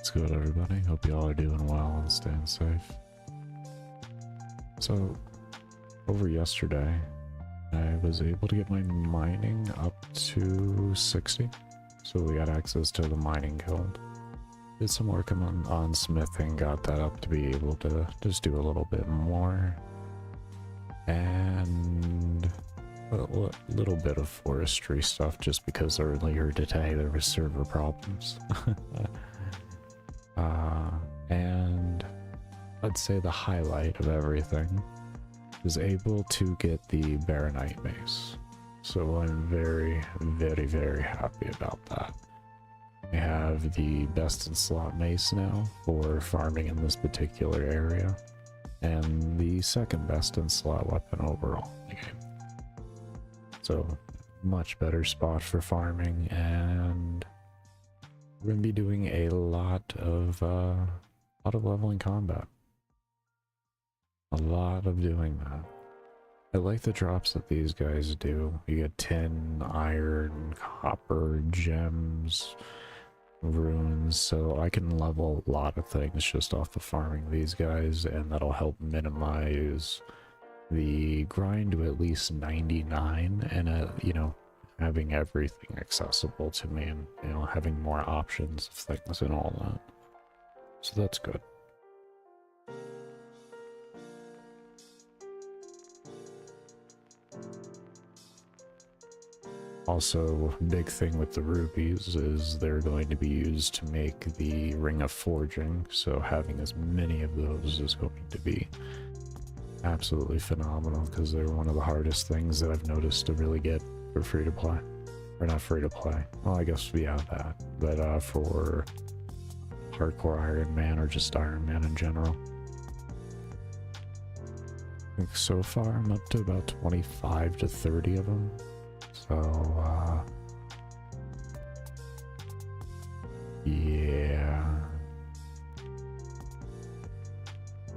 What's good, everybody? Hope you all are doing well and staying safe. So, over yesterday, I was able to get my mining up to 60. So we got access to the mining guild. Did some work on smithing, got that up to be able to just do a little bit more. And a little bit of forestry stuff, just because earlier today there was server problems. And I'd say the highlight of everything is able to get the Baronite mace. So I'm very, very, very happy about that. I have the best in slot mace now for farming in this particular area, and the second best in slot weapon overall in the game. So much better spot for farming, and we're going to be doing a lot of leveling combat. A lot of doing that. I like the drops that these guys do. You get tin, iron, copper, gems, runes, so I can level a lot of things just off of farming these guys, and that'll help minimize the grind to at least 99, and you know, having everything accessible to me, and you know, having more options of things and all that. So that's good. Also, big thing with the rubies is they're going to be used to make the Ring of Forging, so having as many of those is going to be absolutely phenomenal, because they're one of the hardest things that I've noticed to really get for free to play. Or not free to play, well, I guess we have that, but for hardcore Iron Man, or just Iron Man in general. I think so far I'm up to about 25 to 30 of them. So, yeah.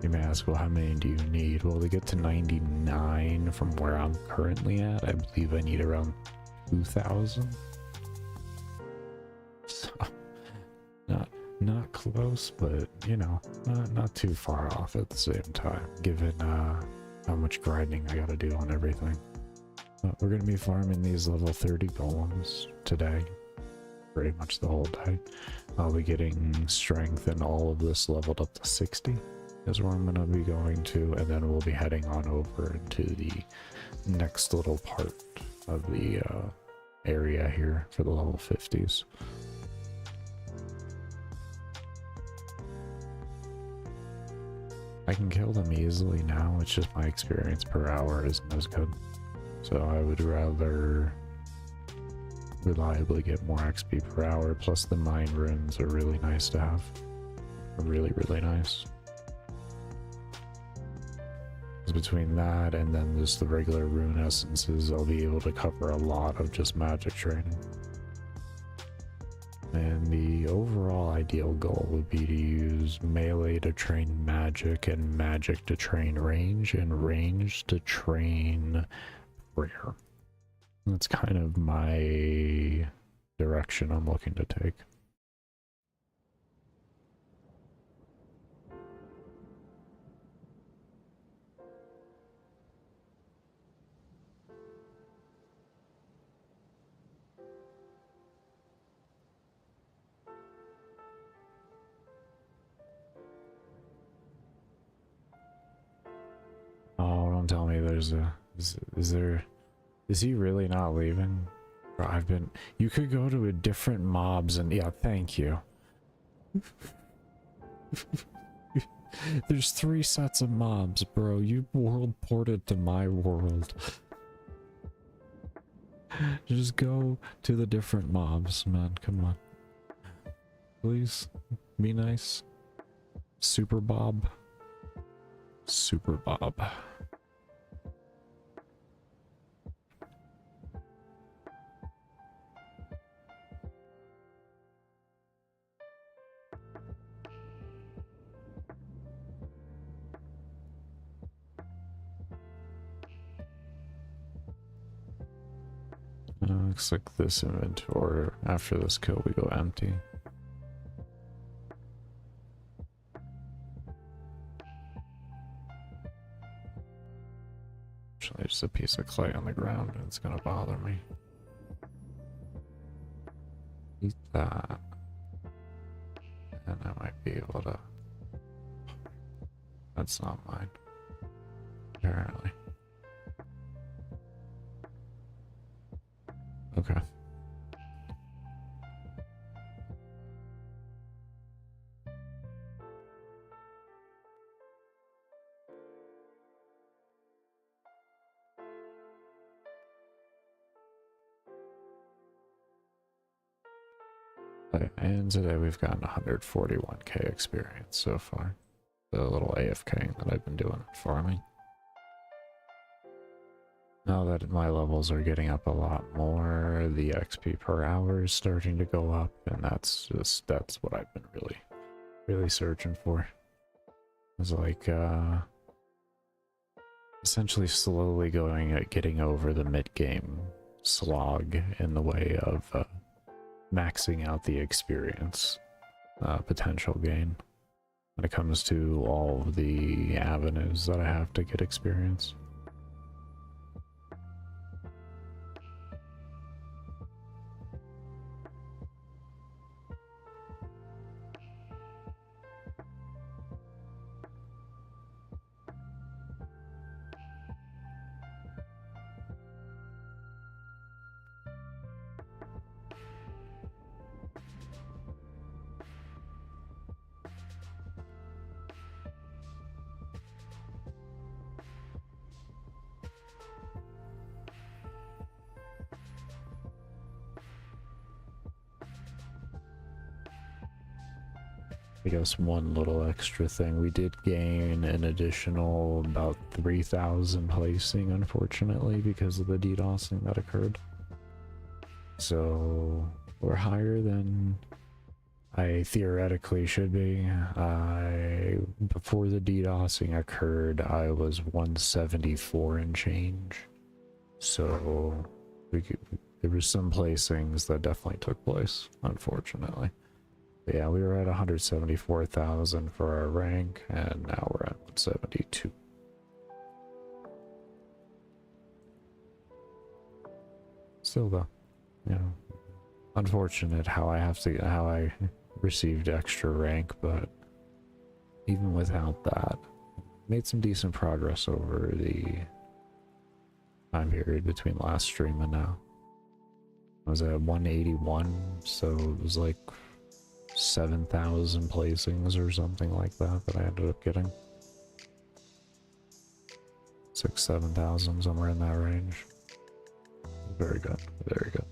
You may ask, well, how many do you need? Well, to get to 99 from where I'm currently at, I believe I need around 2,000. So, not close, but, you know, not too far off at the same time, given how much grinding I gotta do on everything. But we're going to be farming these level 30 golems today, pretty much the whole day. I'll be getting strength and all of this leveled up to 60 is where I'm going to be going to, and then we'll be heading on over into the next little part of the area here for the level 50s. I can kill them easily now, it's just my experience per hour isn't as good. So I would rather reliably get more XP per hour, plus the mine runes are really nice to have. Really, really nice. Because between that and then just the regular rune essences, I'll be able to cover a lot of just magic training. And the overall ideal goal would be to use melee to train magic, and magic to train range, and range to train prayer. That's kind of my direction I'm looking to take. Oh, don't tell me there's a... Is he really not leaving? Bro, you could go to a different mobs and... Yeah, thank you. There's 3 sets of mobs, bro. You world ported to my world. Just go to the different mobs, man. Come on. Please, be nice. Super Bob. Super Bob. Looks like this inventory, after this kill we go empty. just a piece of clay on the ground. It's gonna bother me. Eat that. And I might be able to... That's not mine. Apparently. Okay. Okay, and today we've gotten 141k experience so far. The little AFK that I've been doing for me. Now that my levels are getting up a lot more, the XP per hour is starting to go up, and that's what I've been really searching for. It's like essentially slowly getting over the mid-game slog in the way of maxing out the experience potential gain when it comes to all of the avenues that I have to get experience. I guess one little extra thing, we did gain an additional about 3,000 placing, unfortunately, because of the DDoSing that occurred. So we're higher than I theoretically should be. Before the DDoSing occurred, I was 174 and change. So there were some placings that definitely took place, unfortunately. But yeah, we were at 174,000 for our rank, and now we're at 172. Still though, you know, unfortunate how I received extra rank, but even without that, made some decent progress over the time period between last stream and now. I was at 181, so it was like 7,000 placings or something like that I ended up getting. 6,000-7,000, somewhere in that range. Very good, very good.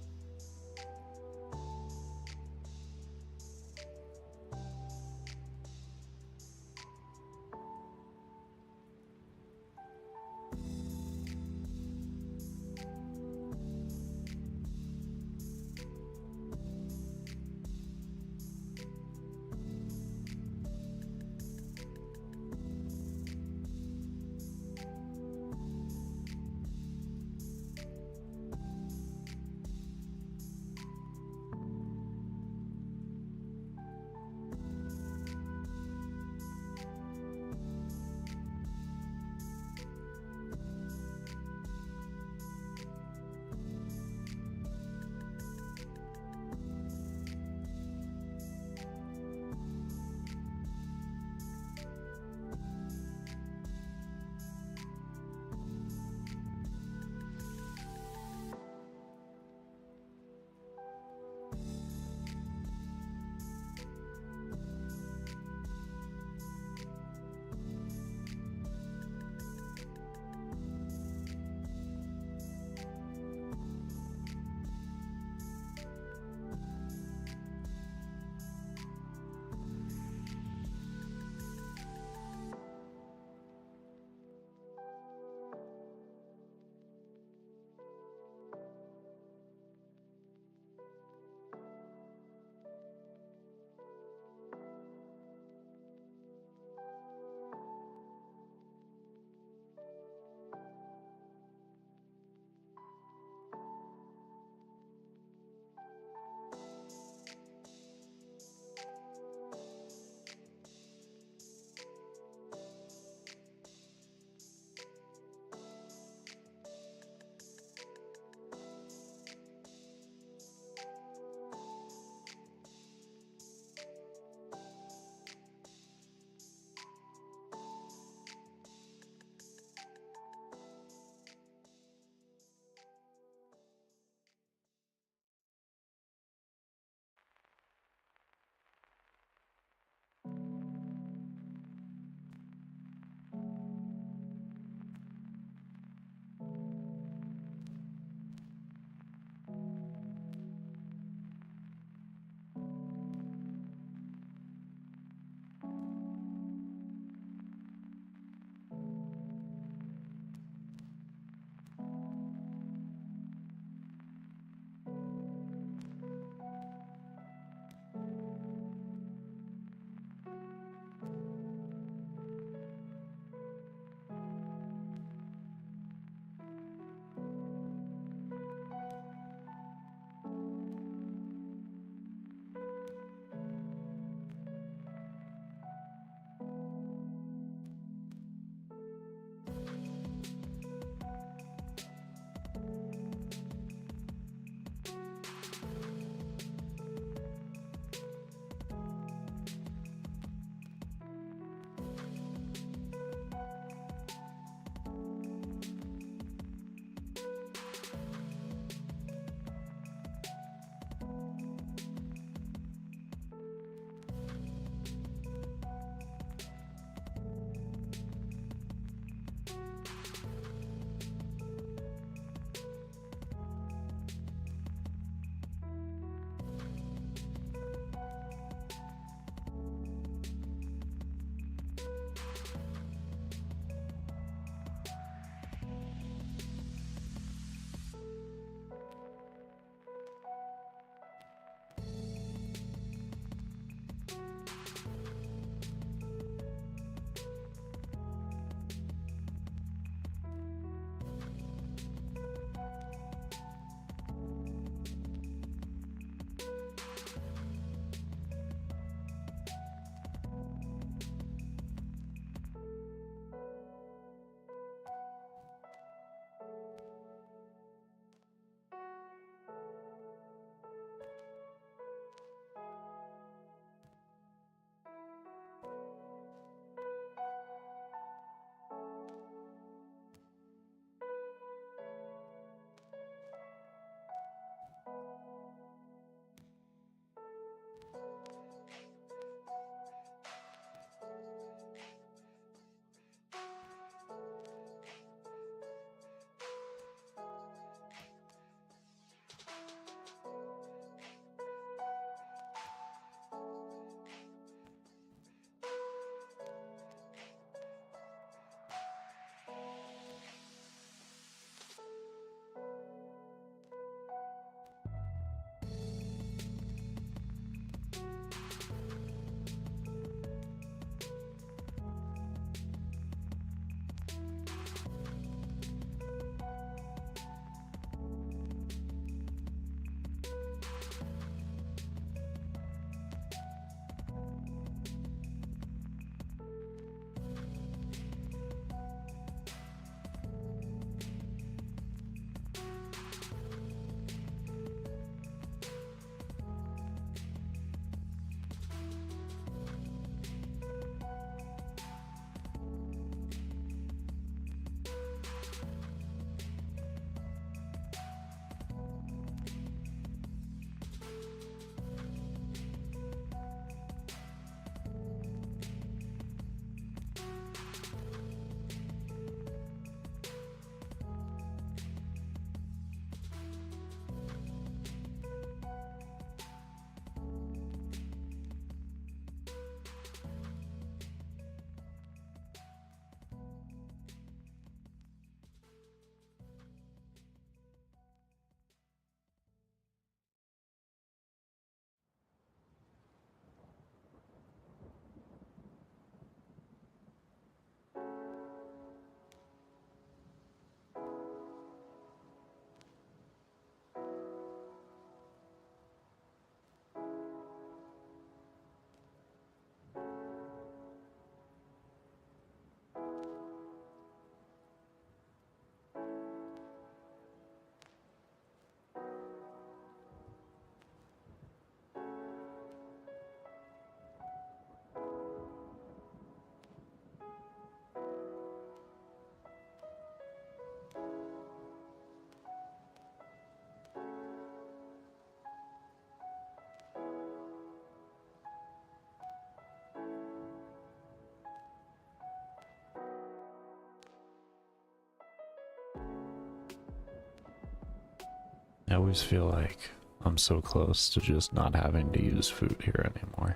I always feel like I'm so close to just not having to use food here anymore.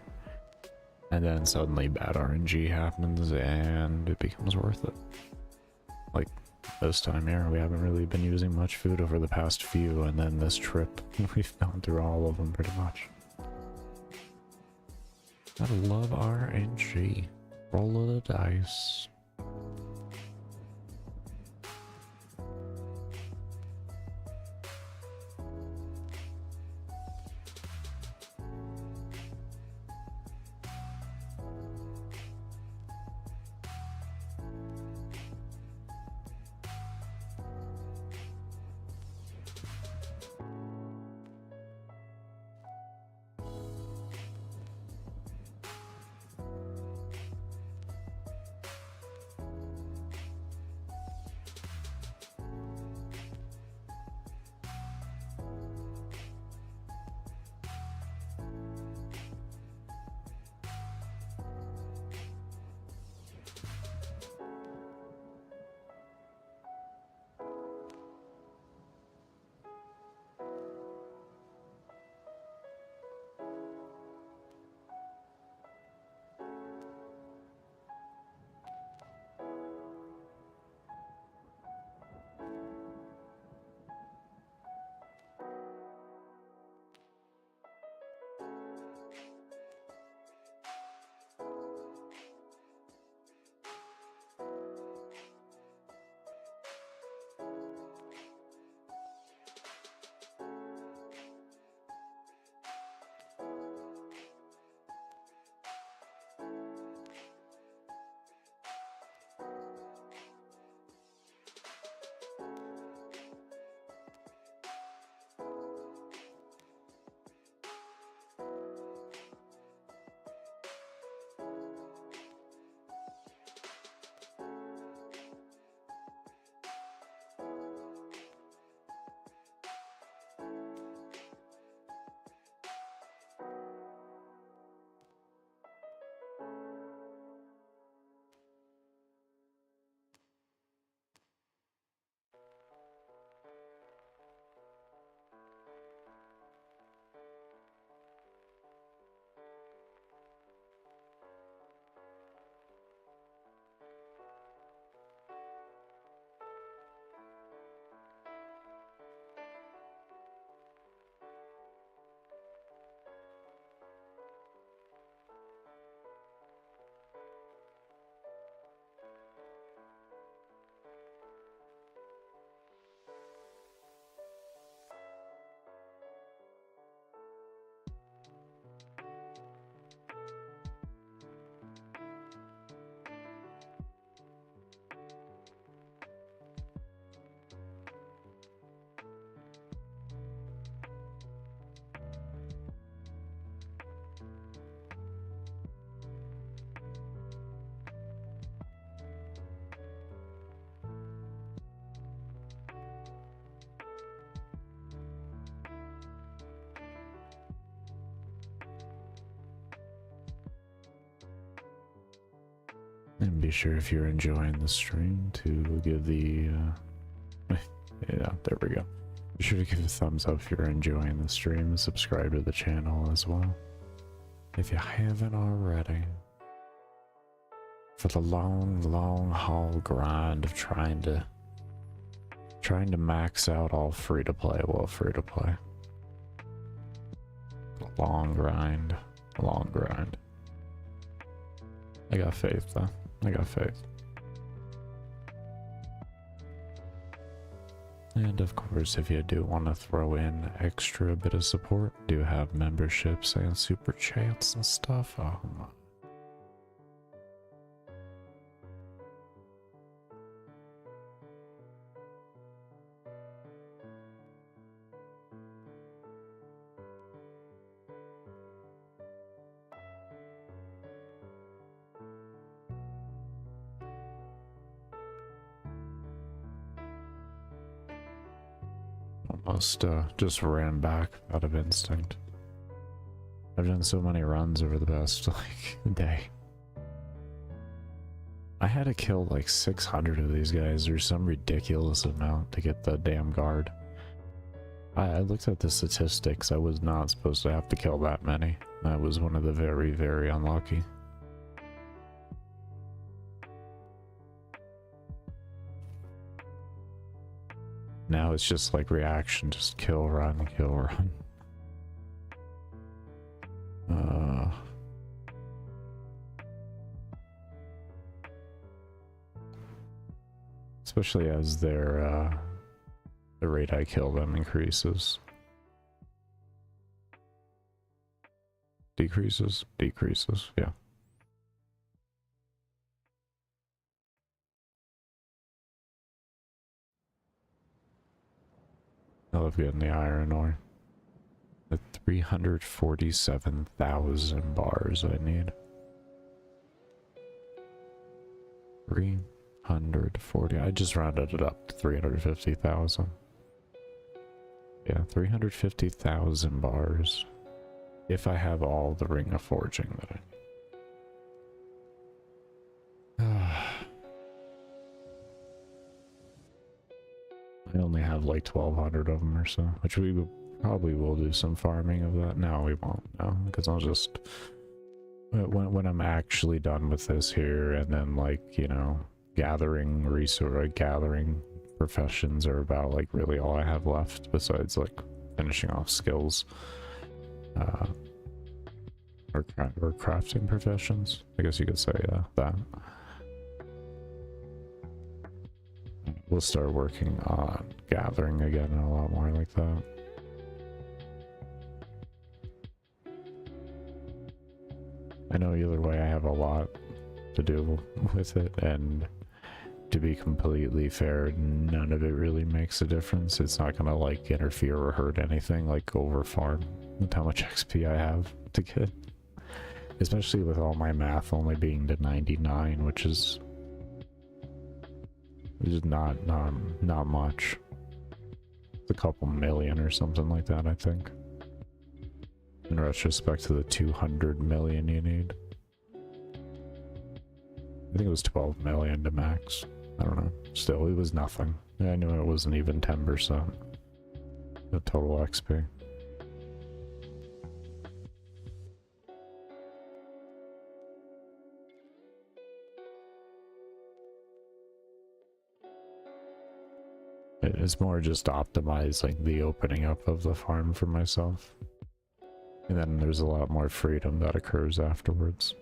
And then suddenly bad RNG happens and it becomes worth it. Like this time here, we haven't really been using much food over the past few, and then this trip, we've gone through all of them pretty much. I love RNG. Roll of the dice. And be sure, if you're enjoying the stream, to give the yeah, there we go. Be sure to give a thumbs up if you're enjoying the stream, and subscribe to the channel as well, if you haven't already. For the long haul grind of trying to max out all free-to-play. Well, free-to-play. Long grind. Long grind. I got faith, though. I got faith. And of course, if you do want to throw in extra bit of support, do have memberships and super chats and stuff. Oh my. Almost just ran back out of instinct. I've done so many runs over the past like day. I had to kill like 600 of these guys or some ridiculous amount to get the damn guard. I looked at the statistics. I was not supposed to have to kill that many. I was one of the very, very unlucky. Now it's just like reaction, just kill, run, kill, run. Especially as their the rate I kill them increases. Decreases? Decreases, yeah. I love getting the iron ore. The 347,000 bars I need. 340. I just rounded it up to 350,000. Yeah, 350,000 bars. If I have all the ring of forging that I need. I only have like 1,200 of them or so, which we probably will do some farming of that. No, we won't, no, because I'll just... When I'm actually done with this here, and then like, you know, gathering resource, gathering professions are about like really all I have left, besides like finishing off skills. Or crafting professions, I guess you could say that. We'll start working on gathering again and a lot more like that. I know either way I have a lot to do with it, and to be completely fair, none of it really makes a difference. It's not gonna like interfere or hurt anything, like over farm with how much XP I have to get. Especially with all my math only being to 99, which is not much. It's a couple million or something like that, I think. In retrospect to the 200 million you need. I think it was 12 million to max. I don't know. Still, it was nothing. I knew it wasn't even 10% the total XP. It's more just optimizing the opening up of the farm for myself. And then there's a lot more freedom that occurs afterwards.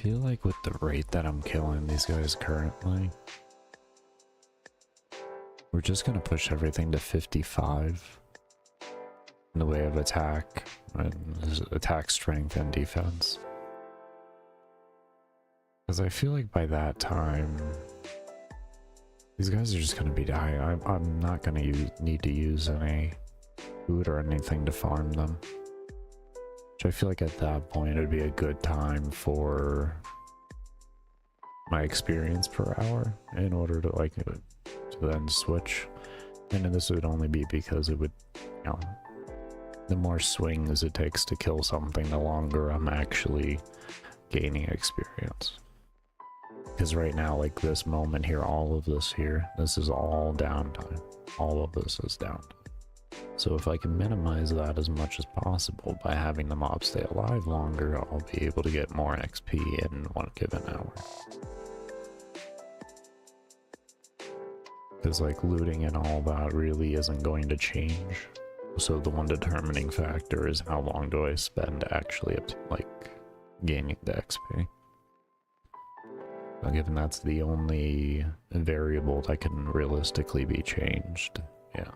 feel like with the rate that I'm killing these guys currently, we're just gonna push everything to 55 in the way of attack, and attack strength and defense. Because I feel like by that time, these guys are just gonna be dying. I'm not gonna need to use any food or anything to farm them. Which I feel like at that point it'd be a good time for my experience per hour in order to like to then switch. And then this would only be because it would, you know, the more swings it takes to kill something, the longer I'm actually gaining experience. Because right now, like this moment here, all of this here, this is all downtime. All of this is downtime. So if I can minimize that as much as possible by having the mob stay alive longer, I'll be able to get more XP in one given hour. Because like looting and all that really isn't going to change. So the one determining factor is how long do I spend actually like gaining the XP. Now, given that's the only variable that can realistically be changed, yeah.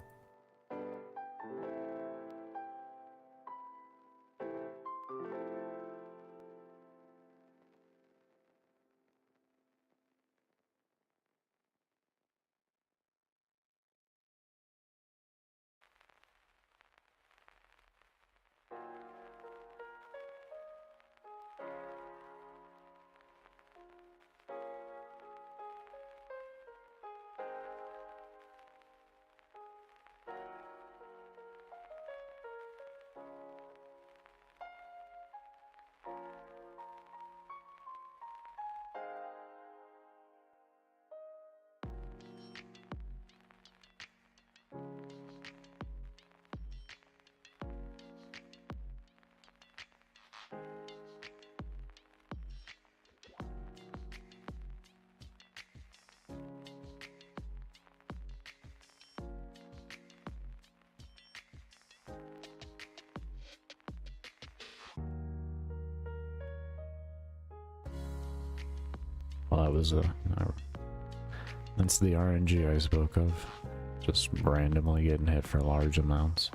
Well, that was that's the RNG I spoke of. Just randomly getting hit for large amounts.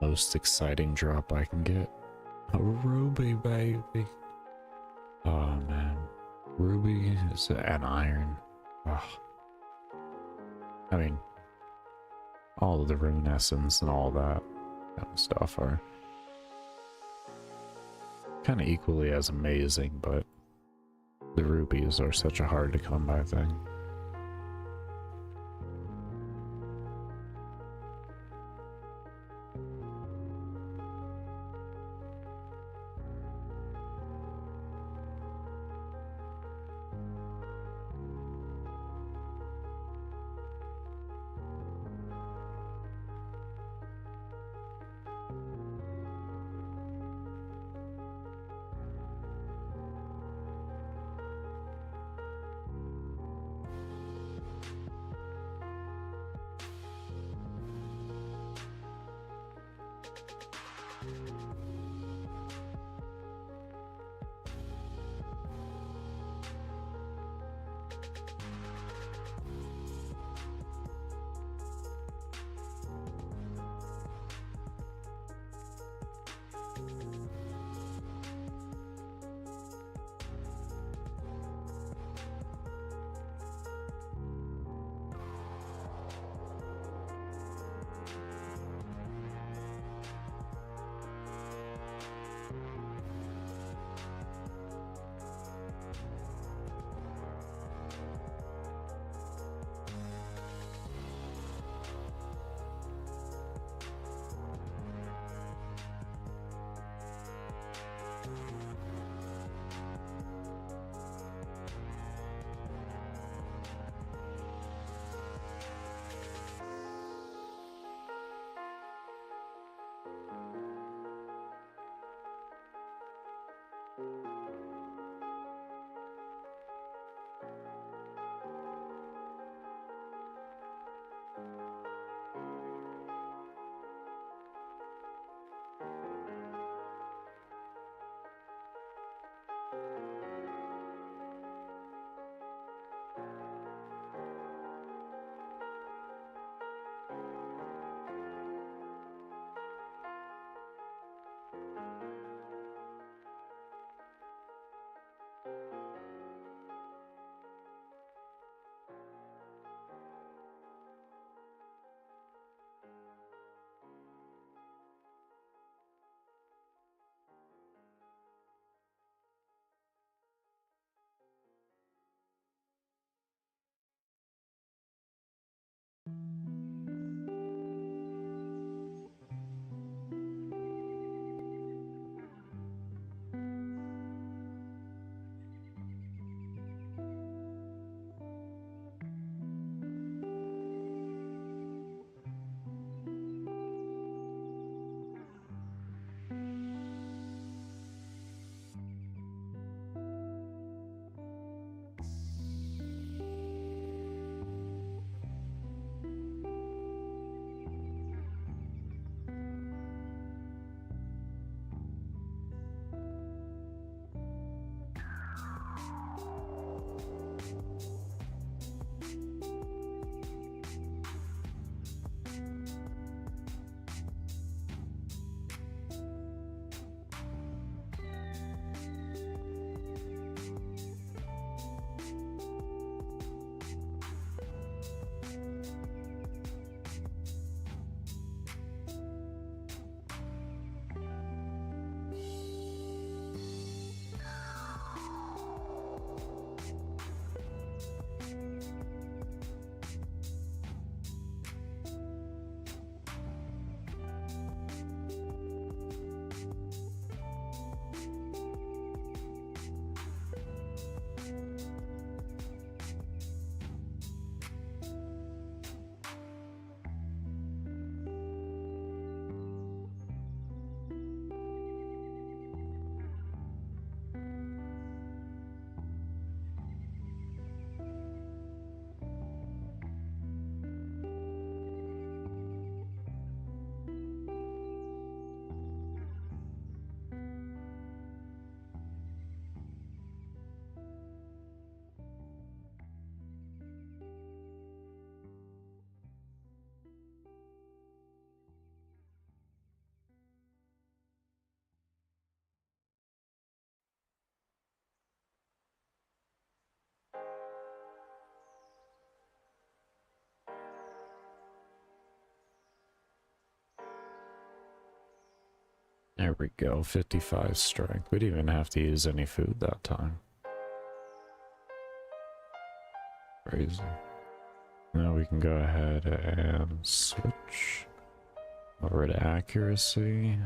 most exciting drop I can get. A ruby, baby. Oh man, ruby is an iron. Oh. I mean, all of the rune essence and all that kind of stuff are kind of equally as amazing, but the rubies are such a hard to come by thing. There we go, 55 strength. We didn't even have to use any food that time. Crazy. Now we can go ahead and switch over to accuracy.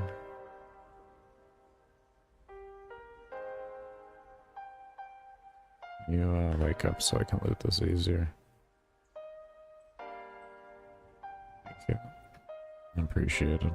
You wake up so I can loot this easier. Thank you. Appreciate it.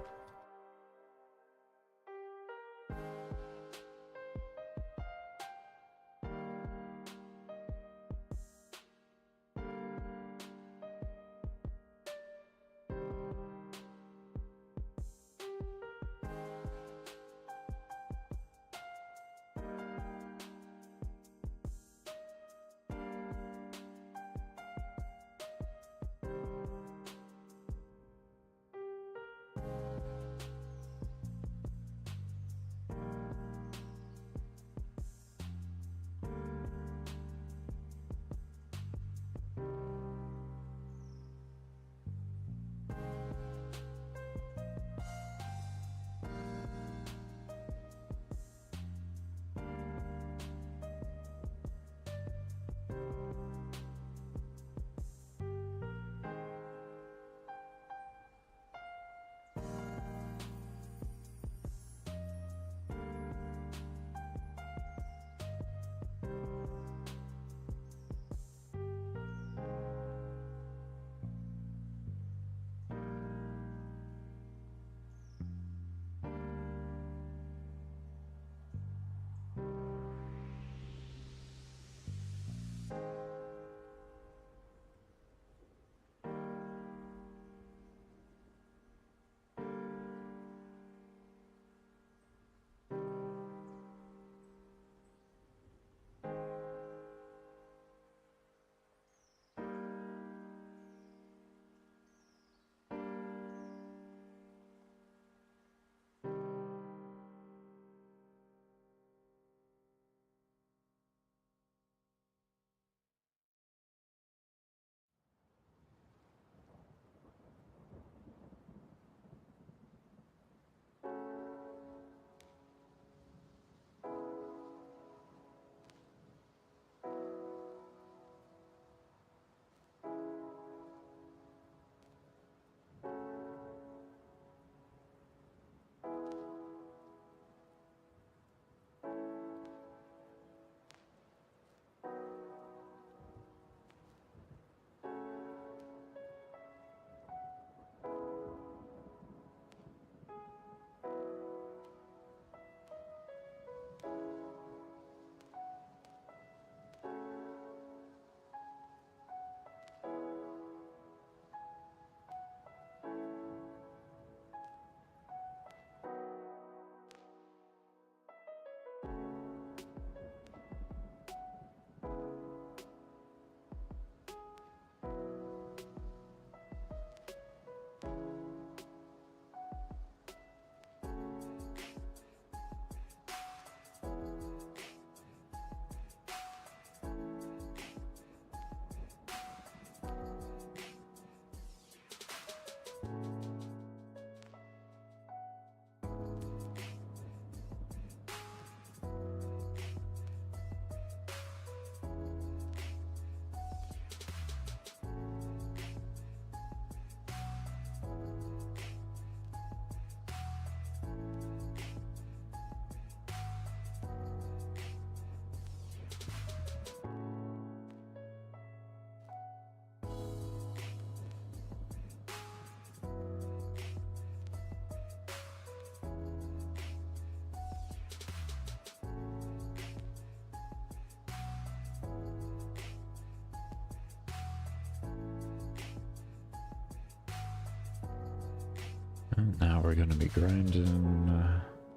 And now we're going to be grinding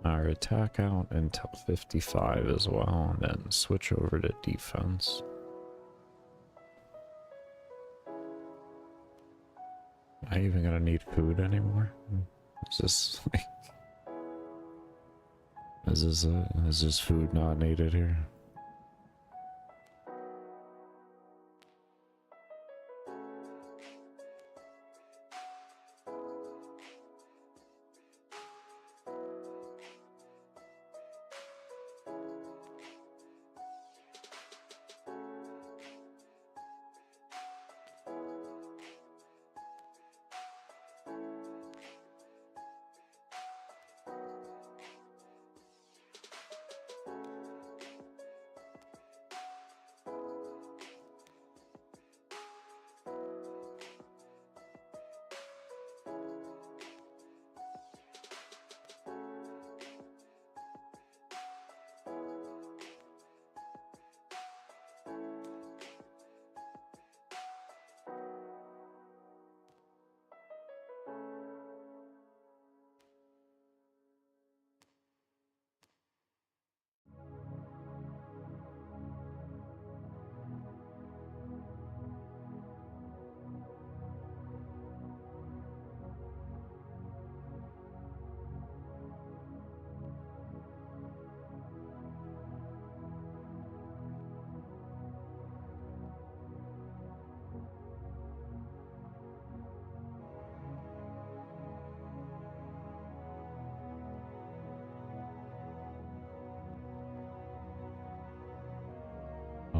our attack out until 55 as well, and then switch over to defense. Am I even going to need food anymore? Is this like... Is this food not needed here?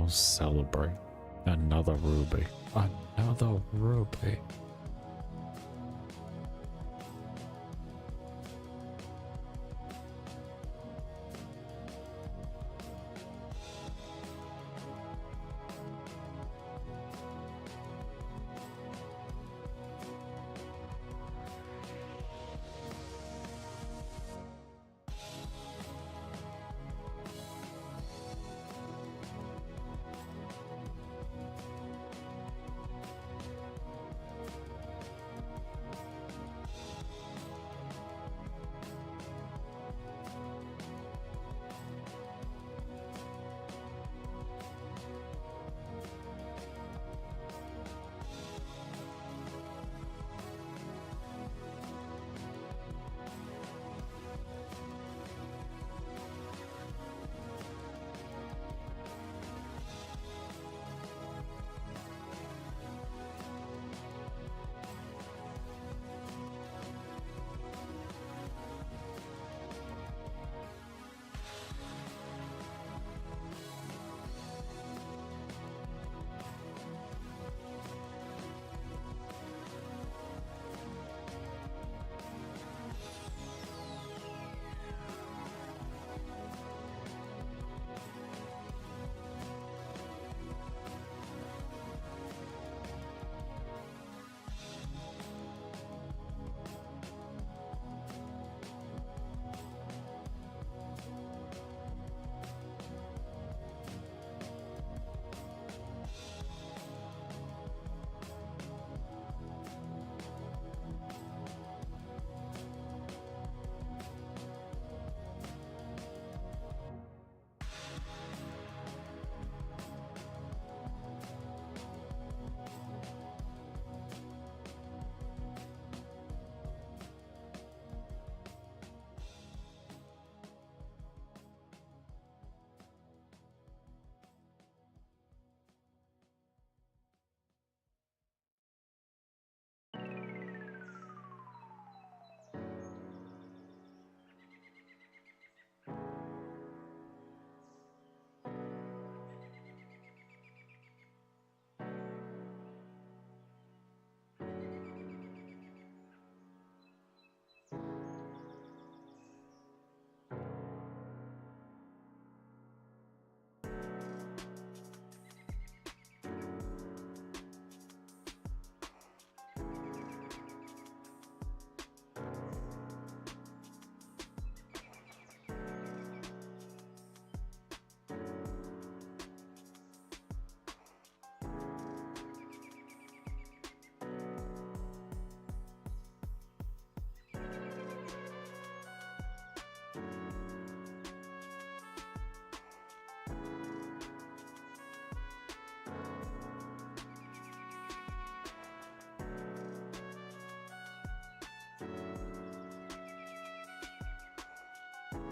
now celebrate. Another ruby. Another ruby.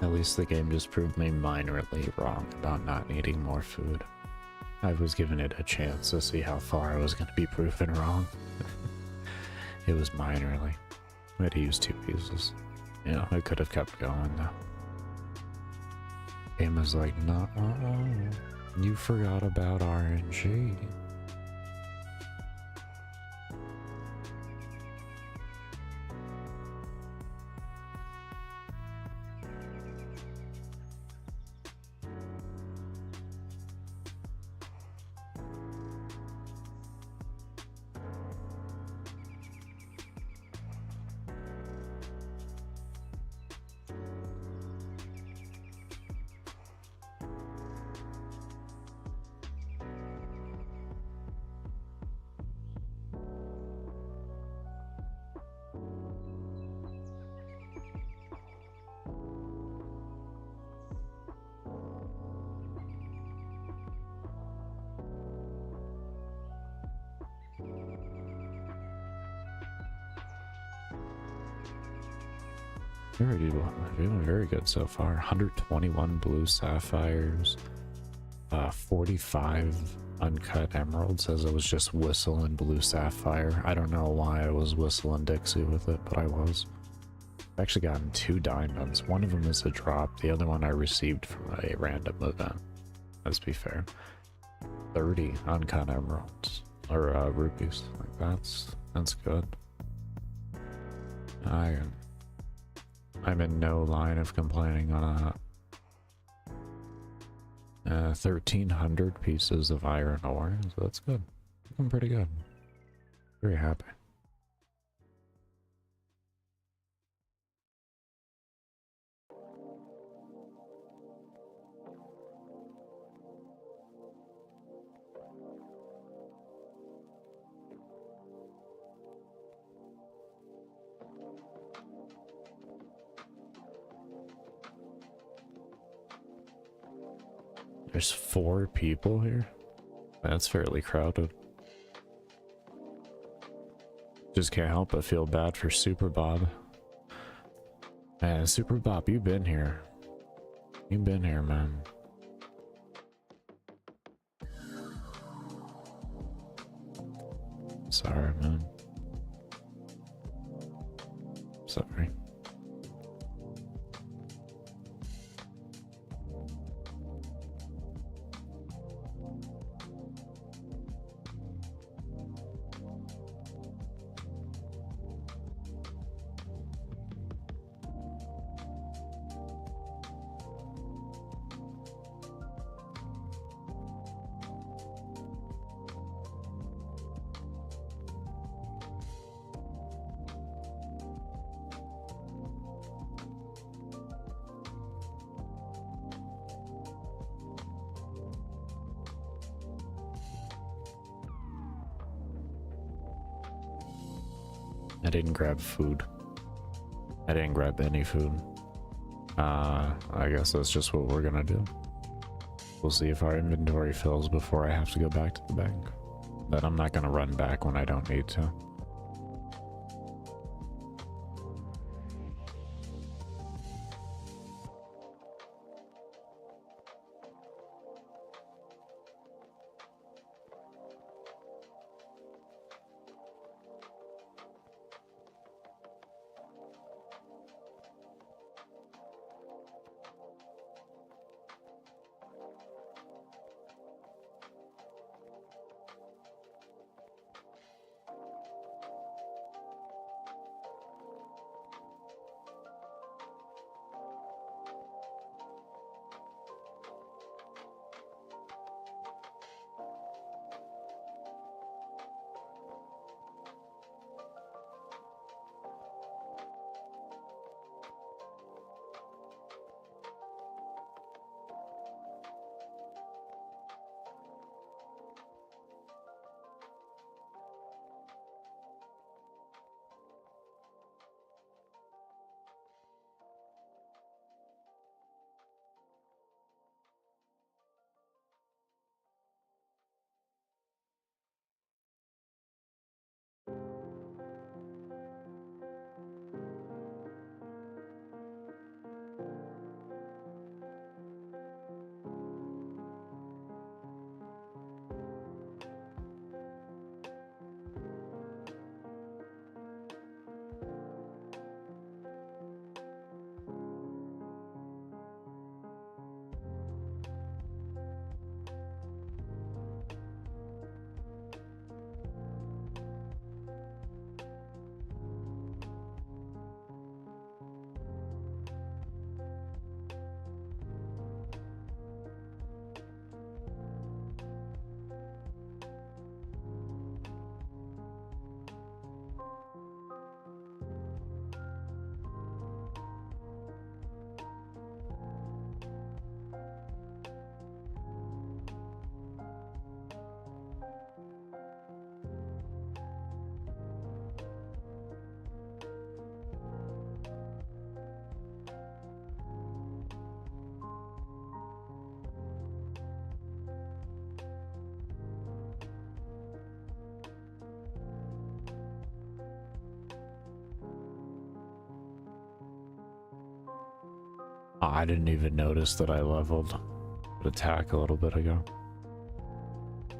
At least the game just proved me minorly wrong about not needing more food. I was giving it a chance to see how far I was going to be proven wrong. It was minorly. I had to use 2 pieces. You know, I could have kept going though. Game was like, no, you forgot about RNG. Doing very good so far. 121 blue sapphires, 45 uncut emeralds, as I was just whistling blue sapphire. I don't know why I was whistling Dixie with it, but I was. I've actually gotten 2 diamonds. One of them is a drop, the other one I received from a random event. Let's be fair. 30 uncut emeralds. Or rupees. Like that's good. I'm in no line of complaining on that. 1,300 pieces of iron ore, so that's good. I'm pretty good. Very happy. There's 4 people here? That's fairly crowded. Just can't help but feel bad for Super Bob. Man, Super Bob, you've been here. You've been here, man. Sorry, man. Sorry. I didn't grab food. I didn't grab any food. I guess that's just what we're gonna do. We'll see if our inventory fills before I have to go back to the bank. But I'm not gonna run back when I don't need to. Oh, I didn't even notice that I leveled attack a little bit ago.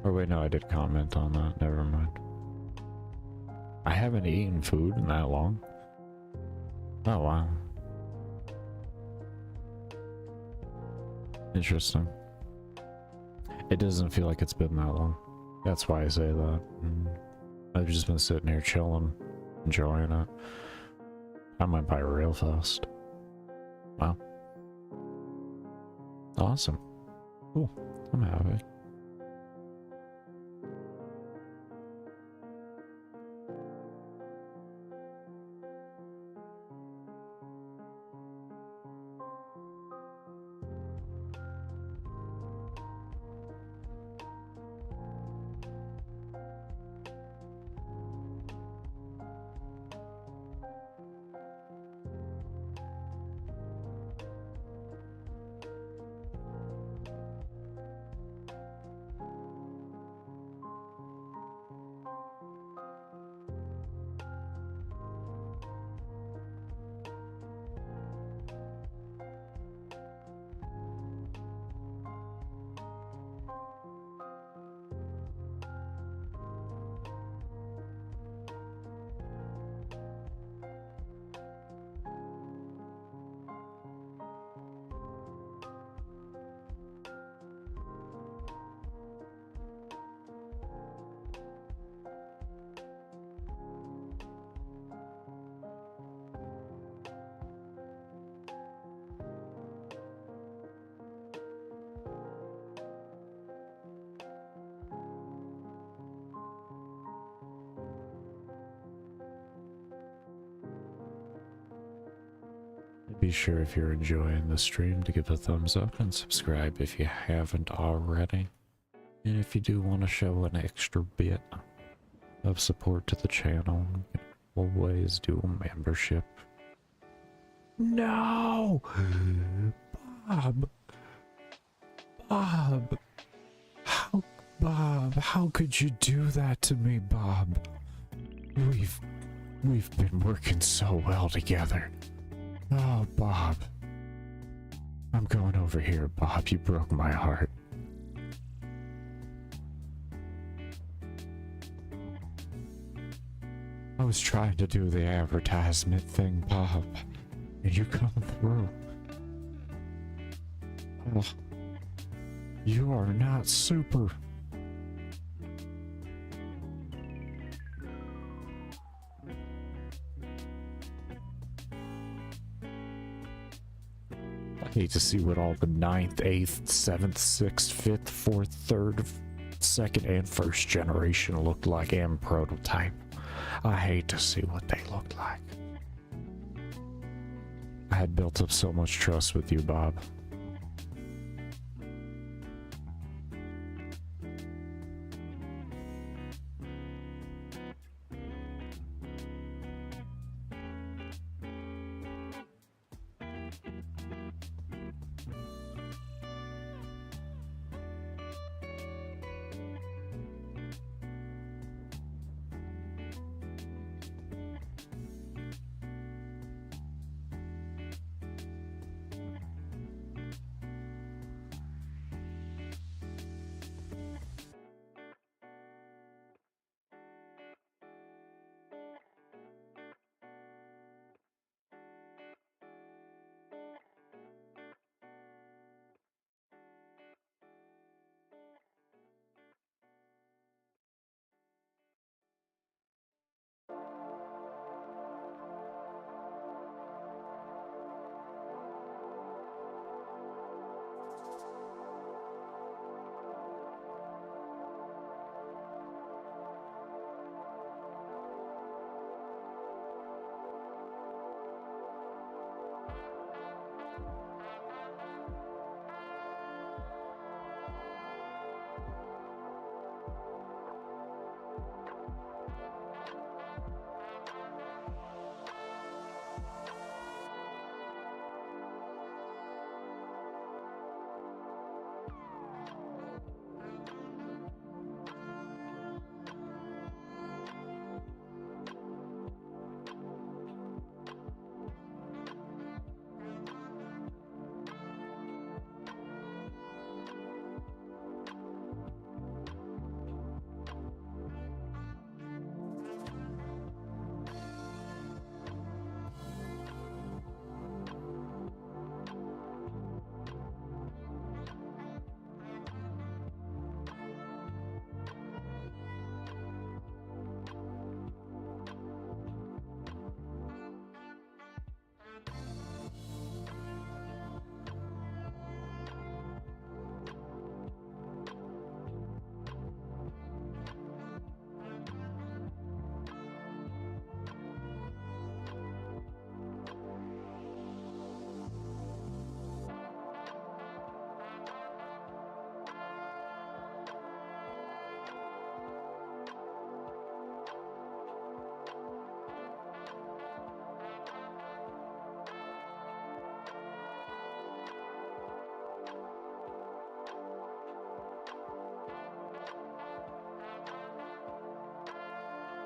Or wait, no, I did comment on that. Never mind. I haven't eaten food in that long. Oh, wow. Interesting. It doesn't feel like it's been that long. That's why I say that. I've just been sitting here chilling, enjoying it. I went by real fast. Wow. Awesome. Cool. I'm happy. Be sure if you're enjoying the stream to give a thumbs up and subscribe if you haven't already. And if you do want to show an extra bit of support to the channel, you can always do a membership. No! Bob! Bob! Bob, how could you do that to me, Bob? We've been working so well together. Oh, Bob. I'm going over here, Bob. You broke my heart. I was trying to do the advertisement thing, Bob, and you come through. Oh, you are not super. I hate to see what all the 9th, 8th, 7th, 6th, 5th, 4th, 3rd, 2nd, and 1st generation looked like and prototype. I hate to see what they looked like. I had built up so much trust with you, Bob.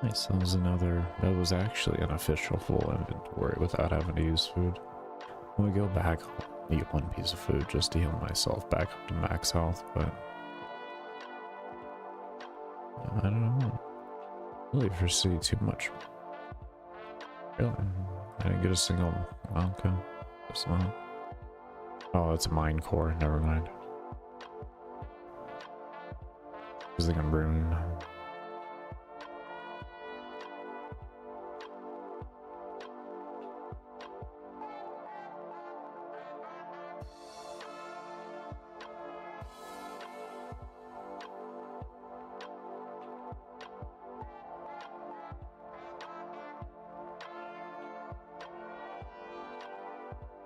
Nice, that was another, that was actually an official full inventory without having to use food. When we go back, I'll eat one piece of food just to heal myself back up to max health, but I don't know. I really foresee too much. Really? I didn't get a single, okay. Guess not. Oh, it's a mine core, never mind. Is it a rune?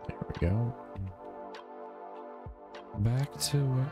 There we go. Back to it.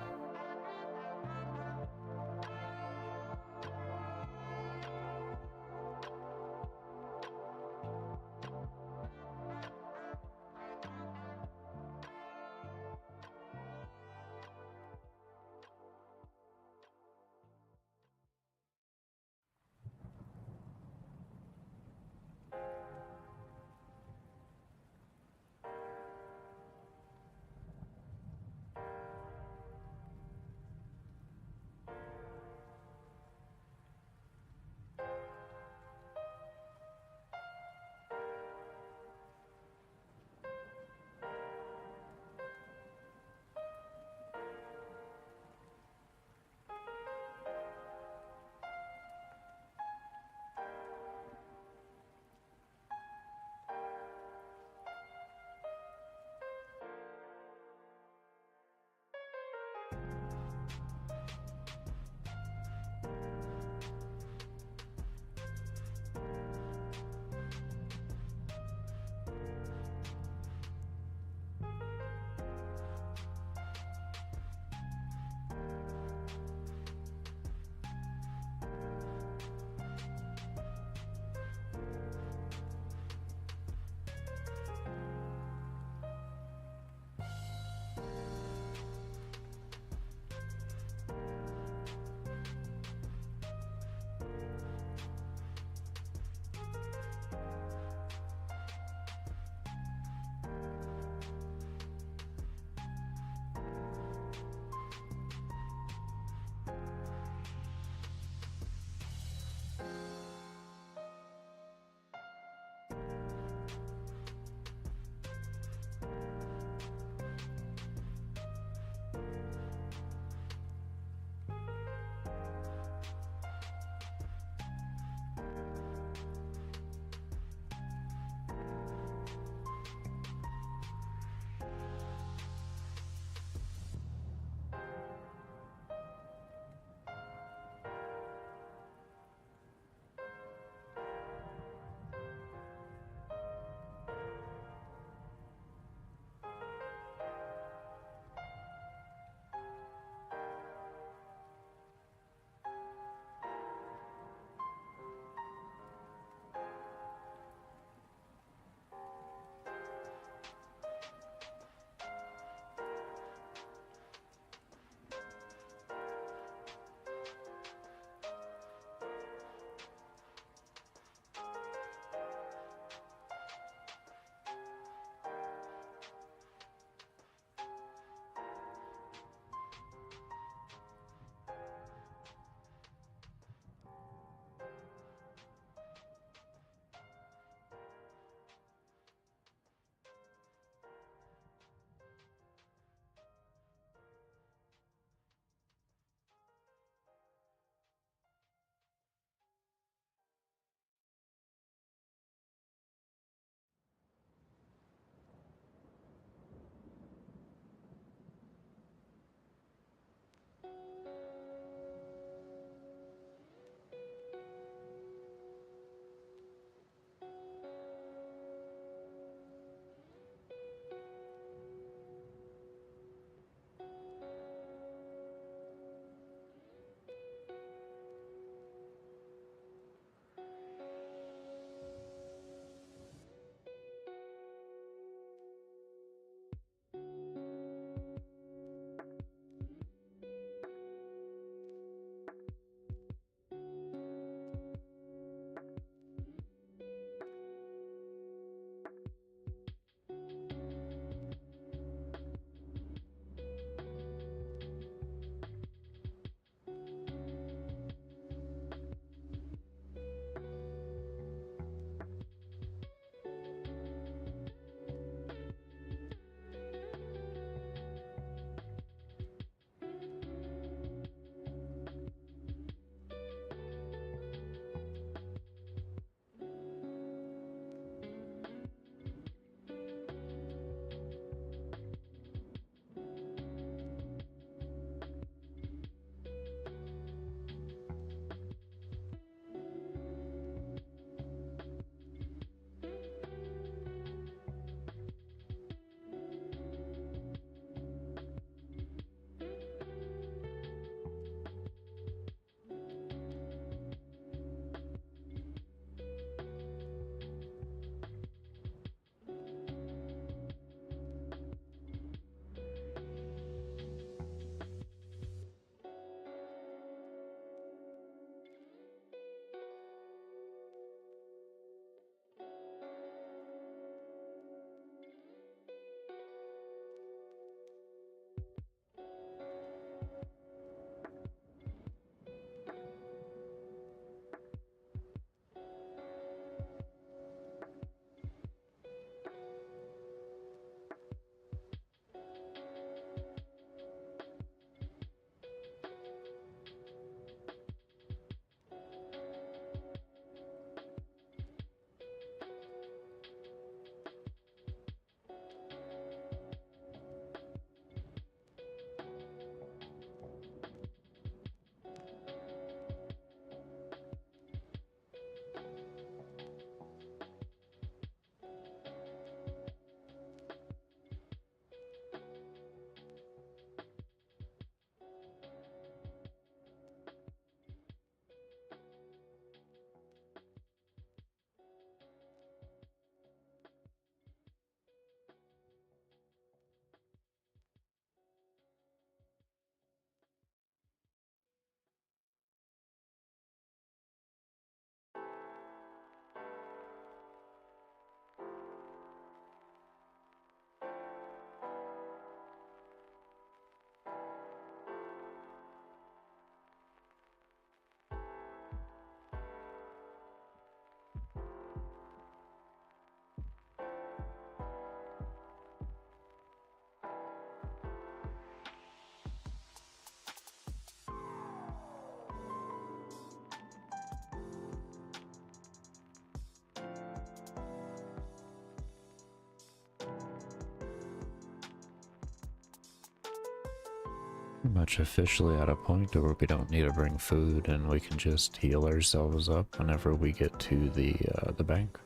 pretty much officially at a point where we don't need to bring food and we can just heal ourselves up whenever we get to the bank.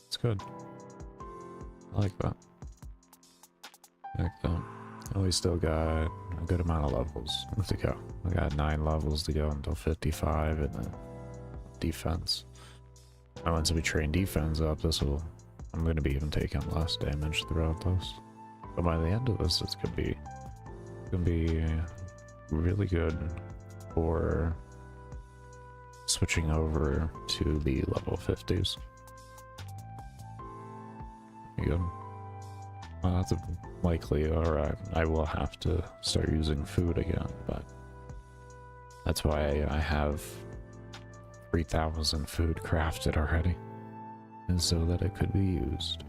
It's good. I like that. I like that. And we still got a good amount of levels to go. We got 9 levels to go until 55 and then defense. And once we train defense up, I'm going to be even taking less damage throughout this. But by the end of this, it's going to be really good for switching over to the level 50s. Good. Well, that's likely, or I will have to start using food again, but that's why I have 3,000 food crafted already, and so that it could be used.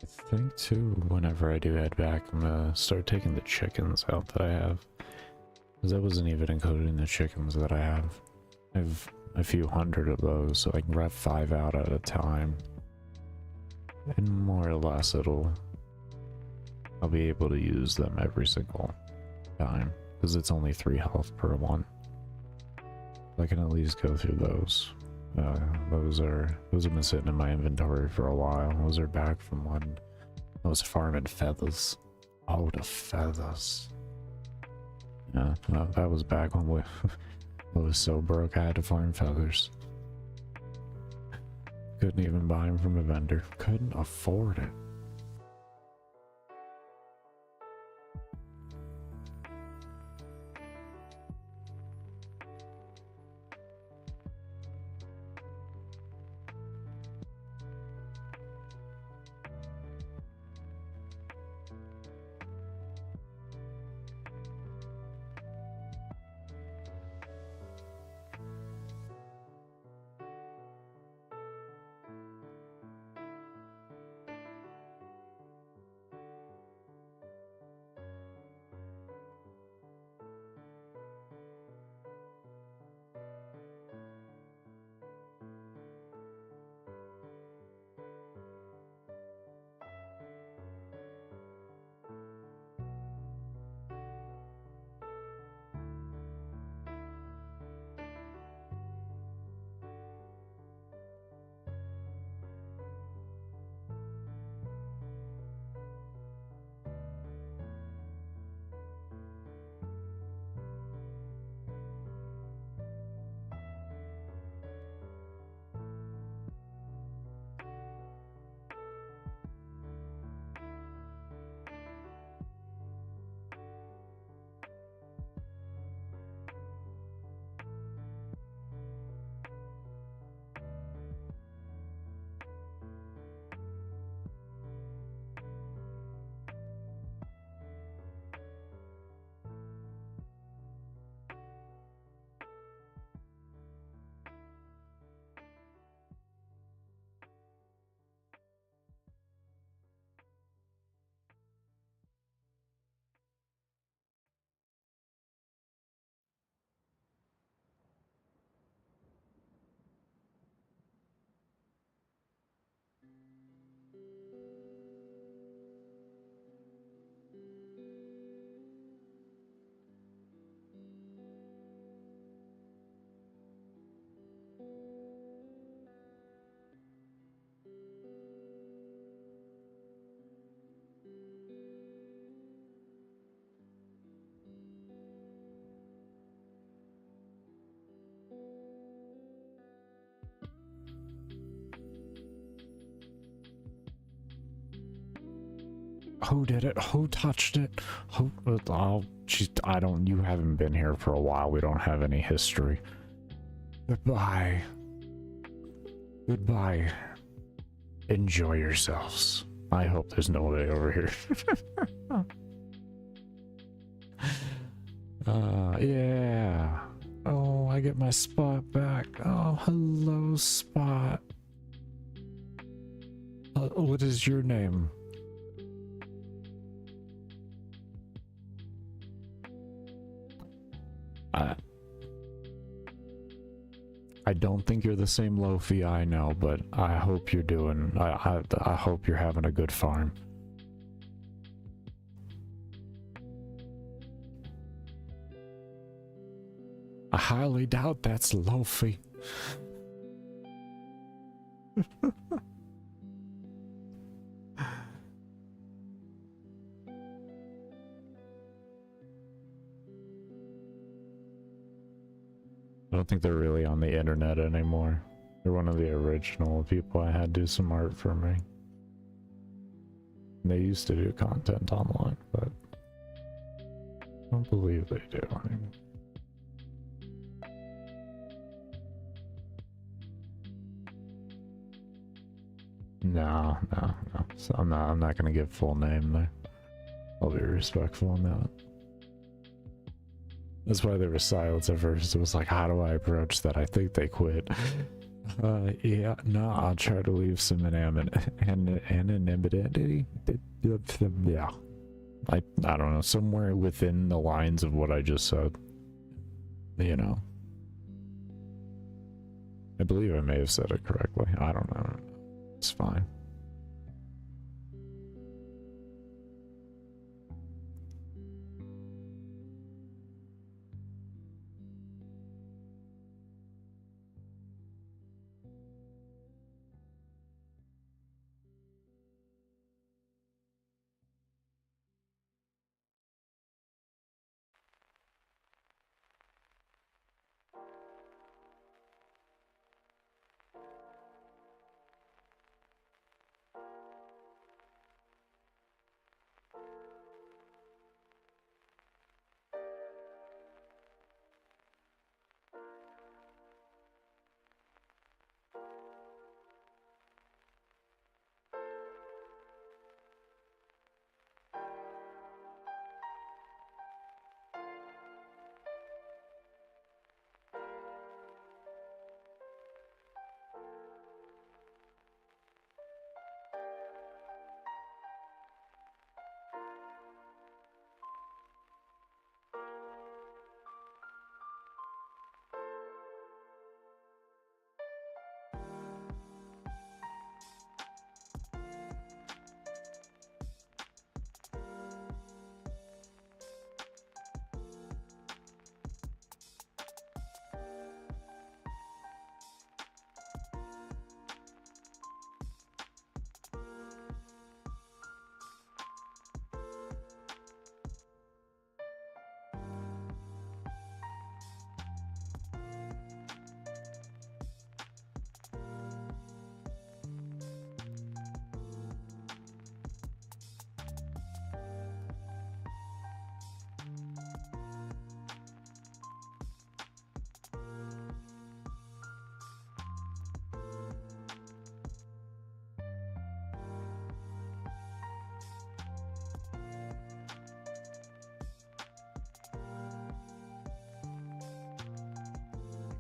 I think too, whenever I do head back, I'm gonna start taking the chickens out that I have. Because I wasn't even including the chickens that I have. I have a few hundred of those, so I can rep 5 out at a time. And more or less I'll be able to use them every single time. Because it's only 3 health per one. I can at least go through those. Those have been sitting in my inventory for a while. Those are back from when I was farming feathers. Oh, the feathers. Yeah, that was back when I was so broke I had to farm feathers. Couldn't even buy them from a vendor. Couldn't afford it. Who did it? Who touched it? Who? Oh, I don't. You haven't been here for a while. We don't have any history. Goodbye. Goodbye. Enjoy yourselves. I hope there's nobody over here. Yeah. Oh, I get my spot back. Oh, hello, Spot. What is your name? I don't think you're the same Lofi I know, but I hope you're doing. I hope you're having a good farm. I highly doubt that's Lofi. I don't think they're really on the internet anymore. They're one of the original people I had do some art for me. They used to do content online, but I don't believe they do anymore. No. So I'm not gonna give full name there. I'll be respectful on that. That's why there was silence at first. It was like, how do I approach that? I think they quit. Yeah, no, I'll try to leave some anonymity. Yeah. I don't know, somewhere within the lines of what I just said. You know. I believe I may have said it correctly. I don't know. It's fine.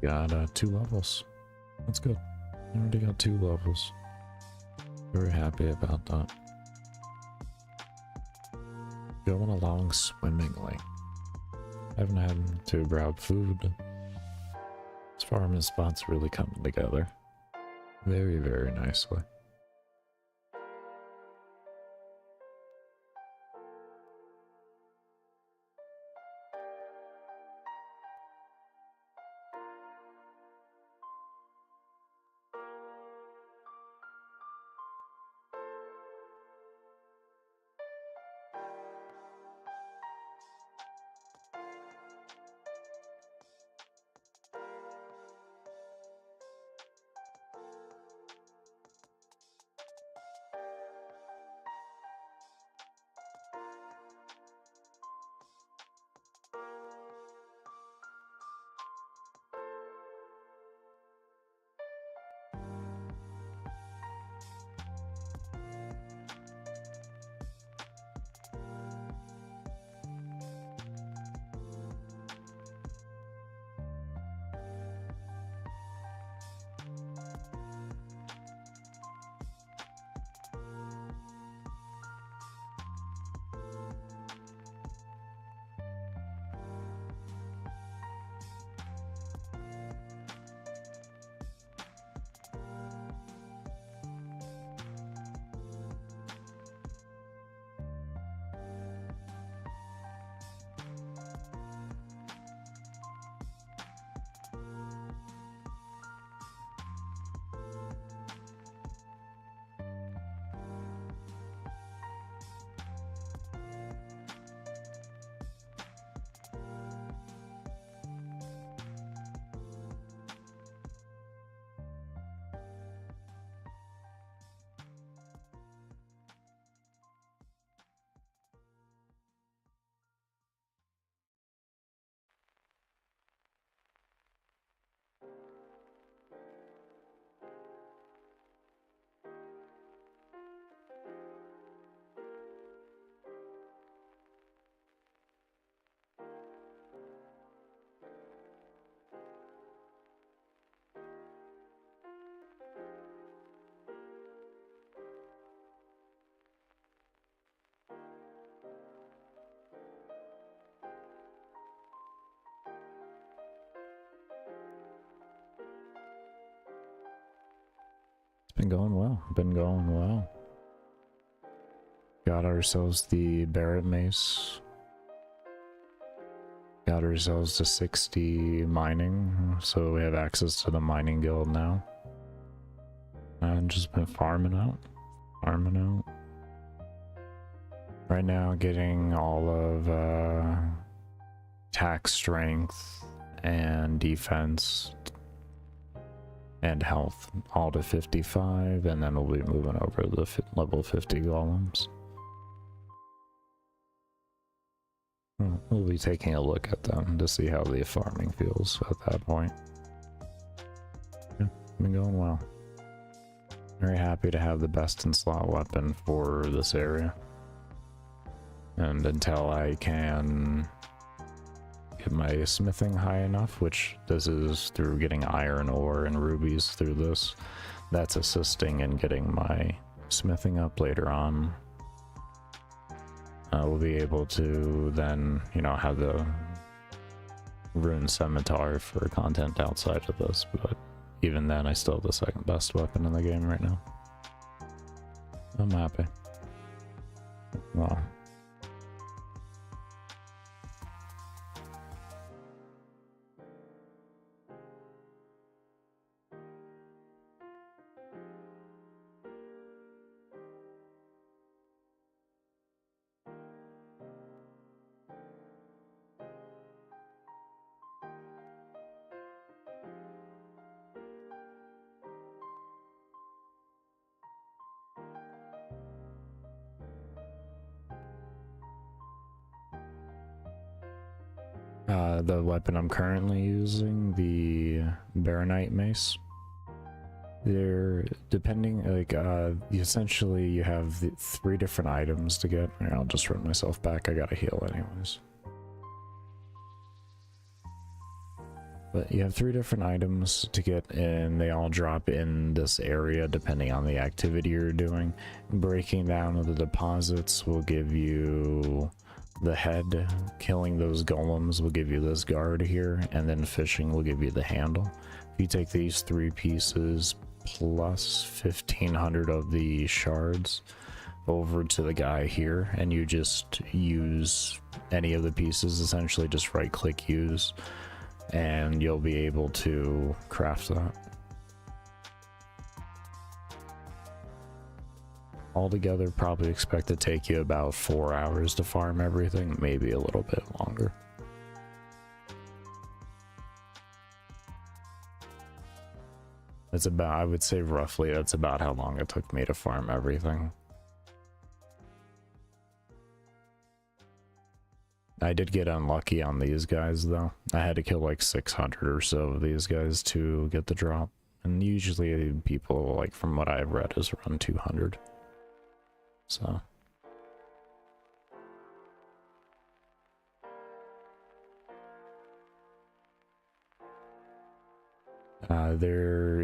Got 2 levels. That's good. I already got 2 levels. Very happy about that. Going along swimmingly. Haven't had to grab food. This farm and spot's really coming together. Very, very nicely. Been going well. Been going well. Got ourselves the Barrett Mace. Got ourselves to 60 mining, so we have access to the mining guild now. And just been farming out. Farming out. Right now getting all of attack strength and defense and health all to 55, and then we'll be moving over to the level 50 golems. We'll be taking a look at them to see how the farming feels at that point. Yeah, been going well. Very happy to have the best in slot weapon for this area. And until I can get my smithing high enough, which this is through getting iron ore and rubies through this, that's assisting in getting my smithing up later on. We'll be able to then, you know, have the rune scimitar for content outside of this, but even then I still have the second best weapon in the game right now. I'm happy. Wow. The weapon I'm currently using, the Baronite Mace, they're depending, like, essentially you have the 3 different items to get. Here, I'll just run myself back, I gotta heal anyways. But you have 3 different items to get, and they all drop in this area depending on the activity you're doing. Breaking down of the deposits will give you the head. Killing those golems will give you this guard here, and then fishing will give you the handle. If you take these 3 pieces plus 1500 of the shards over to the guy here, and you just use any of the pieces, essentially just right click use, and you'll be able to craft that. Altogether, probably expect to take you about 4 hours to farm everything, maybe a little bit longer. That's about, I would say roughly, that's about how long it took me to farm everything. I did get unlucky on these guys though. I had to kill like 600 or so of these guys to get the drop. And usually people, like from what I've read, is around 200. So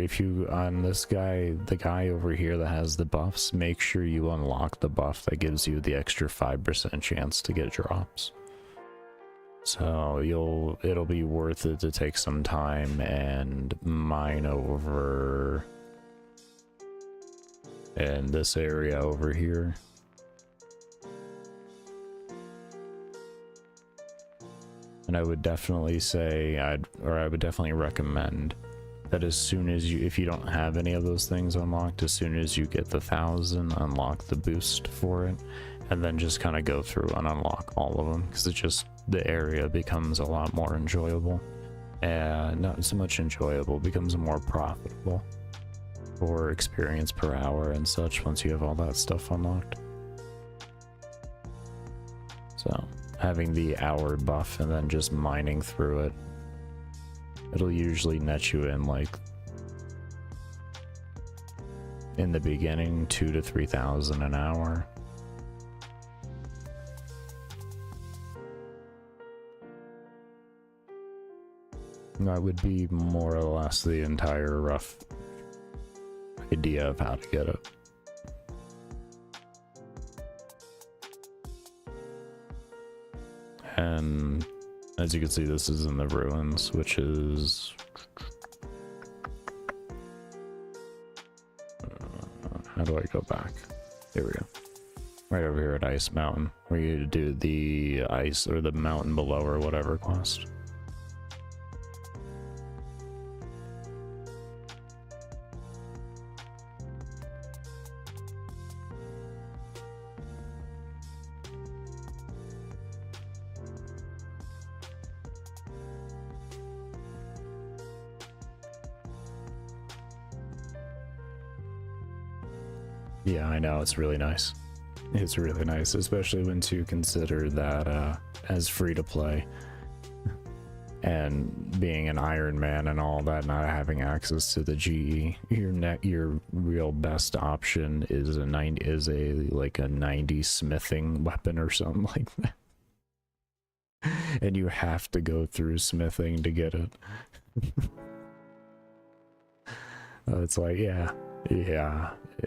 if you, on this guy, the guy over here that has the buffs, make sure you unlock the buff that gives you the extra 5% chance to get drops. So it'll be worth it to take some time and mine over in this area over here. And I would definitely say, I would definitely recommend that as soon as you, if you don't have any of those things unlocked, as soon as you get the 1000, unlock the boost for it, and then just kind of go through and unlock all of them, because it just, the area becomes a lot more enjoyable. And not so much enjoyable, becomes more profitable for experience per hour and such once you have all that stuff unlocked. So having the hour buff and then just mining through it, it'll usually net you in, like, in the beginning, 2,000 to 3,000 an hour. That would be more or less the entire rough idea of how to get it. And as you can see, this is in the ruins, which is How do I go back? Here we go. Right over here at Ice Mountain, where you do the ice or the mountain below or whatever quest. Yeah, I know, it's really nice. It's really nice, especially when you consider that as free to play and being an Iron Man and all that, not having access to the GE, your real best option is a 90 smithing weapon or something like that. And you have to go through smithing to get it. It's like, yeah,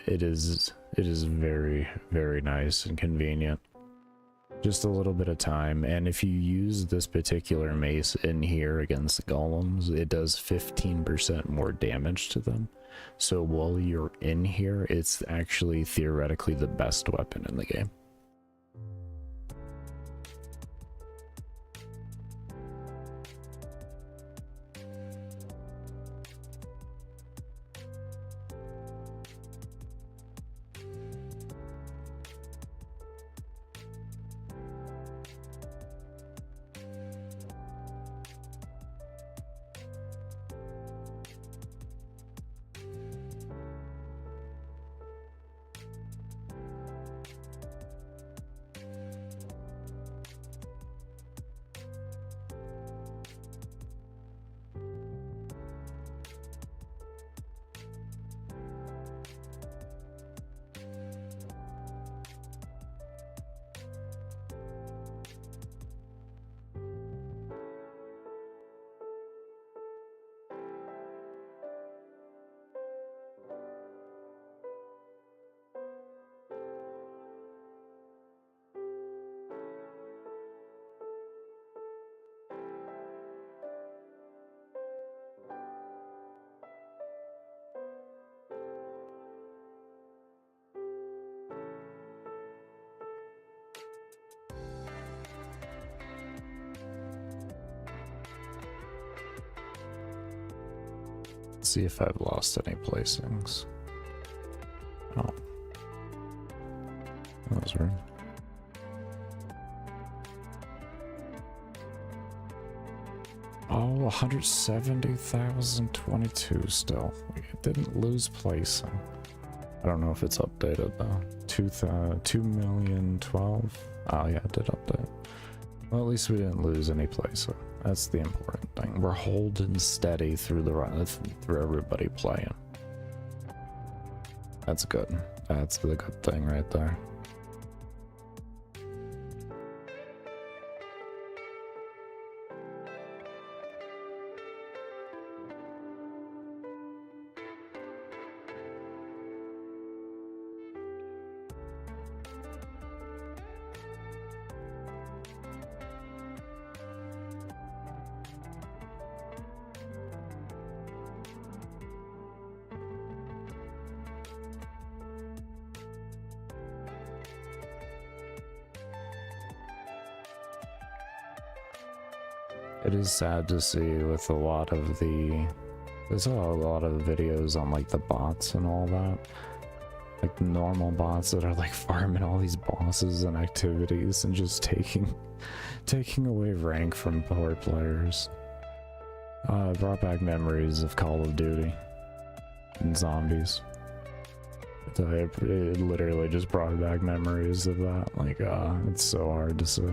it is very, very nice and convenient. Just a little bit of time, and if you use this particular mace in here against the golems, it does 15% more damage to them. So while you're in here, it's actually theoretically the best weapon in the game. See if I've lost any placings. Oh. That was weird. Oh, 170,022 still. We didn't lose placing. I don't know if it's updated though. 2,012,000. Oh yeah, it did update. Well, at least we didn't lose any placing. That's the important thing. We're holding steady through through everybody playing. That's good. That's the good thing right there. It is sad to see with a lot of there's a lot of videos on like the bots and all that, like the normal bots that are like farming all these bosses and activities and just taking away rank from poor players. It brought back memories of Call of Duty and zombies. It literally just brought back memories of that. Like, it's so hard to see.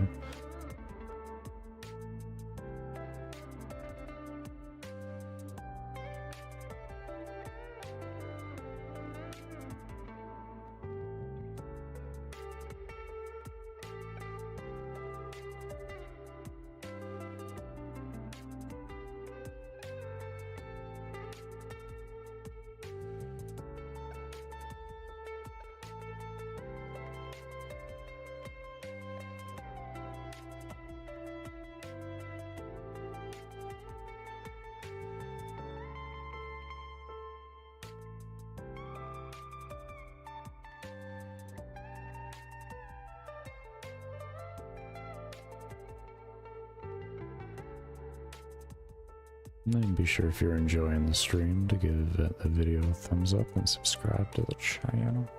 And then be sure if you're enjoying the stream to give the video a thumbs up and subscribe to the channel.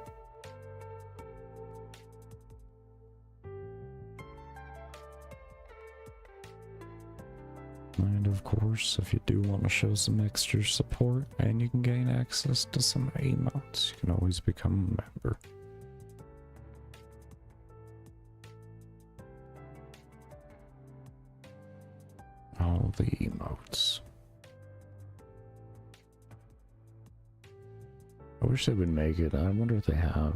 And of course, if you do want to show some extra support and you can gain access to some emotes, you can always become a member. All the emotes. I wish they would make it. I wonder if they have.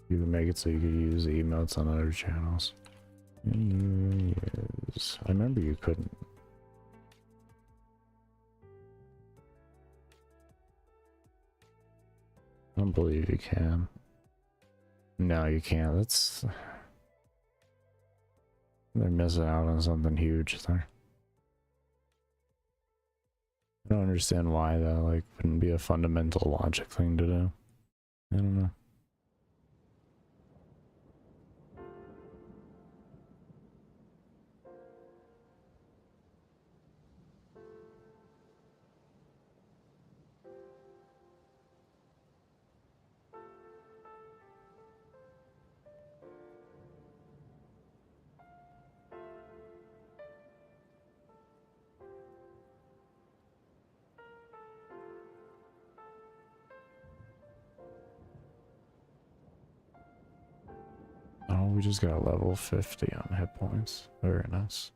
You can make it so you could use emotes on other channels. Yes. I remember you couldn't. I don't believe you can. No, you can't. That's... They're missing out on something huge there. I don't understand why that, like, wouldn't be a fundamental logic thing to do. I don't know. Oh, we just got level 50 on hit points. Very nice.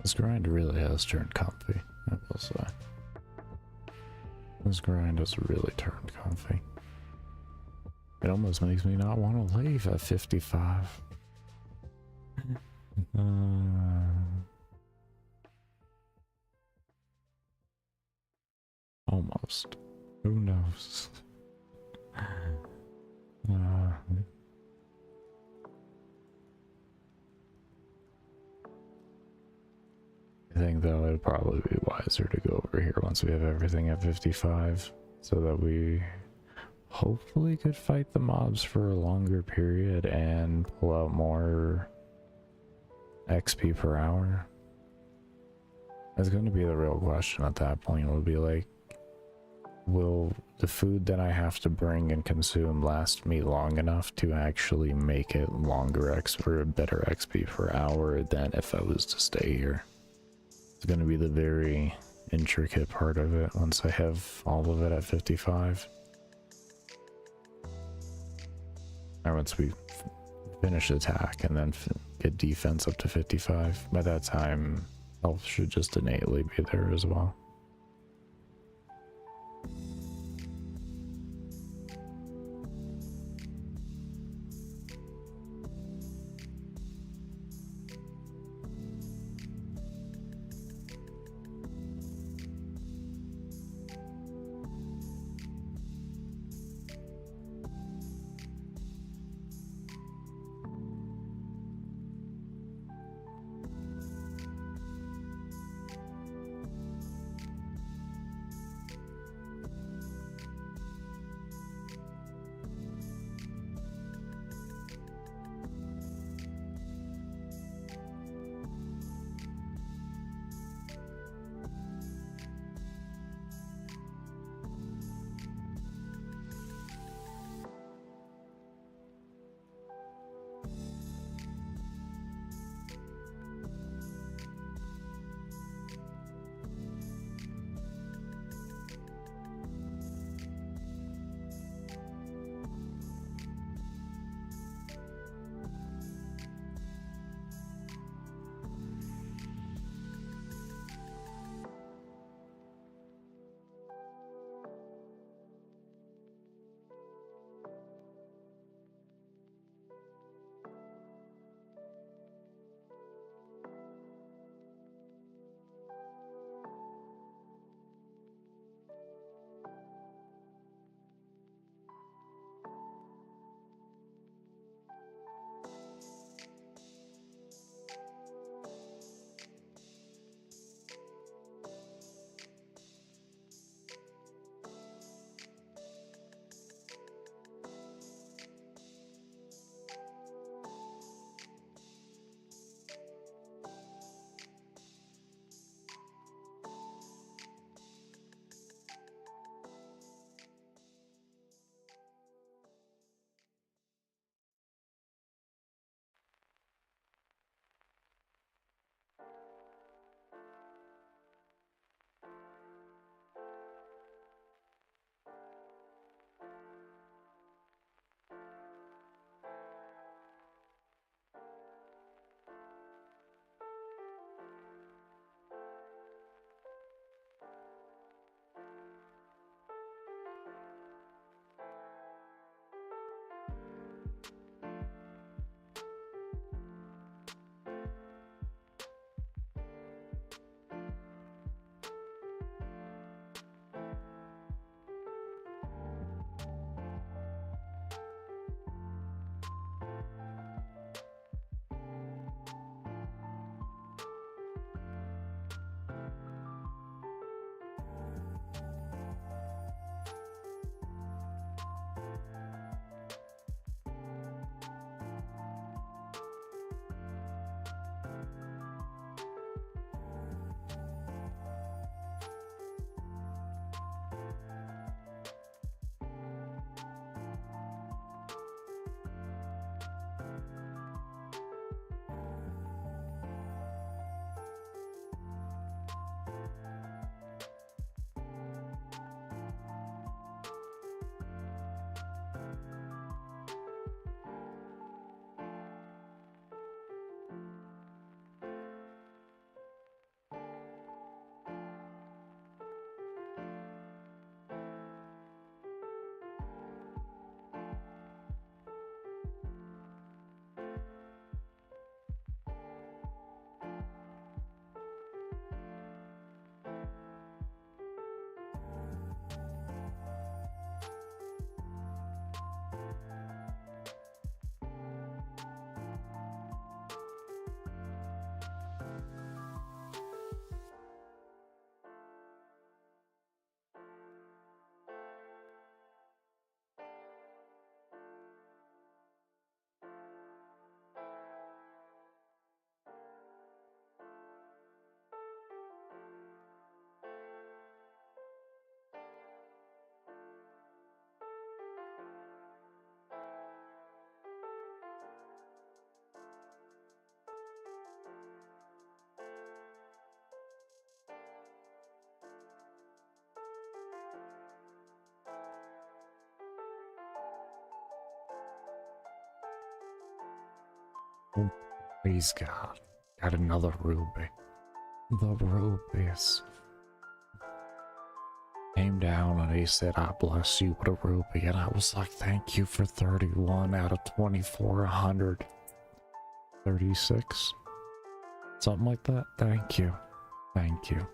This grind really has turned comfy, I will say. This grind has really turned comfy. It almost makes me not want to leave at 55. Almost. Who knows? I think though it'd probably be wiser to go over here once we have everything at 55 so that we hopefully could fight the mobs for a longer period and pull out more XP per hour. That's going to be the real question at that point. Will be like, will the food that I have to bring and consume last me long enough to actually make it longer or better XP per hour than if I was to stay here? It's going to be the very intricate part of it once I have all of it at 55. Or once we finish attack and then get defense up to 55. By that time, health should just innately be there as well. Oh, please God. Got another ruby. The rubies. Came down and he said, I bless you with a ruby. And I was like, thank you for 31 out of 2,436. Something like that. Thank you. Thank you.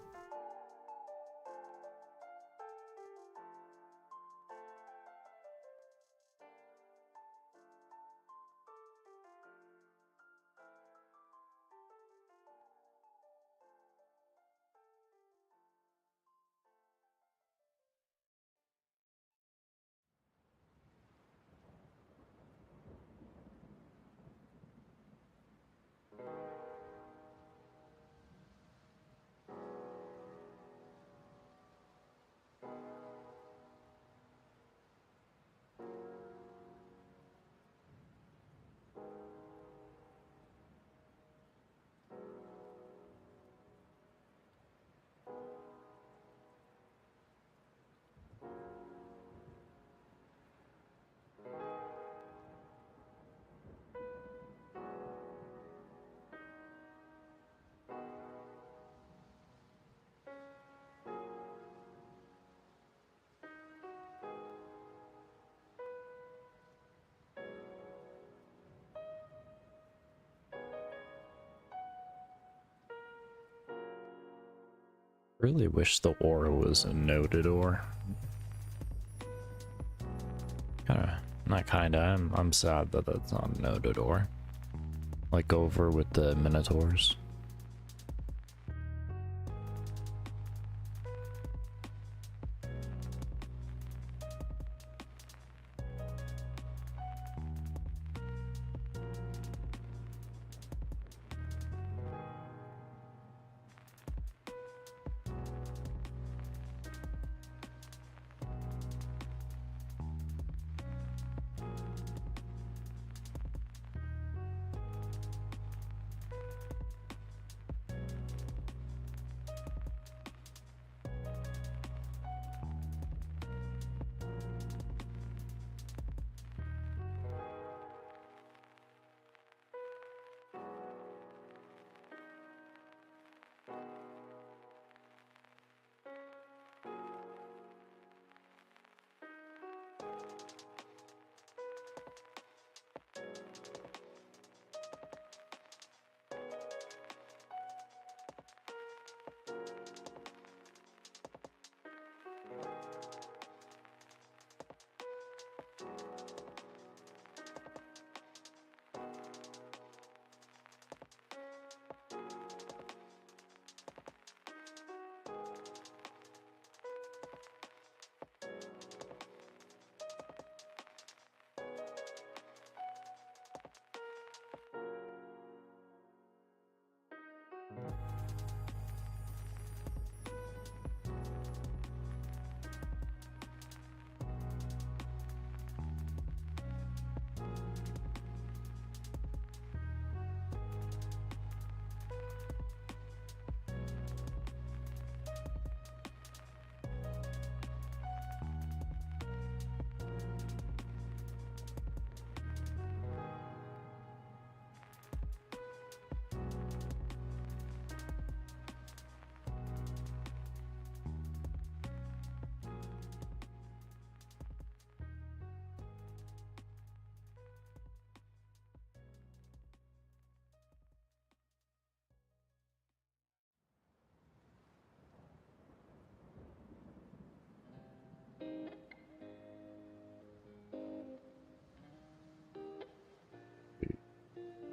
Really wish the ore was a noted ore. I'm sad that that's not a noted ore. Like over with the Minotaurs.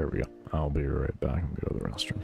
There we go. I'll be right back and go to the restroom.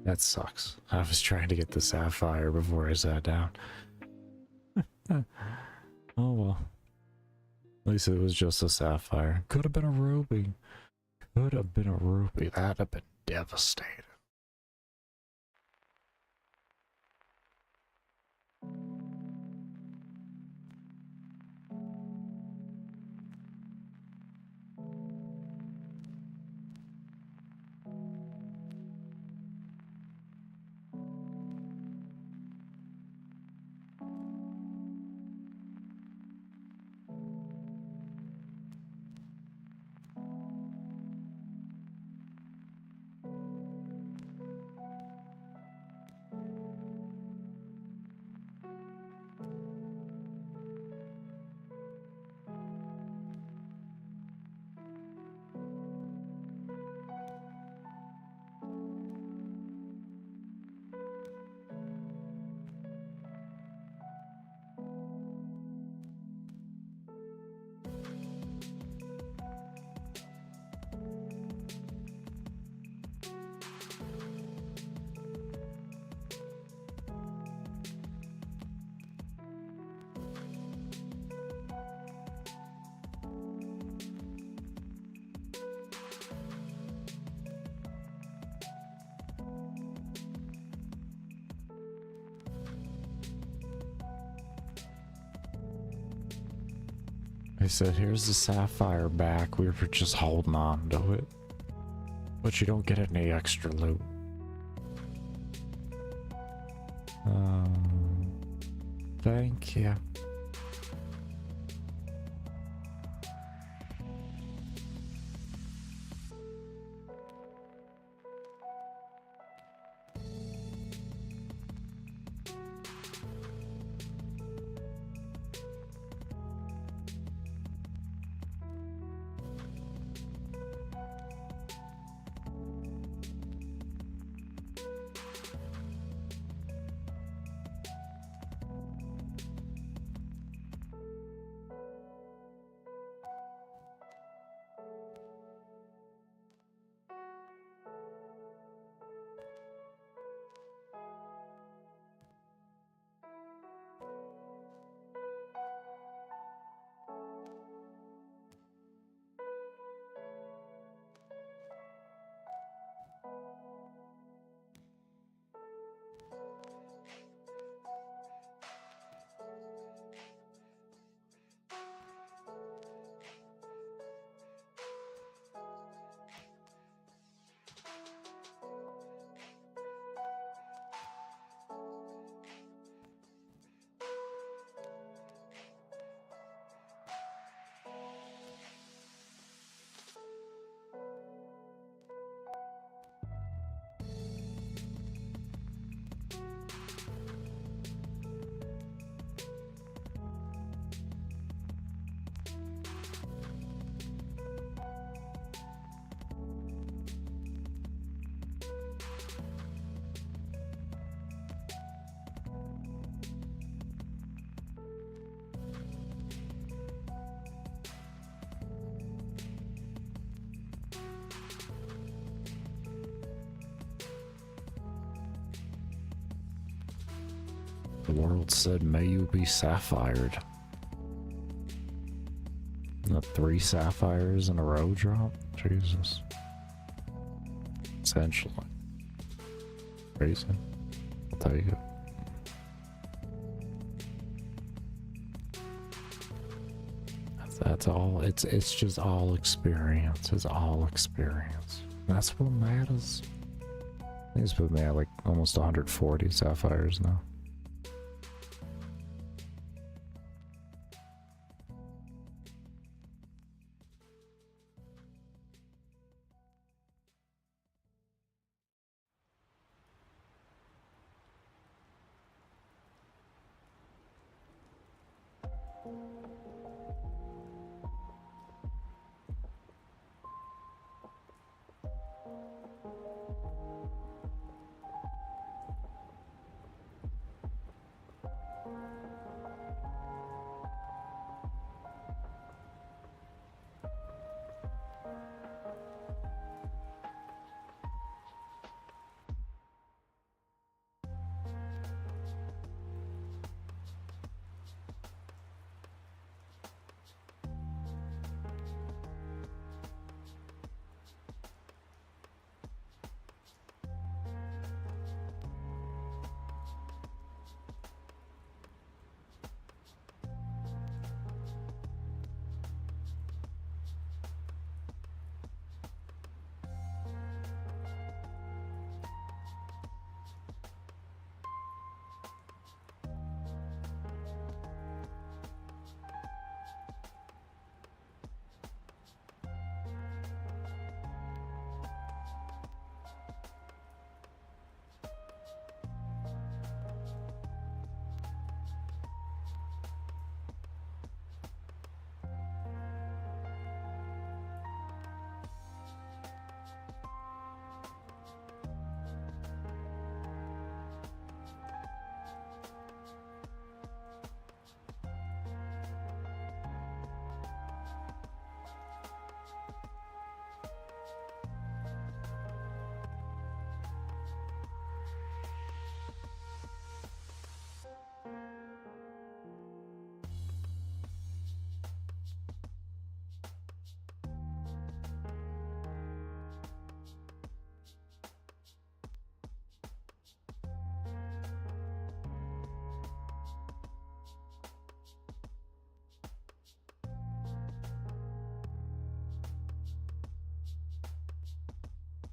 That sucks. I was trying to get the sapphire before I sat down. Oh well. At least it was just a sapphire. Could have been a ruby. Could have been a ruby. That'd have been devastating. I said, here's the sapphire back. We were just holding on to it. But you don't get any extra loot. Thank you. The world said, may you be sapphired. The 3 sapphires in a row drop? Jesus. Essentially. Crazy. I'll tell you. That's all. It's just all experience. It's all experience. That's what matters. I think it's put me at like almost 140 sapphires now.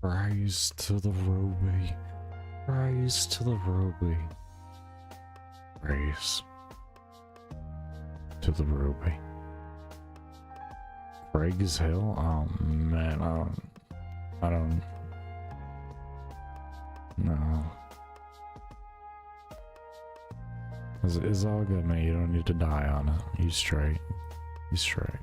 Rise to the Ruby. Rise to the Ruby. Rise to the Ruby. Craig's Hill? Oh man, I don't no. It's all good, man. You don't need to die on it. You straight. You straight.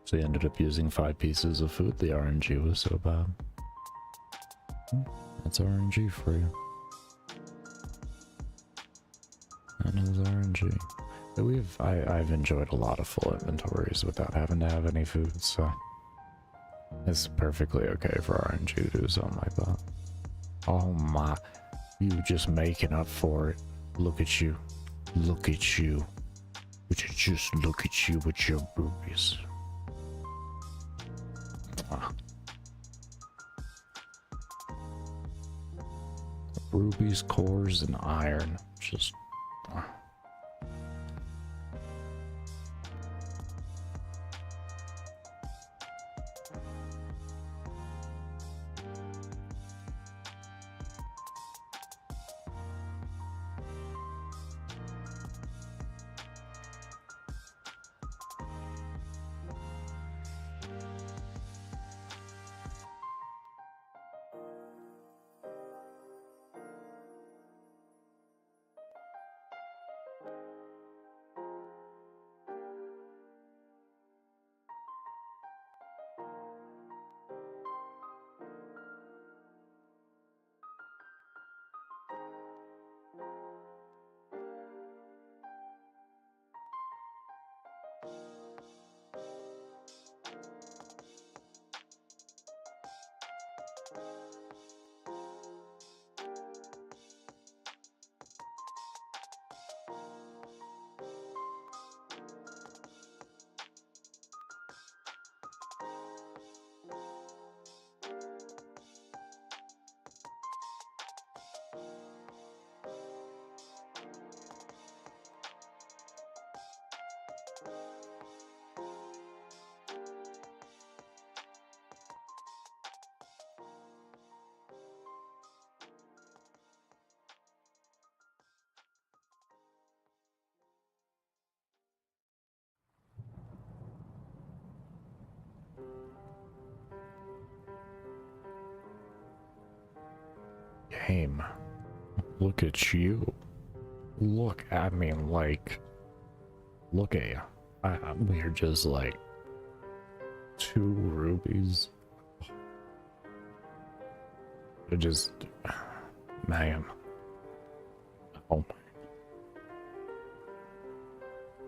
So he ended up using 5 pieces of food. The RNG was so bad. That's RNG for you. That is RNG. But I've enjoyed a lot of full inventories without having to have any food, so it's perfectly okay for RNG to do something like that. Oh my, you just making up for it. Look at you. Look at you. Would you just look at you with your rubies? Rubies, cores, and iron. Just... Game. Look at you. Look at me like... Look at you. We're just like... 2 rubies. It just... Man. Oh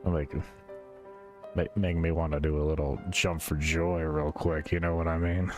my... Like... Make me want to do a little jump for joy real quick, you know what I mean?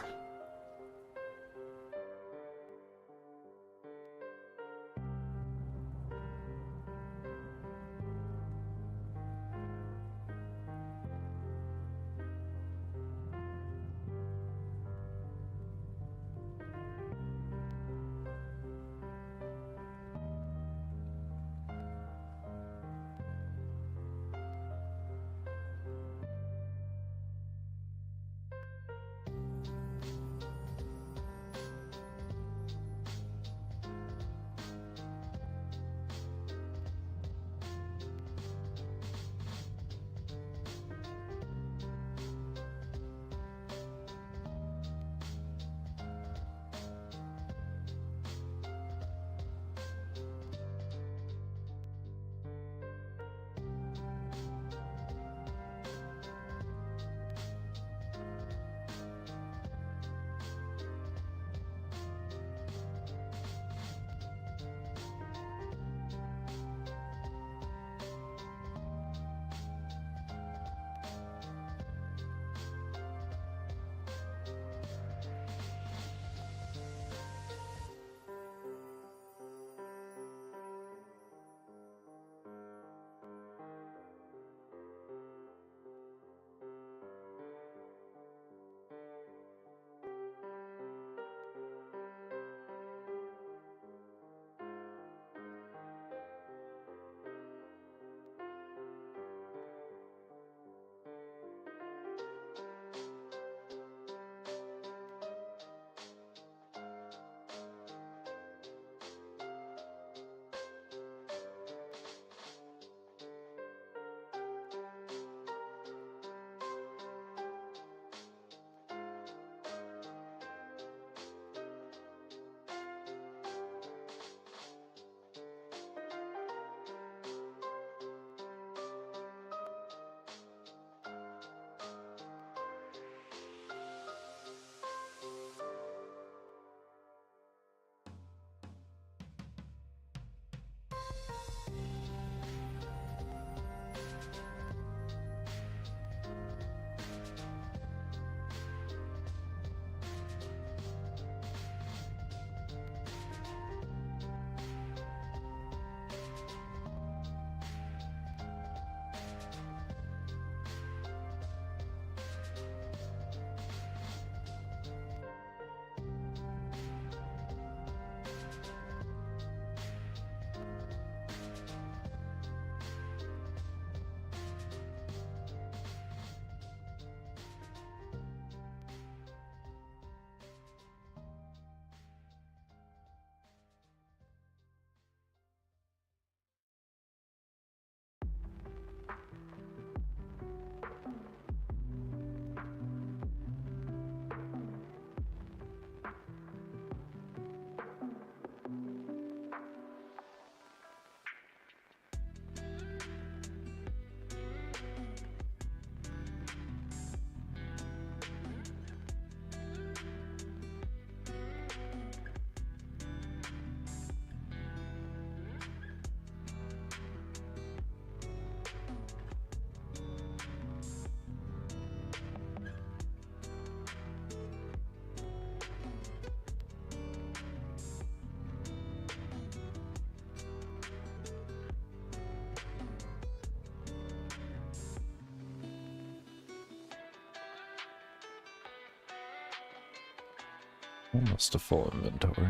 Almost a full inventory.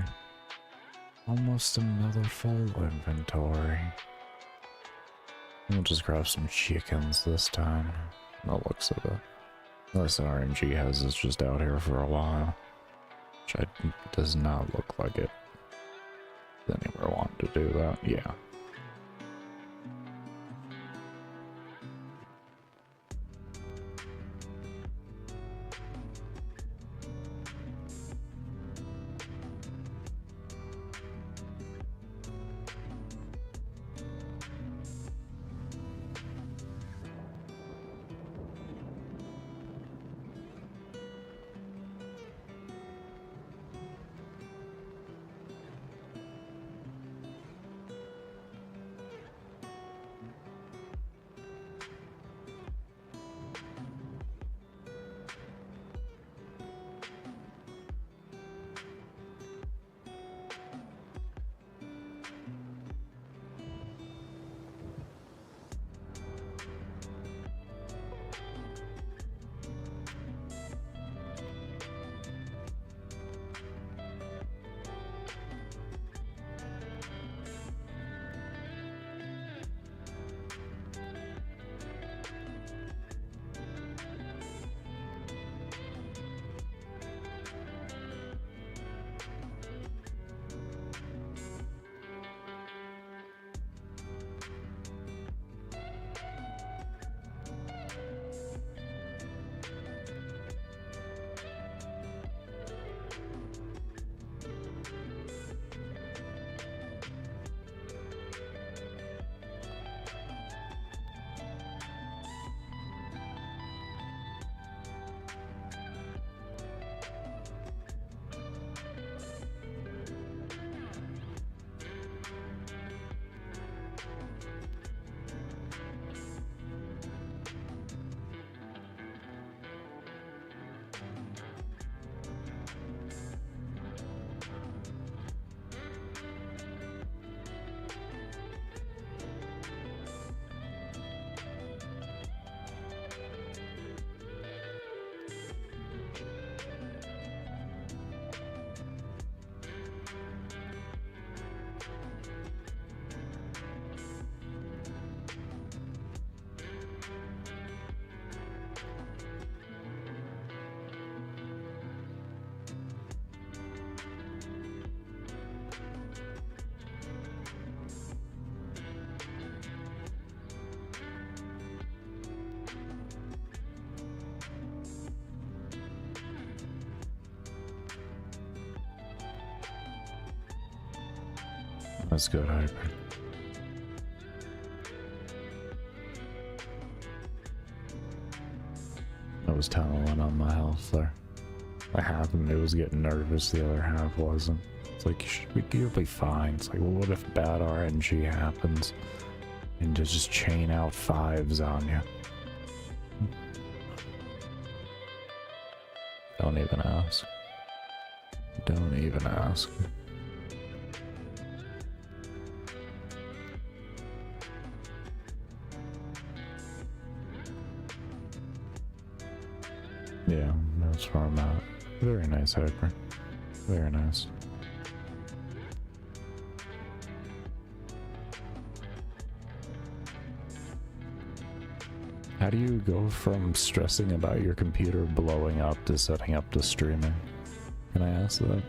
Almost another full inventory. We'll just grab some chickens this time. No looks of it. Unless RNG has us just out here for a while. Which does not look like it. Does anyone want to do that? Yeah. That's good, Hyper. I was tunneling on my health there. Half of it was getting nervous, the other half wasn't. It's like, you'll be fine. It's like, well, what if bad RNG happens and just chain out fives on you? Don't even ask. Don't even ask. Yeah, that's where I'm at. Very nice, Hyper. Very nice. How do you go from stressing about your computer blowing up to setting up to streaming? Can I ask that?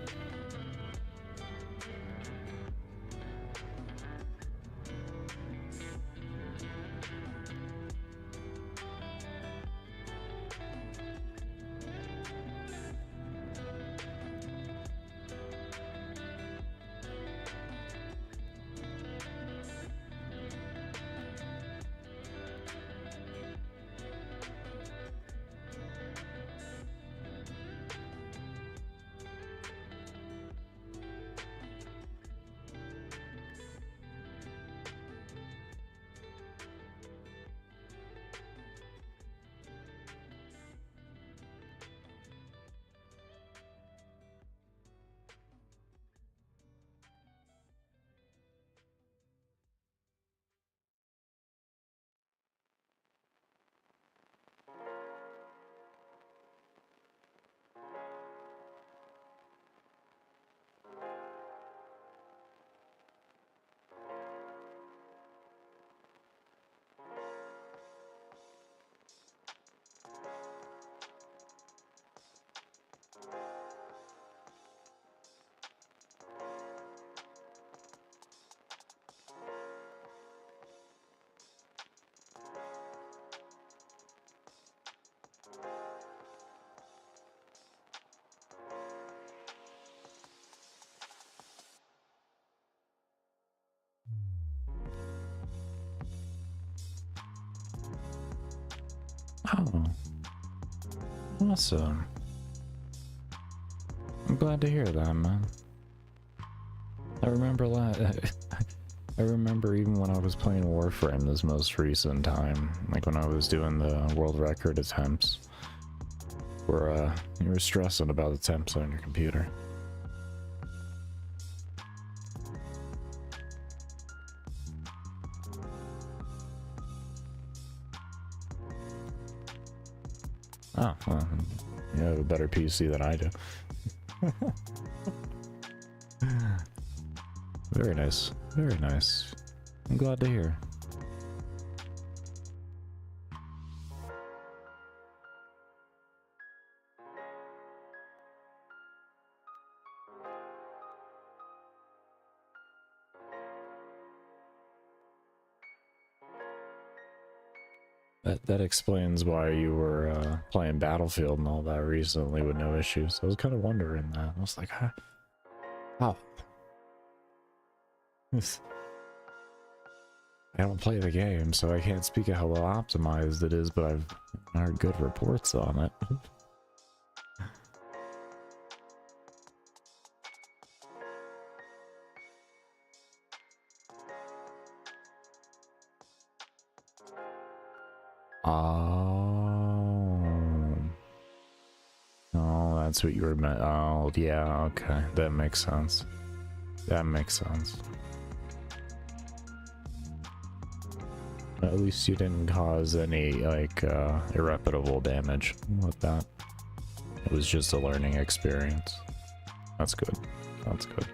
Oh, awesome. I'm glad to hear that, man. I remember I remember even when I was playing Warframe this most recent time, like when I was doing the world record attempts, where you were stressing about the temps on your computer. Oh, well, you have a better PC than I do. Very nice. Very nice. I'm glad to hear. That explains why you were playing Battlefield and all that recently with no issues. I was kind of wondering that. I was like, huh? How? I don't play the game, so I can't speak of how well optimized it is, but I've heard good reports on it. Oh. Oh, that's what you were meant. Oh, yeah, okay. That makes sense. That makes sense. At least you didn't cause any, like, irreparable damage with that. It was just a learning experience. That's good. That's good.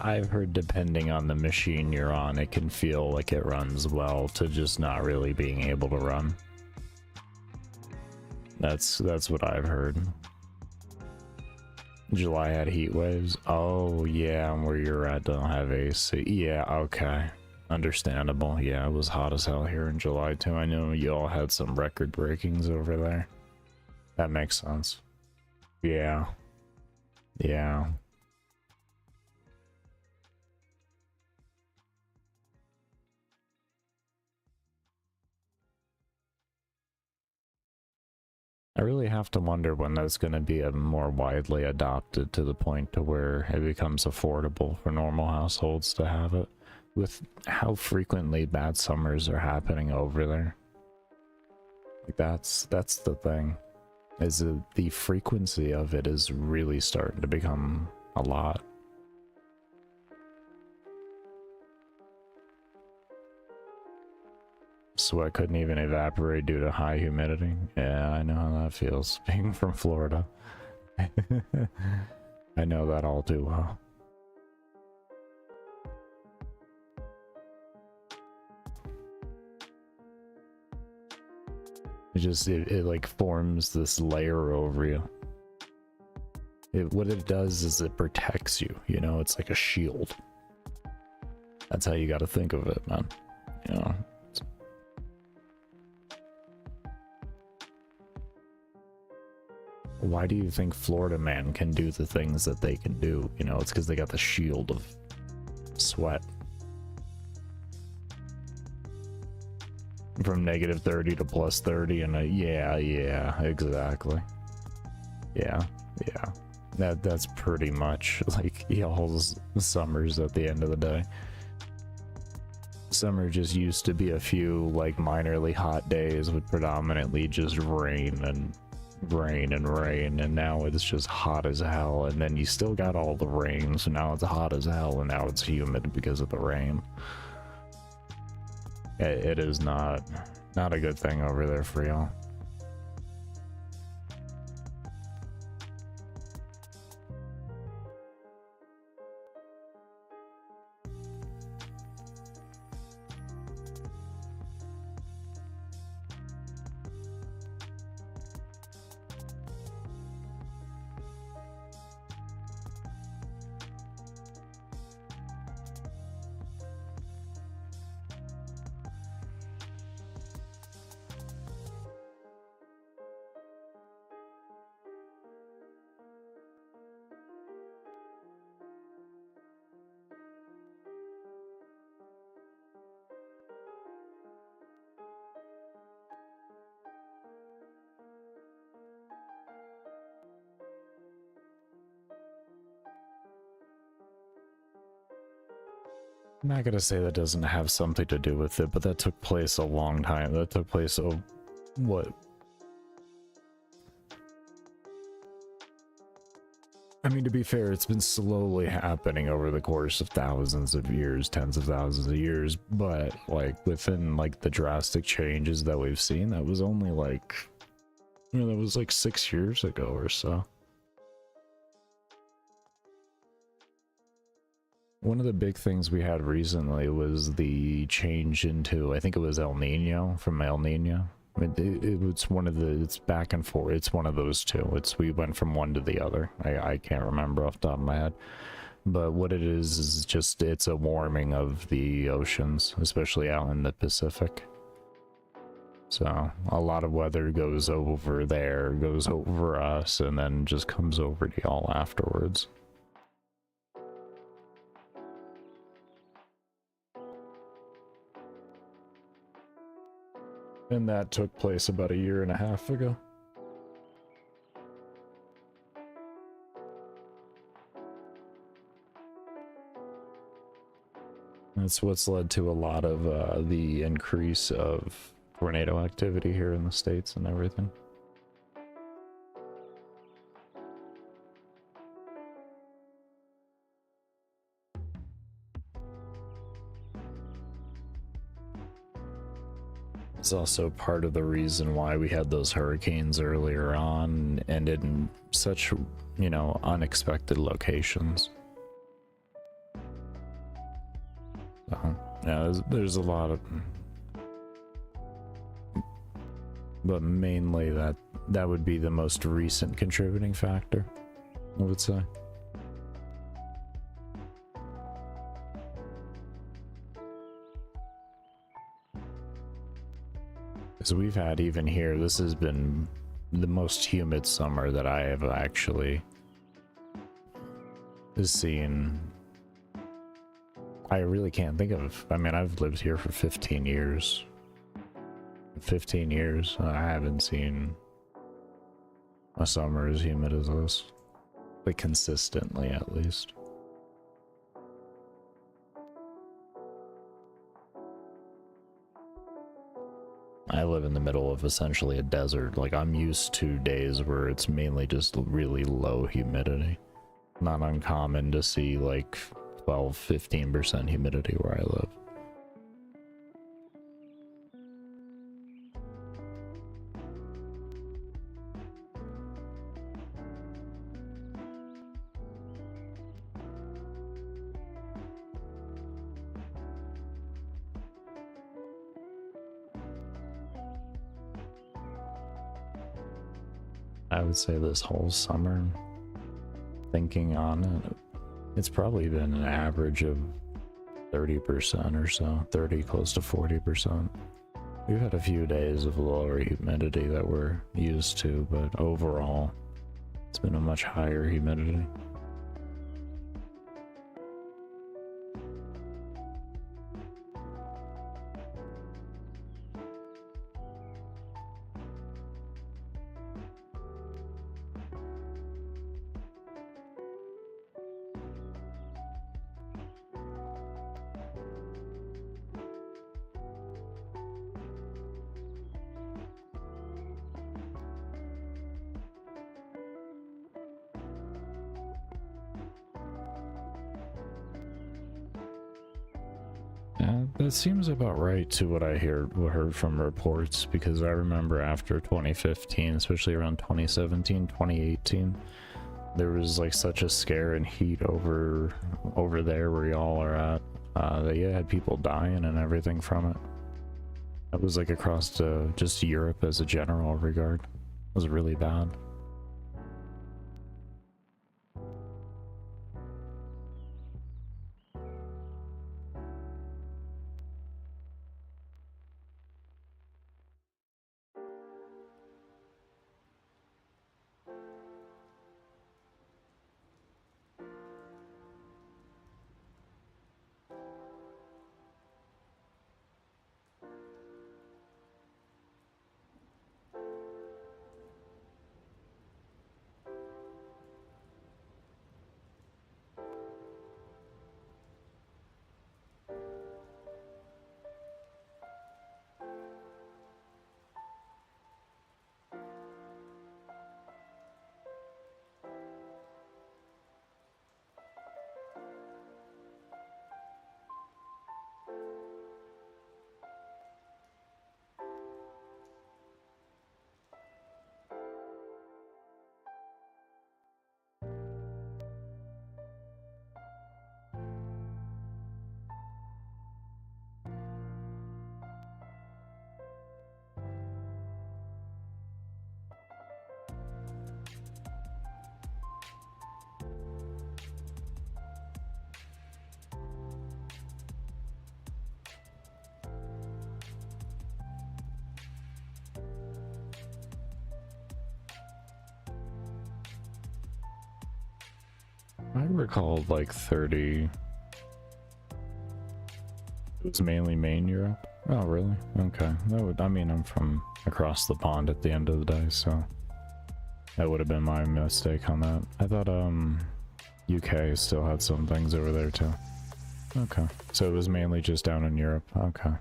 I've heard depending on the machine you're on, it can feel like it runs well to just not really being able to run. That's what I've heard. July had heat waves. Oh yeah, where you're at don't have AC. Yeah, okay. Understandable. Yeah, it was hot as hell here in July too. I know you all had some record breakings over there. That makes sense. Yeah. Yeah. I really have to wonder when that's going to be a more widely adopted to the point to where it becomes affordable for normal households to have it, with how frequently bad summers are happening over there. Like that's the thing, is that the frequency of it is really starting to become a lot. Sweat couldn't even evaporate due to high humidity. Yeah, I know how that feels, being from Florida. I know that all too well. It like forms this layer over you. What it does is it protects you, you know, it's like a shield. That's how you got to think of it, man. You know. Why do you think Florida man can do the things that they can do? You know, it's because they got the shield of sweat. From negative 30 to plus 30 and yeah, exactly. Yeah. That's pretty much like y'all's summers at the end of the day. Summer just used to be a few like minorly hot days with predominantly just rain, and now it's just hot as hell, and then you still got all the rain, so now it's hot as hell, and now it's humid because of the rain. It is not a good thing over there for y'all. I'm not gonna say that doesn't have something to do with it, but that took place a long time. That took place, oh, what? I mean, to be fair, it's been slowly happening over the course of thousands of years, tens of thousands of years, but like within like the drastic changes that we've seen, that was only like, you know, that was like 6 years ago or so. One of the big things we had recently was the change into, I think it was El Nino, from El Nino. It's one of the, it's back and forth. It's one of those two. We went from one to the other. I can't remember off the top of my head. But what it is just, it's a warming of the oceans, especially out in the Pacific. So a lot of weather goes over there, goes over us, and then just comes over to y'all afterwards. And that took place about 1.5 years ago. That's what's led to a lot of the increase of tornado activity here in the States and everything. It's also part of the reason why we had those hurricanes earlier on and in such, you know, unexpected locations. Yeah, there's a lot of, but mainly that would be the most recent contributing factor, I would say. Because we've had, even here, this has been the most humid summer that I have actually seen. I really can't think of, I mean, I've lived here for 15 years. 15 years, I haven't seen a summer as humid as this. Like, consistently, at least. I live in the middle of essentially a desert. Like, I'm used to days where it's mainly just really low humidity. Not uncommon to see like 12-15% humidity where I live. I would say this whole summer, thinking on it, it's probably been an average of 30% or so, 30 close to 40%. We've had a few days of lower humidity that we're used to, but overall, it's been a much higher humidity. That seems about right to what I heard from reports, because I remember after 2015, especially around 2017, 2018, there was like such a scare and heat over there where y'all are at, that you had people dying and everything from it. That was like across to just Europe as a general regard. It was really bad. I recalled like 30. It was mainly main Europe. Oh, really? Okay. That would, I mean, I'm from across the pond at the end of the day, so that would have been my mistake on that. I thought, UK still had some things over there too. Okay. So it was mainly just down in Europe. Okay.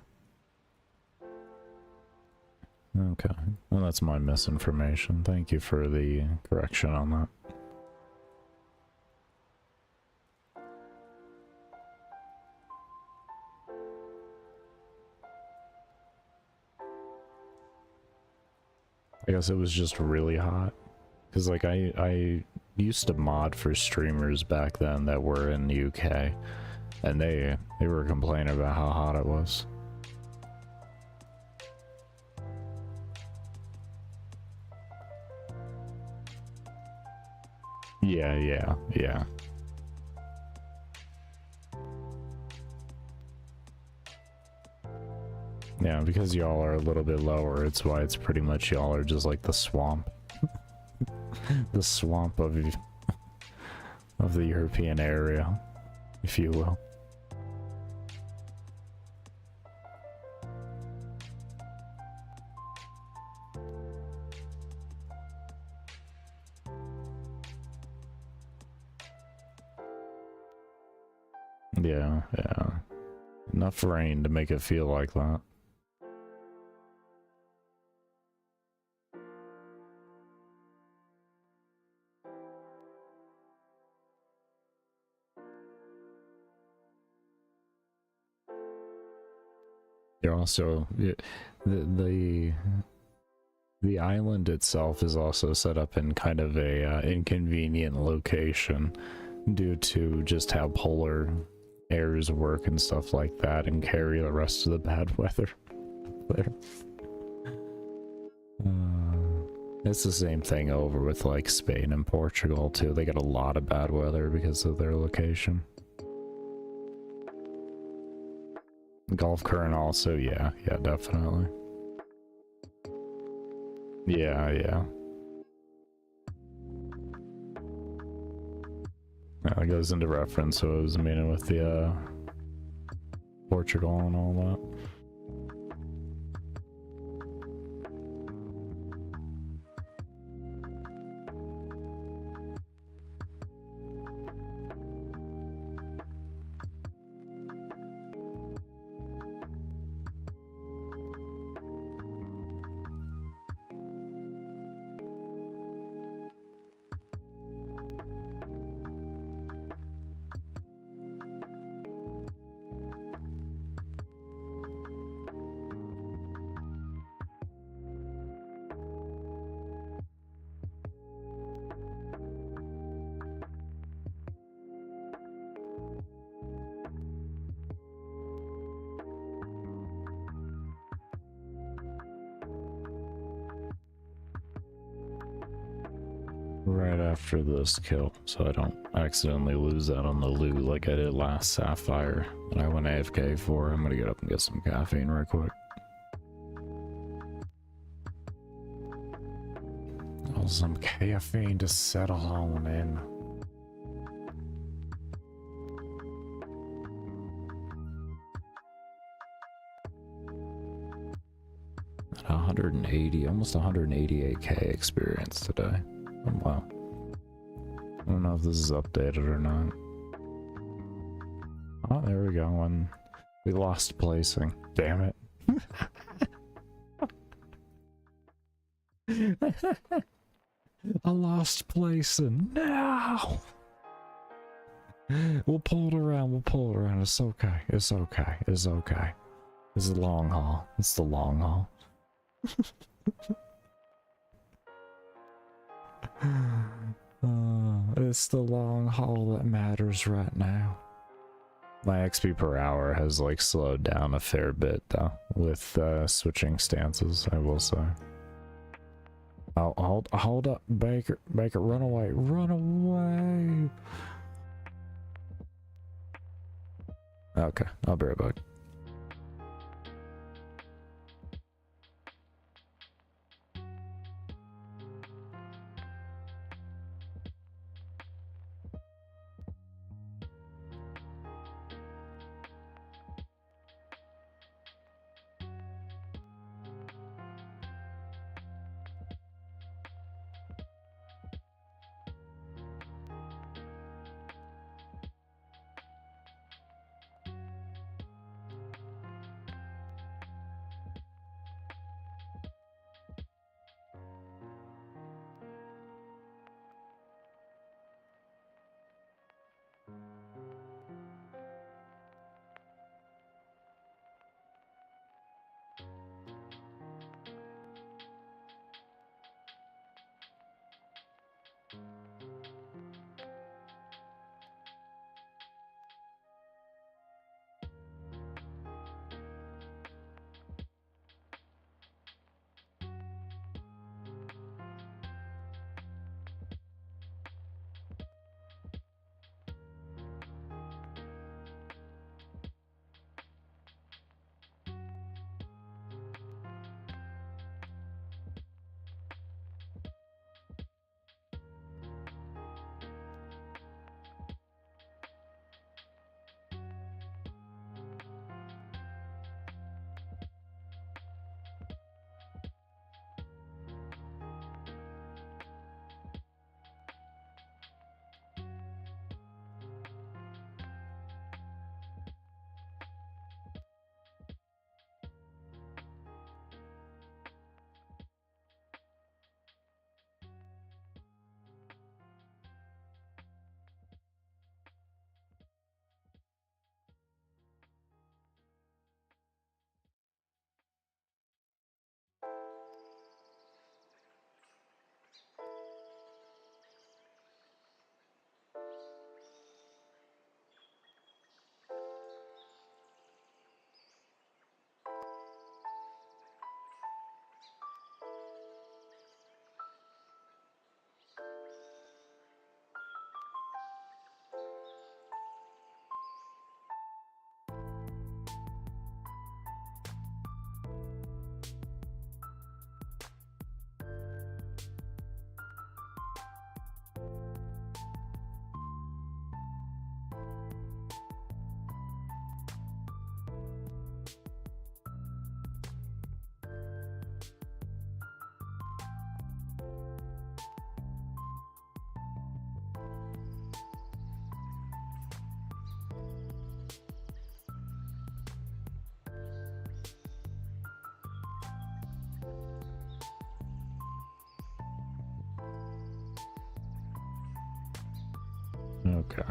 Okay. Well, that's my misinformation. Thank you for the correction on that. I guess it was just really hot. Because, like, I used to mod for streamers back then that were in the UK. And they were complaining about how hot it was. Yeah. Yeah, because y'all are a little bit lower, it's why it's pretty much y'all are just like the swamp. The swamp of the European area, if you will. Yeah. Enough rain to make it feel like that. You're also the island itself is also set up in kind of a inconvenient location due to just how polar airs work and stuff like that, and carry the rest of the bad weather there. It's the same thing over with like Spain and Portugal too. They get a lot of bad weather because of their location. Gulf current also, yeah, definitely. Yeah. It goes into reference, so it was meaning with the Portugal and all that. Right after this kill, so I don't accidentally lose out on the loot like I did last Sapphire and I went AFK for. I'm gonna get up and get some caffeine real quick. Oh, some caffeine to settle on in. At 180, almost 188k experience today. Oh, wow. I don't know if this is updated or not. Oh, there we go. And we lost placing. Damn it. I lost placing. No! We'll pull it around. It's okay. It's the long haul. It's the long haul. It's the long haul that matters right now. My XP per hour has like slowed down a fair bit though with switching stances, I will say. Oh, hold up, Baker, run away. Okay, I'll be right back. Okay.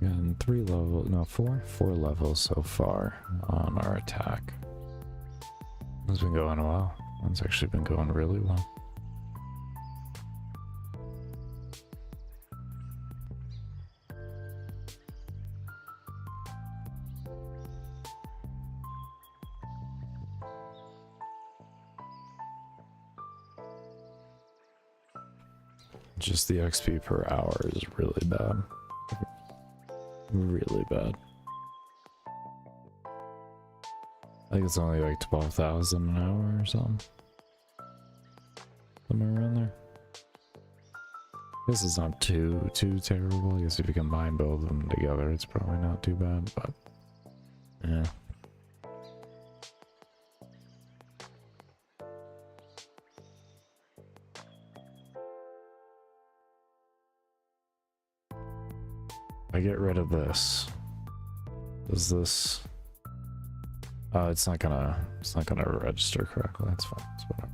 And 3 levels, no, 4 levels so far on our attack. It's been going well. It's actually been going really well. Just the XP per hour is really bad. Really bad. I think it's only like 12,000 an hour or something. Somewhere around there. This is not too terrible. I guess if you combine both of them together, it's probably not too bad, but yeah. I get rid of this. Does this? Oh, it's not gonna register correctly. That's fine. It's whatever.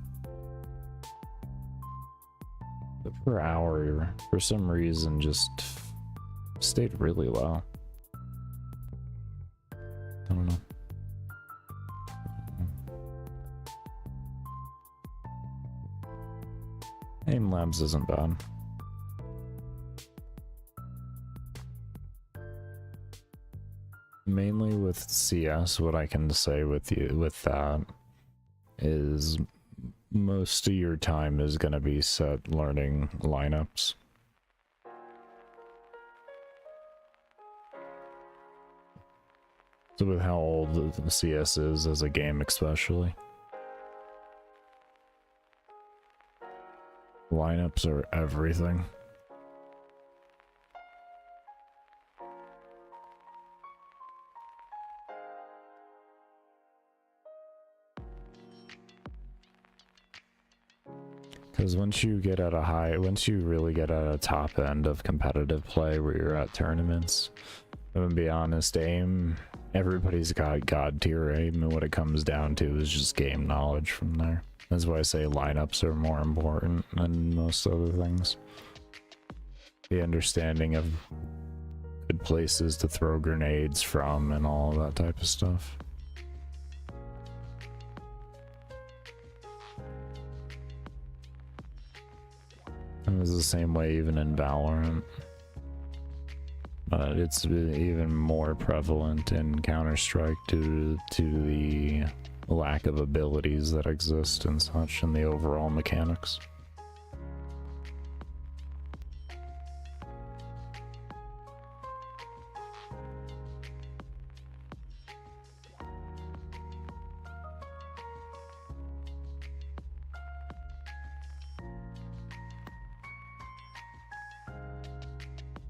But per hour, for some reason, just stayed really low. I don't know. Aim labs isn't bad. Mainly with CS, what I can say with that is most of your time is going to be set learning lineups. So with how old the CS is as a game especially, lineups are everything. Because once you really get at a top end of competitive play where you're at tournaments, I'm gonna be honest, aim, everybody's got god tier aim, and what it comes down to is just game knowledge from there. That's why I say lineups are more important than most other things. The understanding of good places to throw grenades from and all that type of stuff. It was the same way even in Valorant, but it's even more prevalent in Counter-Strike due to the lack of abilities that exist and such in the overall mechanics.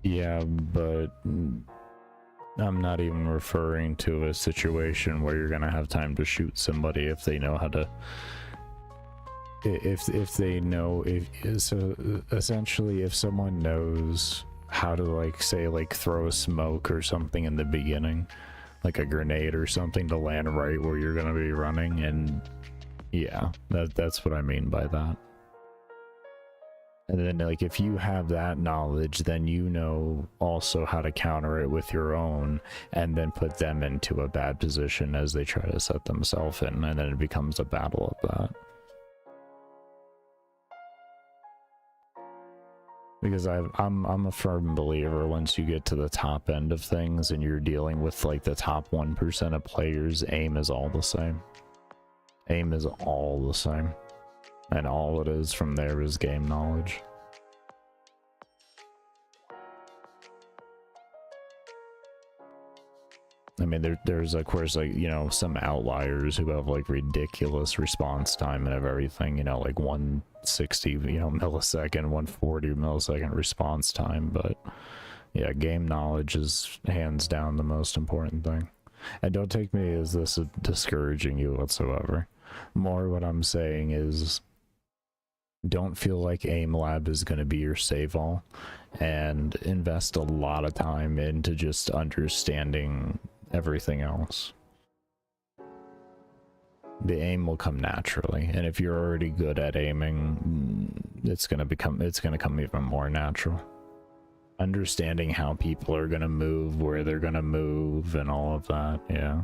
Yeah, but I'm not even referring to a situation where you're gonna have time to shoot somebody if they know how to. If they know, so essentially, if someone knows how to, like, say, like, throw smoke or something in the beginning, like a grenade or something to land right where you're gonna be running, and yeah, that's what I mean by that. And then, like, if you have that knowledge, then you know also how to counter it with your own, and then put them into a bad position as they try to set themselves in, and then it becomes a battle of that. Because I'm a firm believer, once you get to the top end of things and you're dealing with, like, the top 1% of players, aim is all the same. Aim is all the same. And all it is from there is game knowledge. I mean, there's of course, like, you know, some outliers who have, like, ridiculous response time and everything, you know, like 160, you know, millisecond, 140 millisecond response time, but yeah, game knowledge is hands down the most important thing. And don't take me as this discouraging you whatsoever. More what I'm saying is, Don't feel like aim lab is going to be your save all, and invest a lot of time into just understanding everything else. The aim will come naturally, and if you're already good at aiming, it's going to come even more natural. Understanding how people are going to move, where they're going to move, and all of that, yeah.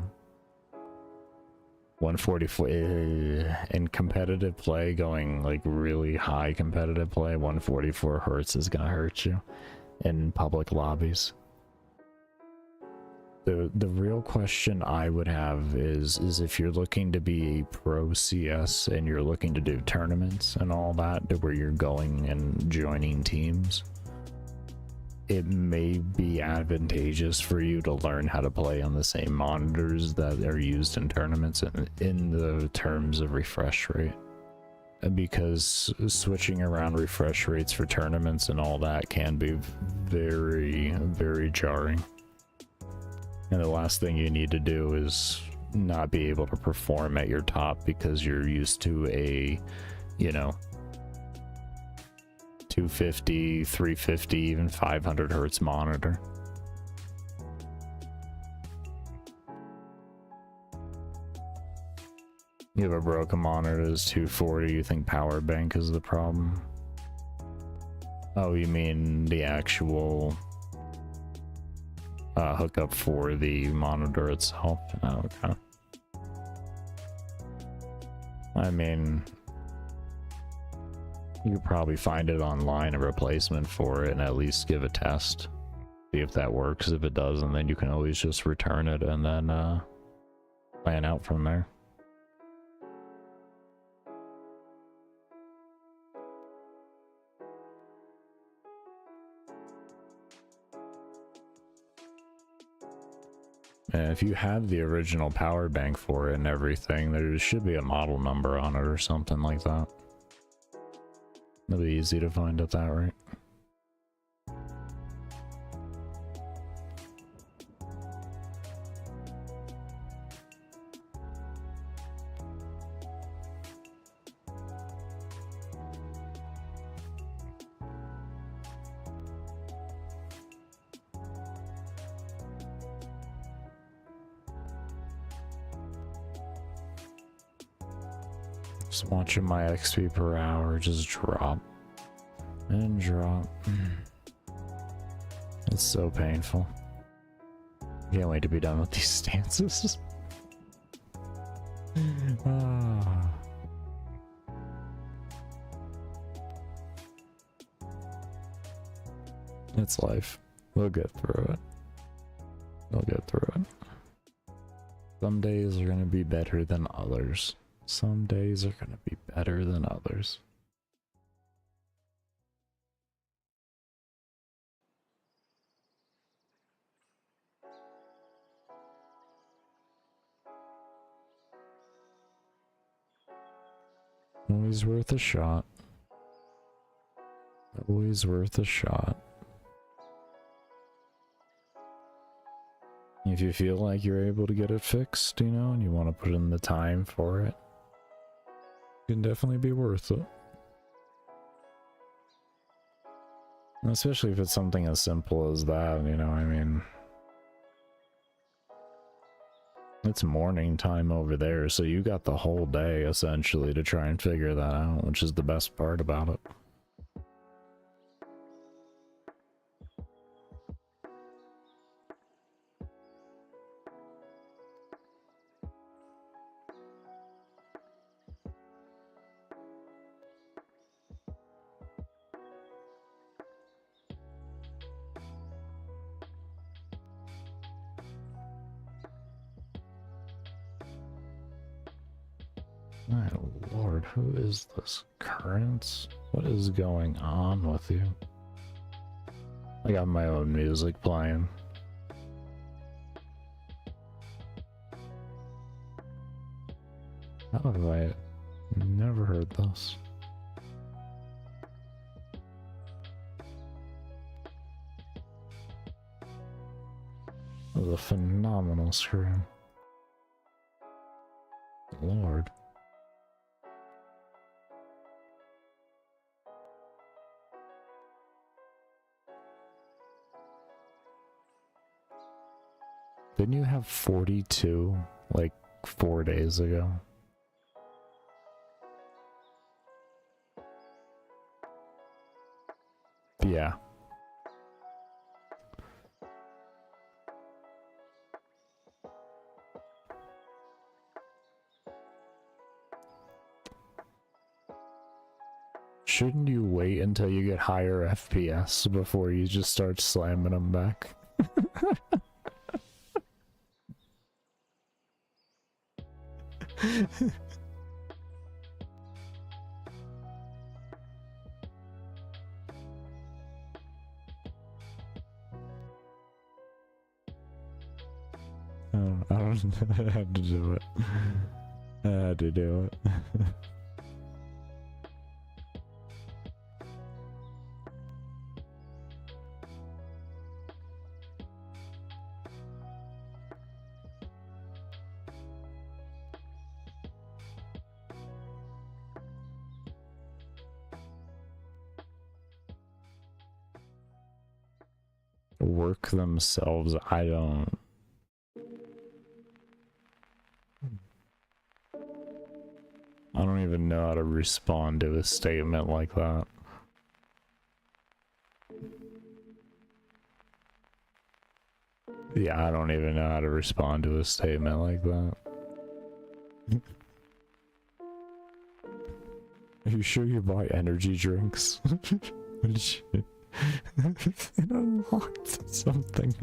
144 in competitive play, going like really high competitive play, 144 hertz is gonna hurt you in public lobbies. The real question I would have is if you're looking to be a pro CS and you're looking to do tournaments and all that, where you're going and joining teams, it may be advantageous for you to learn how to play on the same monitors that are used in tournaments in the terms of refresh rate, because switching around refresh rates for tournaments and all that can be very, very jarring. And the last thing you need to do is not be able to perform at your top because you're used to a, you know, 250, 350, even 500 hertz monitor. You have a broken monitor that's 240, you think power bank is the problem? Oh, you mean the actual hookup for the monitor itself? Oh, okay. I mean, you could probably find it online, a replacement for it, and at least give a test. See if that works. If it doesn't, then you can always just return it and then plan out from there. And if you have the original power bank for it and everything, there should be a model number on it or something like that. It'll be easy to find at that rate. Just watching my XP per hour just drop and drop. It's so painful. Can't wait to be done with these stances. Ah. It's life. We'll get through it. We'll get through it. Some days are gonna be better than others. Some days are gonna be better than others. Always worth a shot. Always worth a shot. If you feel like you're able to get it fixed, you know, and you want to put in the time for it, it can definitely be worth it. Especially if it's something as simple as that, you know, I mean, it's morning time over there, so you got the whole day essentially to try and figure that out, which is the best part about it. My lord, who is this Currents? What is going on with you? I got my own music playing. How have I never heard this? It was a phenomenal scream. Lord. Didn't you have 42 like 4 days ago? Yeah. Shouldn't you wait until you get higher FPS before you just start slamming them back? I don't I had to do it. I had to do it. Work themselves, I don't even know how to respond to a statement like that. Yeah, I don't even know how to respond to a statement like that. Are you sure you buy energy drinks? It unlocked something.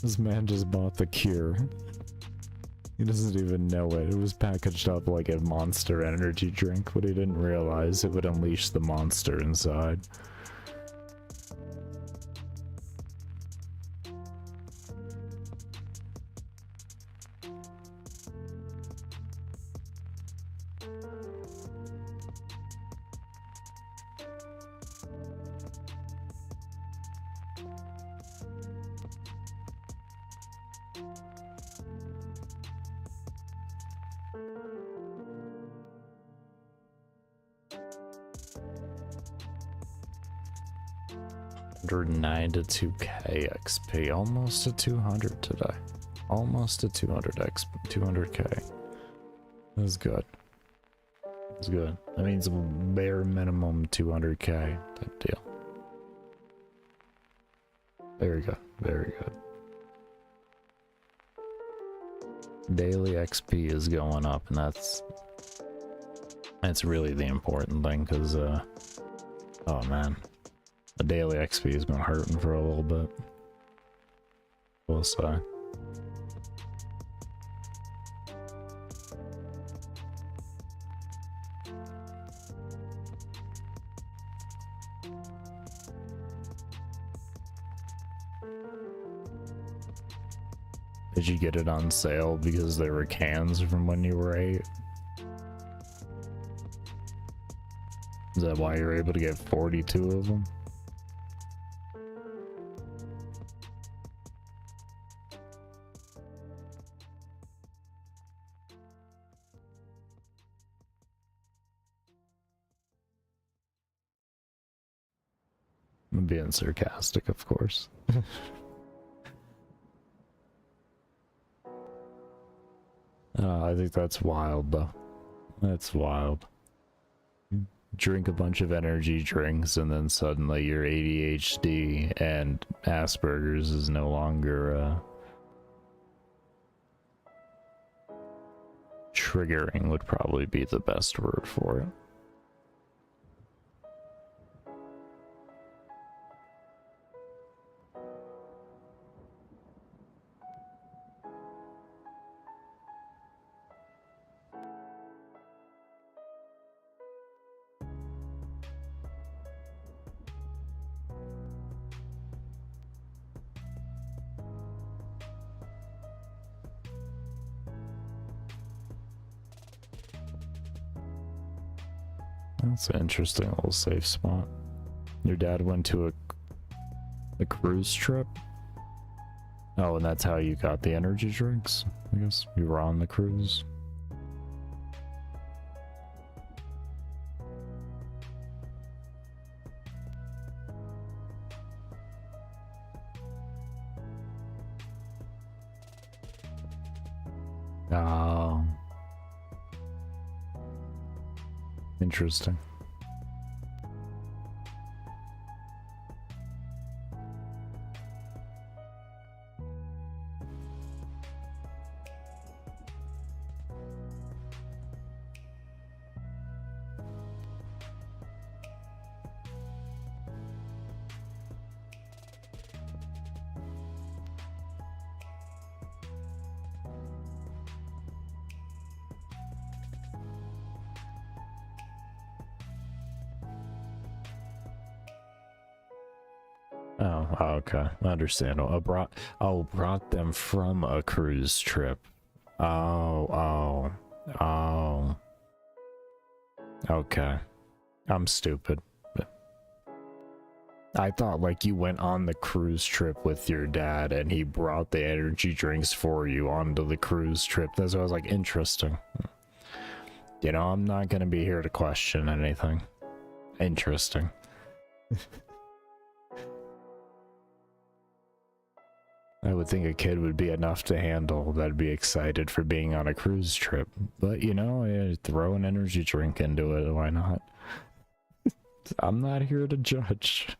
This man just bought the cure. He doesn't even know it. It was packaged up like a Monster energy drink, but he didn't realize it would unleash the monster inside. To 2k XP, almost to 200 today. Almost to 200k. That's good. That's good. That means bare minimum 200k type deal. Very good. Very good. Daily XP is going up, and that's really the important thing, because oh man. The daily XP has been hurting for a little bit. We'll say. Did you get it on sale because there were cans from when you were 8? Is that why you're able to get 42 of them? I'm being sarcastic, of course. I think that's wild, though. That's wild. Drink a bunch of energy drinks, and then suddenly your ADHD and Asperger's is no longer triggering would probably be the best word for it. That's an interesting little safe spot. Your dad went to a cruise trip? Oh, and that's how you got the energy drinks? I guess you were on the cruise. Oh. Interesting. Oh, okay. Understandable. Brought them from a cruise trip. Oh. Okay. I'm stupid. I thought like you went on the cruise trip with your dad and he brought the energy drinks for you onto the cruise trip. That's why I was like, interesting. You know, I'm not gonna be here to question anything. Interesting. I would think a kid would be enough to handle, that'd be excited for being on a cruise trip. But, you know, throw an energy drink into it, why not? I'm not here to judge.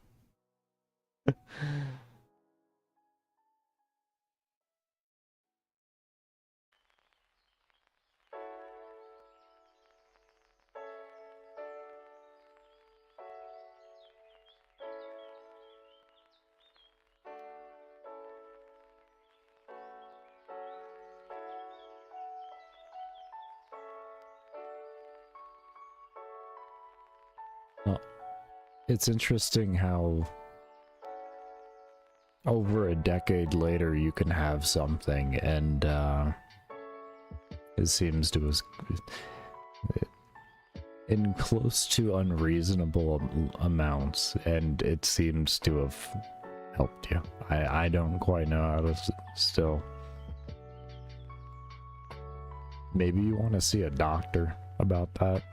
Well, it's interesting how over a decade later you can have something and it seems to us in close to unreasonable amounts, and it seems to have helped you. I don't quite know how to still. Maybe you want to see a doctor about that.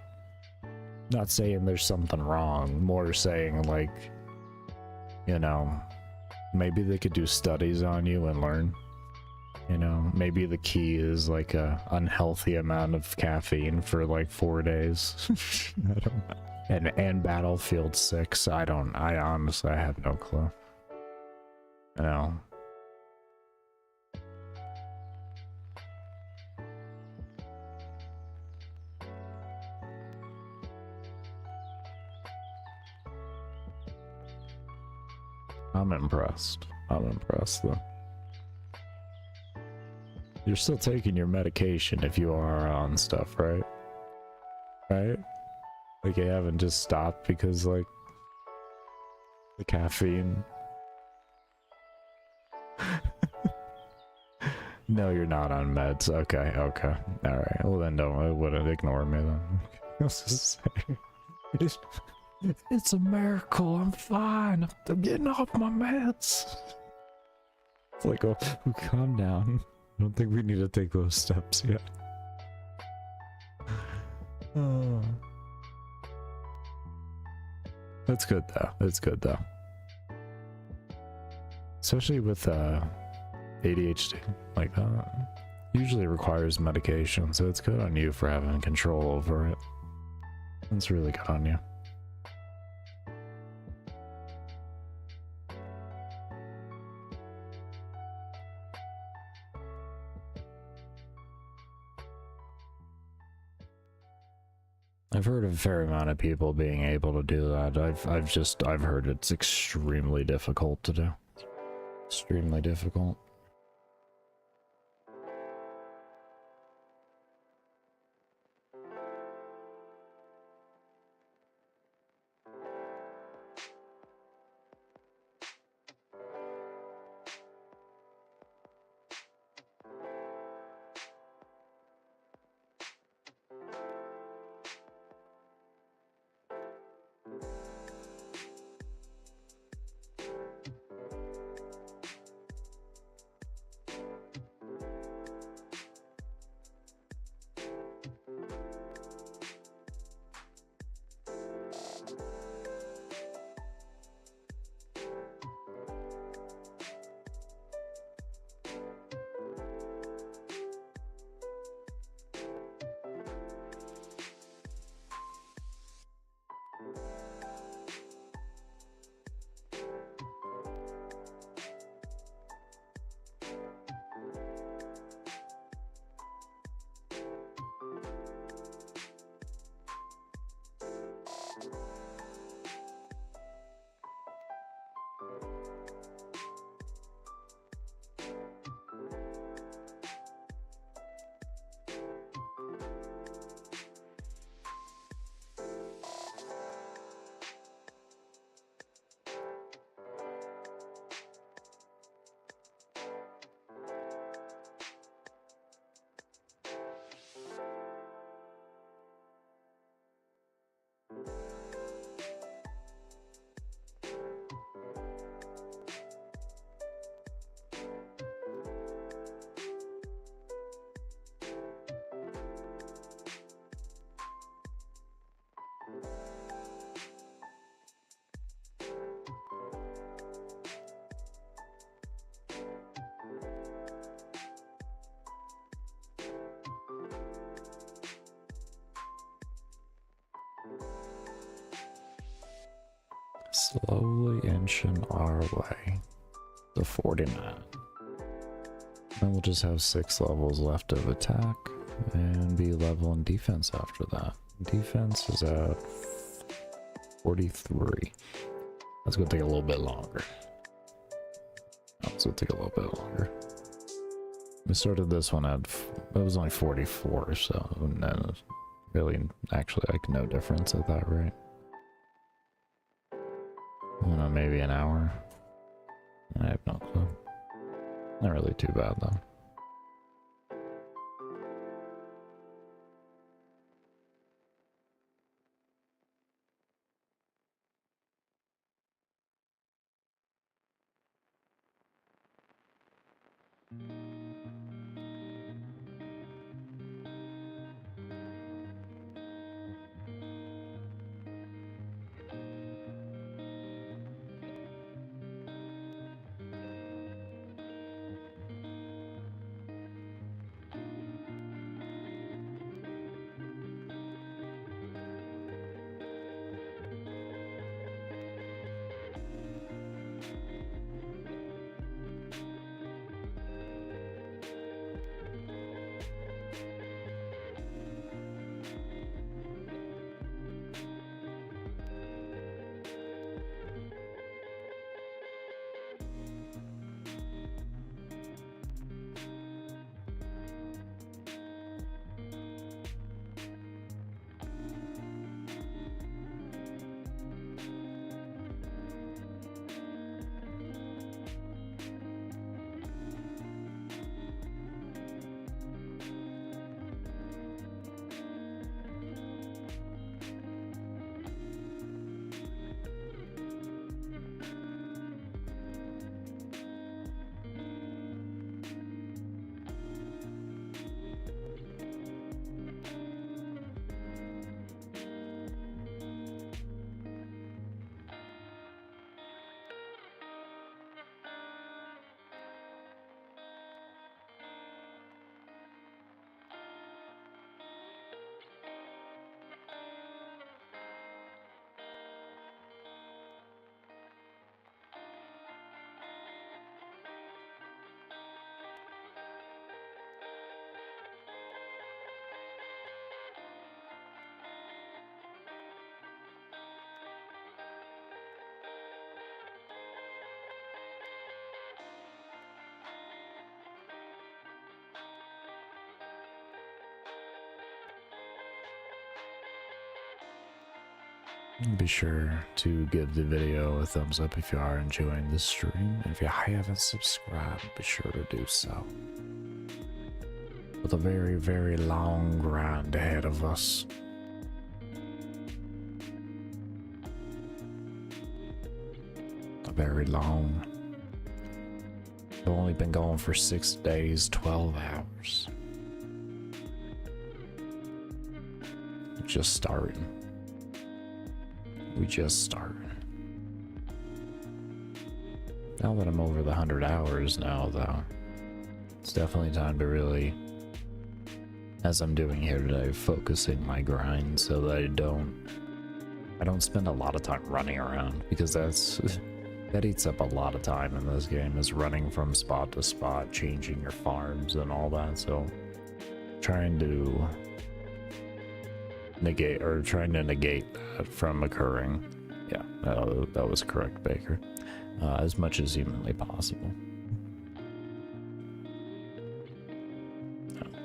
Not saying there's something wrong, more saying like, you know, maybe they could do studies on you and learn. You know, maybe the key is like a unhealthy amount of caffeine for like 4 days. I don't know. And Battlefield 6, I honestly have no clue. You know. I'm impressed though. You're still taking your medication if you are on stuff, right? Right? Like you haven't just stopped because like the caffeine. No, you're not on meds. Okay. Alright. Well then don't, wouldn't ignore me then. I was just saying. It's a miracle. I'm fine. I'm getting off my meds. It's like, oh, calm down. I don't think we need to take those steps yet. Oh. That's good though. Especially with ADHD like that. Usually requires medication, so it's good on you for having control over it. That's really good on you. I've heard of a fair amount of people being able to do that. I've heard it's extremely difficult to do. Extremely difficult. Slowly inching our way to 49. Then we'll just have 6 levels left of attack and be level in defense after that. Defense is at 43. That's gonna take a little bit longer. That's gonna take a little bit longer. We started this one at, it was only 44, so no, really, actually, like no difference at that rate. I don't know, maybe an hour. I have no clue. Not really too bad though. Be sure to give the video a thumbs up if you are enjoying the stream. And if you haven't subscribed, be sure to do so. With a very, very long grind ahead of us. Very long. I've only been going for 6 days, 12 hours. Just starting. We just started. Now that I'm over the 100 hours now, though, it's definitely time to really, as I'm doing here today, focusing my grind so that I don't spend a lot of time running around, because that eats up a lot of time in this game, is running from spot to spot, changing your farms and all that. So trying to negate that from occurring. Yeah, that was correct, Baker. As much as humanly possible.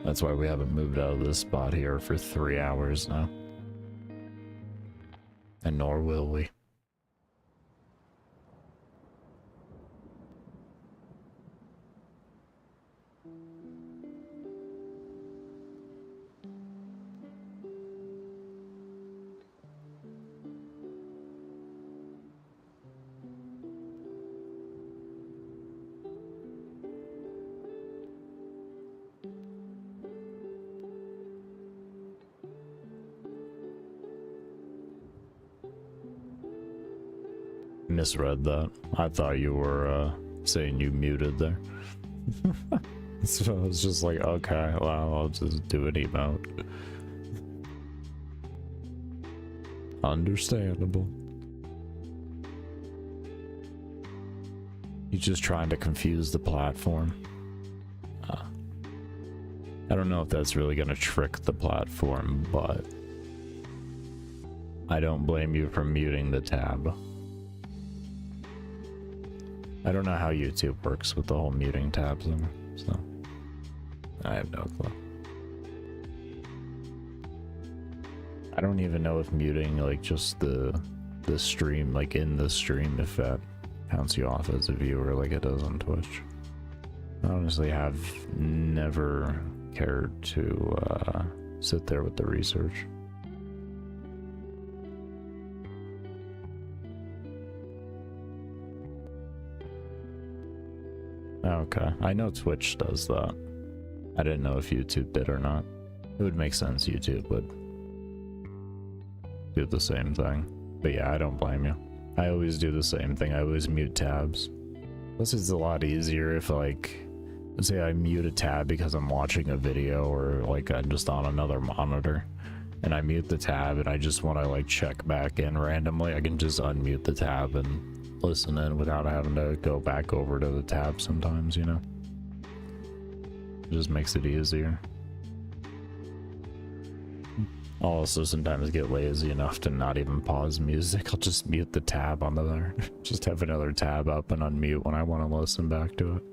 That's why we haven't moved out of this spot here for 3 hours now. And nor will we. Misread that. I thought you were saying you muted there. So I was just like, okay, well, I'll just do an emote. Understandable. He's just trying to confuse the platform. I don't know if that's really going to trick the platform, but I don't blame you for muting the tab. I don't know how YouTube works with the whole muting tabs in, so I have no clue. I don't even know if muting, like, just the stream, like in the stream, if that counts you off as a viewer like it does on Twitch. I honestly have never cared to sit there with the research. Okay, I know Twitch does that. I didn't know if YouTube did or not. It would make sense YouTube would do the same thing. But yeah, I don't blame you. I always do the same thing. I always mute tabs. This is a lot easier if, like, let's say I mute a tab because I'm watching a video or like I'm just on another monitor and I mute the tab and I just want to like check back in randomly. I can just unmute the tab and listen in without having to go back over to the tab sometimes, you know? It just makes it easier. I'll also sometimes get lazy enough to not even pause music. I'll just mute the tab on the other. Just have another tab up and unmute when I want to listen back to it.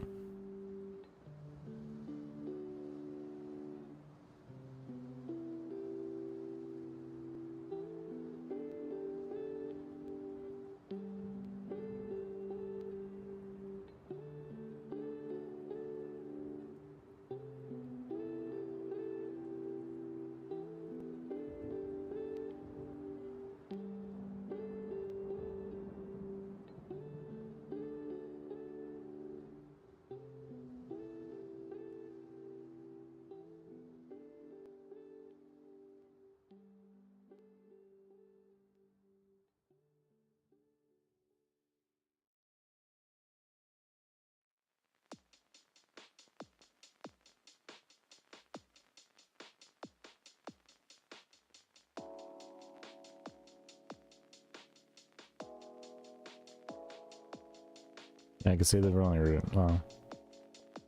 I can see the only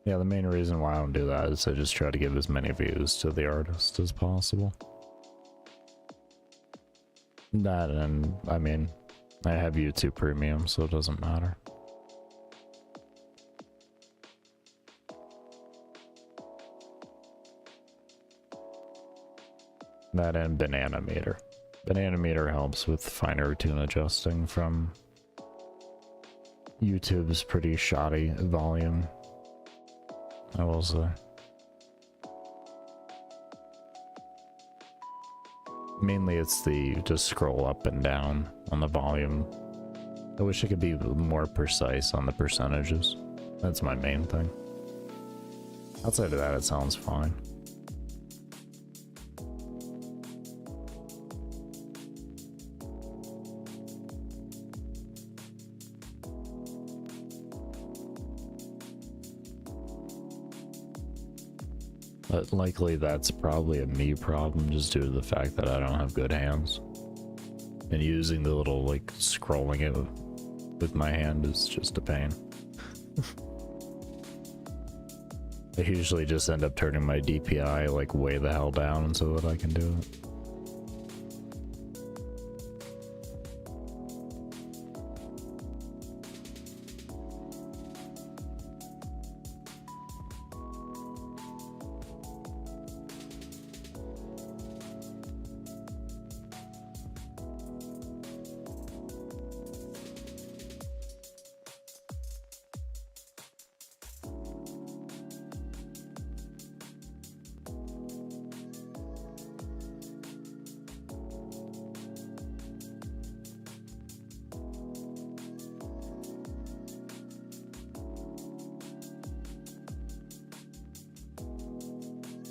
yeah, the main reason why I don't do that is I just try to give as many views to the artist as possible. That, and I mean, I have YouTube Premium, so it doesn't matter. That and Banana Meter. Banana Meter helps with finer tune adjusting from YouTube's pretty shoddy volume, I will say. Mainly it's the just scroll up and down on the volume. I wish I could be more precise on the percentages. That's my main thing. Outside of that, it sounds fine. But likely that's probably a me problem just due to the fact that I don't have good hands. And using the little, like, scrolling it with my hand is just a pain. I usually just end up turning my DPI, like, way the hell down so that I can do it.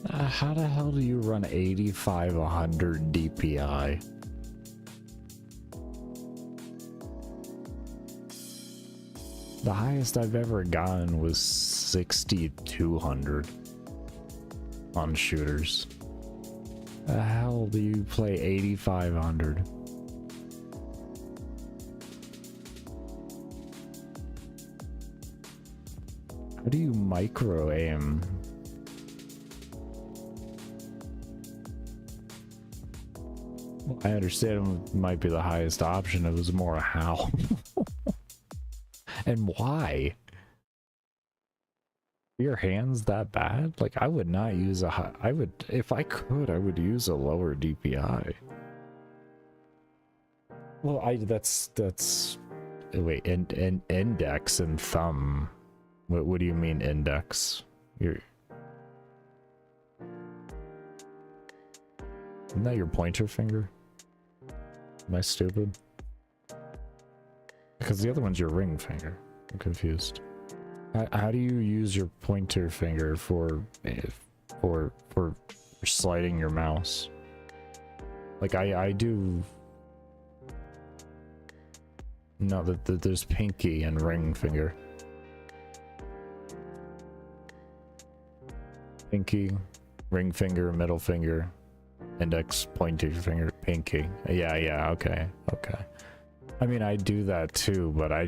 How the hell do you run 8500 DPI? The highest I've ever gotten was 6200 on shooters. The hell do you play 8500? How do you micro aim? Well, I understand it might be the highest option. It was more how. And why? Are your hands that bad? Like, I would not use a high. I would, if I could, I would use a lower DPI. Well, that's wait, index and thumb. What do you mean index? Isn't that your pointer finger? Am I stupid? Because the other one's your ring finger. I'm confused. How do you use your pointer finger for sliding your mouse? Like I do. No, there's pinky and ring finger. Pinky, ring finger, middle finger, index, pointer finger, pinky. Yeah, okay. I mean, I do that too, but I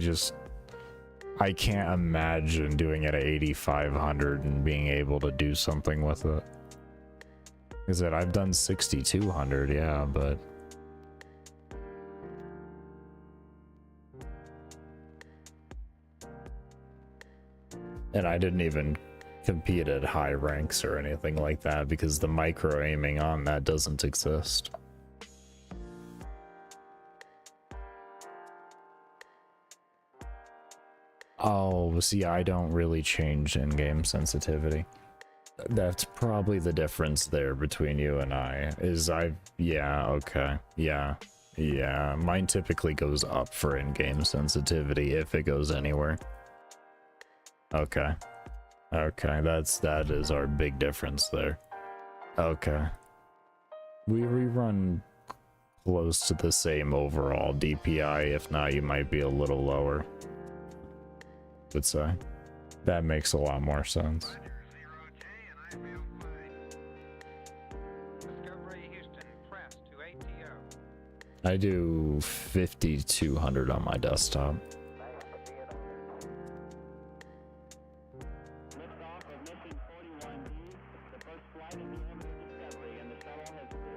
can't imagine doing it at 8500 and being able to do something with it. Is that I've done 6200, yeah, but and I didn't even compete at high ranks or anything like that because the micro aiming on that doesn't exist. Oh, see, I don't really change in-game sensitivity. That's probably the difference there between you and I, is yeah, okay, yeah, mine typically goes up for in-game sensitivity if it goes anywhere. Okay, that is our big difference there. Okay. We run close to the same overall DPI, if not, you might be a little lower. Would say. That makes a lot more sense. I do 5200 on my desktop.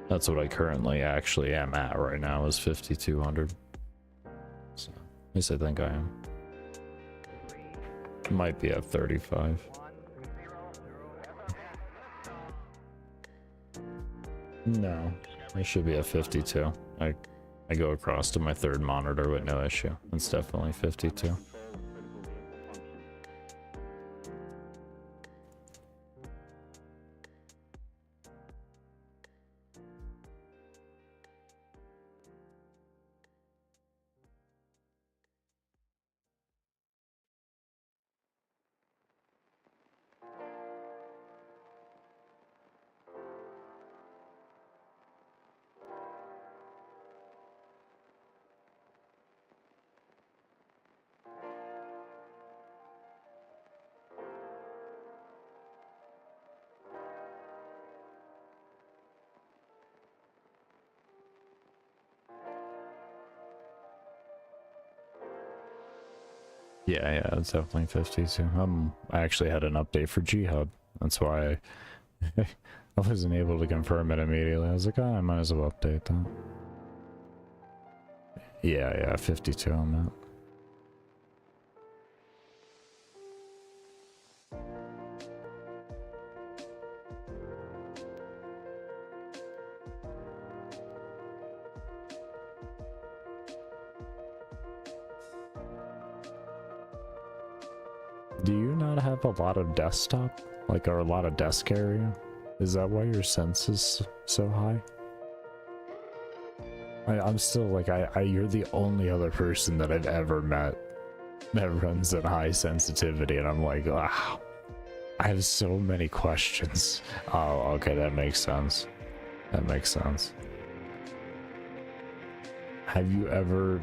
That's what I currently actually am at right now, is 5200. So, at least I think I am. Might be at 35. No, I should be at 52. I go across to my third monitor with no issue. It's definitely 52. Yeah, it's definitely 52. I actually had an update for G-Hub. That's why I wasn't able to confirm it immediately. I was like, oh, I might as well update that. Yeah, 52 on that. Do you not have a lot of desktop, like, or a lot of desk area? Is that why your sense is so high? I'm still like, you're the only other person that I've ever met that runs at high sensitivity, and I'm like, wow, I have so many questions. Oh, okay, that makes sense. That makes sense. Have you ever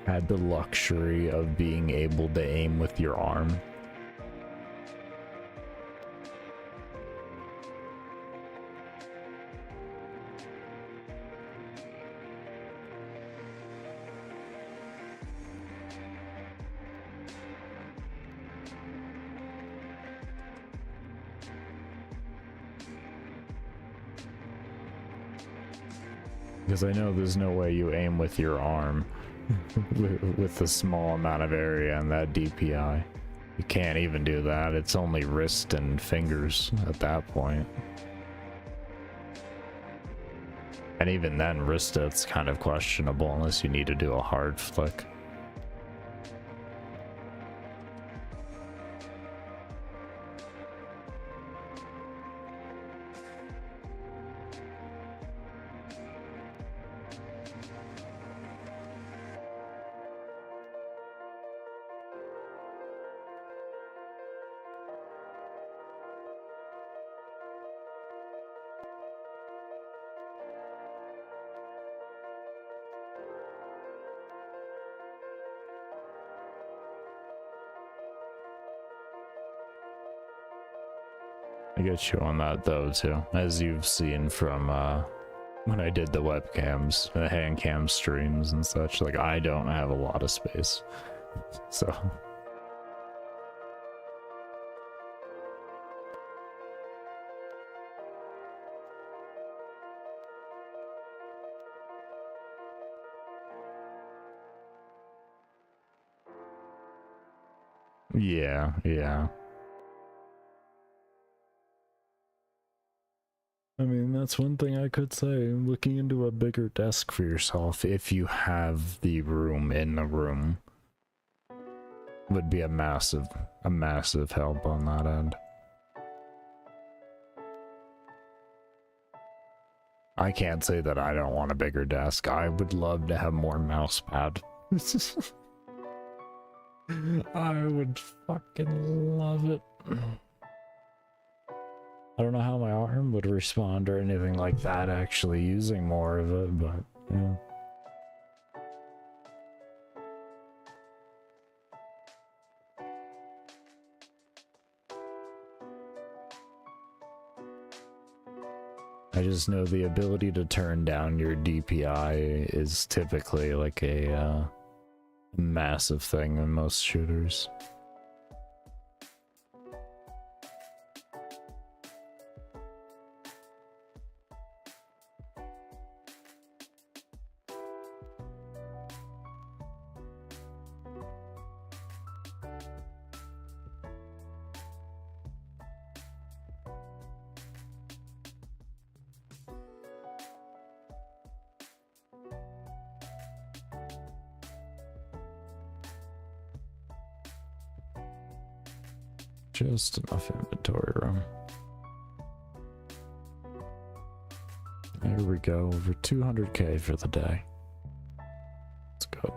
had the luxury of being able to aim with your arm? Because I know there's no way you aim with your arm with a small amount of area and that DPI. You can't even do that. It's only wrist and fingers at that point. And even then, wrist it's kind of questionable unless you need to do a hard flick. I get you on that though too, as you've seen from when I did the webcams, the hand cam streams and such. Like, I don't have a lot of space, so yeah. I mean, that's one thing I could say. Looking into a bigger desk for yourself, if you have the room in the room, would be a massive help on that end. I can't say that I don't want a bigger desk. I would love to have more mouse pad. I would fucking love it. I don't know how my arm would respond or anything like that actually using more of it, but yeah. I just know the ability to turn down your DPI is typically like a massive thing in most shooters. Just enough inventory room. There we go, over 200k for the day. Let's go.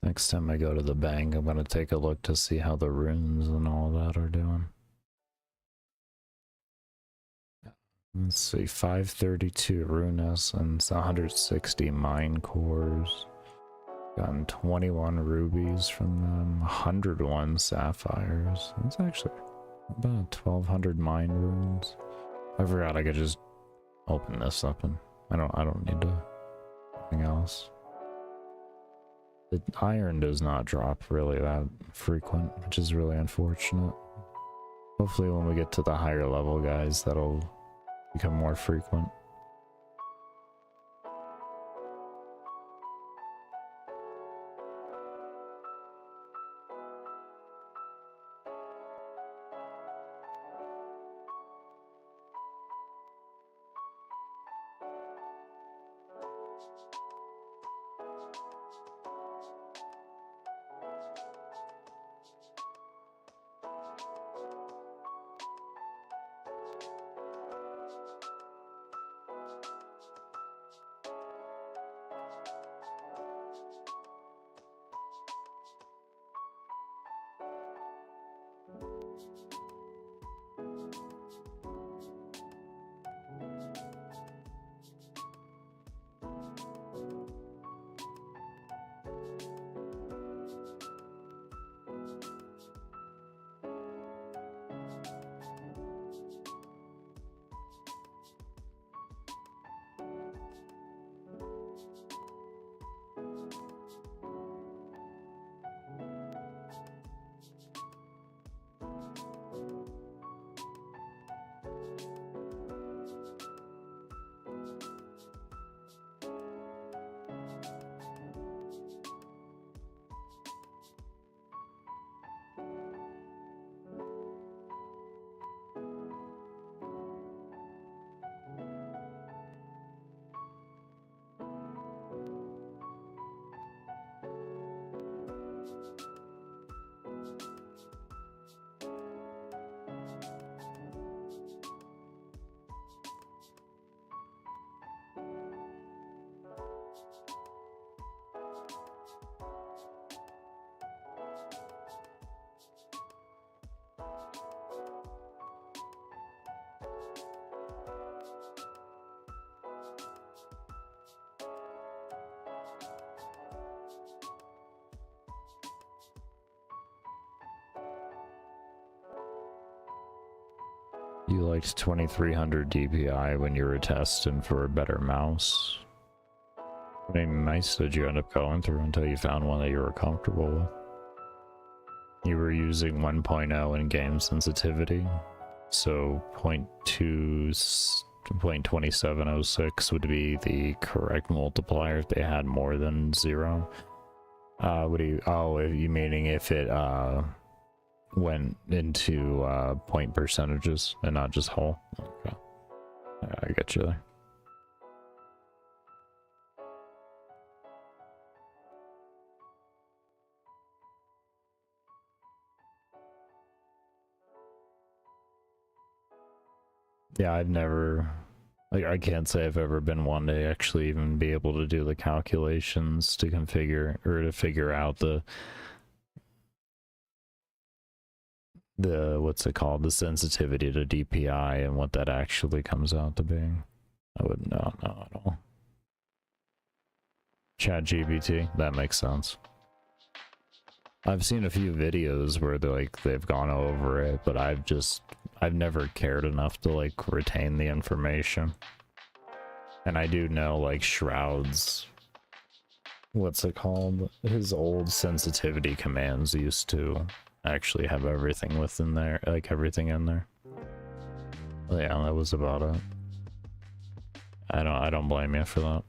Next time I go to the bank, I'm gonna take a look to see how the runes and all that are doing. Let's see, 532 rune essence, 160 mine cores. Gotten 21 rubies from them, 101 sapphires. That's actually about 1200 mine runes. I forgot I could just open this up and I don't need to anything else. The iron does not drop really that frequent, which is really unfortunate. Hopefully when we get to the higher level guys, that'll become more frequent. You liked 2300 DPI when you were testing for a better mouse. How many mice did you end up going through until you found one that you were comfortable with? You were using 1.0 in game sensitivity, so 0.2706 would be the correct multiplier if they had more than 0. What do you, oh, you meaning if it went into point percentages and not just whole? Okay, I get you there. Yeah, I've never, like, I can't say I've ever been one to actually even be able to do the calculations to configure or to figure out the what's it called, the sensitivity to DPI and what that actually comes out to be. I wouldn't know at all. ChatGPT, that makes sense. I've seen a few videos where they've gone over it, but I've never cared enough to like retain the information. And I do know like Shroud's, what's it called, his old sensitivity commands used to actually have everything within there, like everything in there. But yeah, that was about it. I don't blame you for that.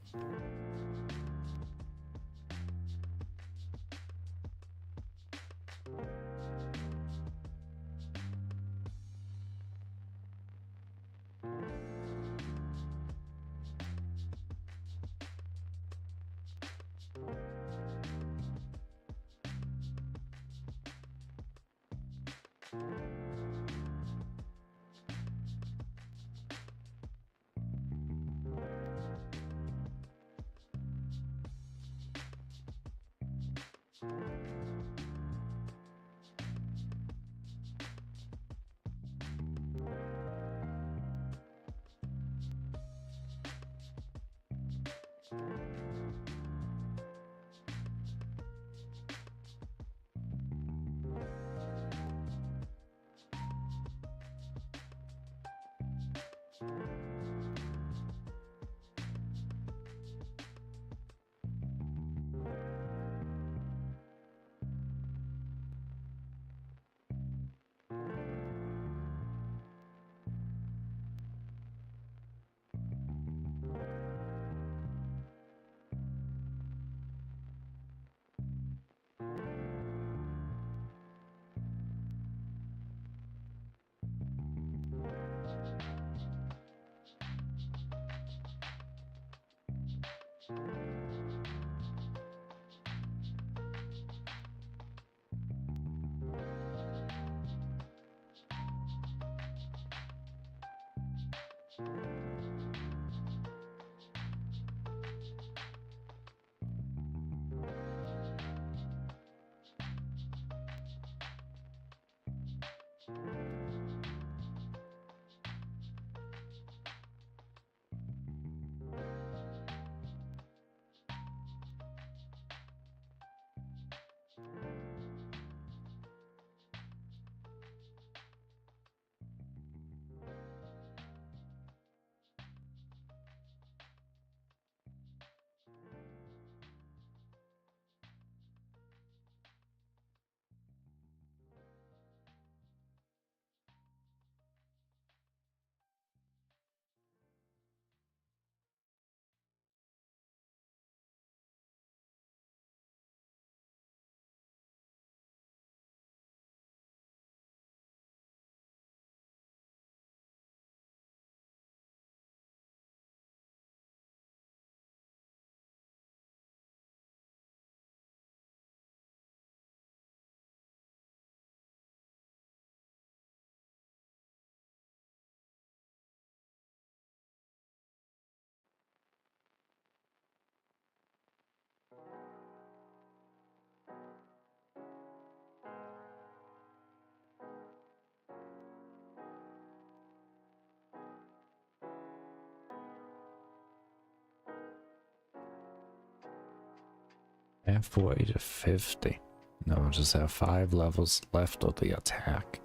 Halfway to 50. No, just have 5 levels left of the attack.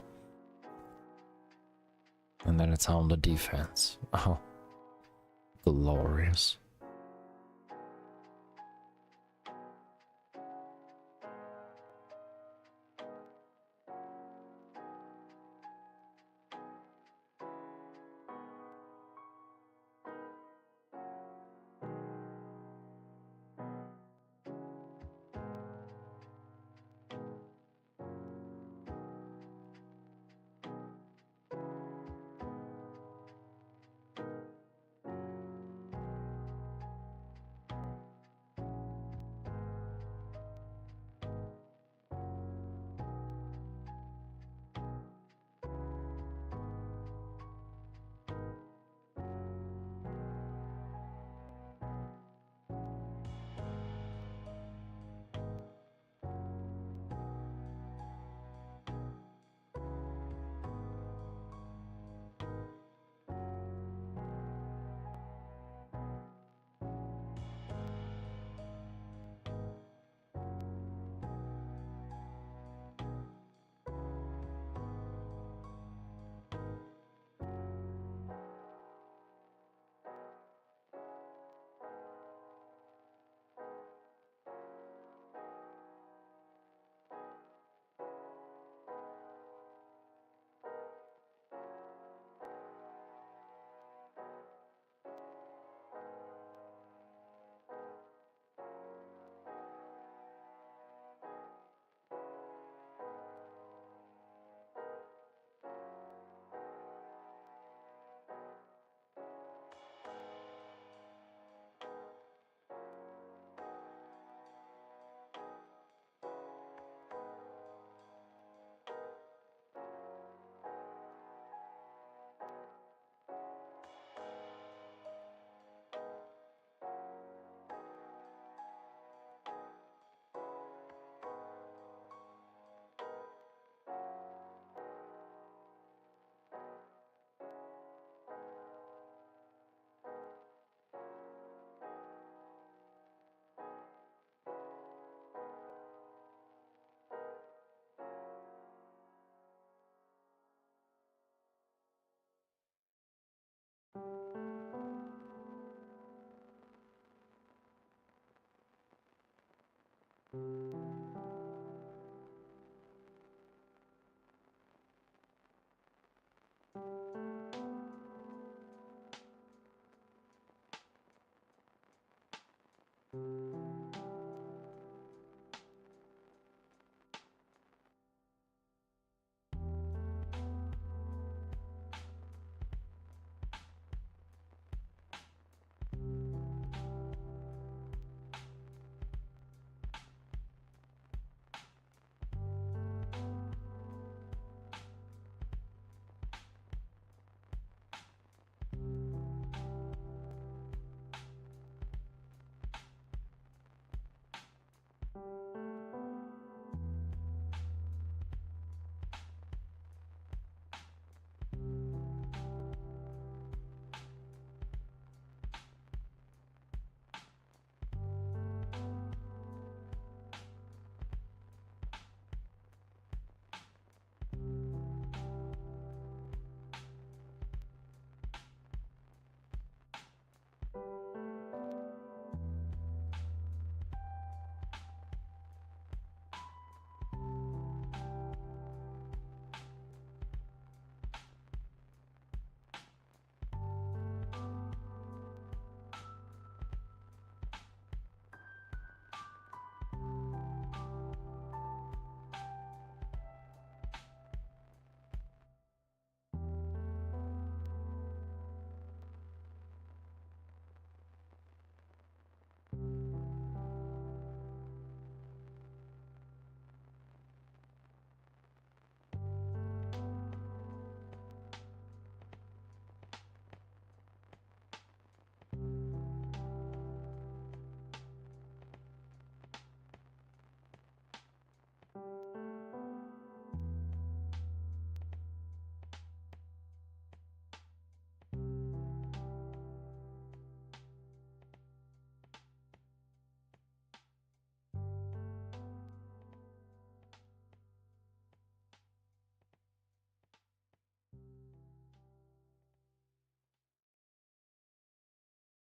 And then it's on the defense. Oh, glorious.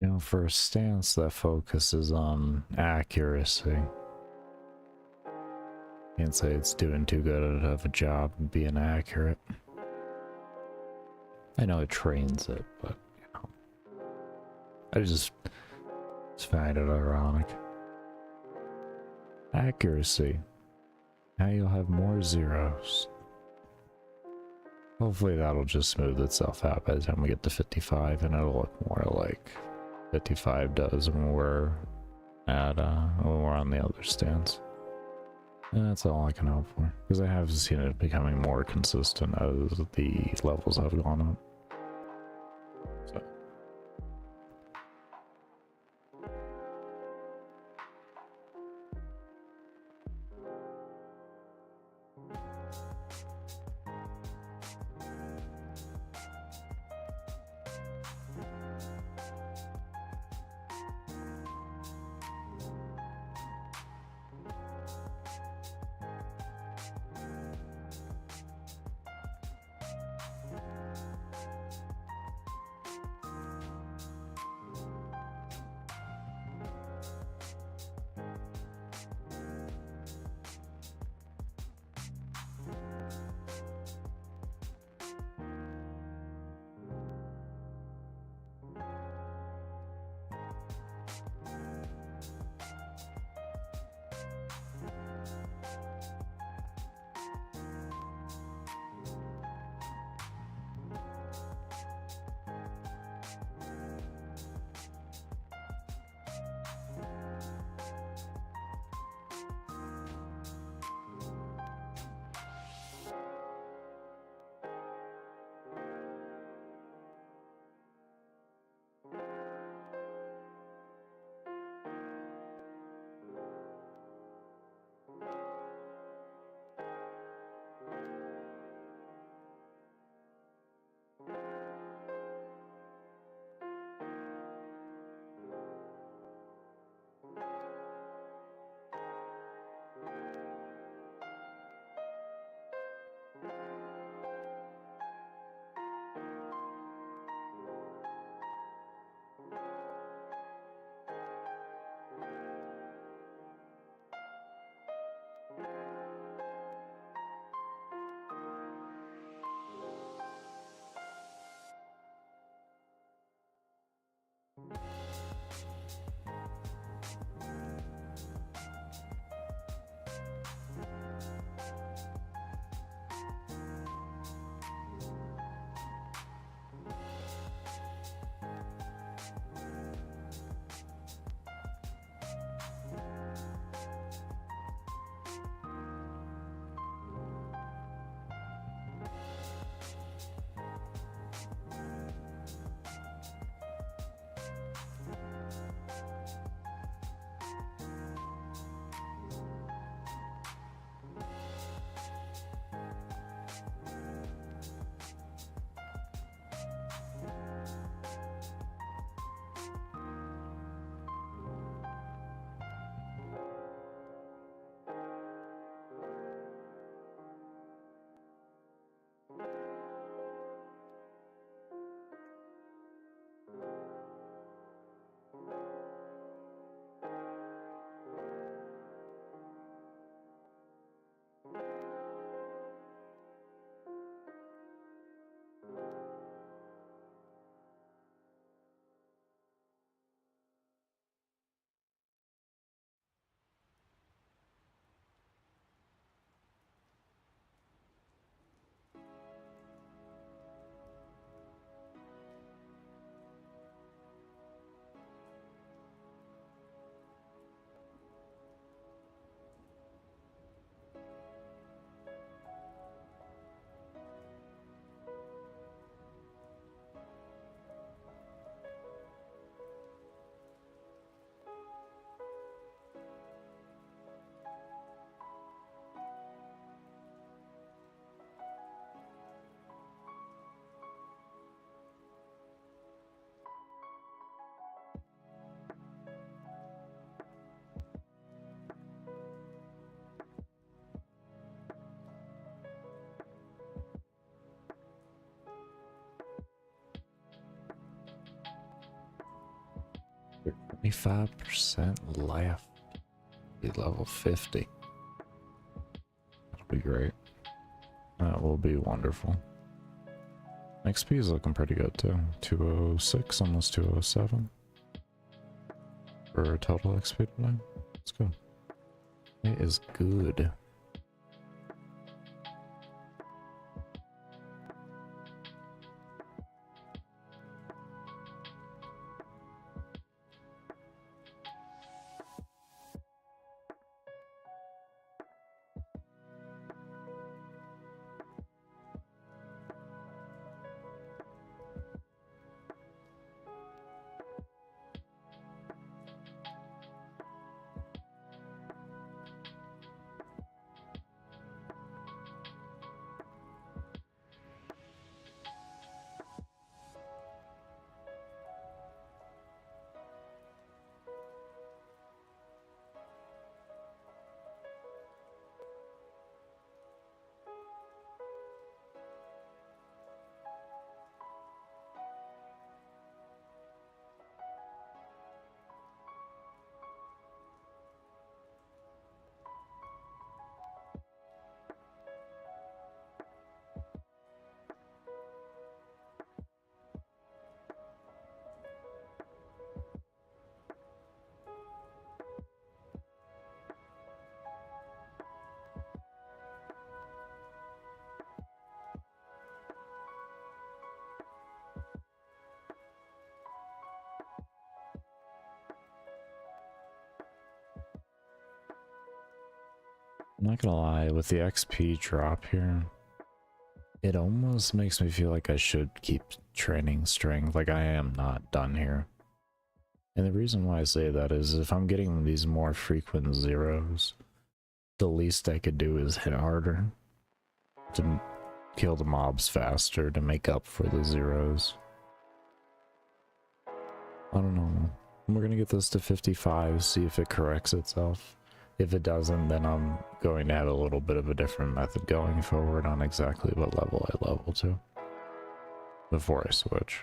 You know, for a stance that focuses on accuracy, can't say it's doing too good of a job of being accurate. I know it trains it, but you know, I just find it ironic. Accuracy. Now you'll have more zeros. Hopefully that'll just smooth itself out by the time we get to 55, and it'll look more like 55 does when we're at when we're on the other stance. And that's all I can hope for, because I have seen it becoming more consistent as the levels have gone up. So. 25% left. Be level 50. That'll be great. That will be wonderful. XP is looking pretty good too. 206, almost 207. For total XP today. That's good. It is good. I'm not gonna lie, with the XP drop here, it almost makes me feel like I should keep training strength, like I am not done here. And the reason why I say that is if I'm getting these more frequent zeros, the least I could do is hit harder to kill the mobs faster to make up for the zeros. I don't know. We're gonna get this to 55, see if it corrects itself. If it doesn't, then I'm going to have a little bit of a different method going forward on exactly what level I level to before I switch.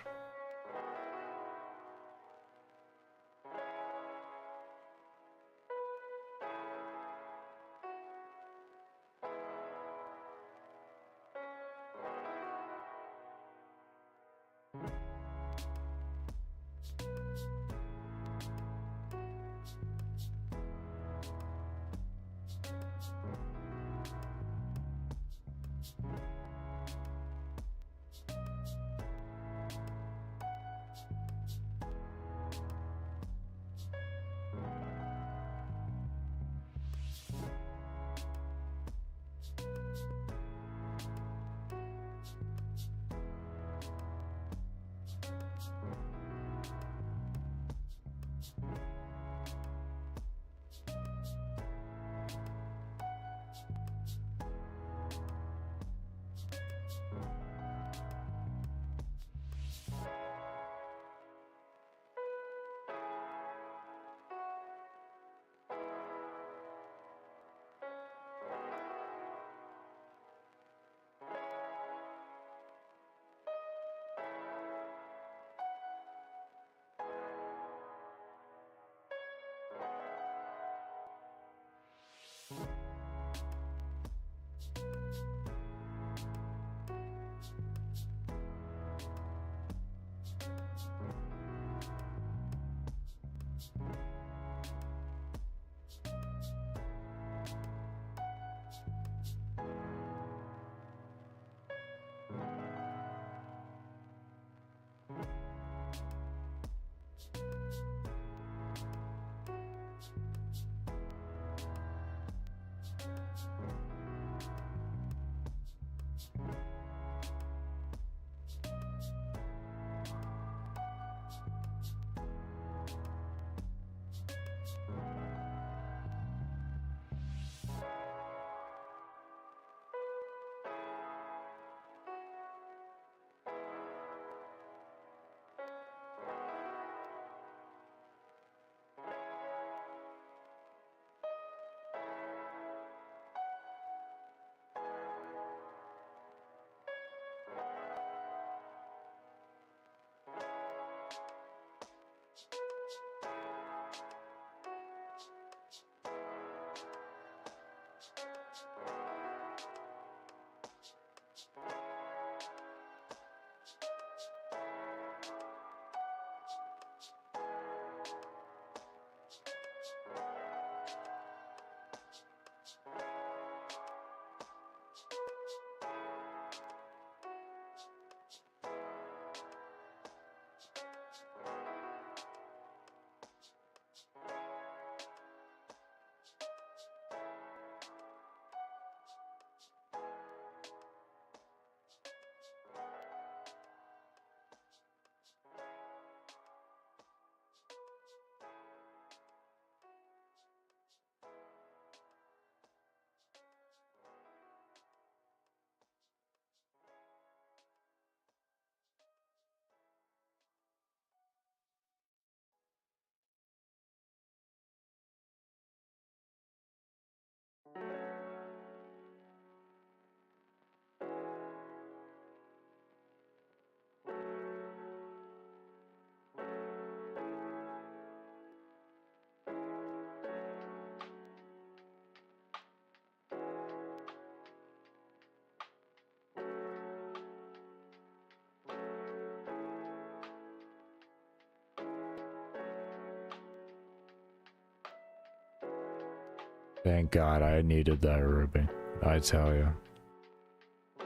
Thank God I needed that Ruby. I tell you.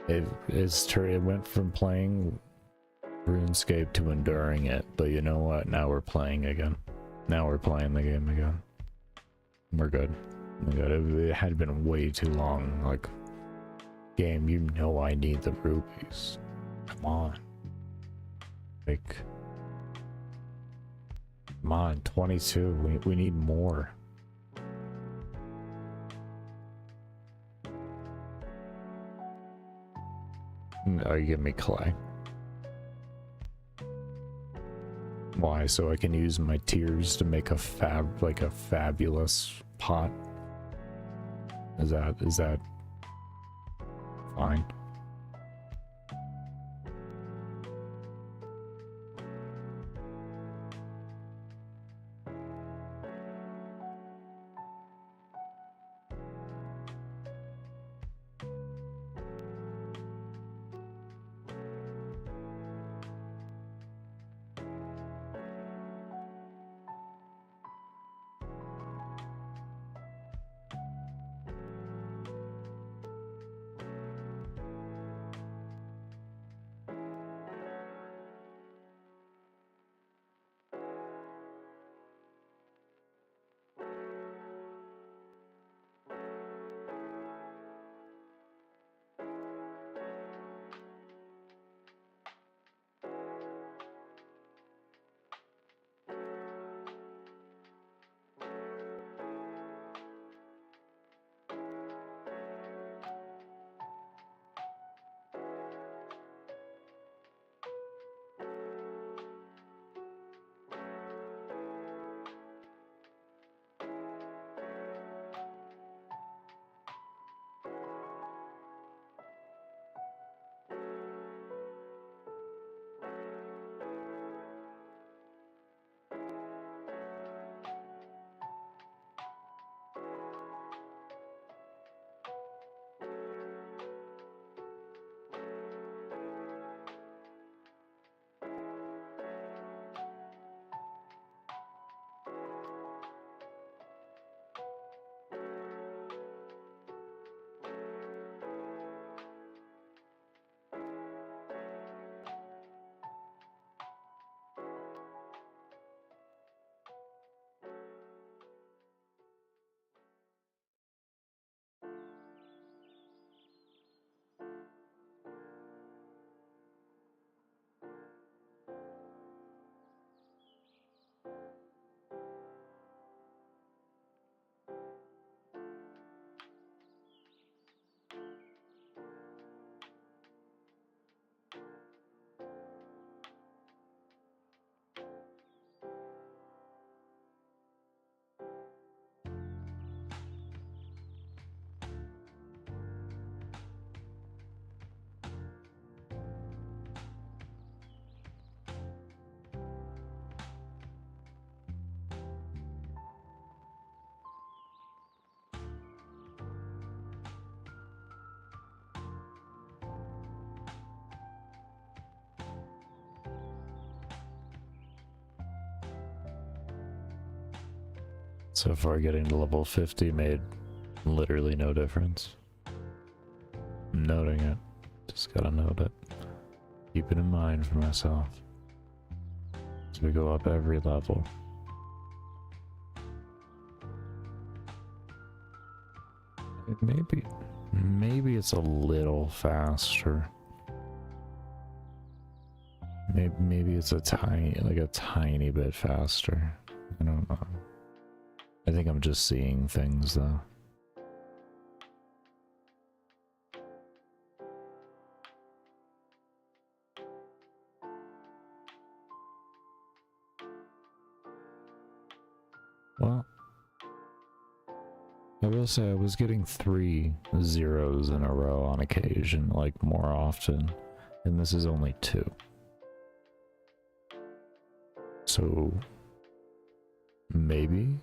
It went from playing RuneScape to enduring it, but you know what? Now we're playing again. Now we're playing the game again. We're good. We're good. It had been way too long. Like, game, you know I need the rubies. Come on. Like, come on, 22. We need more. Oh, you give me clay. Why? So I can use my tears to make a fabulous pot? Is that fine? So far, getting to level 50 made literally no difference. I'm noting it. Just gotta note it. Keep it in mind for myself. As we go up every level. Maybe it's a little faster. Maybe it's a tiny bit faster. I don't know. I think I'm just seeing things though. Well, I will say I was getting 3 zeros in a row on occasion, like more often, and this is only 2. So maybe.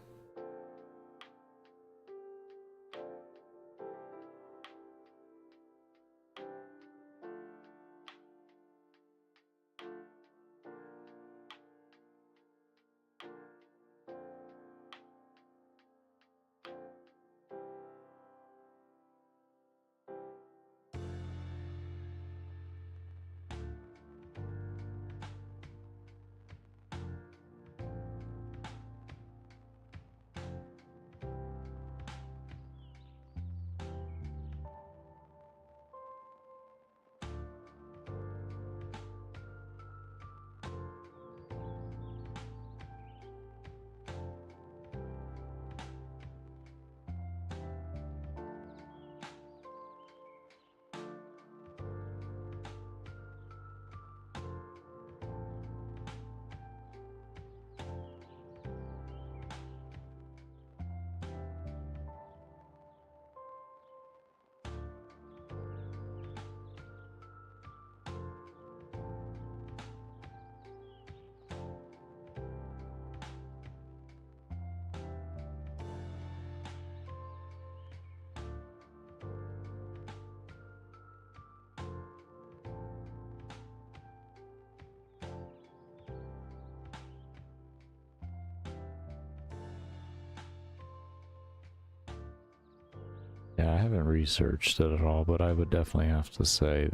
Yeah, I haven't researched it at all, but I would definitely have to say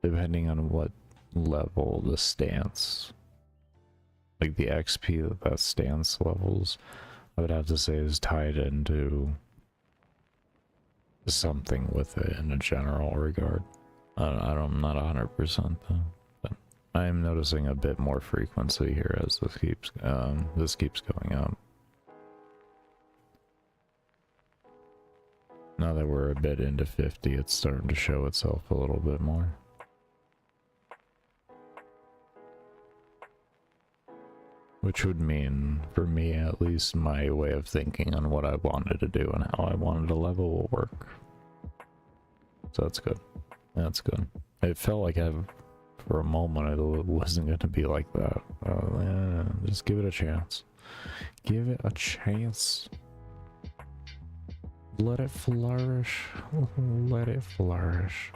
depending on what level the stance, like the XP that stance levels, I would have to say is tied into something with it in a general regard. I'm not 100% though, but I'm noticing a bit more frequency here as this keeps going up. Now that we're a bit into 50, it's starting to show itself a little bit more. Which would mean, for me at least, my way of thinking on what I wanted to do and how I wanted to level will work. So that's good. That's good. It felt like for a moment, it wasn't going to be like that. Yeah, just give it a chance. Give it a chance. Let it flourish. Let it flourish.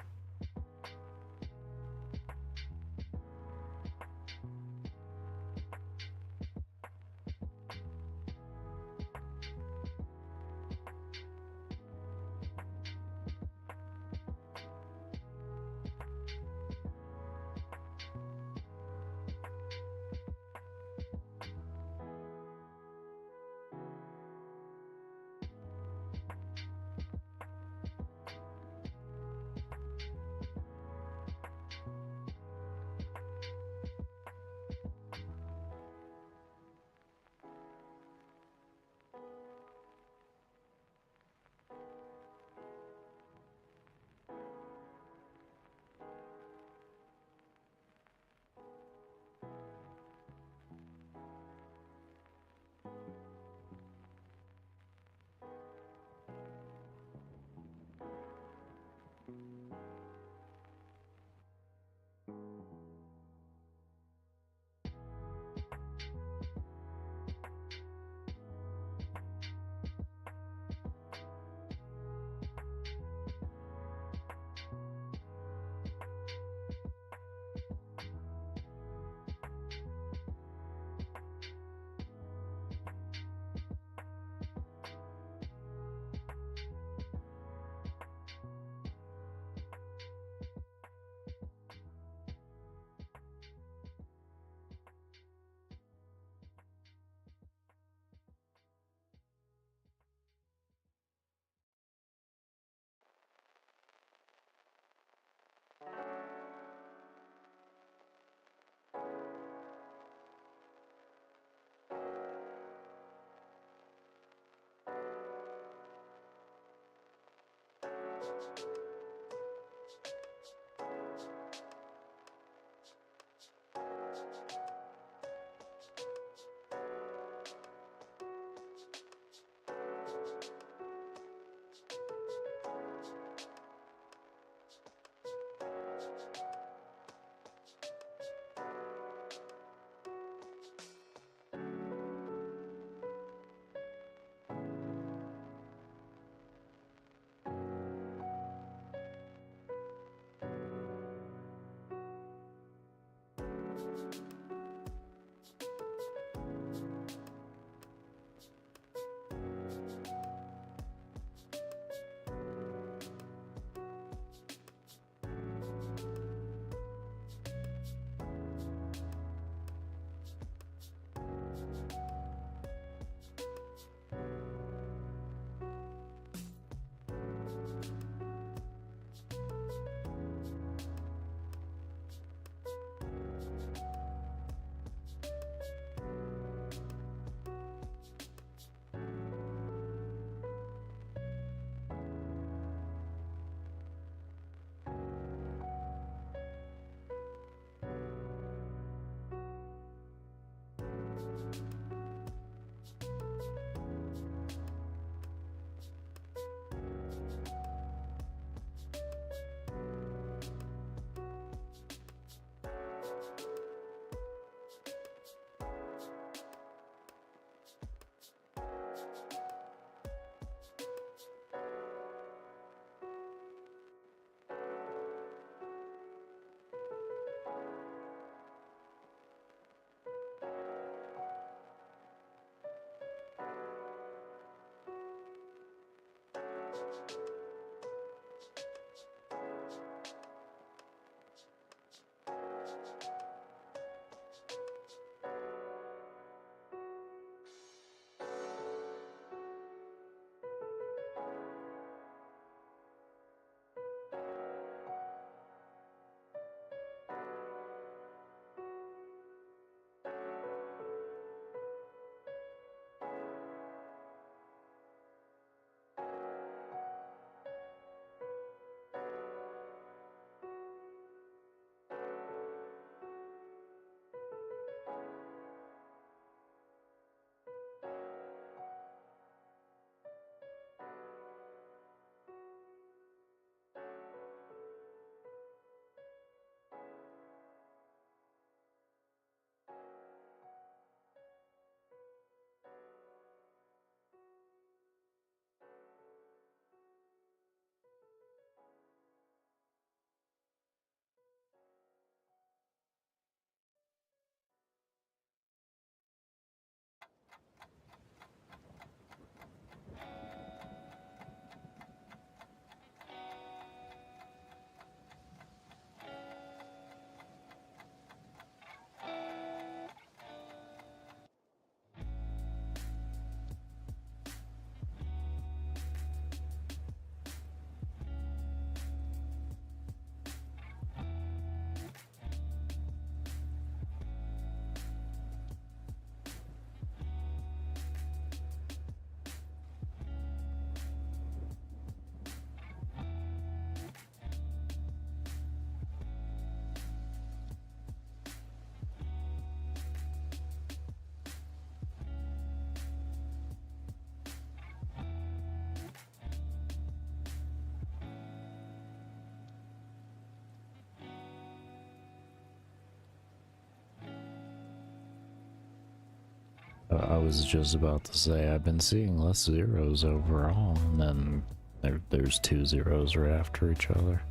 I was just about to say, I've been seeing less zeros overall, and then there's 2 zeros right after each other.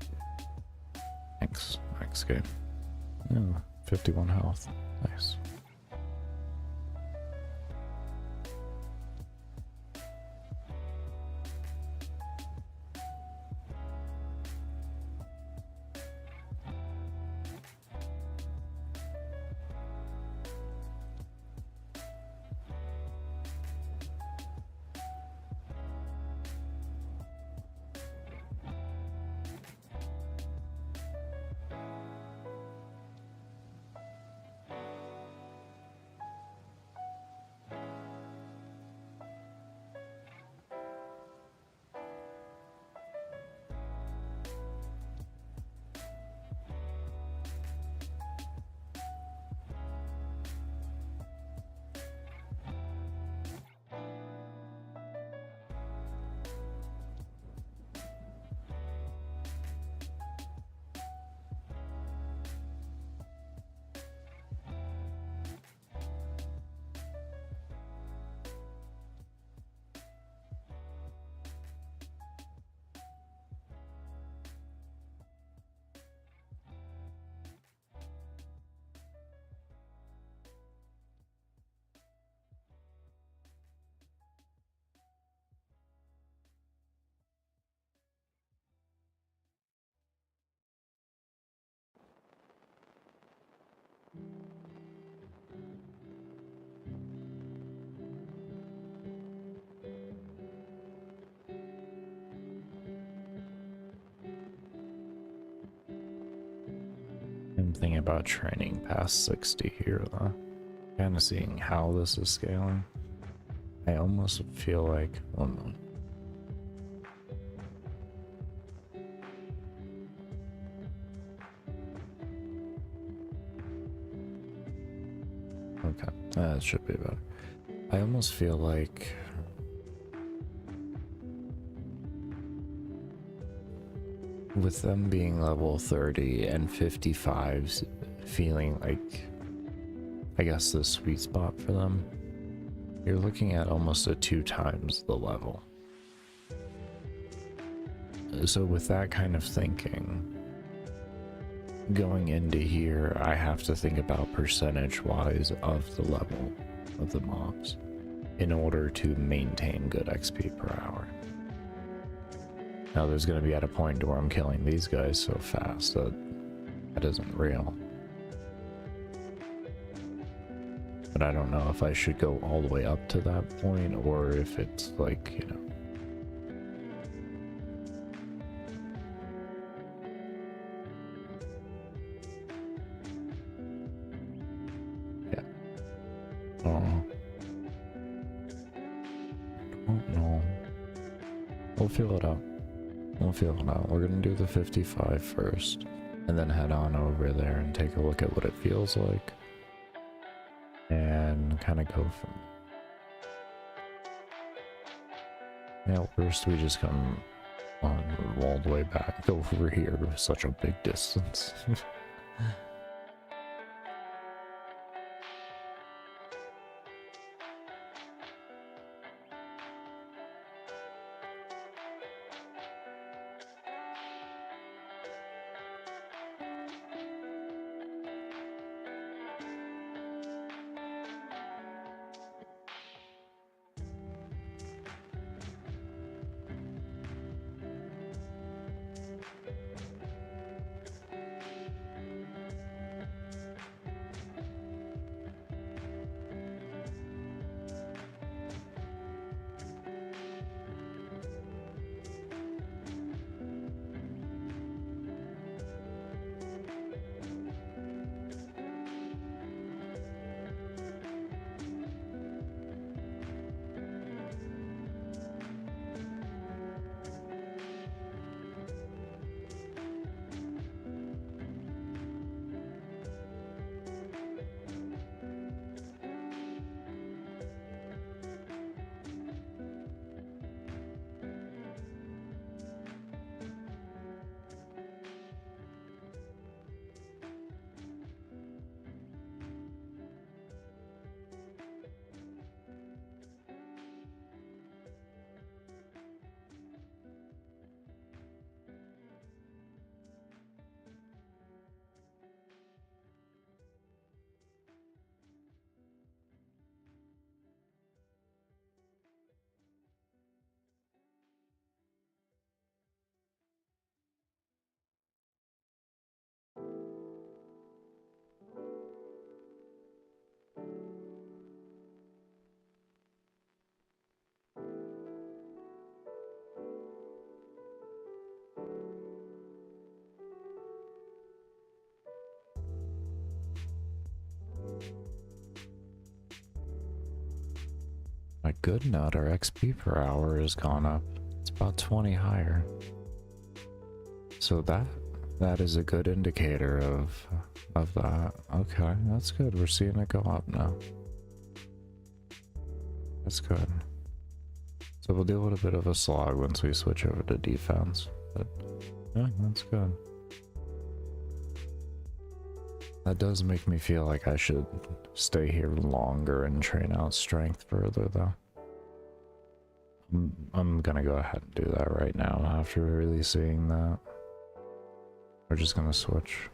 Thanks. Next game. Oh, 51 health. Nice. I'm thinking about training past 60 here, though. Kind of seeing how this is scaling. I almost feel like... Oh no. Okay, that should be better. I almost feel like... with them being level 30 and 55s feeling like, I guess, the sweet spot for them, you're looking at almost a 2 times the level. So with that kind of thinking, going into here, I have to think about percentage-wise of the level of the mobs in order to maintain good XP per hour. Now there's going to be at a point where I'm killing these guys so fast that that isn't real. But I don't know if I should go all the way up to that point or if it's like, you know. Yeah. Oh. I don't know. We'll feel it out. We'll feel it out. We're gonna do the 55 first, and then head on over there and take a look at what it feels like, and kind of go from there. Yeah, first we just come on all the way back over here. Such a big distance. My good nut, our XP per hour has gone up. It's about 20 higher. So that is a good indicator of that. Okay, that's good. We're seeing it go up now. That's good. So we'll do a little bit of a slog once we switch over to defense. But yeah, that's good. That does make me feel like I should stay here longer and train out strength further, though. I'm gonna go ahead and do that right now after really seeing that. We're just gonna switch.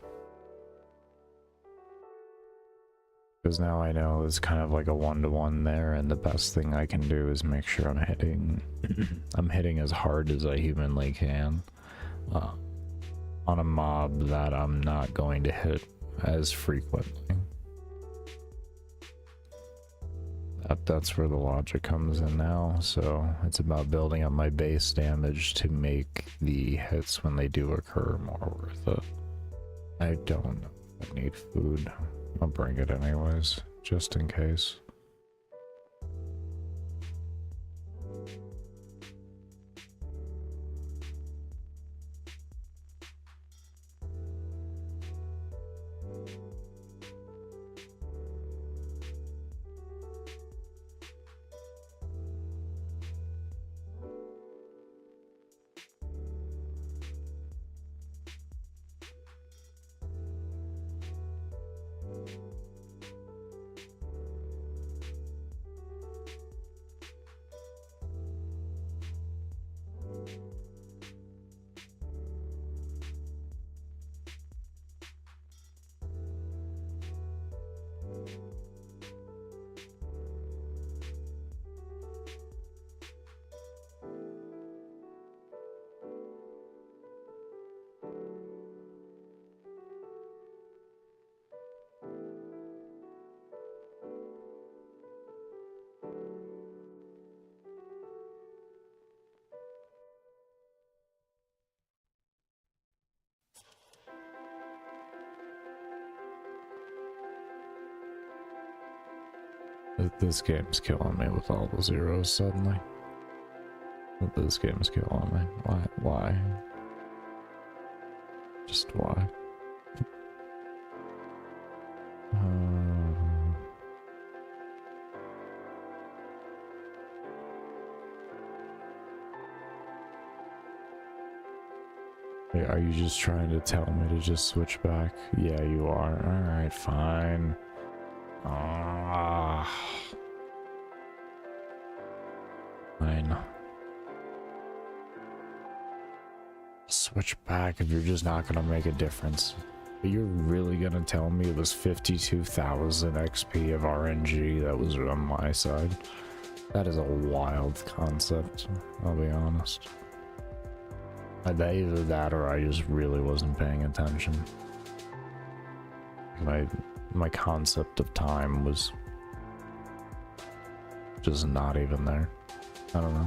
Because now I know it's kind of like a one-to-one there, and the best thing I can do is make sure I'm hitting I'm hitting as hard as I humanly can on a mob that I'm not going to hit as frequently. That's where the logic comes in now, so it's about building up my base damage to make the hits when they do occur more worth it. I don't know if I need food. I'll bring it anyways, just in case. This game's killing me with all the zeros suddenly. This game's killing me. Why? Just why? Wait, are you just trying to tell me to just switch back? Yeah, you are. Alright, fine. Fine. Switch back if you're just not gonna make a difference. But you're really gonna tell me it was 52,000 XP of RNG that was on my side? That is a wild concept, I'll be honest. I bet either that or I just really wasn't paying attention. My concept of time was just not even there. I don't know.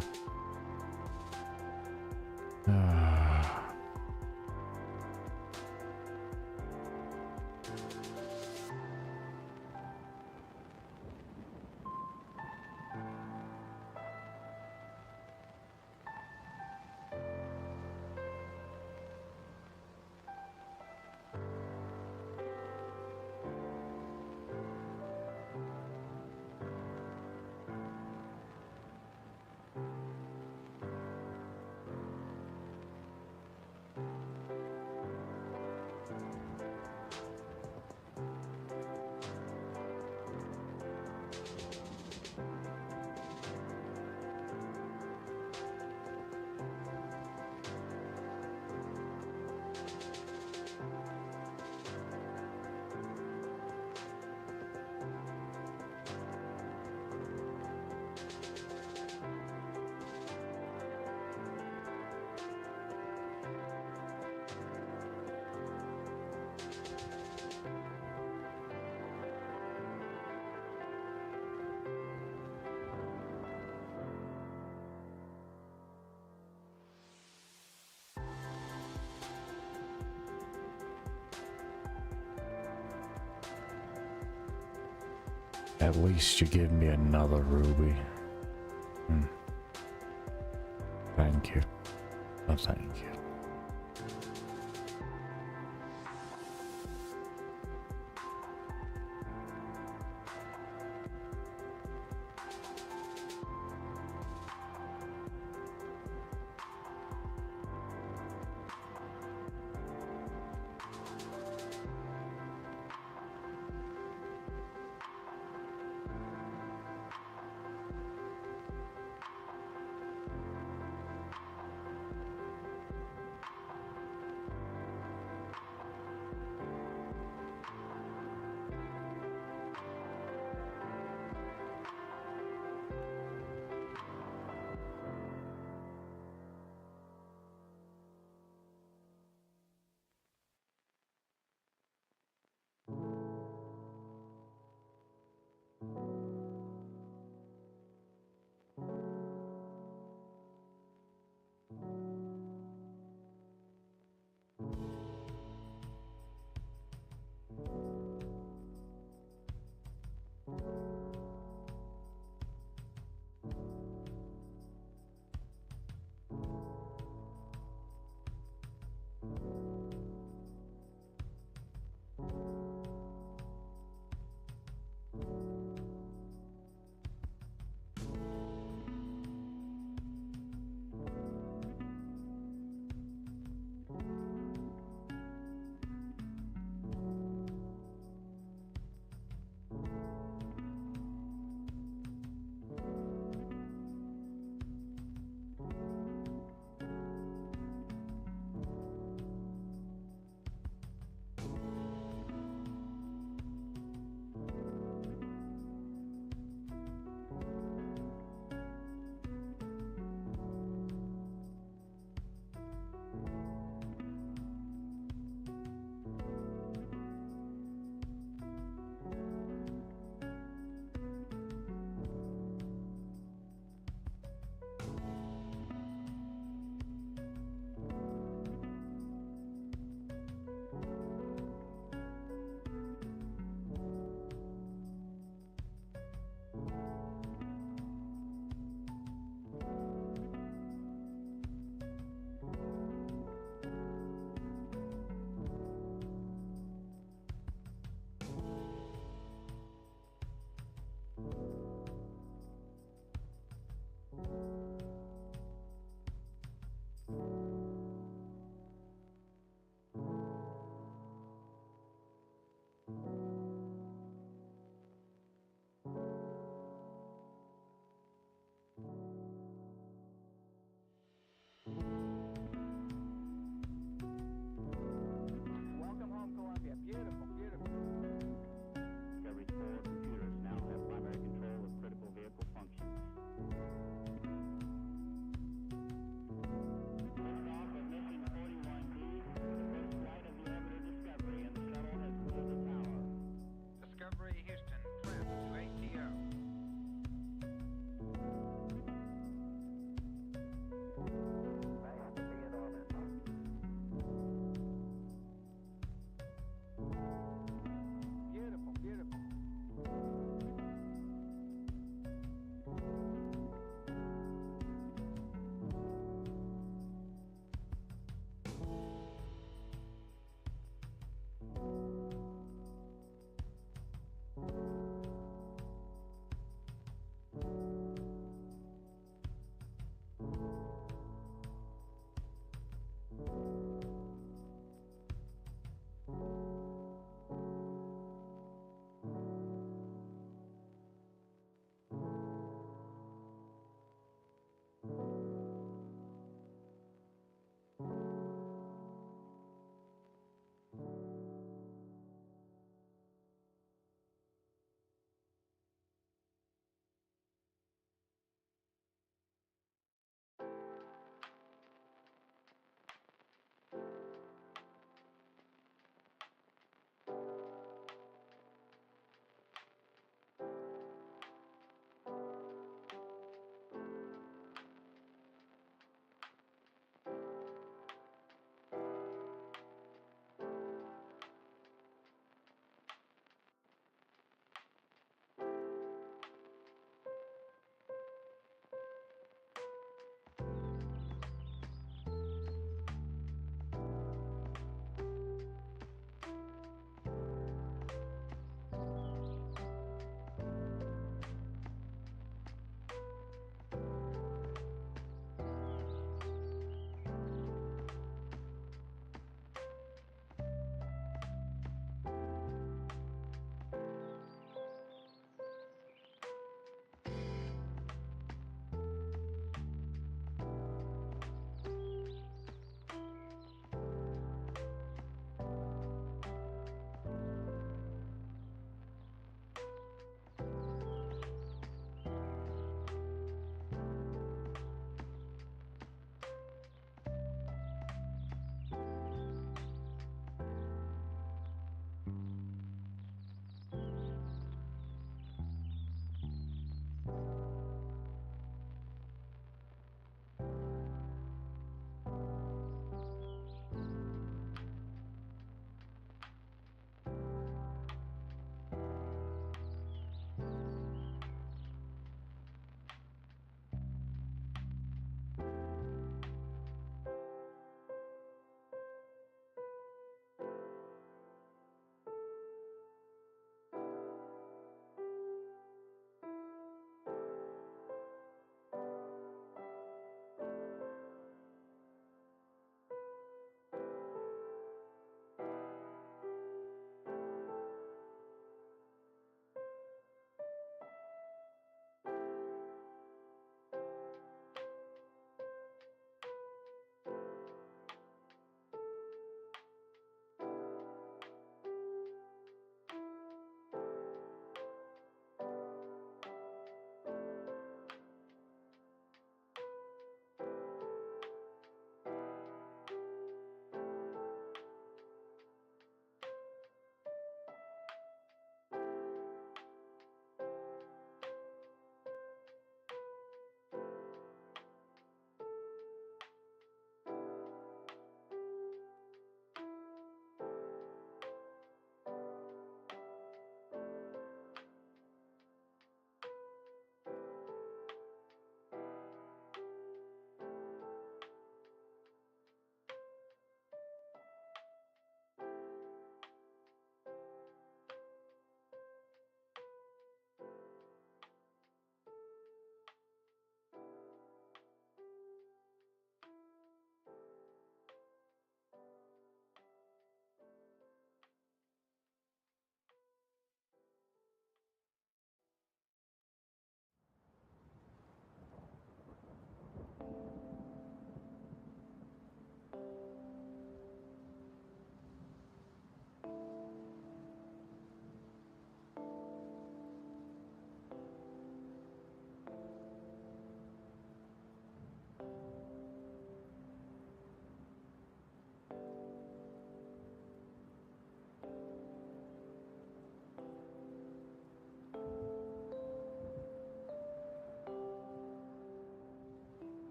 At least you give me another ruby. Thank you. Oh, thank you.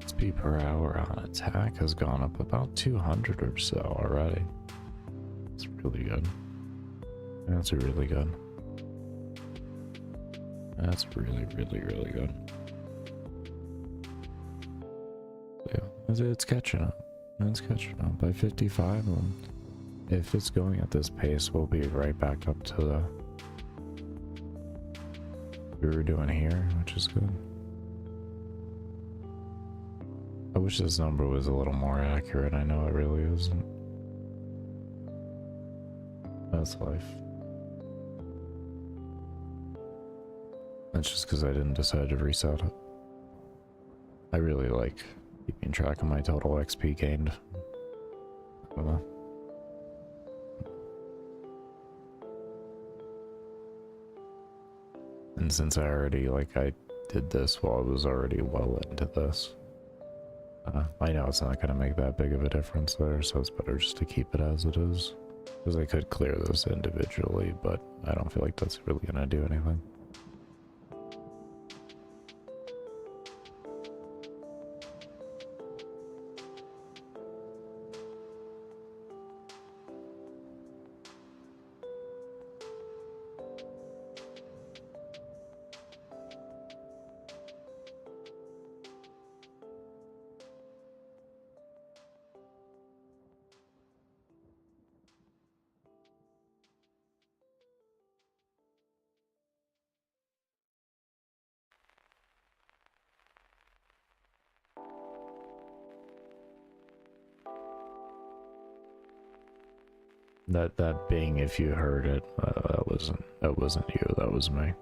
Speed per hour on attack has gone up about 200 or so already. It's really good. That's really good. That's really, really, really good. Yeah, it's catching up. It's catching up by 55. If it's going at this pace, we'll be right back up to the we were doing here, which is good. I wish this number was a little more accurate. I know it really isn't. That's life. That's just because I didn't decide to reset it. I really like keeping track of my total XP gained. And since I already, I did this while I was already well into this, I know it's not going to make that big of a difference there, so it's better just to keep it as it is. Because I could clear this individually, but I don't feel like that's really going to do anything. That bing, if you heard it, that wasn't you. That was me.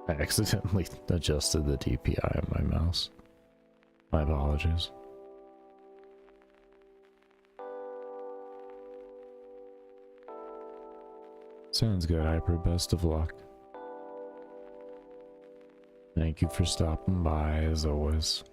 I accidentally adjusted the DPI on my mouse. My apologies. Sounds good, Hyper. Best of luck. Thank you for stopping by, as always.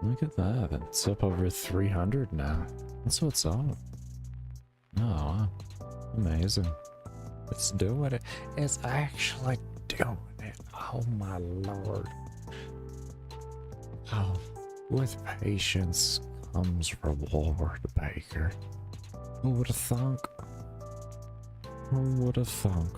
Look at that. It's up over 300 now. That's what's up. Oh, wow. Amazing. It's doing it. It's actually doing it. Oh my lord. Oh, with patience comes reward, Baker. Who would have thunk? Who would have thunk?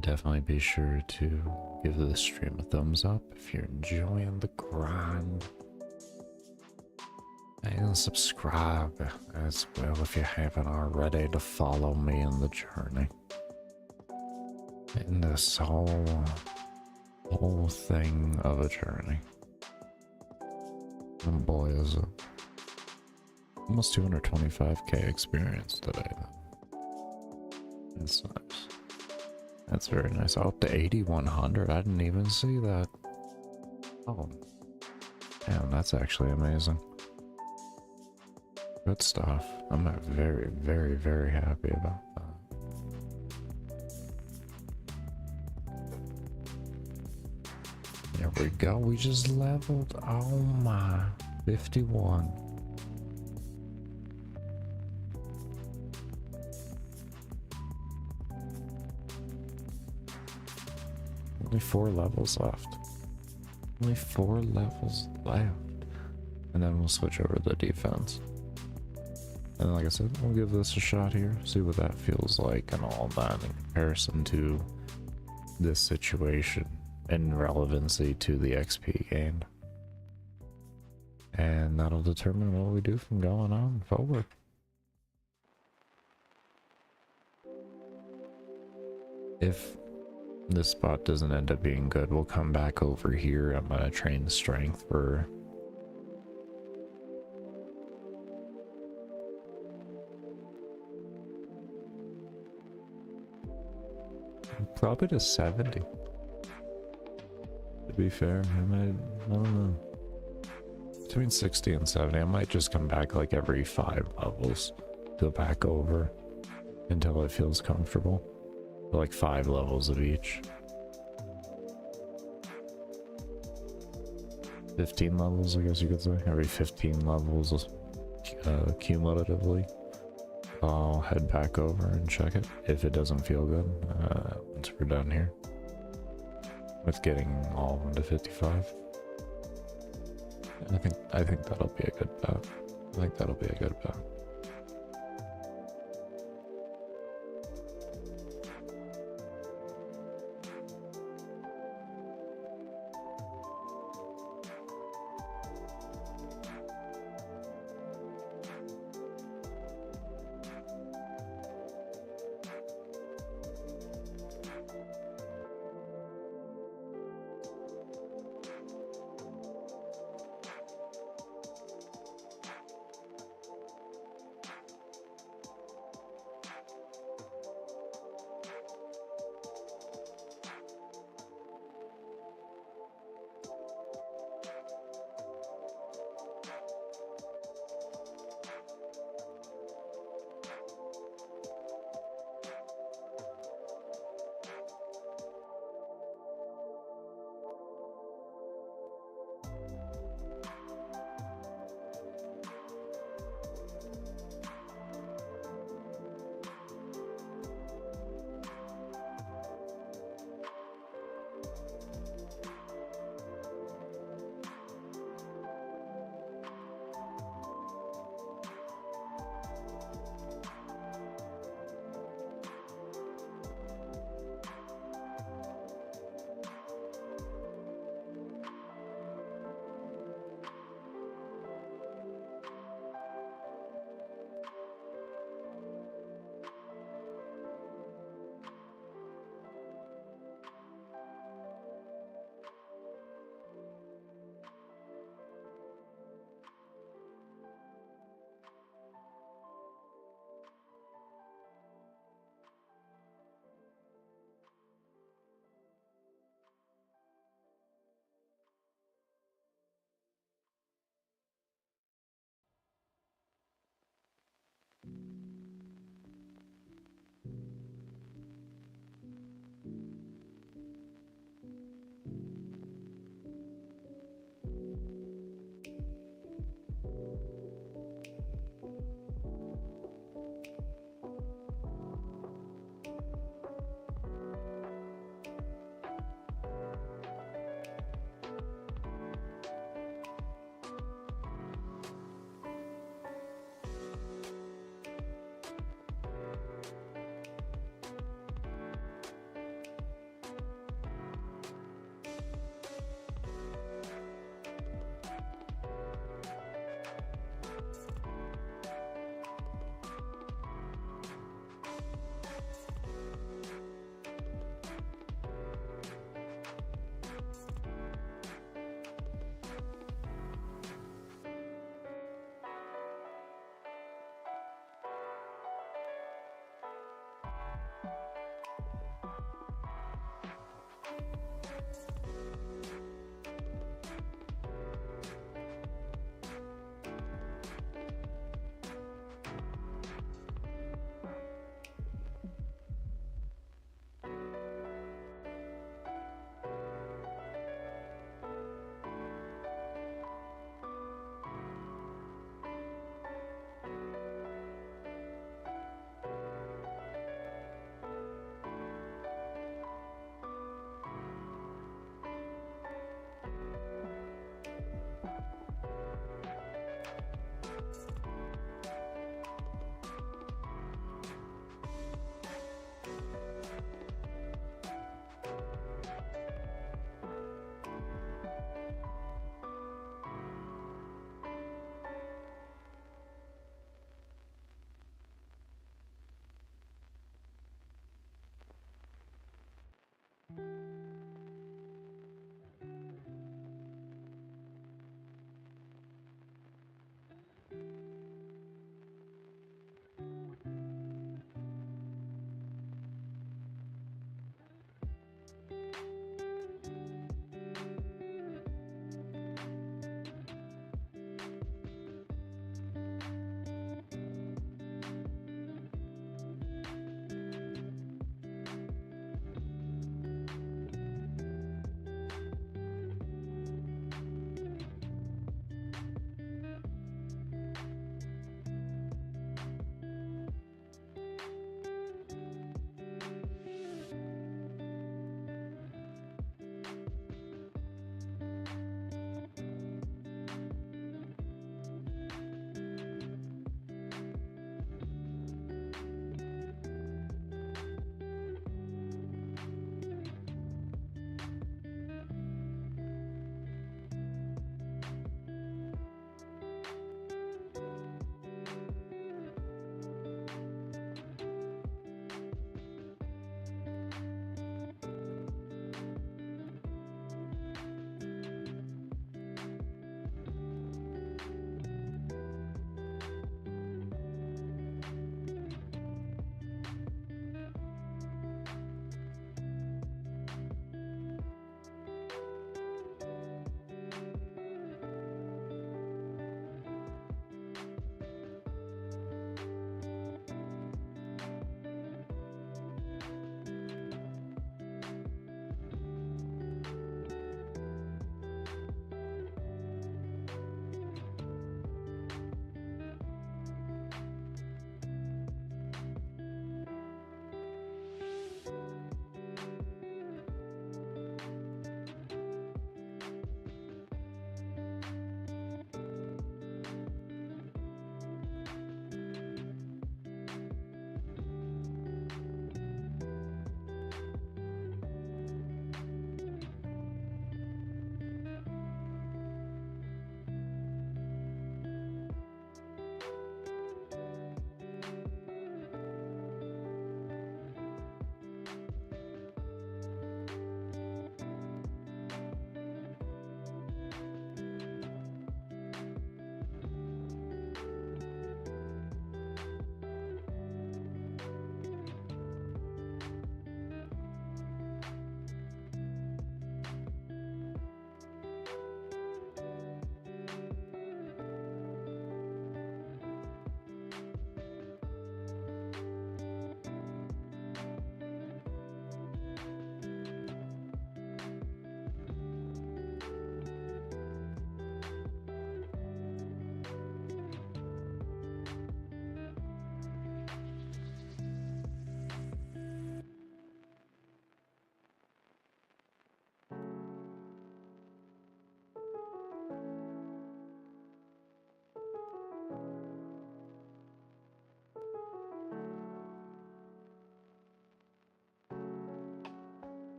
definitely be sure to give the stream a thumbs up if you're enjoying the grind. And subscribe as well if you haven't already to follow me in the journey. In this whole thing of a journey. And boy, is it almost 225k experience today. That's nice. That's very nice. Up to 8100. I didn't even see that. Oh, damn, that's actually amazing. Good stuff. I'm very, very, very happy about that. There we go. We just leveled. Oh my. 51. Only 4 levels left. Only 4 levels left. And then we'll switch over to the defense. And like I said, we'll give this a shot here. See what that feels like and all that in comparison to this situation and relevancy to the XP gained. And that'll determine what we do from going on forward. If this spot doesn't end up being good, we'll come back over here. I'm gonna train strength for probably to 70. To be fair, I don't know. Between 60 and 70, I might just come back like every 5 levels. Go back over until it feels comfortable. Like 5 levels of each. 15 levels, I guess you could say. Every 15 levels cumulatively. I'll head back over and check it if it doesn't feel good once we're done here with getting all into 55. I think that'll be a good bet. I think that'll be a good bet.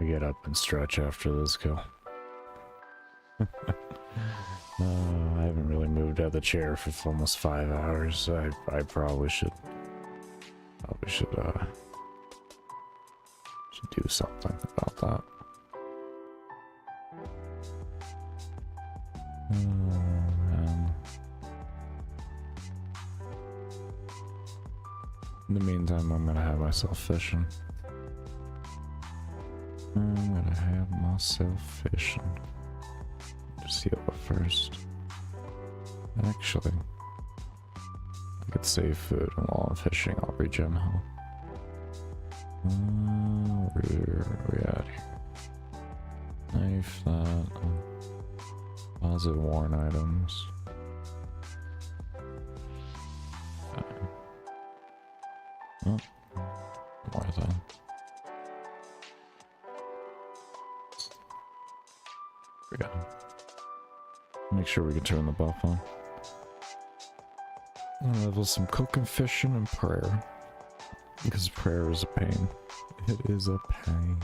I get up and stretch after this kill. I haven't really moved out of the chair for almost 5 hours. I probably should do something about that. Man. In the meantime, I'm gonna have myself fishing. Just heal up first. Actually, I could save food, and while I'm fishing, I'll regen health. Where are we at here? Knife that. Deposit worn items. Oh, more of that. We got him. Make sure we can turn the buff on. Level some cooking, fishing, and prayer. Because prayer is a pain. It is a pain.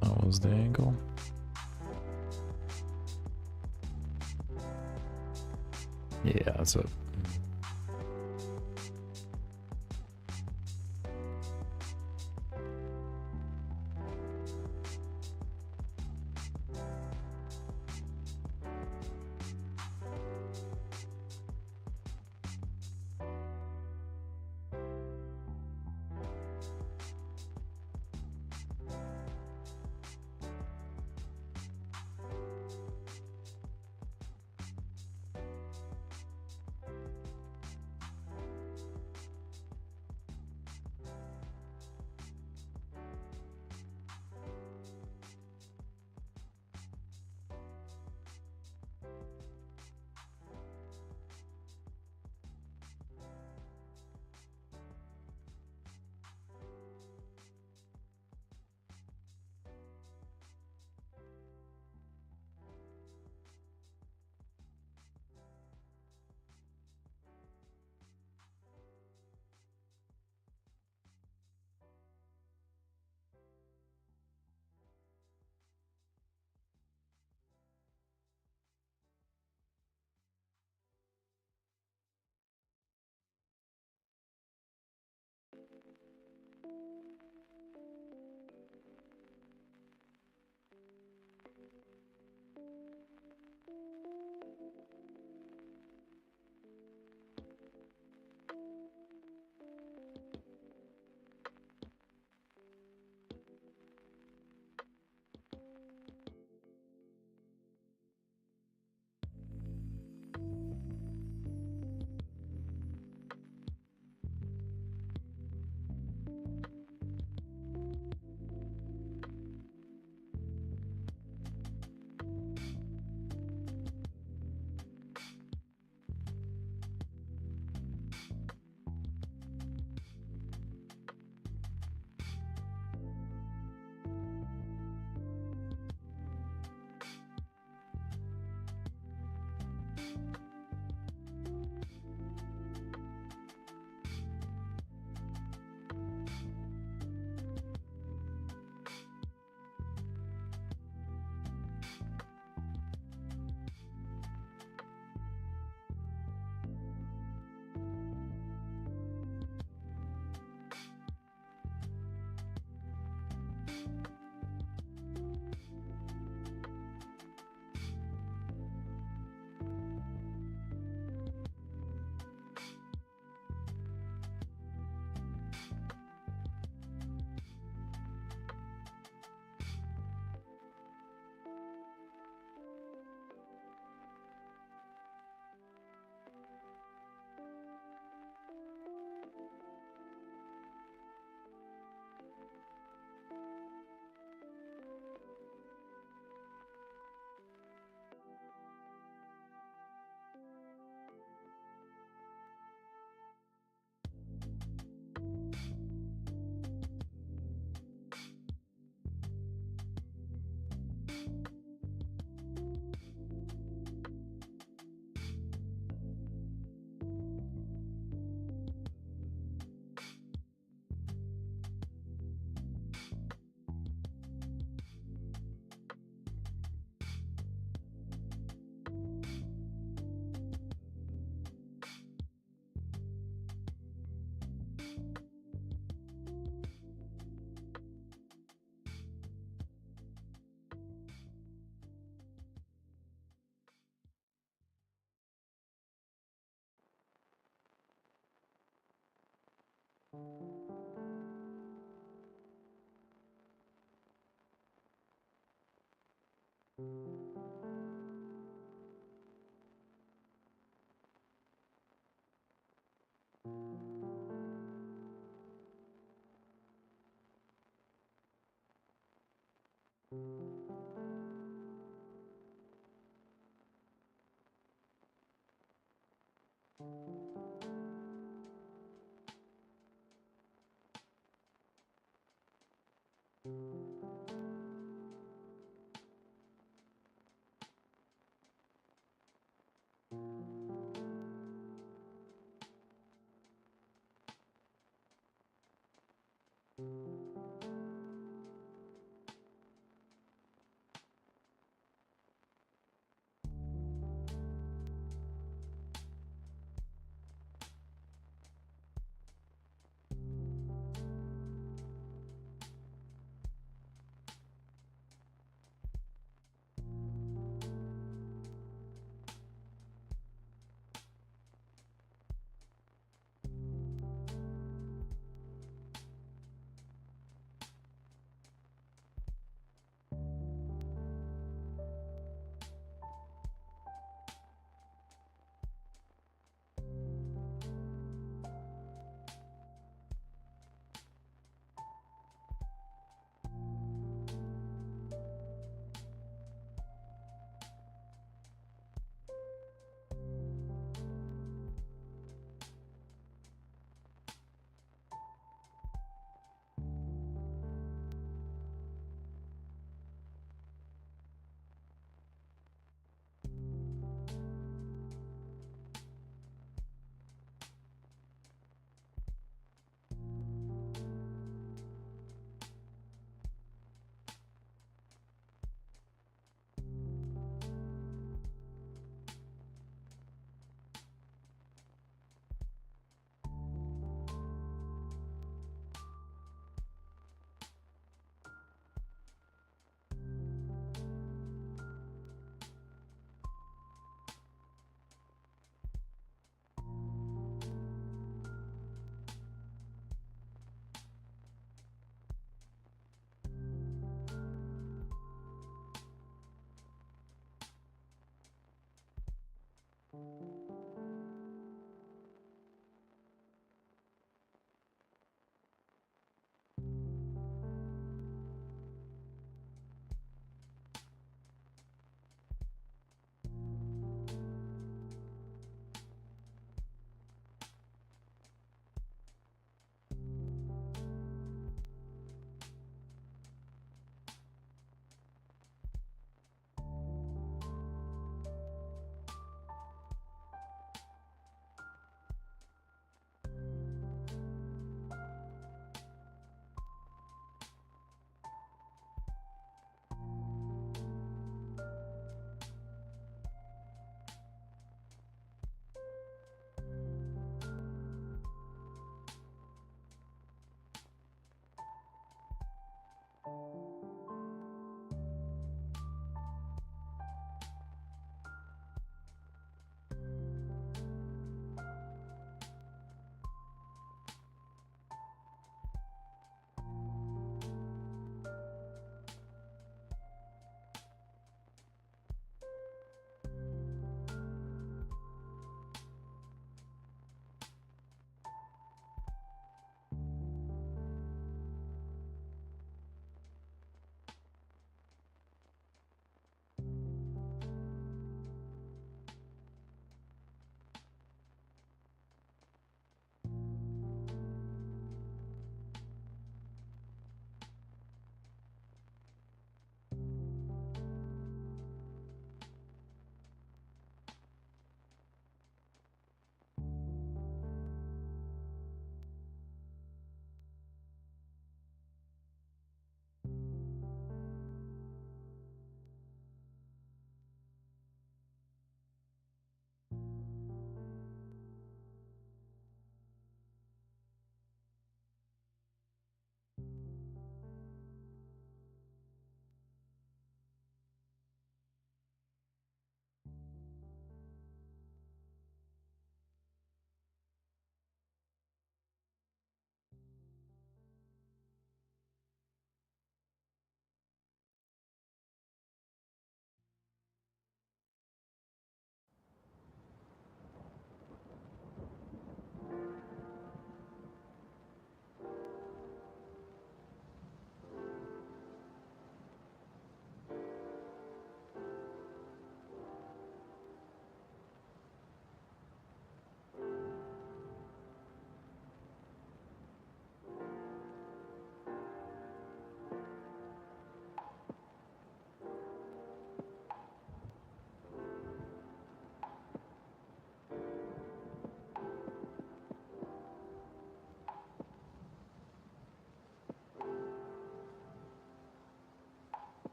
That was the angle. Yeah, that's it.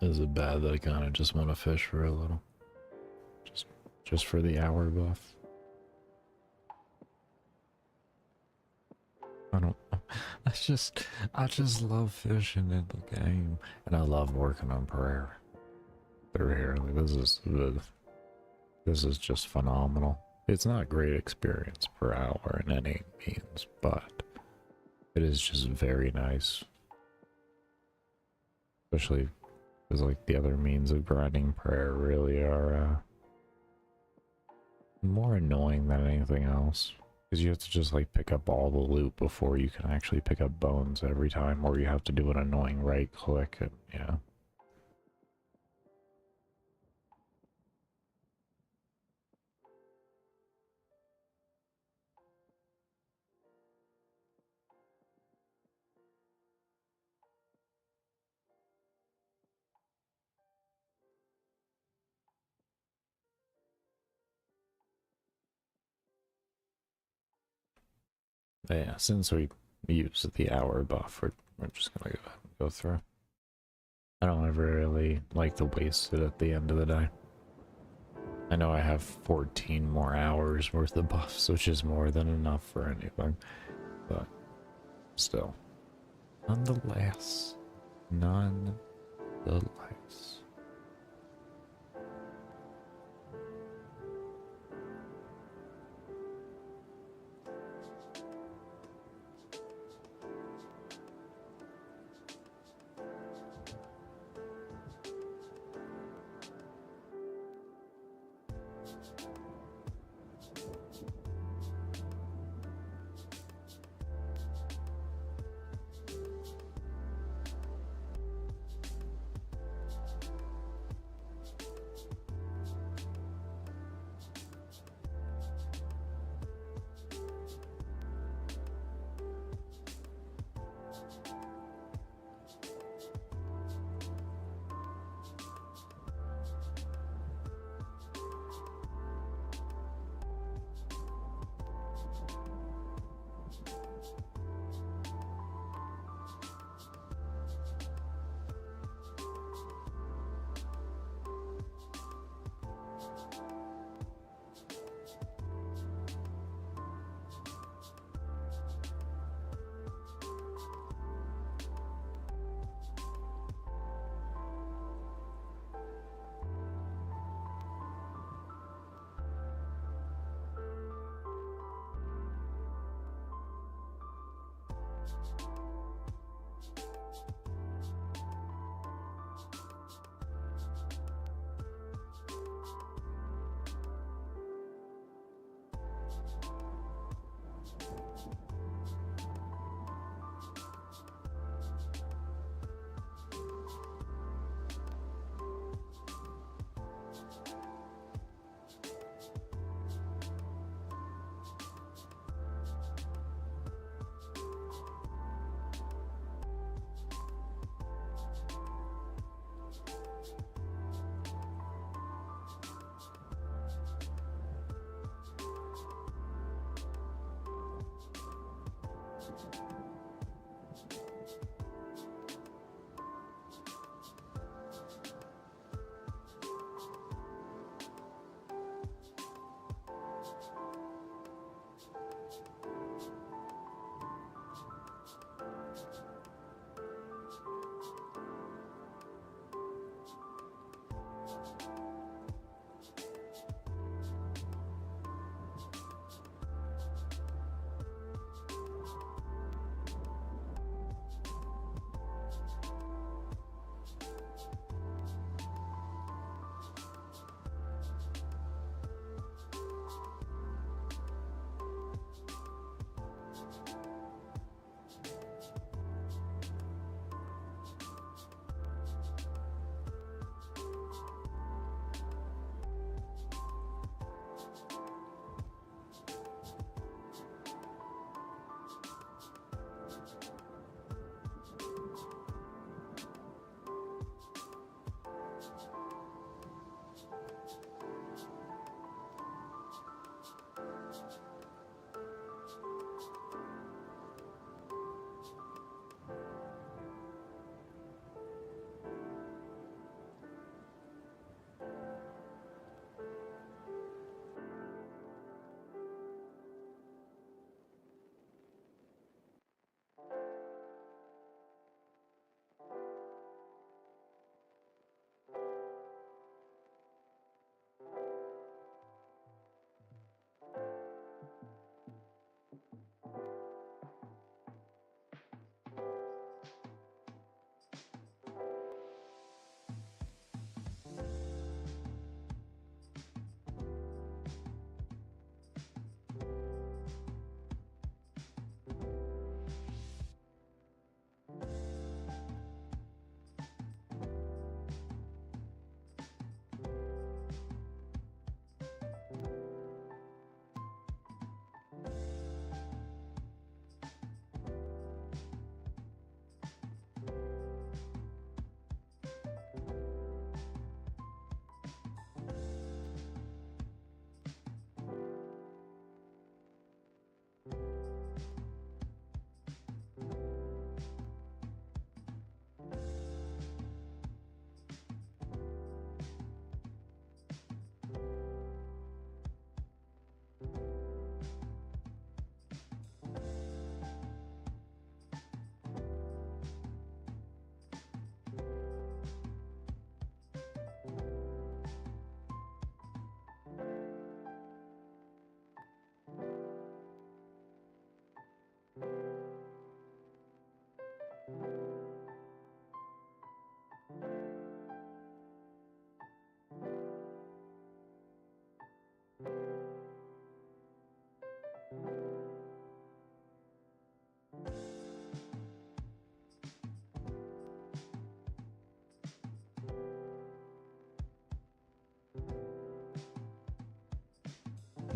Is it bad that I kind of just want to fish for a little? Just for the hour buff? I don't know. I just love fishing in the game. And I love working on prayer. They're here. Like, this is just phenomenal. It's not great experience per hour in any means, but it is just very nice. Especially because like the other means of grinding prayer really are more annoying than anything else. Because you have to just like pick up all the loot before you can actually pick up bones every time, or you have to do an annoying right click and yeah. But yeah, since we use the hour buff, we're just gonna go ahead and go through. I don't ever really like to waste it at the end of the day. I know I have 14 more hours worth of buffs, which is more than enough for anything, but still. Nonetheless.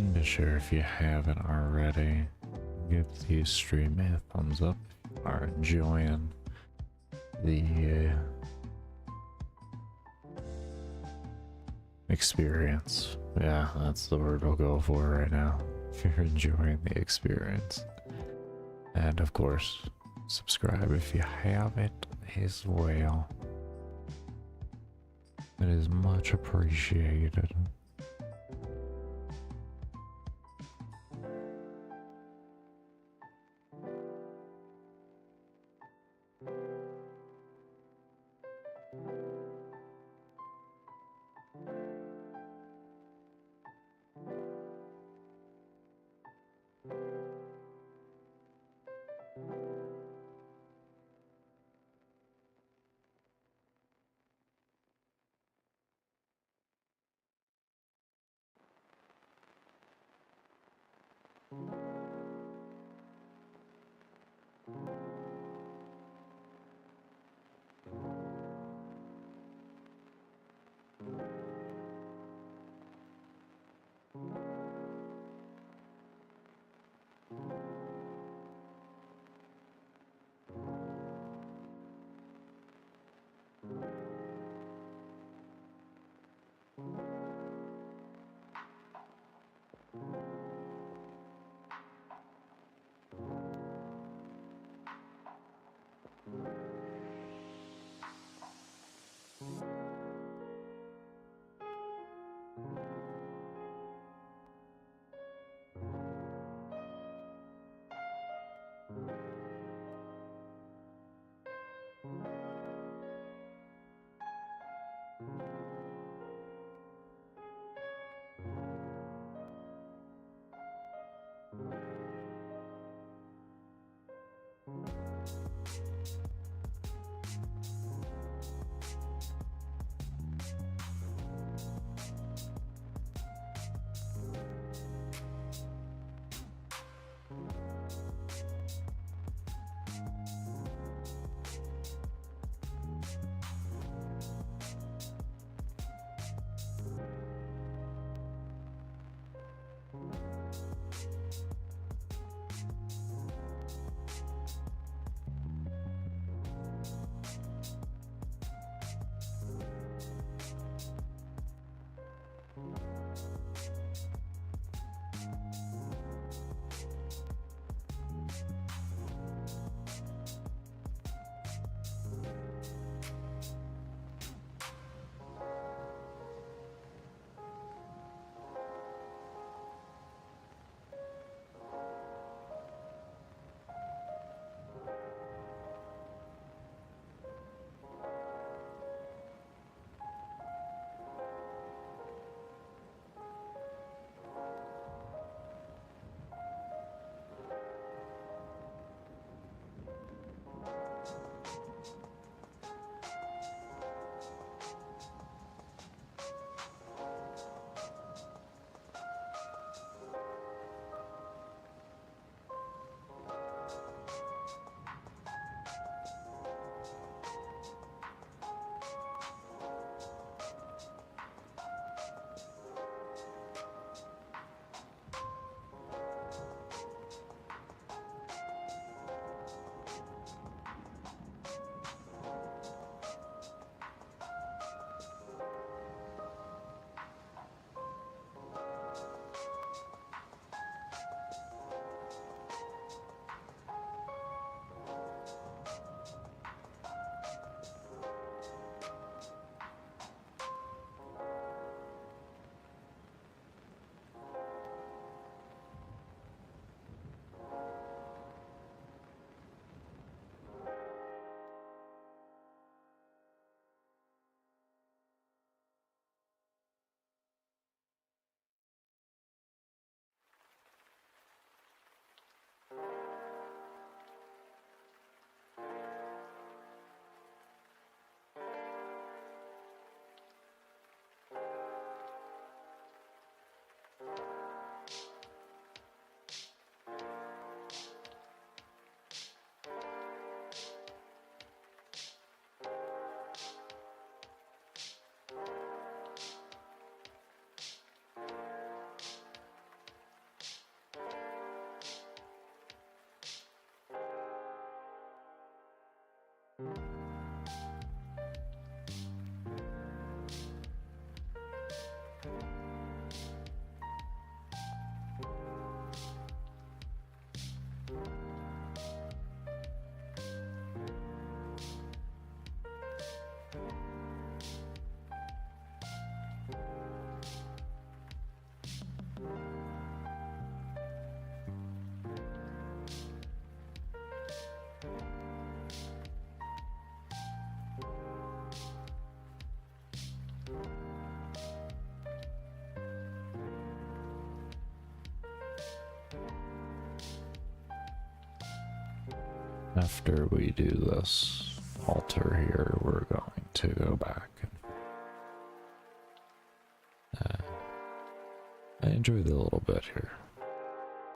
Be sure if you haven't already, give the stream a thumbs up if you are enjoying the experience. Yeah, that's the word we'll go for right now. If you're enjoying the experience. And of course, subscribe if you haven't as well. It is much appreciated. After we do this altar here, we're going to go back. I enjoy the little bit here,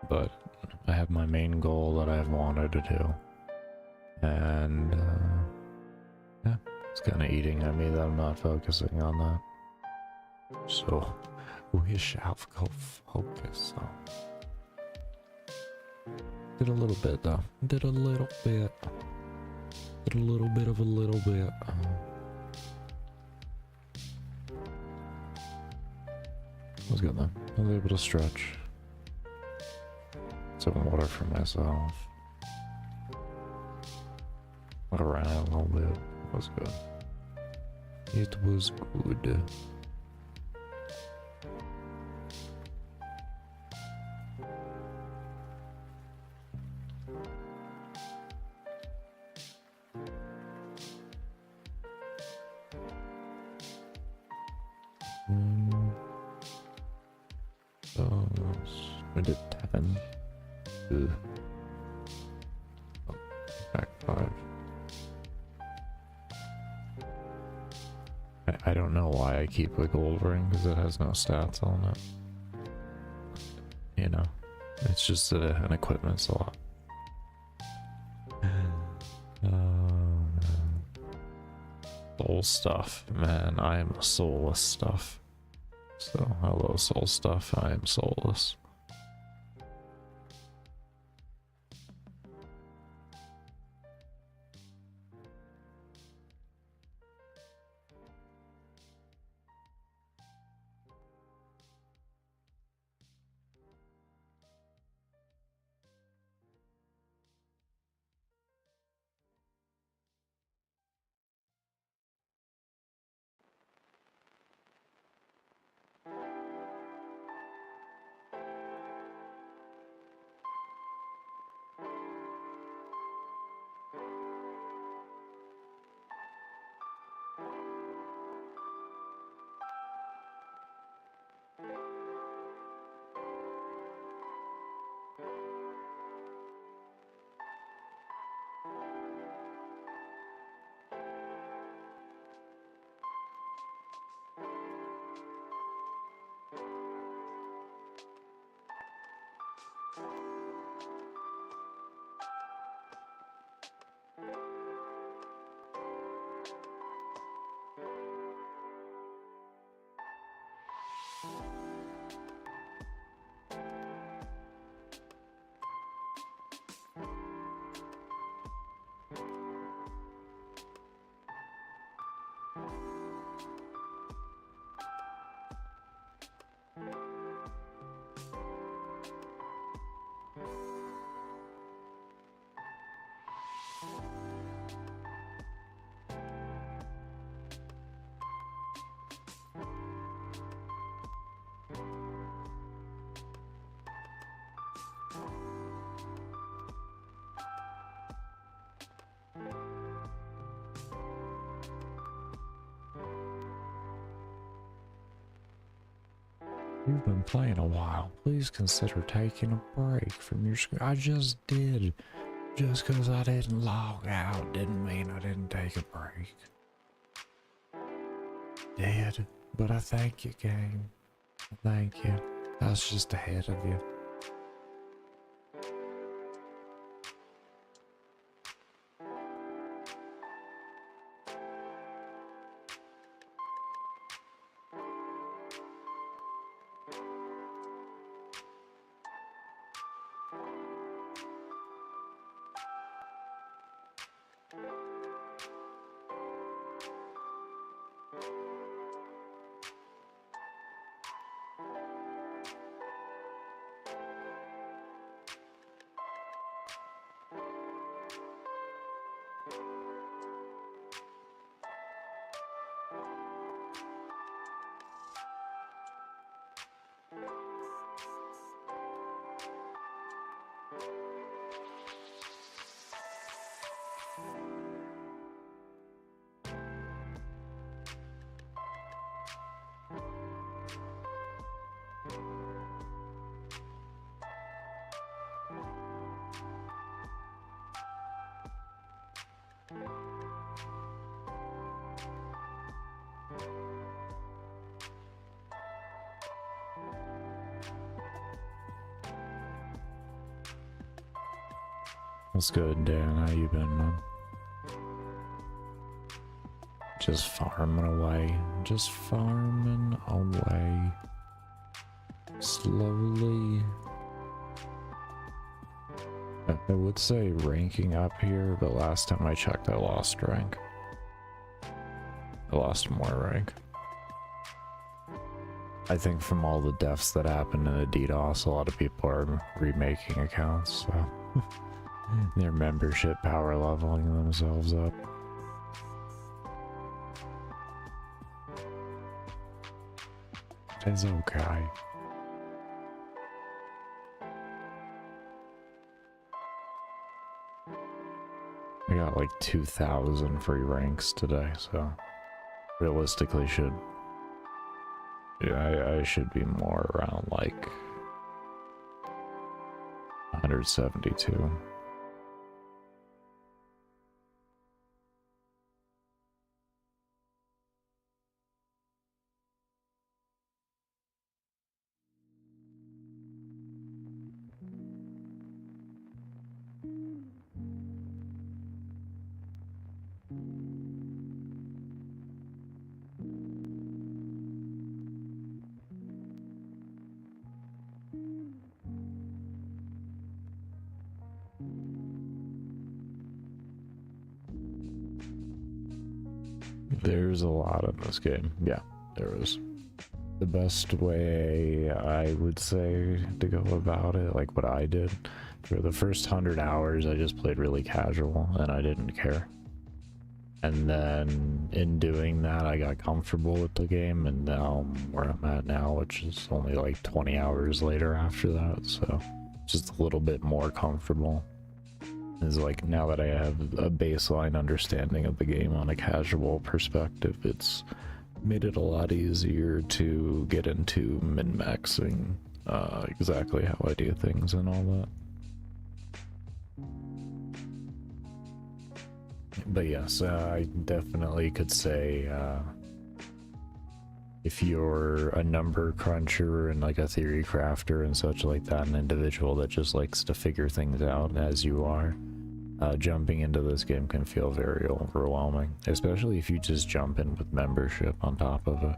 but I have my main goal that I've wanted to do, and yeah, it's kind of eating at me that I'm not focusing on that. So we shall go focus on. Did a little bit though. Did a little bit. Did a little bit of a little bit. Was good though. I was able to stretch. Some water for myself. I ran out a little bit. It was good. It was good. We did 10. Ugh. Oh, back 5. I don't know why I keep a gold ring, because it has no stats on it. You know, it's just an equipment slot. Soul stuff, man. I am a soulless stuff. So, hello, soul stuff. I am soulless. You've been playing a while. Please consider taking a break from your screen. I just did. Just because I didn't log out didn't mean I didn't take a break. Did. But I thank you, game. Thank you. I was just ahead of you. What's good, Dan? How you been, man? Just farming away. Just farming away. Slowly. I would say ranking up here, but last time I checked I lost rank. I lost more rank. I think from all the deaths that happened in the DDoS, a lot of people are remaking accounts, so their membership power leveling themselves up. It's okay. I got like 2,000 free ranks today, so realistically I should be more around like 172. There's a lot in this game. Yeah, there is. The best way I would say to go about it, like what I did, for the first 100 hours I just played really casual and I didn't care. And then in doing that I got comfortable with the game, and now I'm where I'm at now, which is only like 20 hours later after that, so just a little bit more comfortable. Is like now that I have a baseline understanding of the game on a casual perspective, it's made it a lot easier to get into min-maxing exactly how I do things and all that. But yes, I definitely could say if you're a number cruncher and like a theory crafter and such like that, an individual that just likes to figure things out as you are, jumping into this game can feel very overwhelming, especially if you just jump in with membership on top of it.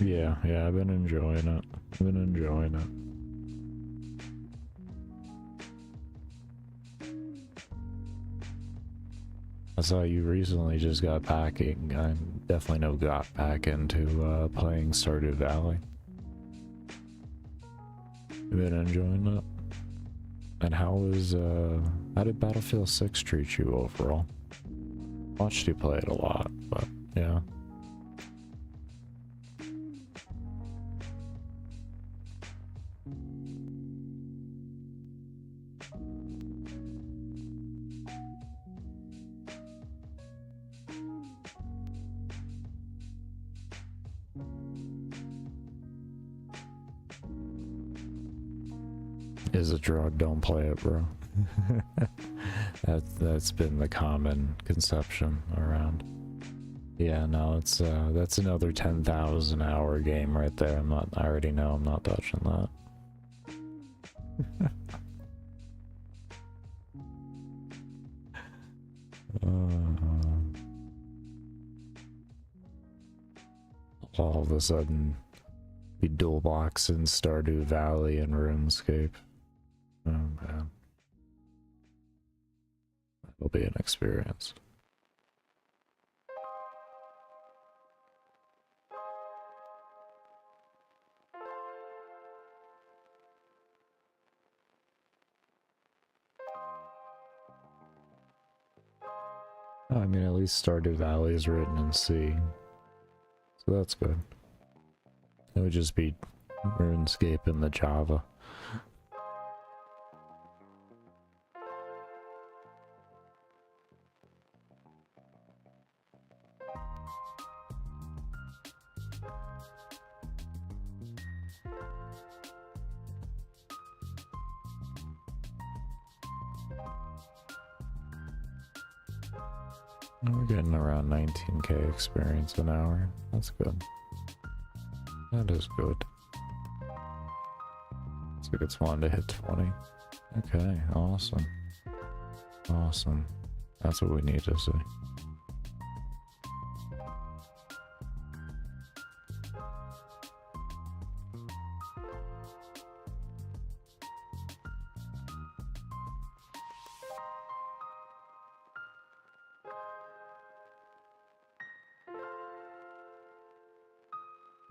Yeah, I've been enjoying it. I saw you recently just got back in. I definitely got back into playing Stardew Valley. You've been enjoying it? And how did Battlefield 6 treat you overall? Watched you play it a lot, but yeah. Is a drug, don't play it, bro. That's been the common conception around. Yeah, no, it's that's another 10,000 hour game right there. I already know I'm not touching that. All of a sudden Be dual box in Stardew Valley and RuneScape. Oh man. That'll be an experience. I mean, at least Stardew Valley is written in C. So that's good. It would just be RuneScape in the Java. We're getting around 19k experience an hour. That's good. That is good. Looks like it's wanting to hit 20. Okay, awesome. Awesome. That's what we need to see.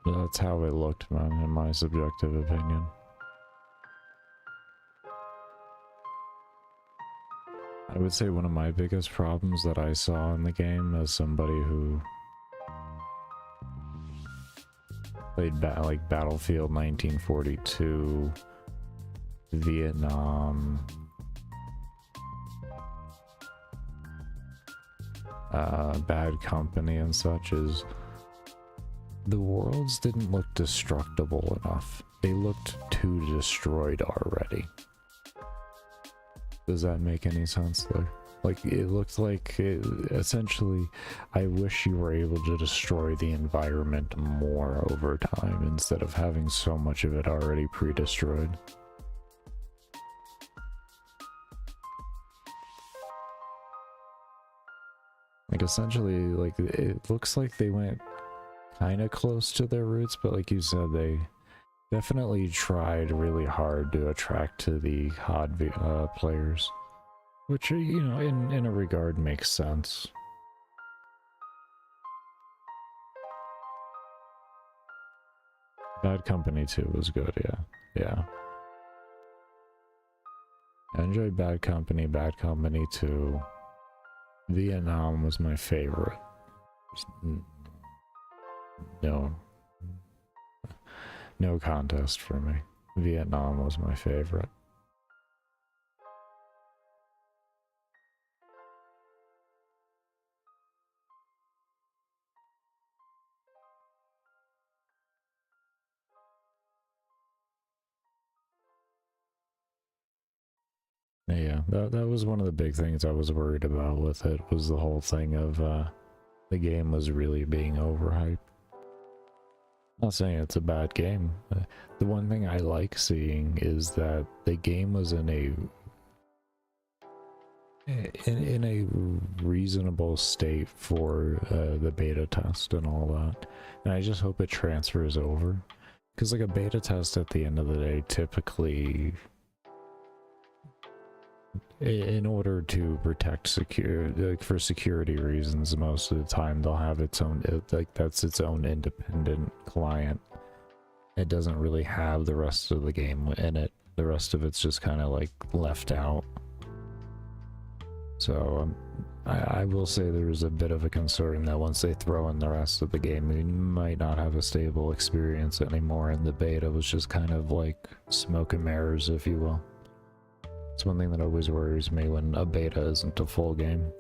That's how it looked, man, in my subjective opinion. I would say one of my biggest problems that I saw in the game as somebody who played like Battlefield 1942, Vietnam, Bad Company and such is the worlds didn't look destructible enough. They looked too destroyed already. Does that make any sense there? Like, it looked like, essentially, I wish you were able to destroy the environment more over time instead of having so much of it already pre-destroyed. Like, essentially, like, it looks like they went kind of close to their roots, but like you said, they definitely tried really hard to attract to the COD players, which, you know, in a regard makes sense. Bad Company 2 was good, yeah. I enjoyed Bad Company 2. Vietnam was my favorite. No contest for me. Vietnam was my favorite. Yeah, that was one of the big things I was worried about with it, was the whole thing of the game was really being overhyped. Not saying it's a bad game. The one thing I like seeing is that the game was in a reasonable state for the beta test and all that, and I just hope it transfers over, because like a beta test at the end of the day, typically, in order to protect like for security reasons, most of the time they'll have its own, like that's its own independent client. It doesn't really have the rest of the game in it. The rest of it's just kind of like left out. So I will say there's a bit of a concern that once they throw in the rest of the game, we might not have a stable experience anymore, and the beta was just kind of like smoke and mirrors, if you will. It's one thing that always worries me when a beta isn't a full game.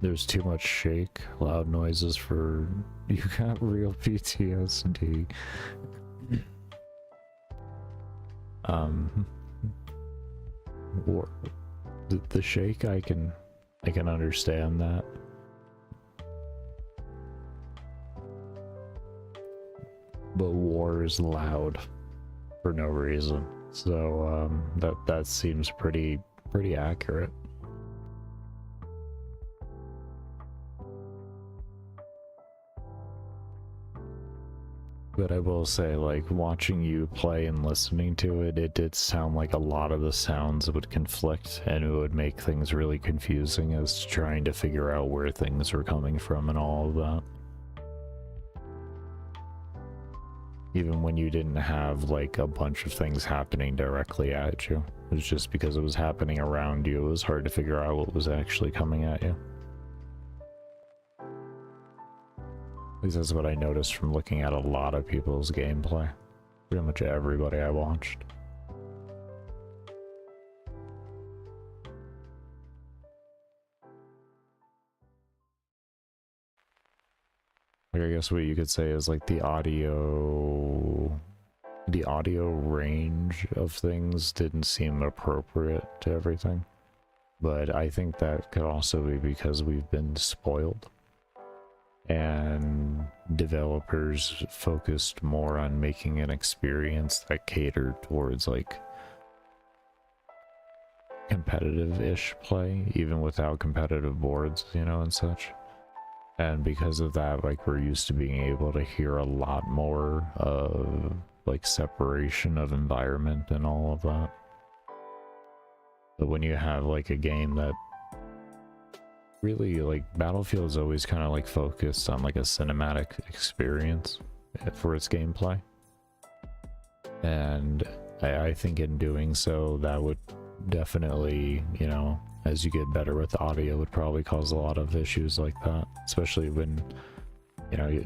There's too much shake, loud noises for... You got real PTSD. The shake, I can understand that. But war is loud for no reason, so that seems pretty accurate. But I will say, like, watching you play and listening to it, it did sound like a lot of the sounds would conflict, and it would make things really confusing as to trying to figure out where things were coming from and all of that. Even when you didn't have, like, a bunch of things happening directly at you. It was just because it was happening around you, it was hard to figure out what was actually coming at you. At least that's what I noticed from looking at a lot of people's gameplay. Pretty much everybody I watched. Like, I guess what you could say is like the audio range of things didn't seem appropriate to everything. But I think that could also be because we've been spoiled. And developers focused more on making an experience that catered towards like competitive-ish play, even without competitive boards, you know, and such. And because of that, like, we're used to being able to hear a lot more of like separation of environment and all of that. But when you have like a game that really, like, Battlefield's always kind of like focused on like a cinematic experience for its gameplay, and I think in doing so that would definitely, you know, as you get better with audio, would probably cause a lot of issues like that, especially when, you know,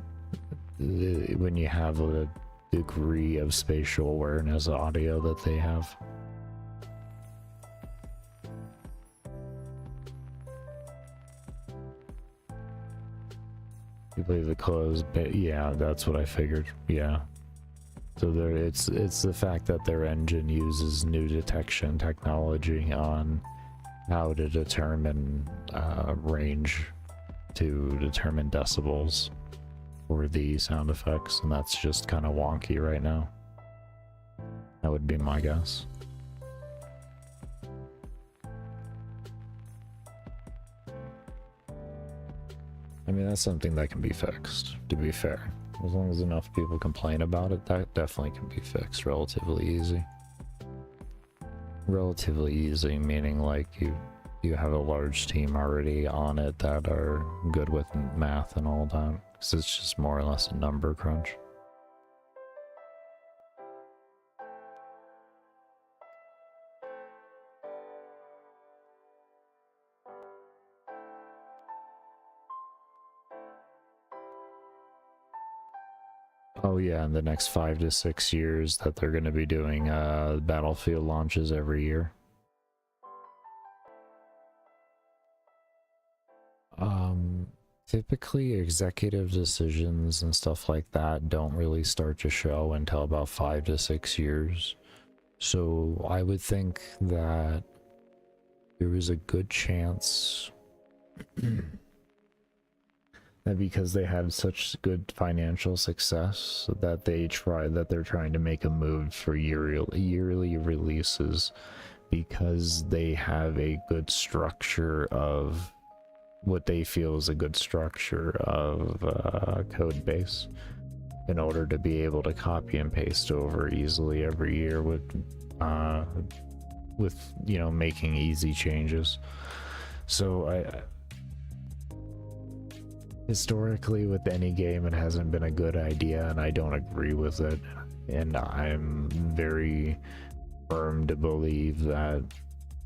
when you have a degree of spatial awareness audio that they have. You believe the closed, but yeah, that's what I figured. Yeah. So there, it's the fact that their engine uses new detection technology on how to determine range, to determine decibels for the sound effects, and that's just kind of wonky right now. That would be my guess. I mean, that's something that can be fixed, to be fair. As long as enough people complain about it, that definitely can be fixed relatively easy. Relatively easy, meaning like you have a large team already on it that are good with math and all that, because it's just more or less a number crunch. Oh yeah, in the next 5 to 6 years that they're going to be doing Battlefield launches every year. Typically executive decisions and stuff like that don't really start to show until about 5 to 6 years. So I would think that there is a good chance that because they had such good financial success that they're trying to make a move for yearly releases, because they have a good structure of what they feel is a good structure of code base in order to be able to copy and paste over easily every year with you know, making easy changes. So historically with any game, it hasn't been a good idea, and I don't agree with it, and I'm very firm to believe that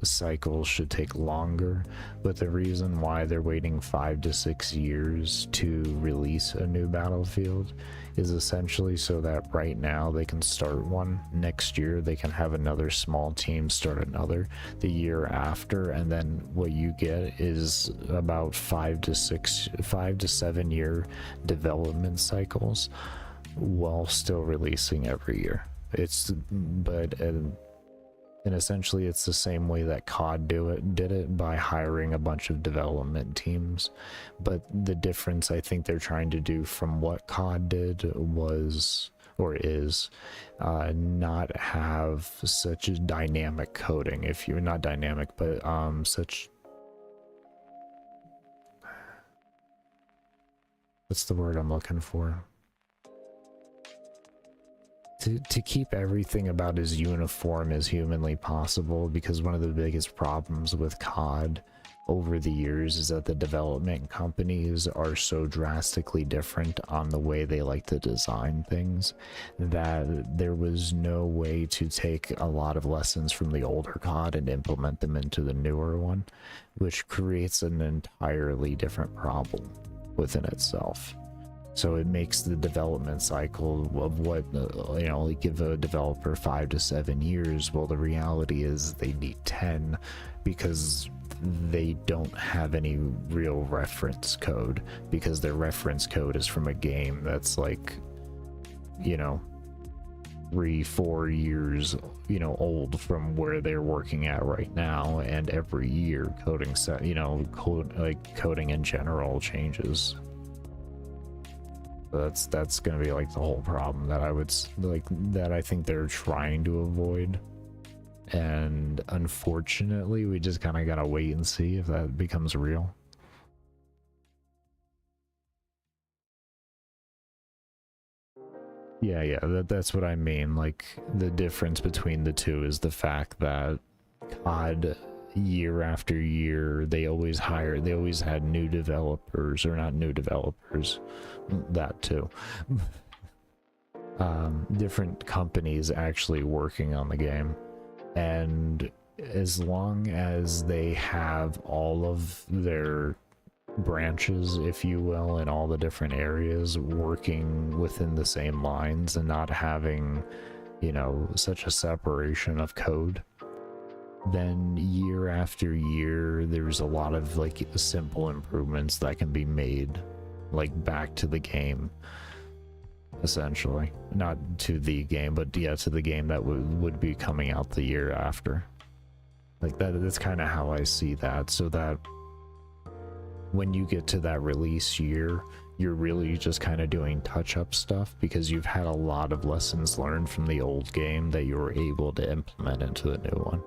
cycles should take longer. But the reason why they're waiting 5 to 6 years to release a new Battlefield is essentially so that right now they can start one, next year they can have another small team start another, the year after, and then what you get is about 5 to 7 year development cycles while still releasing every year. And essentially it's the same way that COD did it by hiring a bunch of development teams. But the difference I think they're trying to do from what COD did was, or is, not have such a dynamic coding. If you're not dynamic, but such, what's the word I'm looking for? to keep everything about as uniform as humanly possible, because one of the biggest problems with COD over the years is that the development companies are so drastically different on the way they like to design things that there was no way to take a lot of lessons from the older COD and implement them into the newer one, which creates an entirely different problem within itself. So it makes the development cycle of what, you know, like give a developer 5 to 7 years. Well, the reality is they need 10 because they don't have any real reference code, because their reference code is from a game that's like, you know, 3-4 years, you know, old from where they're working at right now, and every year coding set, you know, coding in general changes. So that's gonna be like the whole problem that I would like, that I think they're trying to avoid. And unfortunately, we just kind of gotta wait and see if that becomes real. Yeah, that's what I mean. Like, the difference between the two is the fact that COD, year after year, they always had new developers, or not new developers, that too. Different companies actually working on the game. And as long as they have all of their branches, if you will, in all the different areas working within the same lines and not having, you know, such a separation of code, then year after year there's a lot of like simple improvements that can be made, like back to the game, essentially. Not to the game, but yeah, to the game that would be coming out the year after. Like that's kind of how I see that, so that when you get to that release year, you're really just kind of doing touch-up stuff, because you've had a lot of lessons learned from the old game that you were able to implement into the new one.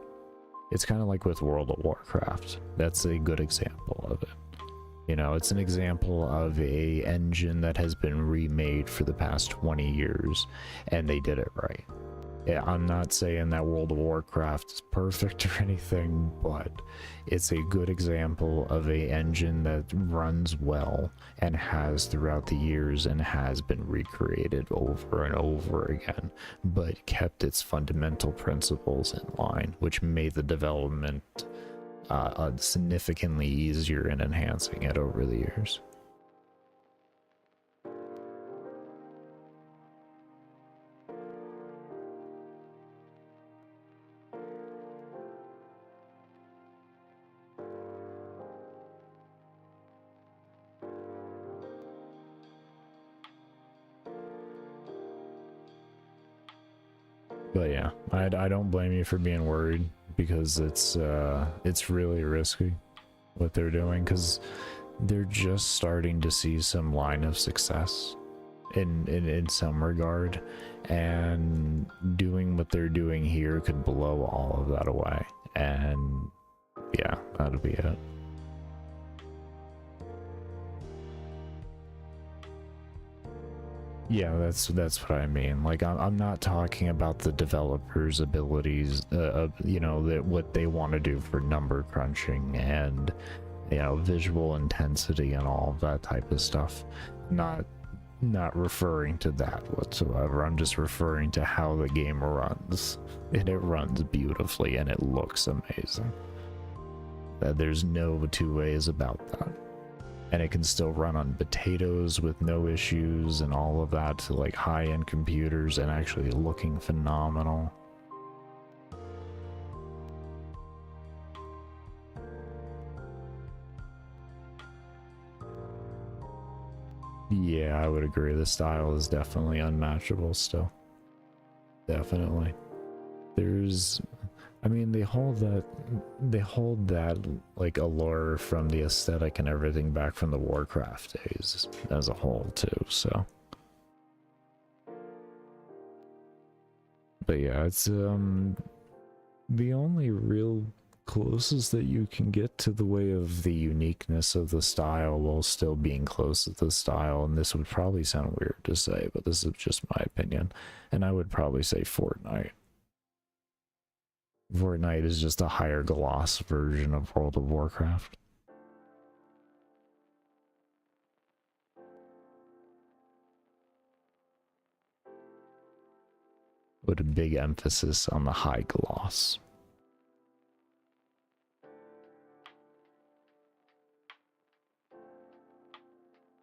It's kind of like with World of Warcraft. That's a good example of it. You know, it's an example of a engine that has been remade for the past 20 years, and they did it right. Yeah, I'm not saying that World of Warcraft is perfect or anything, but it's a good example of a engine that runs well and has throughout the years and has been recreated over and over again, but kept its fundamental principles in line, which made the development significantly easier in enhancing it over the years. But yeah, I don't blame you for being worried, because it's really risky what they're doing, because they're just starting to see some line of success in some regard, and doing what they're doing here could blow all of that away, and yeah, that'll be it. Yeah, that's what I mean. Like, I'm not talking about the developers' abilities, you know, that what they want to do for number crunching and, you know, visual intensity and all of that type of stuff. Not referring to that whatsoever. I'm just referring to how the game runs, and it runs beautifully and it looks amazing. There's no two ways about that. And it can still run on potatoes with no issues and all of that, to like high-end computers, and actually looking phenomenal. Yeah, I would agree. The style is definitely unmatchable still. Definitely. There's, I mean, they hold that like allure from the aesthetic and everything back from the Warcraft days as a whole too, so. But yeah, it's the only real closest that you can get to the way of the uniqueness of the style while still being close to the style. And this would probably sound weird to say, but this is just my opinion. And I would probably say Fortnite. Fortnite is just a higher gloss version of World of Warcraft. With a big emphasis on the high gloss.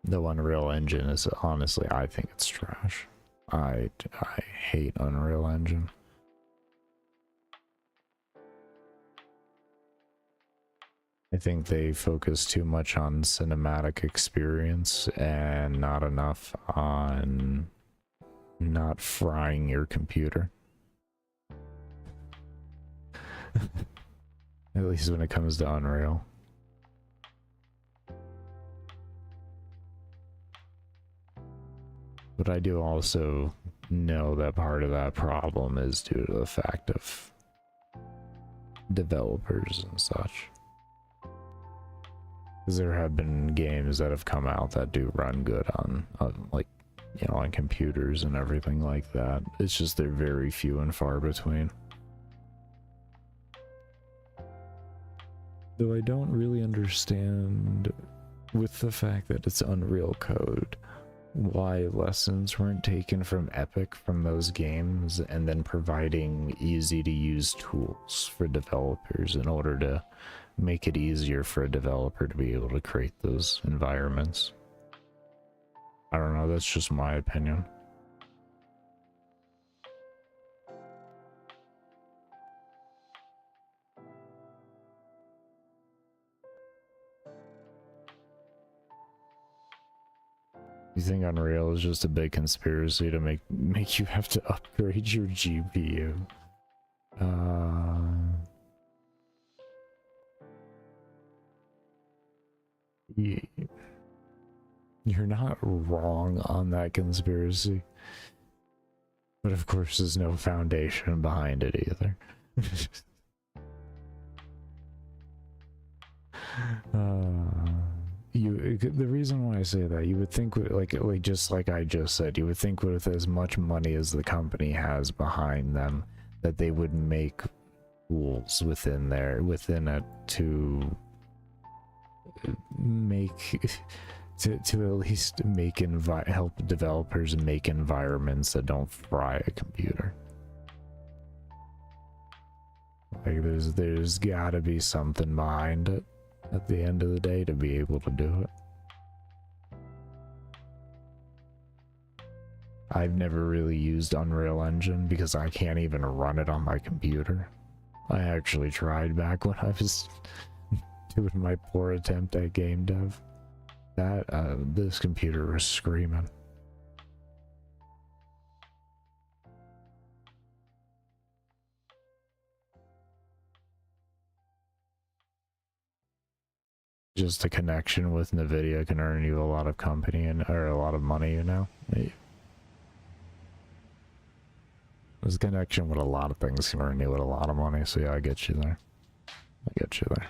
The Unreal Engine is, honestly, I think it's trash. I hate Unreal Engine. I think they focus too much on cinematic experience and not enough on not frying your computer. At least when it comes to Unreal. But I do also know that part of that problem is due to the fact of developers and such. Because there have been games that have come out that do run good on like, you know, on computers and everything like that. It's just they're very few and far between. Though I don't really understand, with the fact that it's Unreal code, why lessons weren't taken from Epic from those games and then providing easy to use tools for developers in order to make it easier for a developer to be able to create those environments. I don't know, that's just my opinion. You think Unreal is just a big conspiracy to make you have to upgrade your GPU? You're not wrong on that conspiracy. But of course there's no foundation behind it either. The reason why I say that, you would think with, like just like I just said, you would think with as much money as the company has behind them that they would make rules within it to make to at least make help developers make environments that don't fry a computer. Like there's gotta be something behind it at the end of the day to be able to do it. I've never really used Unreal Engine because I can't even run it on my computer. I actually tried back when I was doing my poor attempt at game dev. This computer was screaming. Just a connection with NVIDIA can earn you a lot of or a lot of money, you know? This connection with a lot of things can earn you with a lot of money, so yeah, I get you there. I get you there.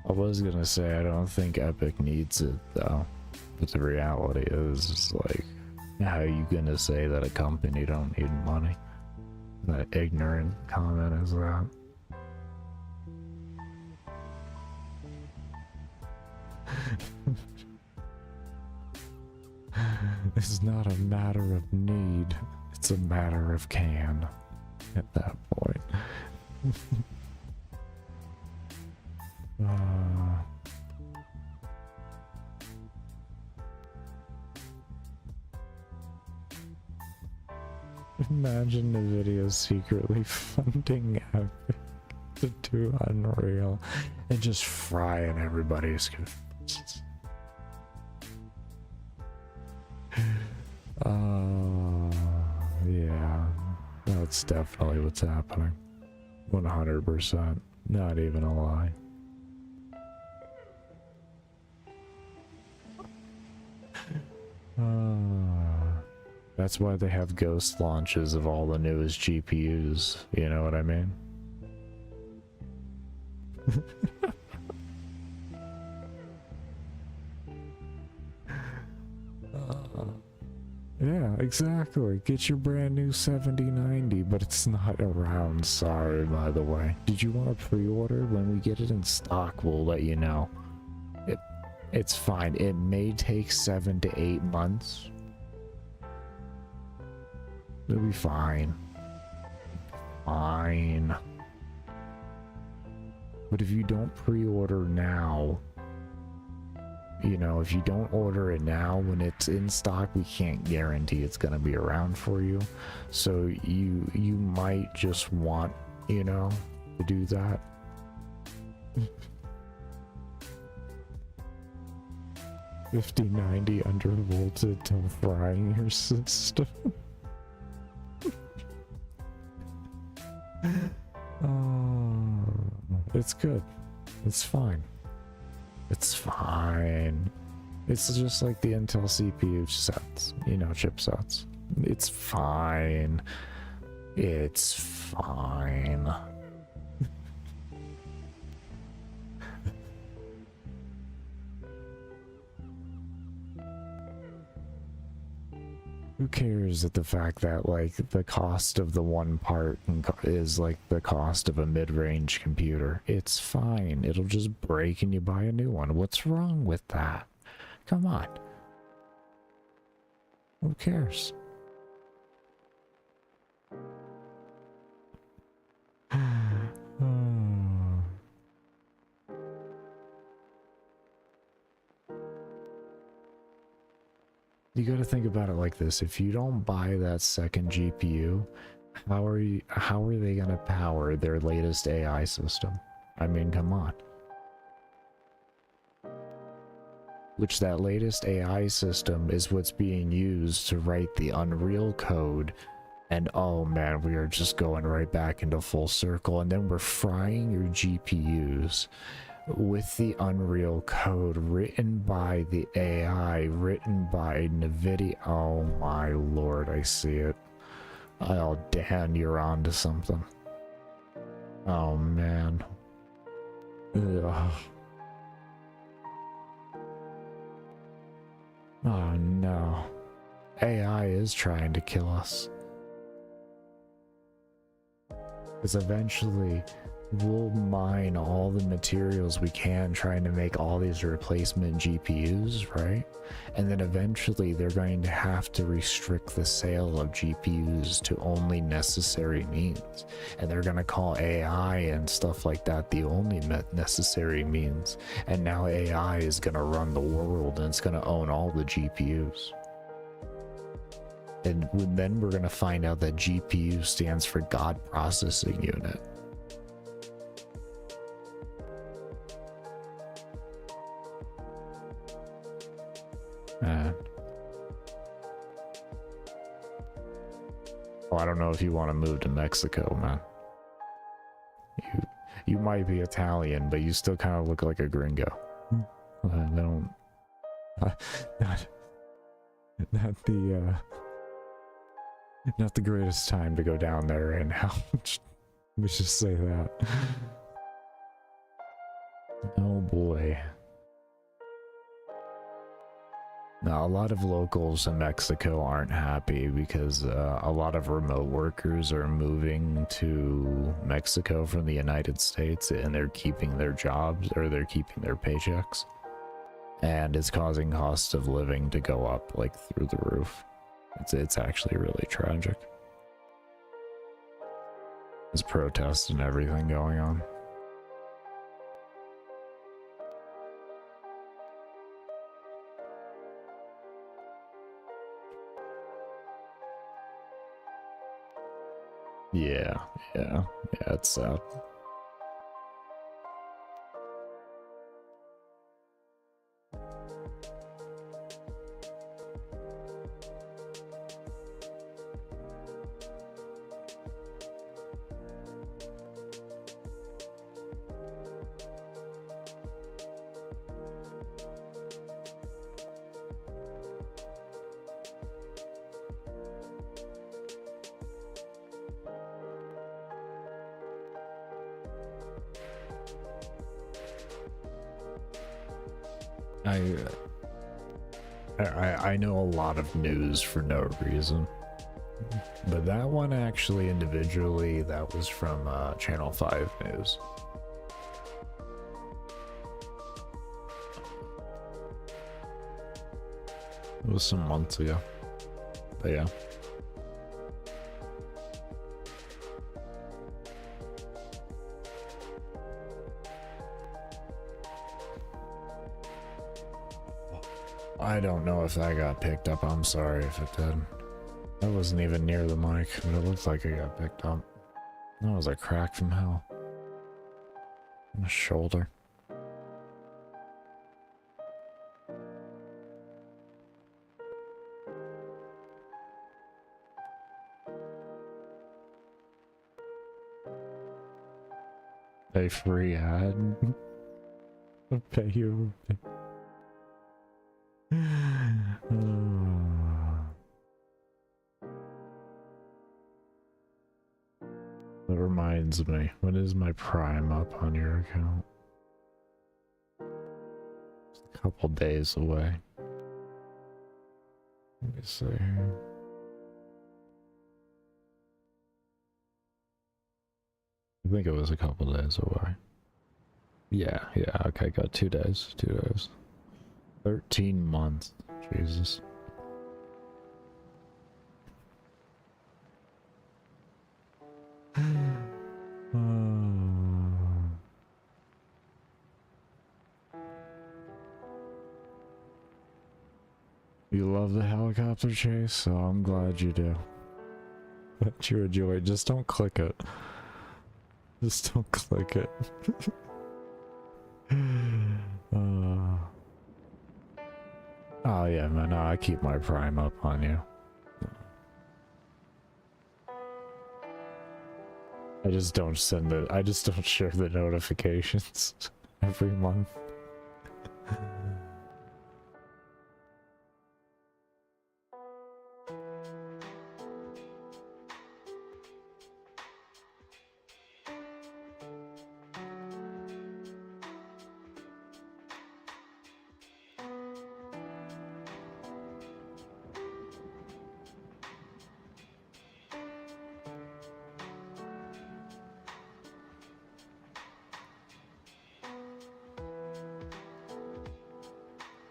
I was gonna say I don't think Epic needs it though, but the reality is like, how are you gonna say that a company don't need money? That ignorant comment is that. It's not a matter of need, it's a matter of can at that point. Imagine NVIDIA secretly funding Epic to do Unreal and just frying everybody's computers. Yeah, that's definitely what's happening. 100%. Not even a lie. That's why they have ghost launches of all the newest GPUs, you know what I mean? Yeah, exactly. Get your brand new 7090, but it's not around, sorry, by the way. Did you want to pre-order? When we get it in stock, we'll let you know. It's fine. It may take 7 to 8 months. It'll be fine. Fine. But if you don't pre-order now, you know, if you don't order it now when it's in stock, we can't guarantee it's gonna be around for you. So you might just want, you know, to do that. 5090 undervolted till frying your system. It's good. It's fine. It's fine. It's just like the Intel CPU sets, you know, chipsets. It's fine. It's fine. Who cares at the fact that, like, the cost of the one part is like the cost of a mid-range computer? It's fine. It'll just break and you buy a new one. What's wrong with that? Come on. Who cares? You gotta think about it like this. If you don't buy that second GPU, how are they gonna power their latest AI system? I mean, come on. Which that latest AI system is what's being used to write the Unreal code. And oh man, we are just going right back into full circle. And then we're frying your GPUs with the Unreal code written by the AI, written by NVIDIA. Oh my lord, I see it. Oh, Dan, you're on to something. Oh man. Ugh. Oh no. AI is trying to kill us. Because eventually we'll mine all the materials we can trying to make all these replacement GPUs, right? And then eventually they're going to have to restrict the sale of GPUs to only necessary means. And they're going to call AI and stuff like that the only necessary means. And now AI is going to run the world and it's going to own all the GPUs. And then we're going to find out that GPU stands for God Processing Unit. Man. Well, I don't know if you want to move to Mexico, man. You might be Italian, but you still kind of look like a gringo. Not the greatest time to go down there right now. Let me just say that. Oh boy. Now, a lot of locals in Mexico aren't happy because a lot of remote workers are moving to Mexico from the United States and they're keeping their jobs, or they're keeping their paychecks. And it's causing cost of living to go up like through the roof. It's actually really tragic. There's protests and everything going on. Yeah, it's sad. I know a lot of news for no reason, but that one actually individually, that was from Channel 5 News. It was some months ago, but yeah. I don't know if that got picked up. I'm sorry if it did. I wasn't even near the mic, but it looks like it got picked up. That was a crack from hell. On the shoulder. A free ad. I'll pay you. That reminds me, when is my Prime up on your account? It's a couple days away. Let me see here. I think it was a couple days away. Yeah, okay, got 2 days, 2 days. 13 months, Jesus. You love the helicopter chase, so I'm glad you do. That you enjoy. Just don't click it. Just don't click it. Oh yeah, man, no, I keep my Prime up on you. I just don't send it. I just don't share the notifications every month.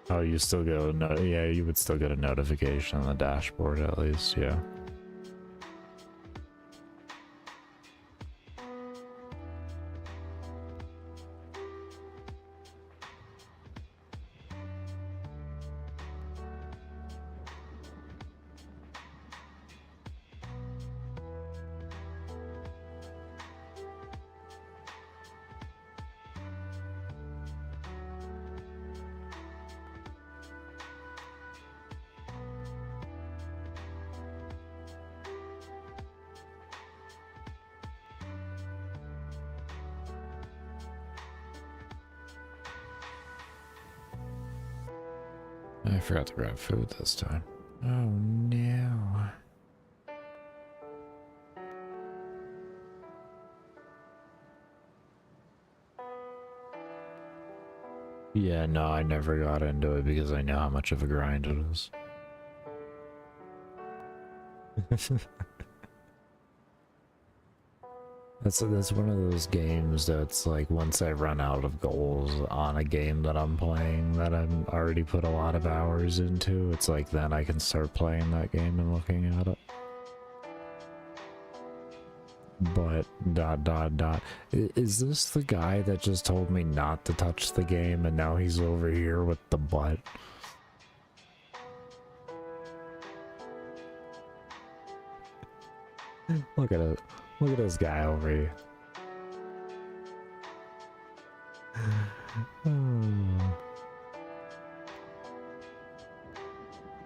Oh, you still get a yeah, you would still get a notification on the dashboard at least, yeah. I forgot to grab food this time. Oh no. Yeah, no, I never got into it because I know how much of a grind it is. That's one of those games that's like, once I run out of goals on a game that I'm playing that I've already put a lot of hours into, it's like then I can start playing that game and looking at it. But is this the guy that just told me not to touch the game and now he's over here with the butt? Look at it. Look at this guy over here.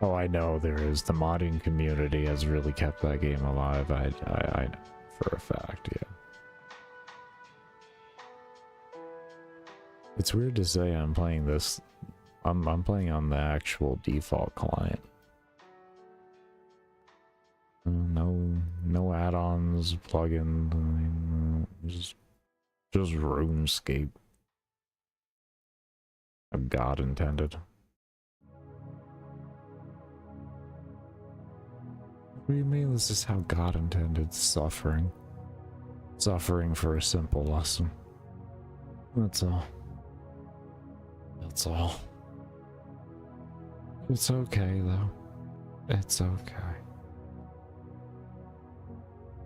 Oh, I know there is. The modding community has really kept that game alive. I know for a fact, yeah. It's weird to say I'm playing this. I'm playing on the actual default client. No add-ons, plugins, just RuneScape. How God intended. What do you mean this is how God intended? Suffering. Suffering for a simple lesson. That's all. That's all. It's okay, though. It's okay.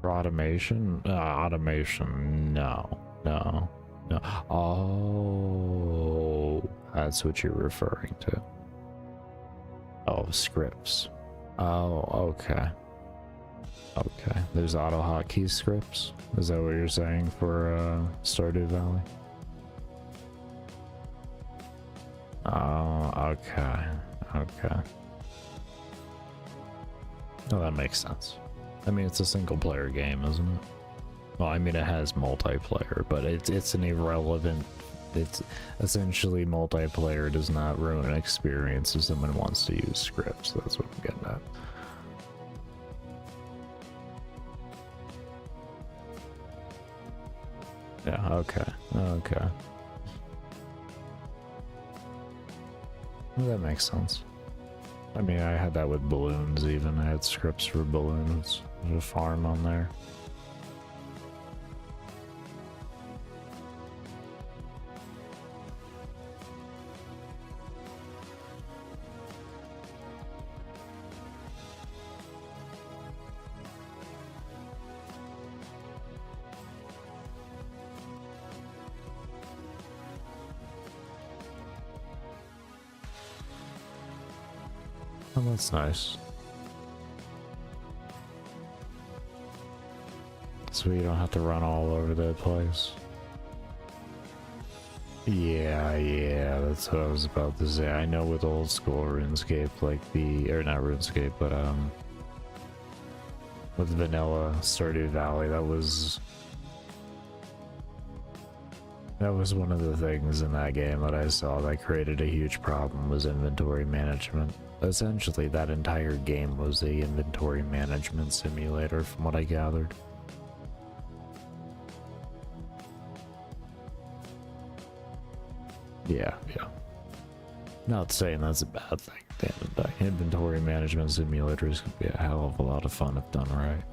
For automation? Automation, no. No. No. Oh, that's what you're referring to. Oh, scripts. Oh, okay. Okay. There's auto hotkey scripts? Is that what you're saying for Stardew Valley? Oh, okay. Okay. Oh, that makes sense. I mean, it's a single player game, isn't it? Well, I mean, it has multiplayer, but it's an irrelevant... It's essentially multiplayer does not ruin an experience if someone wants to use scripts. That's what I'm getting at. Yeah, okay. Okay. Well, that makes sense. I mean, I had that with balloons even. I had scripts for balloons. There's a farm on there. Oh, that's nice. So you don't have to run all over the place. Yeah, that's what I was about to say. I know with old school RuneScape, like or not RuneScape, but with vanilla Stardew Valley, that was one of the things in that game that I saw that created a huge problem, was inventory management. Essentially, that entire game was a inventory management simulator, from what I gathered. Yeah. Not saying that's a bad thing. At the end of the day, inventory management simulators could be a hell of a lot of fun if done right.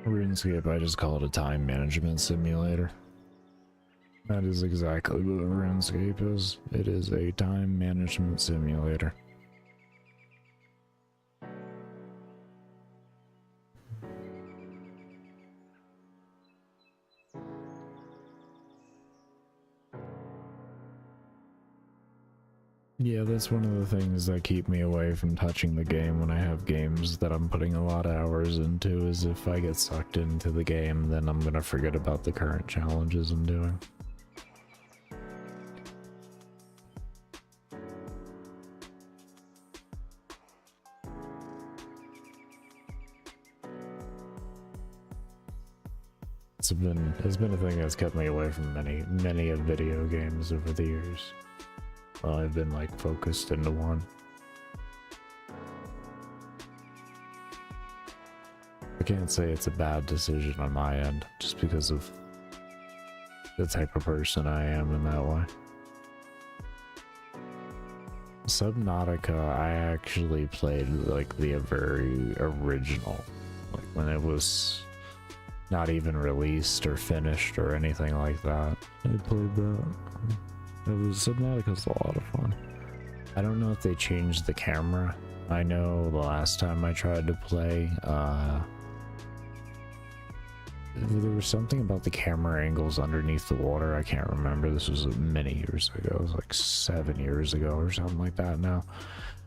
RuneScape, I just call it a time management simulator. That is exactly what RuneScape is. It is a time management simulator. Yeah, that's one of the things that keep me away from touching the game when I have games that I'm putting a lot of hours into, is if I get sucked into the game, then I'm gonna forget about the current challenges I'm doing. It's been a thing that's kept me away from many of video games over the years. Well, I've been like focused into one. I can't say it's a bad decision on my end, just because of the type of person I am in that way. Subnautica, I actually played like the very original, like when it was not even released or finished or anything like that. I played that. Subnautica's a lot of fun. I don't know if they changed the camera. I know the last time I tried to play, there was something about the camera angles underneath the water. I can't remember. This was many years ago. It was like 7 years ago or something like that now.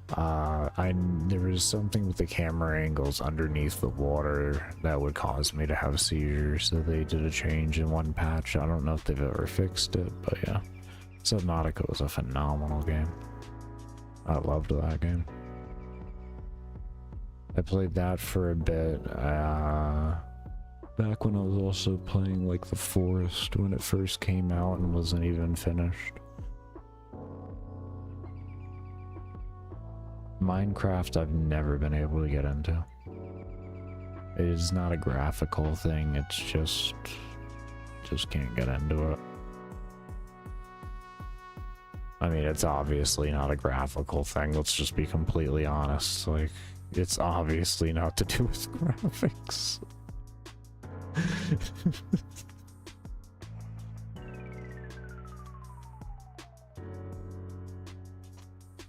There was something with the camera angles underneath the water that would cause me to have seizures, so they did a change in one patch. I don't know if they've ever fixed it, but yeah. Subnautica was a phenomenal game. I loved that game. I played that for a bit. Back when I was also playing like The Forest when it first came out and wasn't even finished. Minecraft I've never been able to get into. It is not a graphical thing, it's just can't get into it. I mean, it's obviously not a graphical thing, let's just be completely honest. Like, it's obviously not to do with graphics.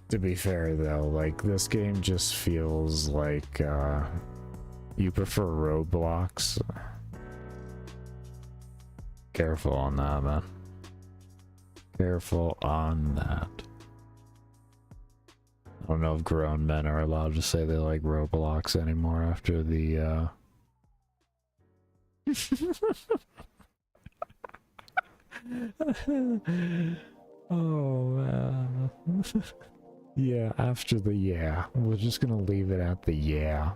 To be fair though, like, this game just feels like you prefer Roblox. Careful on that, man. Careful on that. I don't know if grown men are allowed to say they like Roblox anymore after the oh man. Yeah, after the yeah. We're just gonna leave it at the yeah.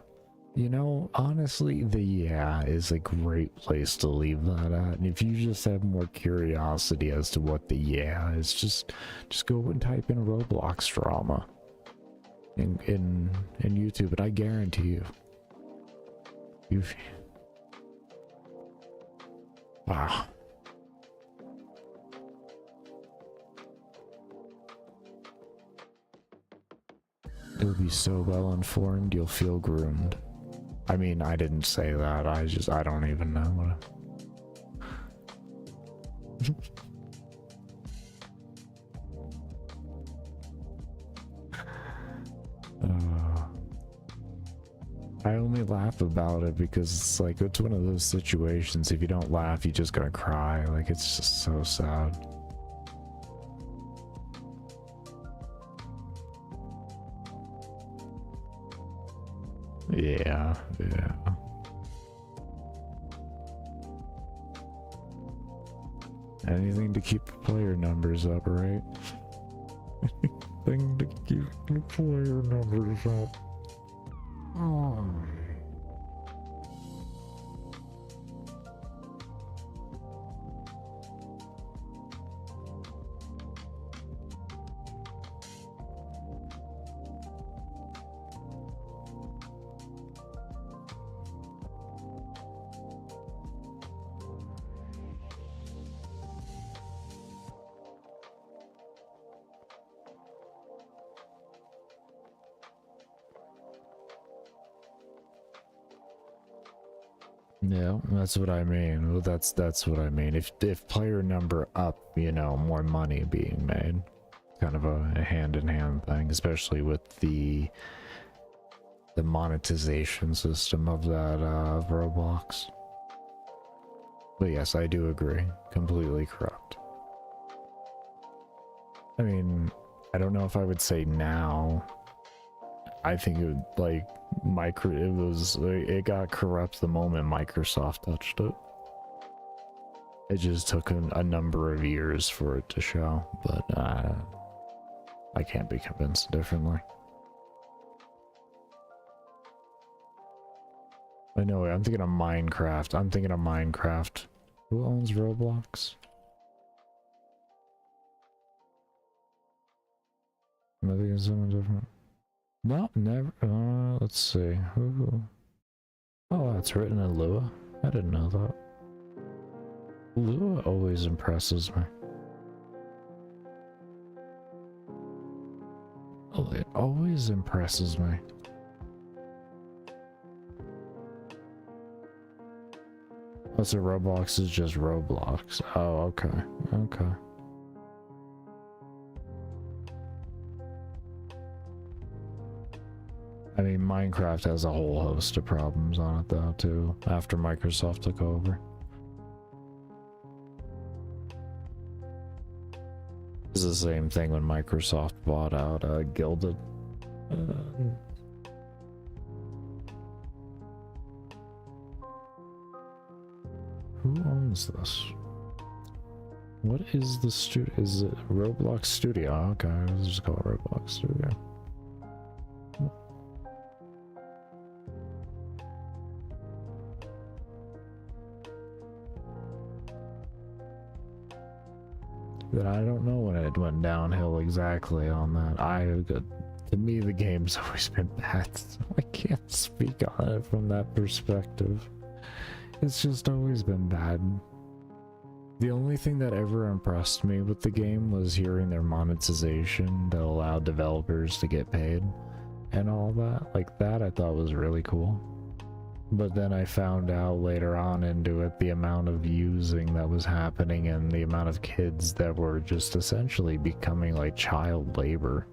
You know, honestly, the yeah is a great place to leave that at. And if you just have more curiosity as to what the yeah is, just go and type in Roblox drama in YouTube, and I guarantee you, wow. You'll be so well informed, you'll feel groomed. I mean, I didn't say that, I don't even know what I only laugh about it because it's like, it's one of those situations, if you don't laugh, you're just gonna cry. Like, it's just so sad. Yeah, yeah. Anything to keep the player numbers up, right? Anything to keep the player numbers up. Oh. Yeah, that's what I mean. Well, that's what I mean. If player number up, you know, more money being made. Kind of a hand-in-hand thing, especially with the monetization system of that of Roblox. But yes, I do agree. Completely correct. I mean, I don't know if I would say now. I think it would, like, it got corrupt the moment Microsoft touched it. It just took a number of years for it to show, but I can't be convinced differently. I know, I'm thinking of Minecraft. Who owns Roblox? Am I thinking of someone different? No, never. Let's see. Who? Oh, it's written in Lua. I didn't know that. Lua always impresses me. Oh, it always impresses me. Oh, so Roblox is just Roblox. Oh, okay. Okay. I mean, Minecraft has a whole host of problems on it though, too, after Microsoft took over. It's the same thing when Microsoft bought out Gilded. Who owns this? What is the studio? Is it Roblox Studio? Okay, let's just call it Roblox Studio. But I don't know when it went downhill exactly on that. To me, the game's always been bad, so I can't speak on it from that perspective. It's just always been bad. The only thing that ever impressed me with the game was hearing their monetization that allowed developers to get paid and all that. Like that I thought was really cool. But then I found out later on into it the amount of using that was happening and the amount of kids that were just essentially becoming like child labor.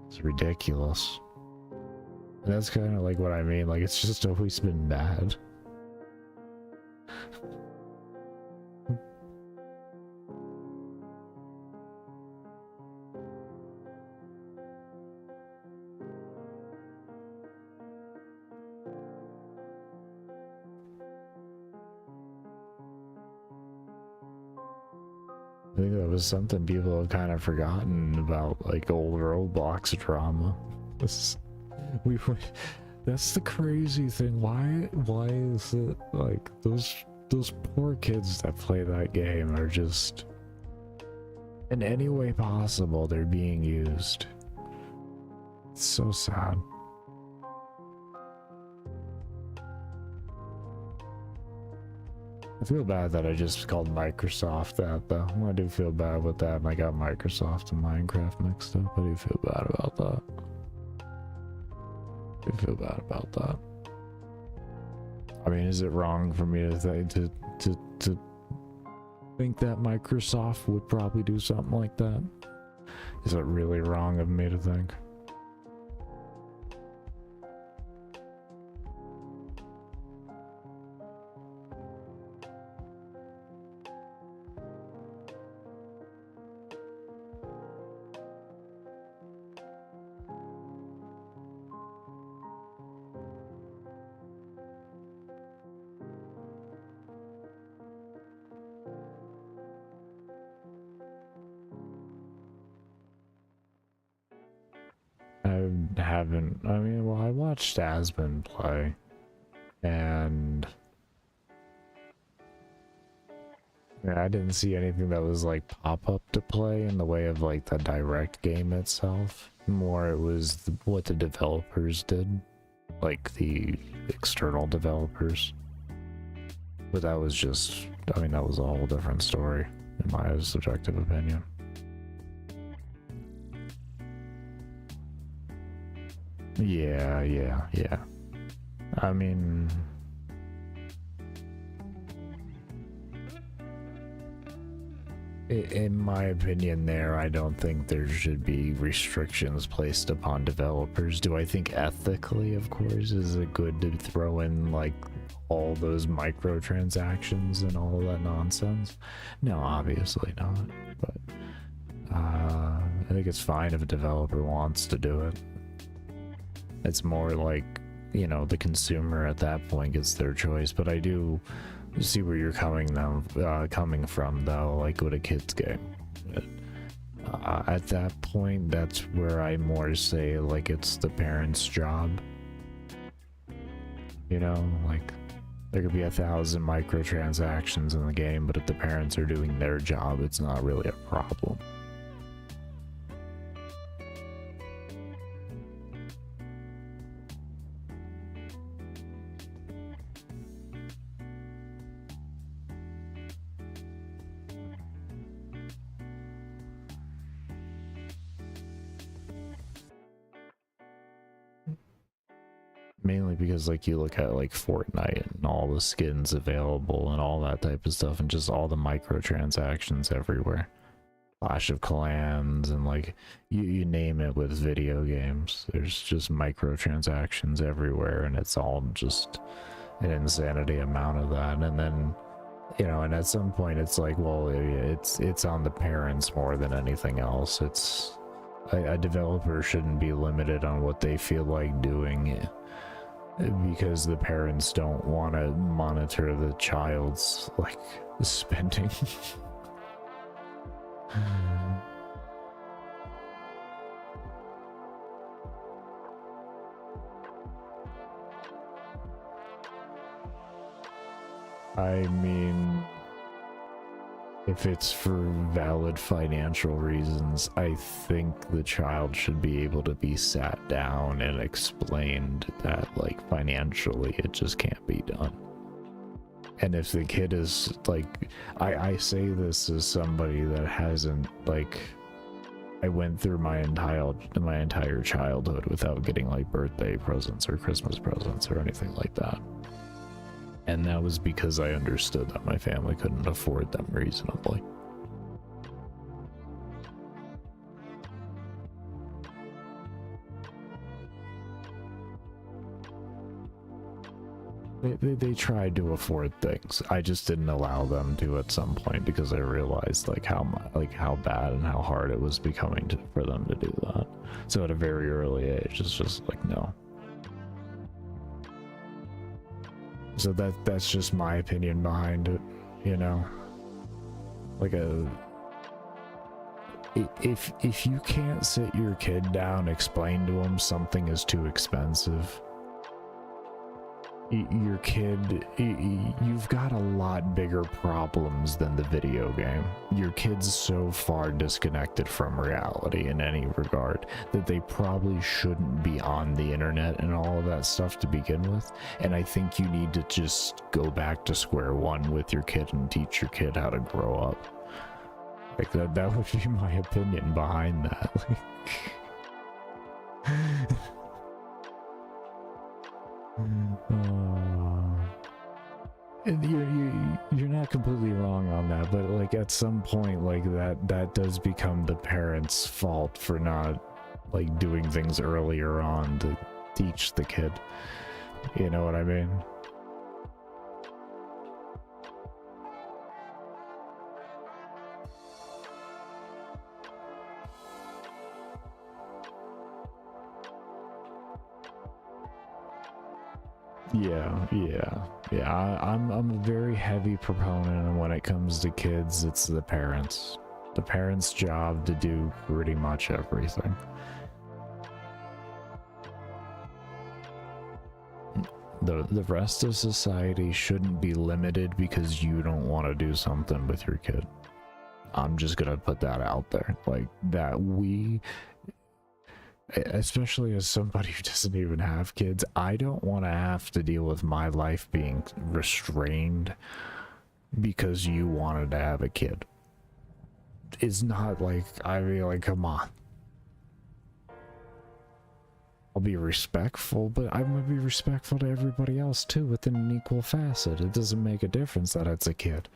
It's ridiculous. And that's kind of like what I mean, like it's just always been bad. I think that was something people have kind of forgotten about, like old Roblox drama. That's the crazy thing. Why is it like those poor kids that play that game are just in any way possible they're being used. It's so sad. I feel bad that I just called Microsoft that, though. I do feel bad with that, and I got Microsoft and Minecraft mixed up. I do feel bad about that. I do feel bad about that. I mean, is it wrong for me to think that Microsoft would probably do something like that? Is it really wrong of me to think? I mean, well, I watched Aspen play, and yeah, I didn't see anything that was like pop-up to play in the way of like the direct game itself. More it was what the developers did, like the external developers. But that was just, I mean, that was a whole different story, in my subjective opinion. Yeah. I mean, in my opinion there, I don't think there should be restrictions placed upon developers. Do I think ethically, of course, is it good to throw in like all those microtransactions and all that nonsense? No, obviously not. But I think it's fine if a developer wants to do it. It's more like, you know, the consumer at that point gets their choice. But I do see where you're coming from, though, like with a kid's game. At that point, that's where I more say, like, it's the parent's job. You know, like, there could be 1,000 microtransactions in the game, but if the parents are doing their job, it's not really a problem. Mainly because, like, you look at like Fortnite and all the skins available and all that type of stuff, and just all the microtransactions everywhere. Clash of Clans and like you name it with video games. There's just microtransactions everywhere, and it's all just an insanity amount of that. And then, you know, and at some point it's like, well, it's on the parents more than anything else. It's a developer shouldn't be limited on what they feel like doing because the parents don't want to monitor the child's like spending. I mean, if it's for valid financial reasons, I think the child should be able to be sat down and explained that, like, financially it just can't be done. And if the kid is, like, I say this as somebody that hasn't, like, I went through my entire childhood without getting, like, birthday presents or Christmas presents or anything like that. And that was because I understood that my family couldn't afford them reasonably. They tried to afford things. I just didn't allow them to at some point because I realized how bad and how hard it was becoming for them to do that. So at a very early age, it's just like, no. So that's just my opinion behind it, you know? Like if you can't sit your kid down, explain to him something is too expensive, your kid, you've got a lot bigger problems than the video game. Your kid's so far disconnected from reality in any regard that they probably shouldn't be on the internet and all of that stuff to begin with. And I think you need to just go back to square one with your kid and teach your kid how to grow up. Like that would be my opinion behind that. You're not completely wrong on that, but like at some point, like that does become the parents' fault for not like doing things earlier on to teach the kid. You know what I mean? Yeah. I'm a very heavy proponent, and when it comes to kids, it's the parents. The parents' job to do pretty much everything. The rest of society shouldn't be limited because you don't want to do something with your kid. I'm just gonna put that out there. Like that especially as somebody who doesn't even have kids, I don't want to have to deal with my life being restrained because you wanted to have a kid. It's not like, I mean, like, come on. I'll be respectful, but I'm gonna be respectful to everybody else too within an equal facet. It doesn't make a difference that it's a kid.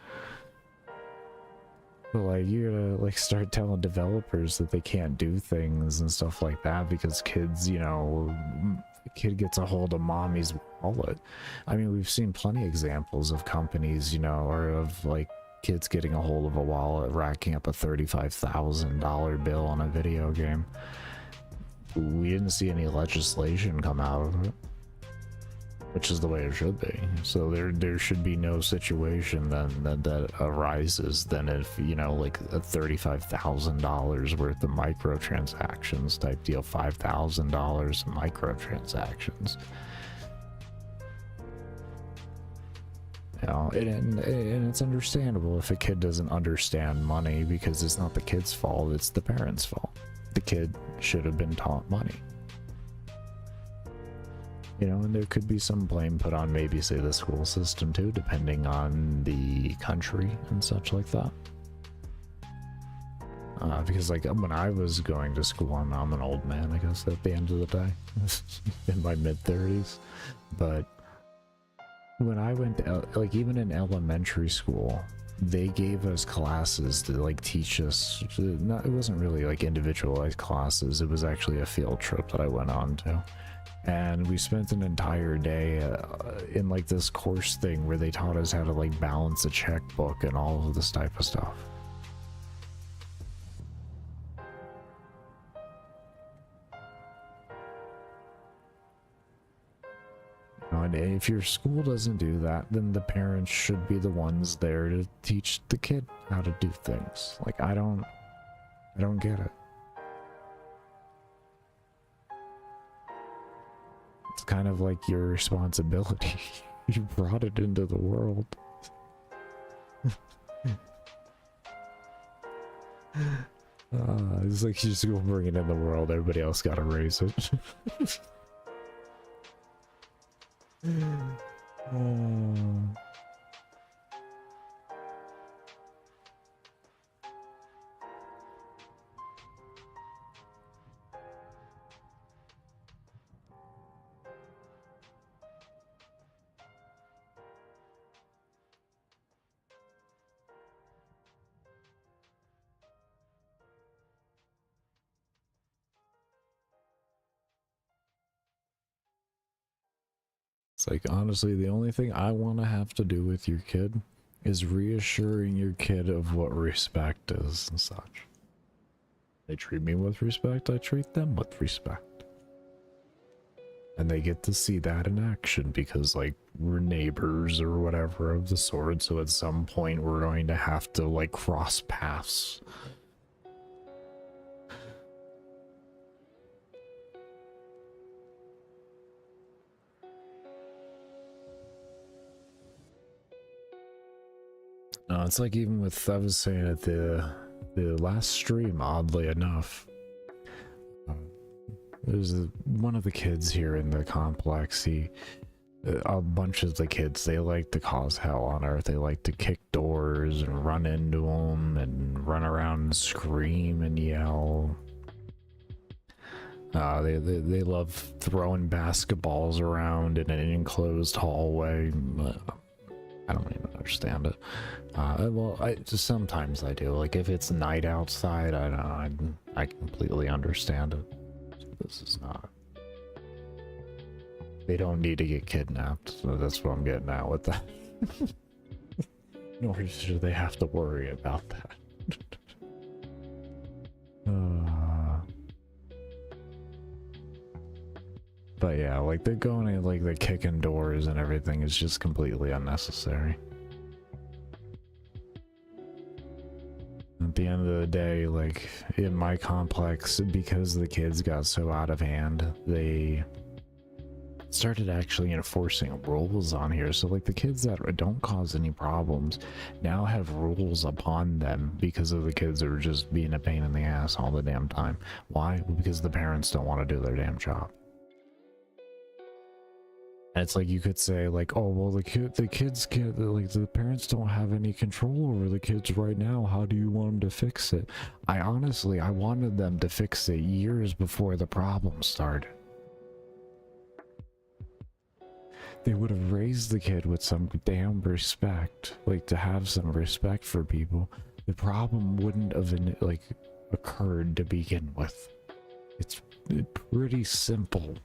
But like, you're gonna like start telling developers that they can't do things and stuff like that because kids, you know, a kid gets a hold of mommy's wallet. I mean, we've seen plenty of examples of companies, you know, or of like kids getting a hold of a wallet, racking up a $35,000 bill on a video game. We didn't see any legislation come out of it, which is the way it should be. So there should be no situation then that arises then if, you know, like a $35,000 worth of microtransactions type deal, $5,000 microtransactions. You know, and it's understandable if a kid doesn't understand money because it's not the kid's fault, it's the parents' fault. The kid should have been taught money. You know, and there could be some blame put on maybe, say, the school system too, depending on the country and such like that. Because like when I was going to school, I'm an old man, I guess, at the end of the day, in my mid-30s. But when I went to, like, even in elementary school, they gave us classes to like teach us, it wasn't really like individualized classes, it was actually a field trip that I went on to. And we spent an entire day in like this course thing where they taught us how to like balance a checkbook and all of this type of stuff. And if your school doesn't do that, then the parents should be the ones there to teach the kid how to do things. Like, I don't get it. It's kind of like your responsibility. You brought it into the world. It's like you just go bring it in the world, everybody else gotta raise it. It's like, honestly, the only thing I want to have to do with your kid is reassuring your kid of what respect is and such. They treat me with respect, I treat them with respect. And they get to see that in action because, like, we're neighbors or whatever of the sort, so at some point we're going to have to, like, cross paths. No, it's like even with, I was saying at the last stream, oddly enough, there's one of the kids here in the complex, a bunch of the kids, they like to cause hell on earth. They like to kick doors and run into them and run around and scream and yell. They love throwing basketballs around in an enclosed hallway. I don't even understand it. Well, sometimes I do. Like if it's night outside, I completely understand it. This is not. They don't need to get kidnapped, so that's what I'm getting at with that. Nor should they have to worry about that. But yeah, like they're going in, like they're kicking doors and everything is just completely unnecessary. At the end of the day, like in my complex, because the kids got so out of hand, they started actually enforcing rules on here. So like the kids that don't cause any problems now have rules upon them because of the kids that are just being a pain in the ass all the damn time. Why? Well, because the parents don't want to do their damn job. And it's like you could say like, oh well, the kids can't, like the parents don't have any control over the kids right now. How do you want them to fix it? I wanted them to fix it years before the problem started. They would have raised the kid with some damn respect, like to have some respect for people. The problem wouldn't have like occurred to begin with. It's pretty simple.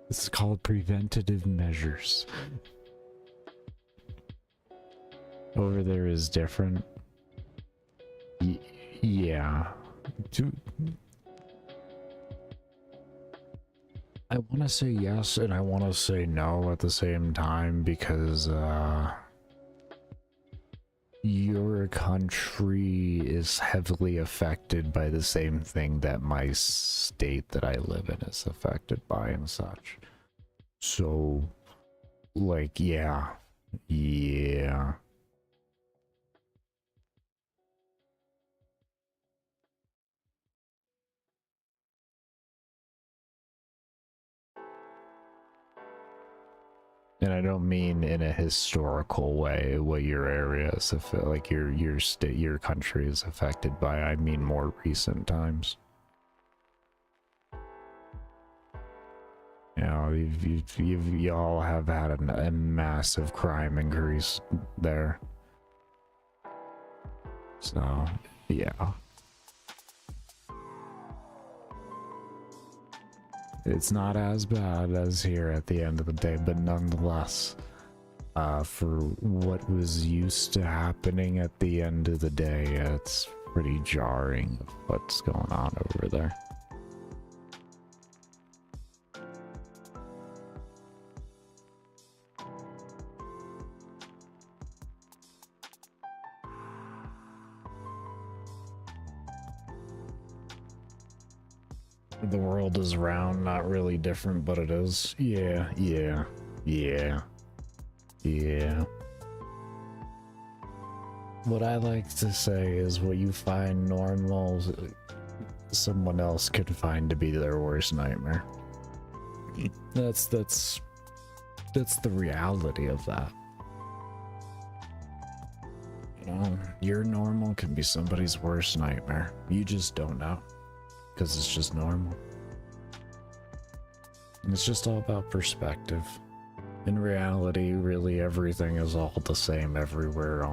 This is called preventative measures. Over there is different. Yeah. I want to say yes and I want to say no at the same time because your country is heavily affected by the same thing that my state that I live in is affected by and such. So, like, yeah. And I don't mean in a historical way what your area is, like your state, your country is affected by. I mean more recent times. You know, y'all have had a massive crime increase there. So, yeah. It's not as bad as here at the end of the day, but nonetheless, for what was used to happening at the end of the day, it's pretty jarring of what's going on over there. The world is round, not really different, but it is. Yeah. What I like to say is what you find normal, someone else could find to be their worst nightmare. That's the reality of that. You know, your normal can be somebody's worst nightmare. You just don't know, because it's just normal. And it's just all about perspective. In reality, really everything is all the same everywhere.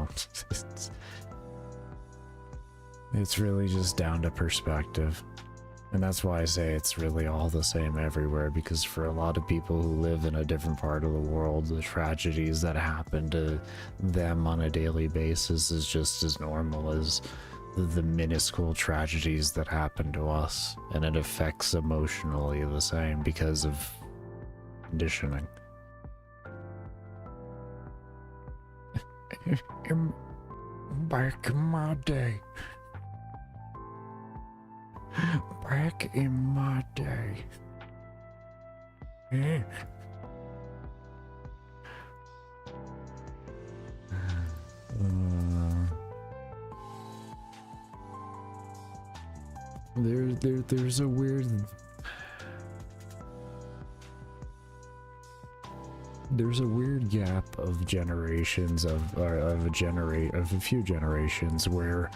It's really just down to perspective. And that's why I say it's really all the same everywhere, because for a lot of people who live in a different part of the world, the tragedies that happen to them on a daily basis is just as normal as the minuscule tragedies that happen to us. And it affects emotionally the same because of conditioning. Back in my day. Back in my day. Yeah. There's a weird... There's a weird gap of generations of a few generations where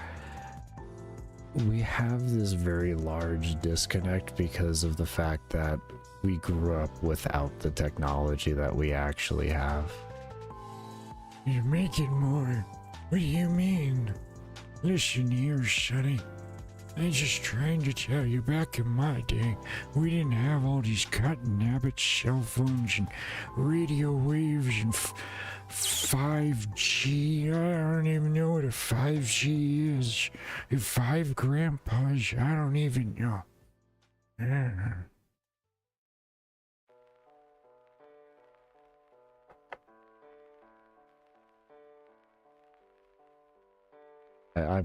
we have this very large disconnect because of the fact that we grew up without the technology that we actually have. You make it more. What do you mean? Listen here, Sonny. I'm just trying to tell you, back in my day, we didn't have all these cotton habits, cell phones, and radio waves, and 5G. I don't even know what a 5G is. 5 grandpas, I don't even know.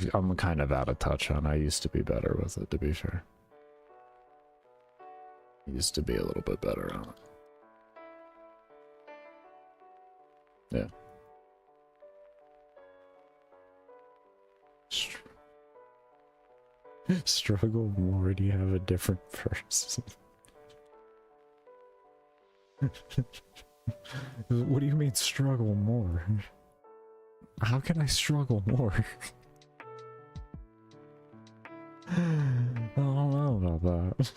I'm kind of out of touch on. I used to be better with it, to be fair. I used to be a little bit better on it. Yeah. Struggle more, do you have a different person? What do you mean struggle more? How can I struggle more? I don't know about that.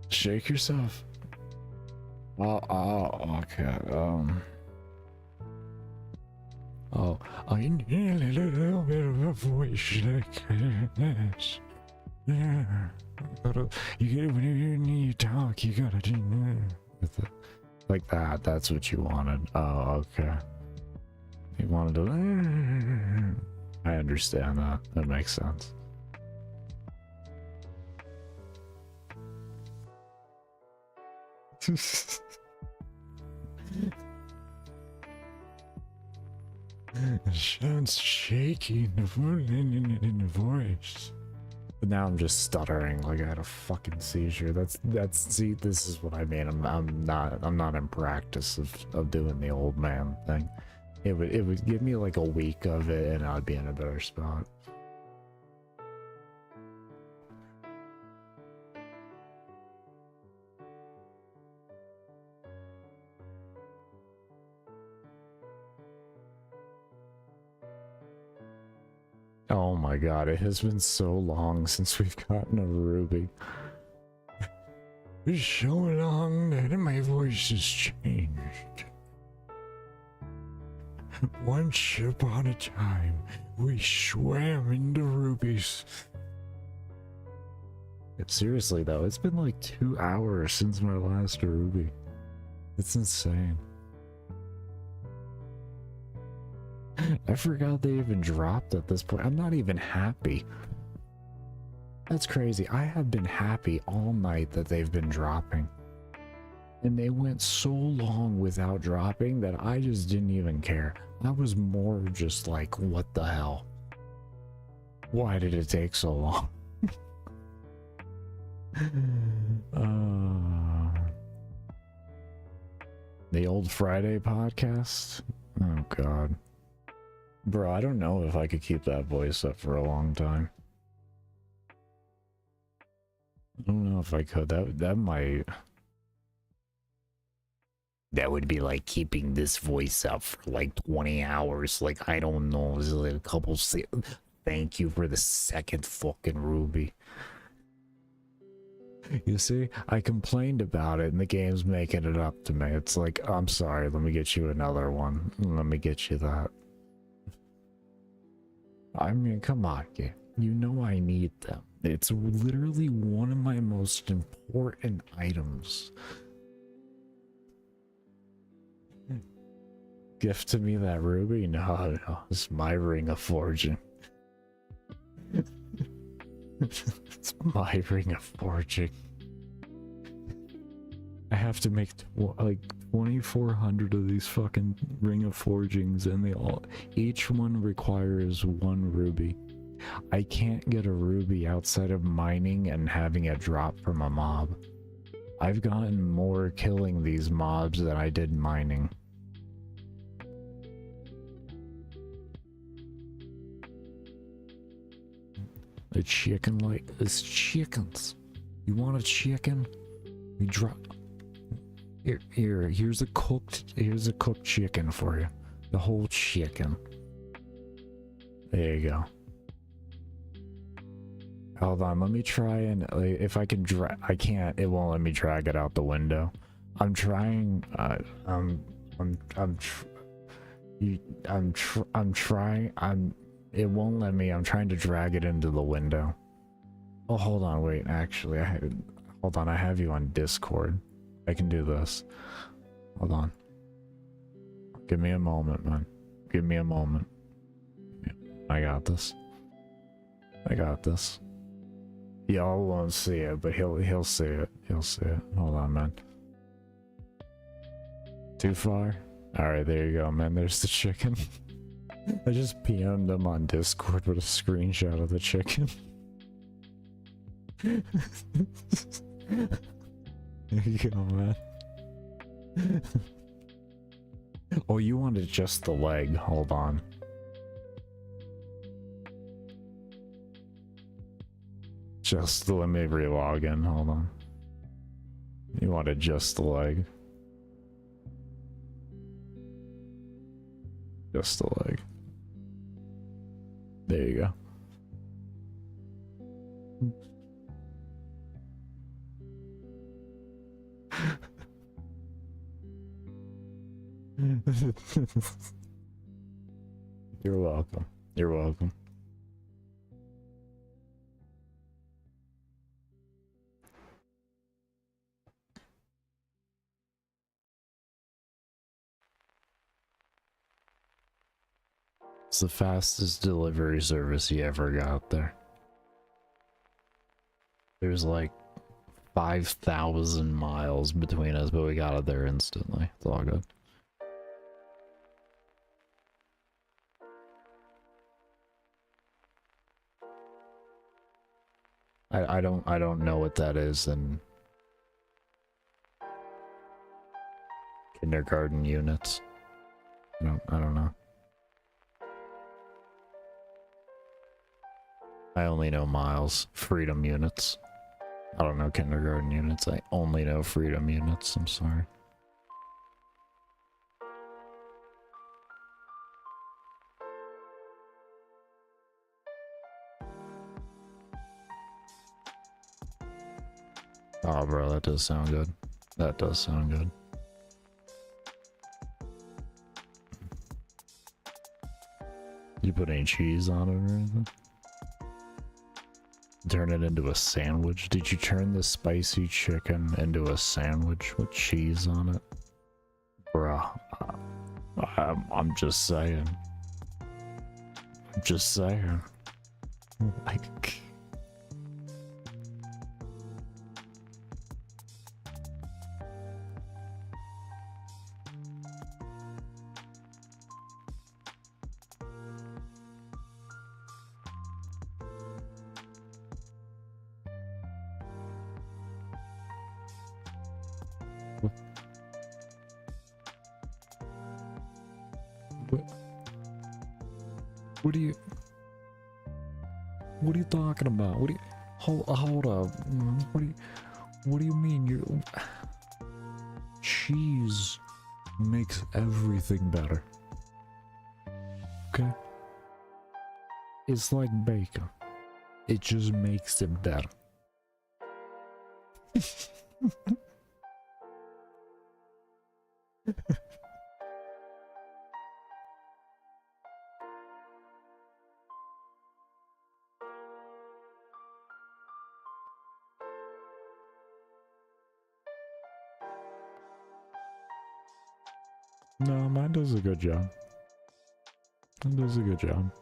Shake yourself. Okay. Oh, I need a little bit of a voice like this. Yeah. You get when you need to talk, you gotta do with it. Like that. That's what you wanted. Oh, okay. You wanted to. I understand that. That makes sense. It sounds shaky in the voice. But now I'm just stuttering like I had a fucking seizure. See, this is what I mean. I'm not in practice of doing the old man thing. It would give me like a week of it and I'd be in a better spot. Oh my god, it has been so long since we've gotten a Ruby. It's so long that my voice has changed. Once upon a time, we swam into rubies. Seriously though, it's been like 2 hours since my last Ruby. It's insane. I forgot they even dropped at this point. I'm not even happy. That's crazy. I have been happy all night that they've been dropping. And they went so long without dropping that I just didn't even care. I was more just like, what the hell? Why did it take so long? The old Friday podcast? Oh god. Bro, I don't know if I could keep that voice up for a long time. I don't know if I could. That might... That would be like keeping this voice up for like 20 hours. Like, I don't know. This is like a couple... Thank you for the second fucking Ruby. You see, I complained about it and the game's making it up to me. It's like, I'm sorry, let me get you another one. Let me get you that. I mean, come on, game. You know I need them. It's literally one of my most important items. Gift to me that ruby? No, it's my ring of fortune. It's my ring of fortune. I have to make like 2,400 of these fucking ring of forgings, and they all, each one requires 1 ruby. I can't get a ruby outside of mining and having it drop from a mob. I've gotten more killing these mobs than I did mining. The chicken, like, it's chickens. You want a chicken? You drop. Here's a cooked chicken for you. The whole chicken. There you go. Hold on, let me try and if I can I can't. It won't let me drag it out the window. I'm trying. It won't let me. I'm trying to drag it into the window. Oh, hold on, wait. Actually, hold on. I have you on Discord. I can do this. Hold on. Give me a moment, man. Give me a moment. I got this. I got this. Y'all won't see it, but he'll see it. He'll see it. Hold on, man. Too far? Alright, there you go, man. There's the chicken. I just PM'd him on Discord with a screenshot of the chicken. There you go, man. Oh, you wanted just the leg. Hold on. Just let me re-log in. Hold on. You wanted just the leg. Just the leg. There you go. You're welcome. You're welcome. It's the fastest delivery service you ever got there. There's like 5,000 miles between us, but we got it there instantly. It's all good. I don't know what that is in kindergarten units. I don't know. I only know miles. Freedom units. I don't know kindergarten units. I only know freedom units. I'm sorry. Oh, bro, that does sound good. That does sound good. You put any cheese on it or anything? Turn it into a sandwich? Did you turn the spicy chicken into a sandwich with cheese on it? Bruh. I'm just saying. I'm just saying. Like... What are you talking about? What do you hold up? What do you mean you cheese makes everything better? Okay? It's like bacon. It just makes it better. No, mine does a good job. It does a good job.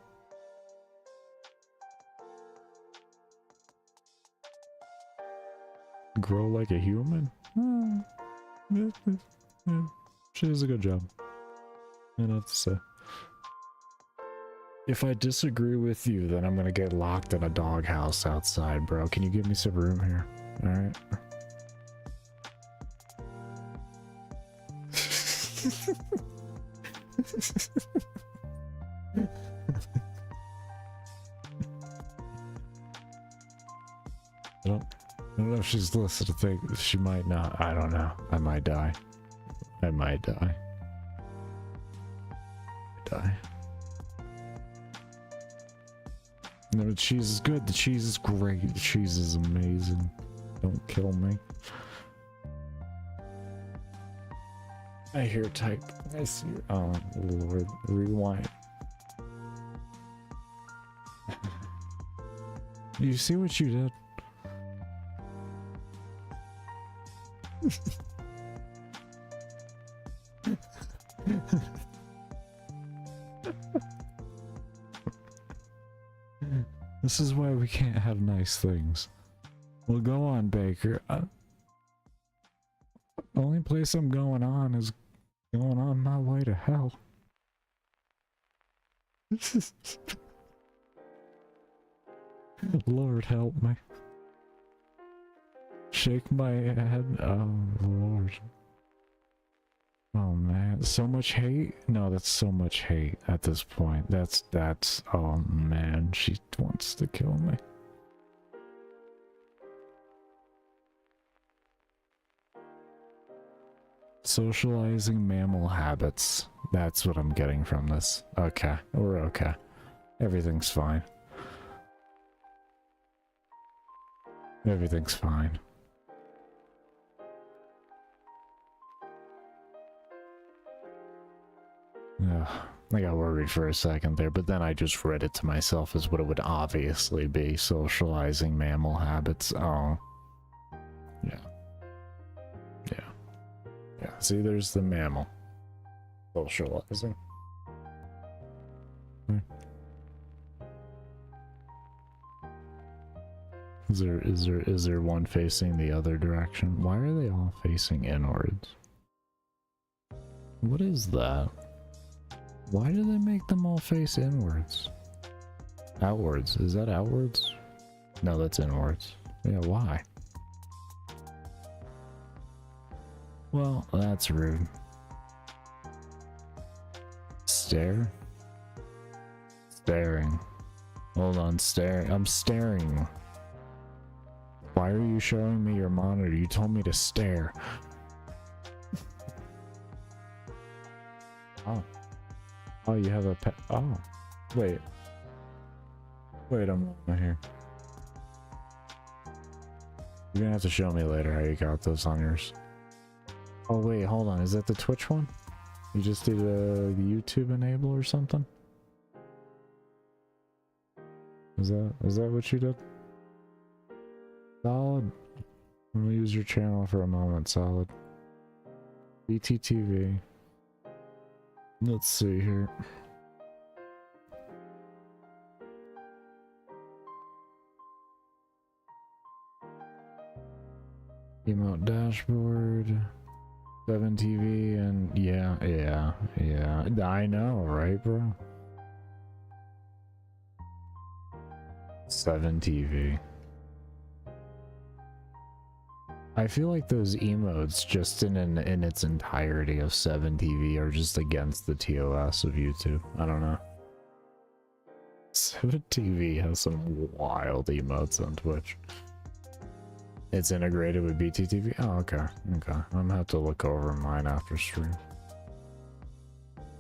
Grow like a human? Yeah, she does a good job. I don't have to say. If I disagree with you, then I'm gonna get locked in a doghouse outside, bro. Can you give me some room here? Alright. I don't know if she's listening to think she might not. I don't know. I might die. I might die. No, the cheese is good. The cheese is great. The cheese is amazing. Don't kill me. I hear type. I see. Oh, Lord. Rewind. You see what you did? This is why we can't have nice things. Well, go on, Baker. The only place I'm going on is going on my way to hell. Lord help me. Shake my head. Oh, Lord. Oh, man. So much hate? No, that's so much hate at this point. That's, oh, man. She wants to kill me. Socializing mammal habits. That's what I'm getting from this. Okay. We're okay. Everything's fine. Everything's fine. Ugh, I got worried for a second there, but then I just read it to myself as what it would obviously be. Socializing mammal habits. Oh. Yeah. Yeah. Yeah, see, there's the mammal. Socializing. Is there one facing the other direction? Why are they all facing inwards? What is that? Why do they make them all face inwards? Outwards. Is that outwards? No, that's inwards. Yeah, why? Well, that's rude. Stare? Staring. Hold on, staring. I'm staring. Why are you showing me your monitor? You told me to stare. Oh. Oh, you have a pet. Oh. Wait. Wait a moment here. You're gonna have to show me later how you got those on yours. Oh, wait, hold on. Is that the Twitch one? You just did a YouTube enable or something? Is that what you did? Solid. Let me use your channel for a moment, Solid. BTTV. Let's see here. Emote dashboard. 7TV and yeah. I know, right, bro? 7TV. I feel like those emotes just in its entirety of 7TV are just against the TOS of YouTube. I don't know. 7TV has some wild emotes on Twitch. It's integrated with BTTV? Oh, okay. Okay. I'm gonna have to look over mine after stream.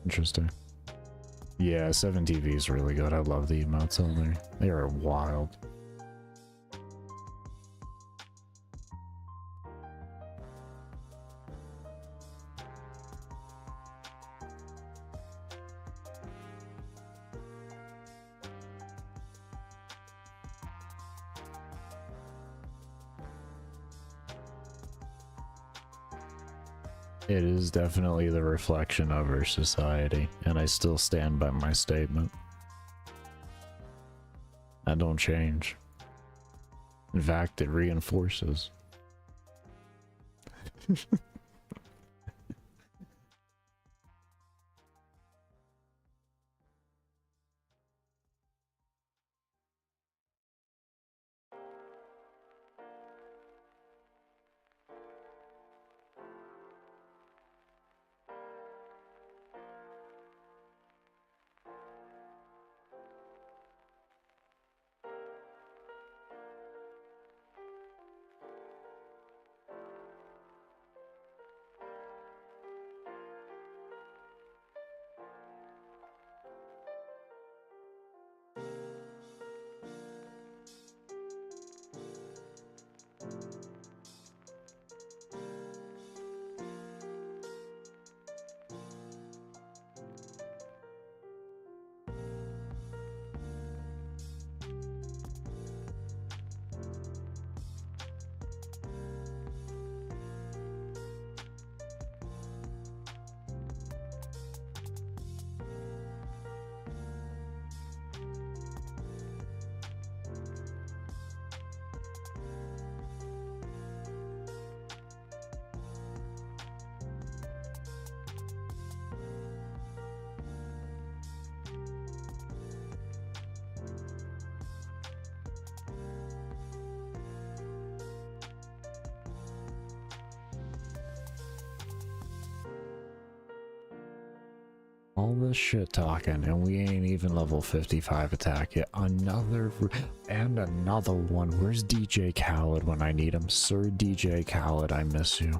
Interesting. Yeah, 7TV is really good. I love the emotes on there. They are wild. It is definitely the reflection of our society, and I still stand by my statement. I don't change. In fact, it reinforces. All this shit talking, and we ain't even level 55 attack yet. Another one. Where's DJ Khaled when I need him? Sir DJ Khaled, I miss you.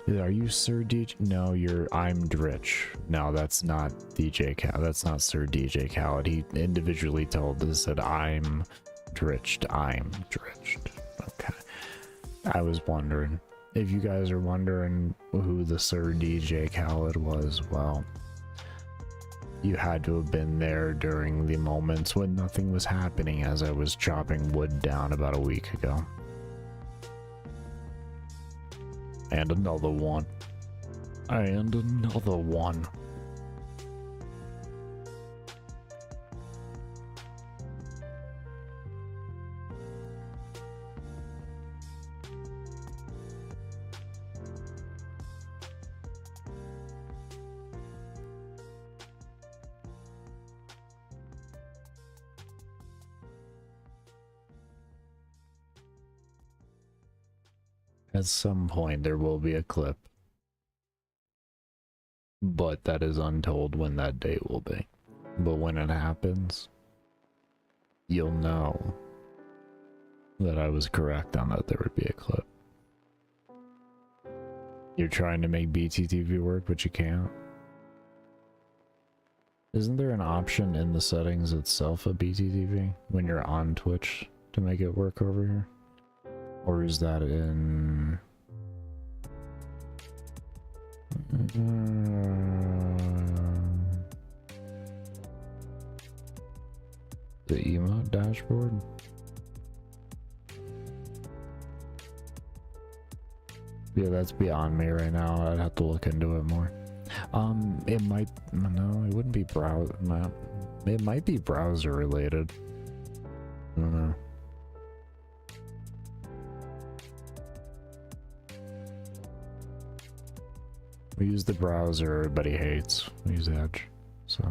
Are you Sir DJ? No, I'm Dritch. No, that's not DJ Khaled. That's not Sir DJ Khaled. He individually said, I'm Dritched. I'm Dritched. Okay. I was wondering. If you guys are wondering who the Sir DJ Khaled was, well, you had to have been there during the moments when nothing was happening as I was chopping wood down about a week ago. And another one. And another one. At some point there will be a clip, but that is untold when that date will be. But when it happens, you'll know that I was correct on that there would be a clip. You're trying to make BTTV work, but you can't. Isn't there an option in the settings itself of BTTV when you're on Twitch to make it work over here? Or is that in... the emote dashboard? Yeah, that's beyond me right now. I'd have to look into it more. It might... no, it wouldn't be browser... no. It might be browser related. I don't know. We use the browser everybody hates. We use Edge, so.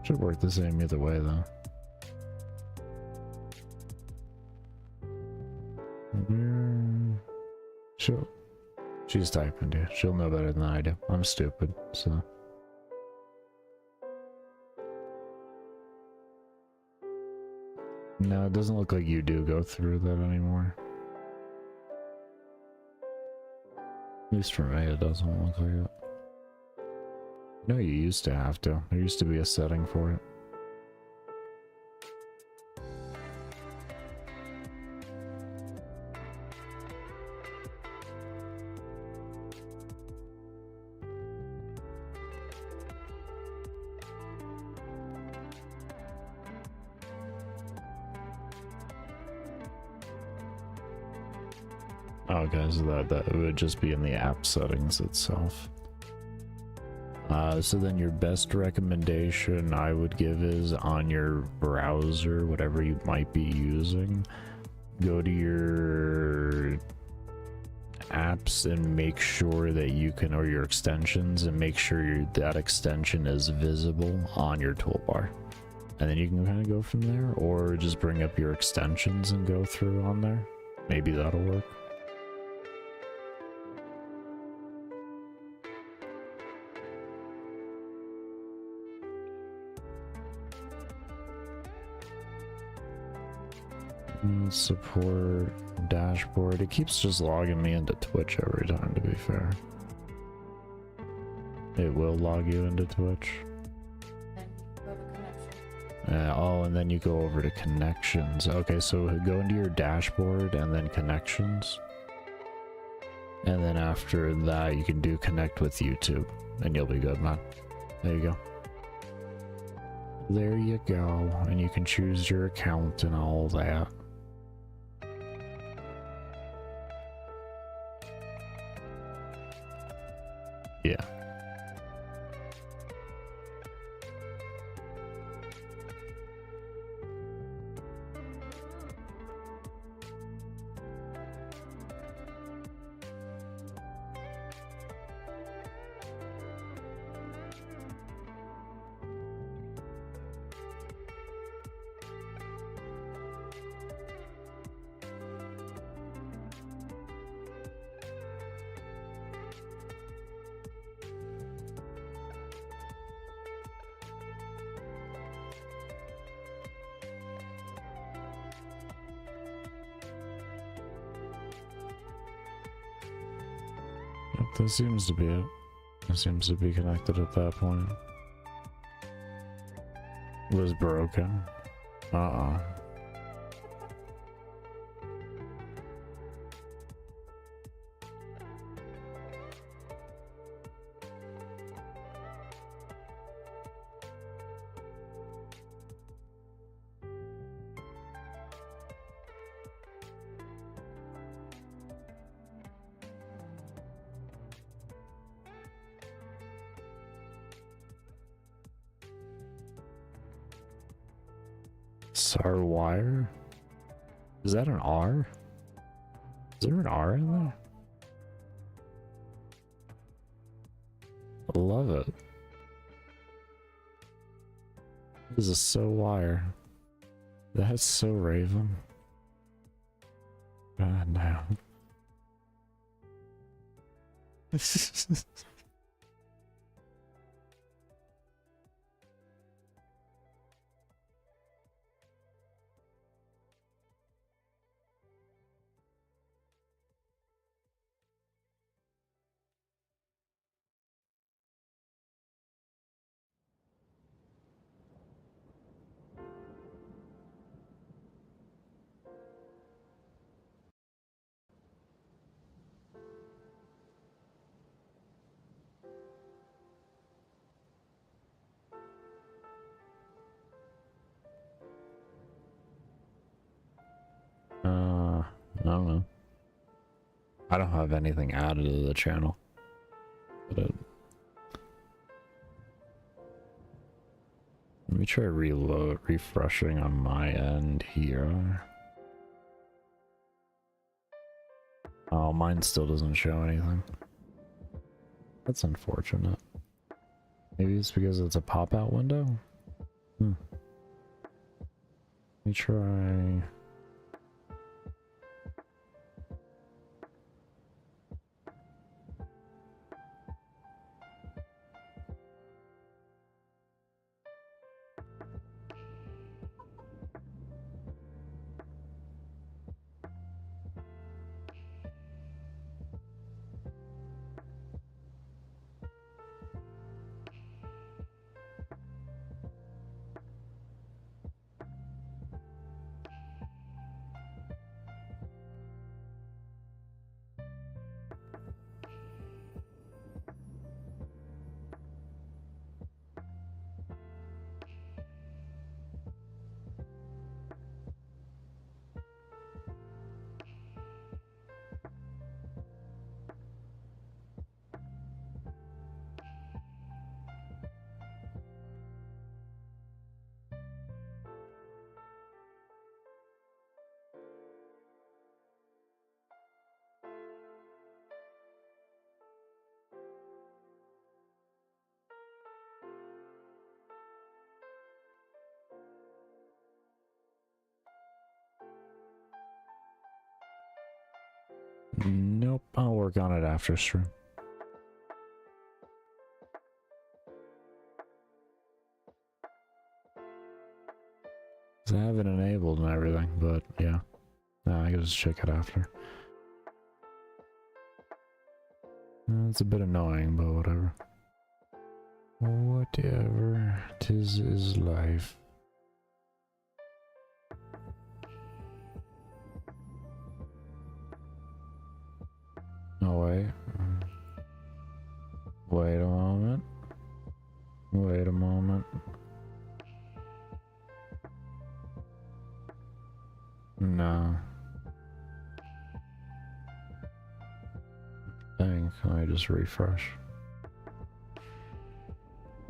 Should work the same either way though. She's typing, dude. She'll know better than I do. I'm stupid, so. No, it doesn't look like you do go through that anymore. At least for me, it doesn't look like it. No, you used to have to. There used to be a setting for it. Okay, so that would just be in the app settings itself. So then your best recommendation I would give is on your browser, whatever you might be using, go to your apps and make sure that you can, or your extensions, and make sure that extension is visible on your toolbar. And then you can kind of go from there, or just bring up your extensions and go through on there. Maybe that'll work. Support dashboard. It keeps just logging me into Twitch every time, to be fair. It will log you into Twitch. Oh, and then you go over to connections. Okay, so go into your dashboard and then connections. And then after that, you can do connect with YouTube, and you'll be good, man. There you go. There you go. And you can choose your account and all that. Yeah. That seems to be it. It seems to be connected at that point. Was broken. SAR wire? Is that an R? Is there an R in there? I love it. This is so wire. That's so Raven. God damn. I don't know. I don't have anything added to the channel. But let me try refreshing on my end here. Oh, mine still doesn't show anything. That's unfortunate. Maybe it's because it's a pop-out window? Let me try. Nope, I'll work on it after stream. 'Cause I have it enabled and everything, but yeah. No, I can just check it after. It's a bit annoying, but whatever. Whatever, 'tis is life. Oh wait. Wait a moment. Wait a moment. No. Dang, can I just refresh?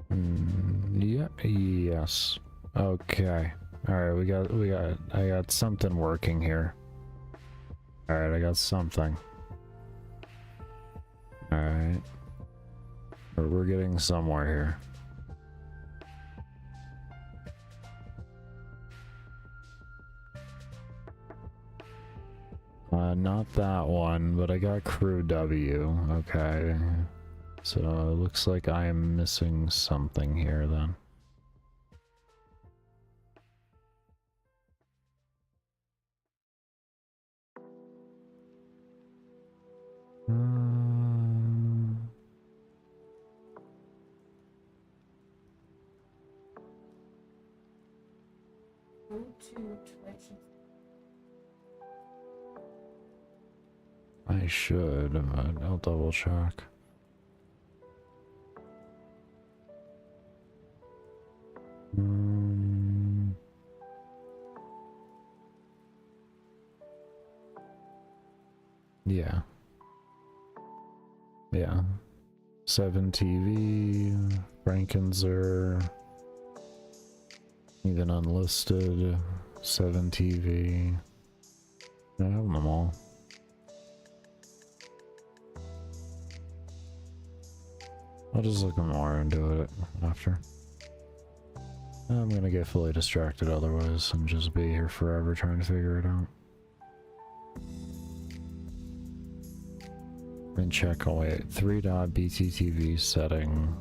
Yep, yes. Okay. Alright, I got something working here. Alright, I got something. Alright. We're getting somewhere here. Not that one, but I got crew W. Okay. So it looks like I am missing something here then. I should, but I'll double check. Yeah. Yeah. 7 TV, Frankenzer, even unlisted, 7 TV. I have them all. I'll just look more into it after. I'm gonna get fully distracted otherwise and just be here forever trying to figure it out. And check, oh wait, 3.BTTV setting.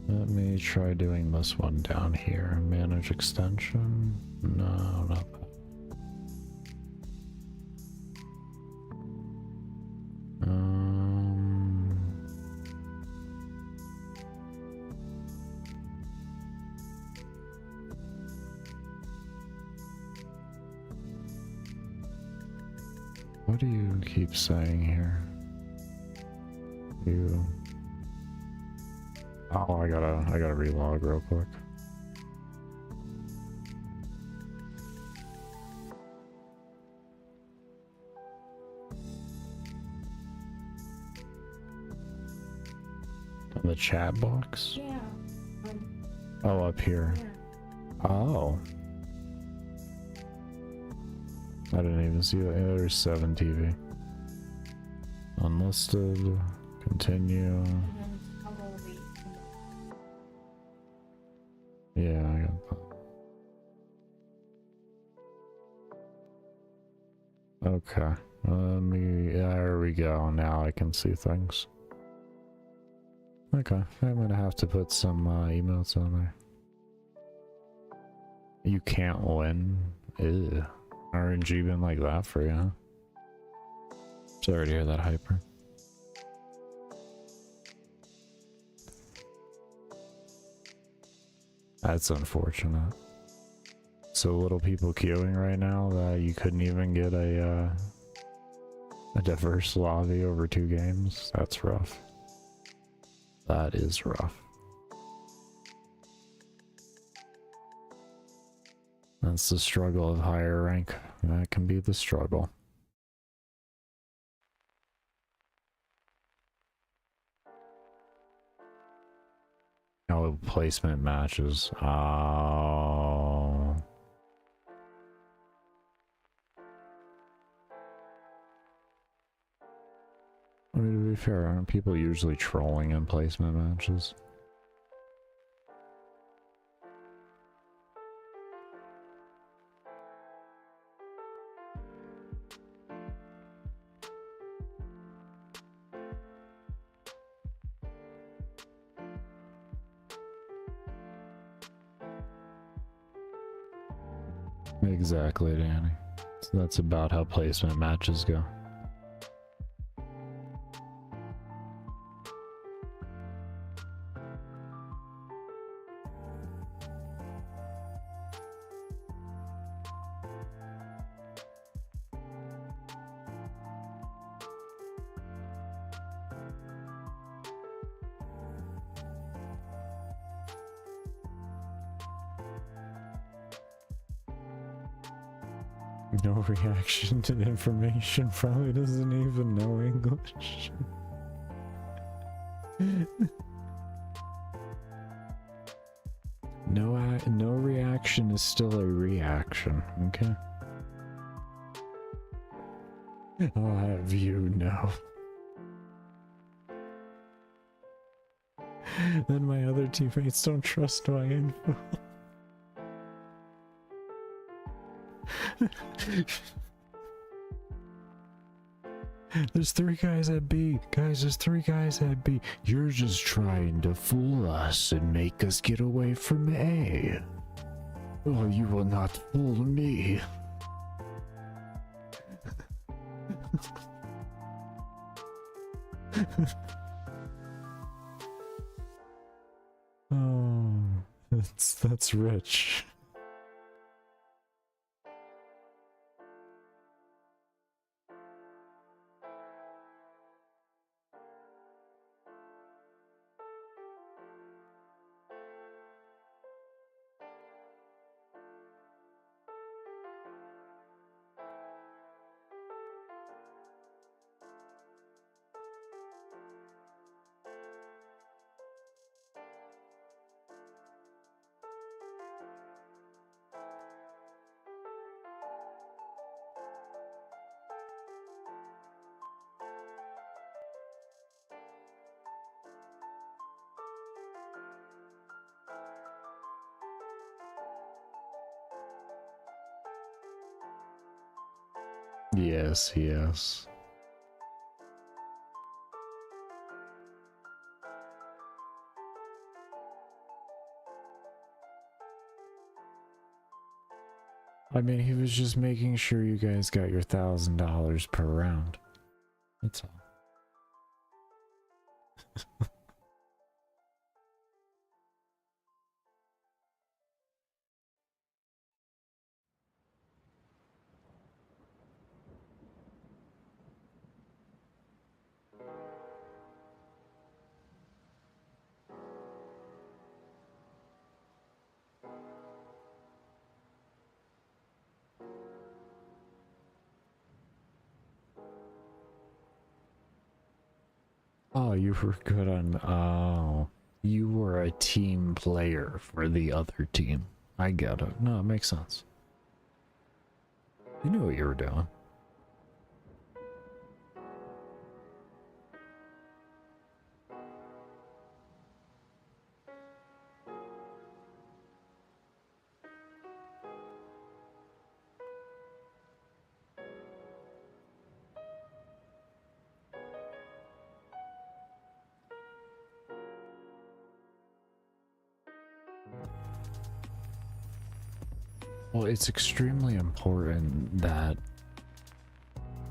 Let me try doing this one down here. Manage extension? No, not that. What do you keep saying here? You... Oh, I gotta relog real quick. In the chat box? Yeah. Oh, up here. Yeah. Oh. I didn't even see that. Yeah, there's 7 TV. Unlisted. Continue. Yeah, I got that. Okay. There we go. Now I can see things. Okay, I'm gonna have to put some emotes on there. You can't win. Ew. RNG been like that for you, huh? Sorry to hear that, Hyper. That's unfortunate. So little people queuing right now that you couldn't even get a diverse lobby over 2 games. That's rough. That is rough. That's the struggle of higher rank. That can be the struggle. Oh, placement matches. Oh. I mean, to be fair, aren't people usually trolling in placement matches? Exactly, Danny. So that's about how placement matches go. No reaction to information, probably doesn't even know English. No reaction is still a reaction, okay? I'll have you know. Then my other teammates don't trust my info. There's 3 guys at B. Guys, there's 3 guys at B. You're just trying to fool us and make us get away from A. Oh, you will not fool me. Oh, that's rich. Yes, yes. I mean, he was just making sure you guys got your $1,000 per round. That's all. Oh, you were good on... Oh. You were a team player for the other team. I get it. No, it makes sense. You knew what you were doing. Well, it's extremely important that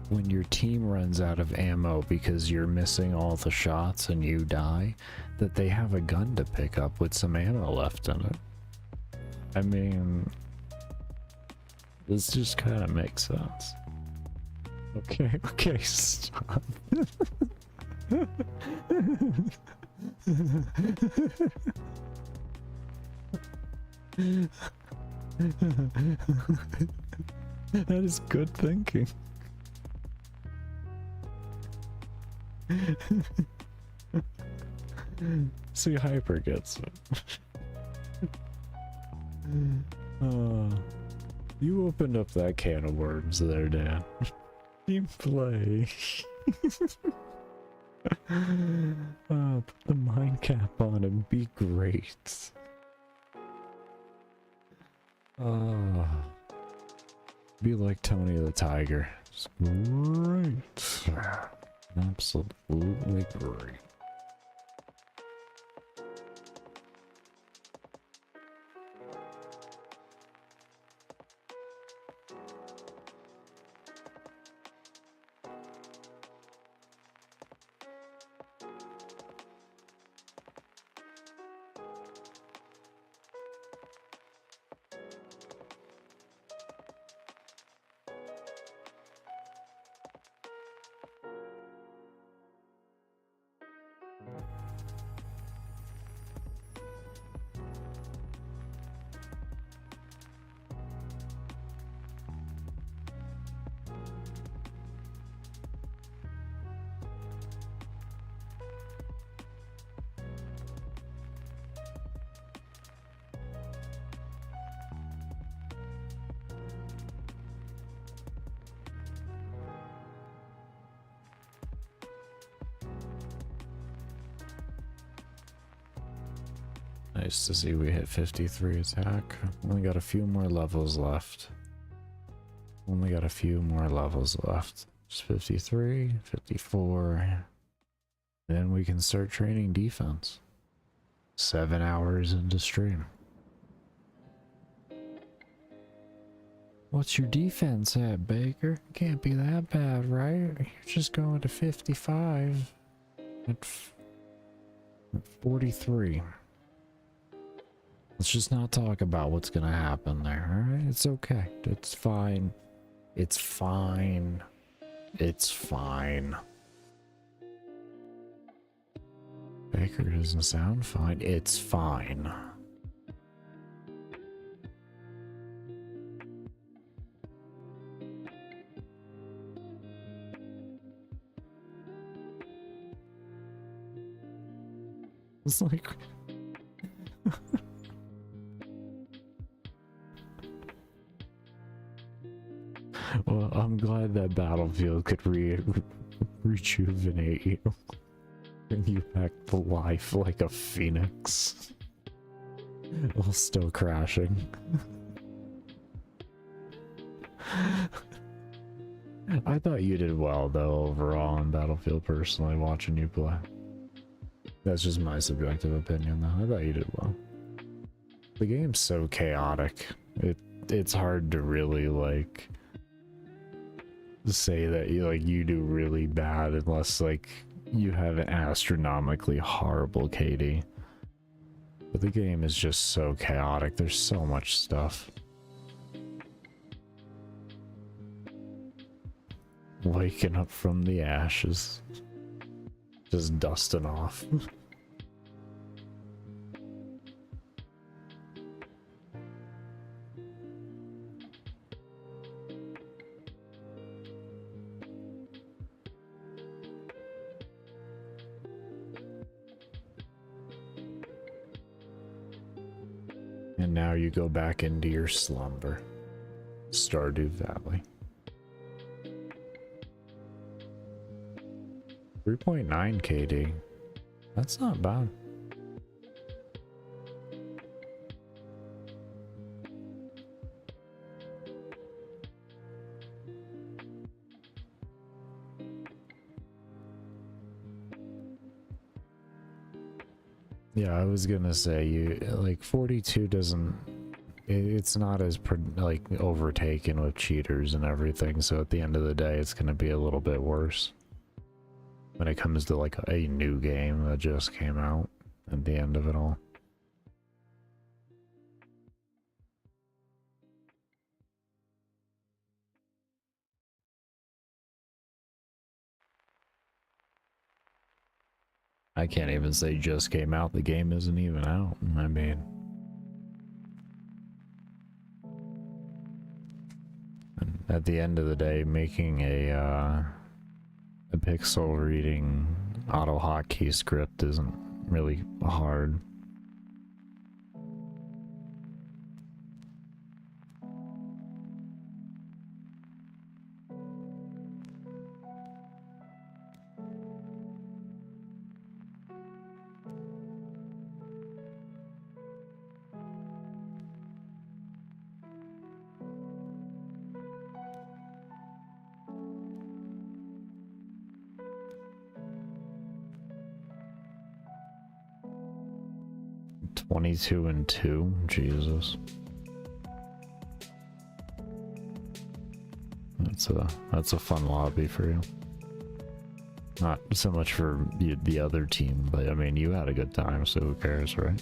when your team runs out of ammo because you're missing all the shots and you die, that they have a gun to pick up with some ammo left in it. I mean, this just kind of makes sense. Okay, okay, stop. That is good thinking. See, Hyper gets it. You opened up that can of worms there, Dan. Team play. Put the mind cap on and be great. Be like Tony the Tiger. Just great. Absolutely great. Nice to see we hit 53 attack. Only got a few more levels left. Only got a few more levels left. Just 53, 54. Then we can start training defense. 7 hours into stream. What's your defense at, Baker? Can't be that bad, right? You're just going to 55 at 43. Let's just not talk about what's gonna happen there, alright? It's okay. It's fine. It's fine. It's fine. Baker doesn't sound fine. It's fine. It's like... Well, I'm glad that Battlefield could rejuvenate you. Bring you back to life like a phoenix. While still crashing. I thought you did well, though, overall in Battlefield, personally, watching you play. That's just my subjective opinion, though. I thought you did well. The game's so chaotic. It's hard to really, like... say that you do really bad unless like you have an astronomically horrible KD. But the game is just so chaotic. There's so much stuff. Waking up from the ashes. Just dusting off. And now you go back into your slumber. Stardew Valley. 3.9 KD. That's not bad. Yeah, I was gonna say, you like 42 doesn't, it's not as like overtaken with cheaters and everything, so at the end of the day it's going to be a little bit worse when it comes to like a new game that just came out at the end of it all. I can't even say just came out, the game isn't even out. I mean, at the end of the day, making a pixel reading auto hotkey script isn't really hard. $22 and $2, Jesus. That's a fun lobby for you. Not so much for the other team, but I mean, you had a good time, so who cares, right?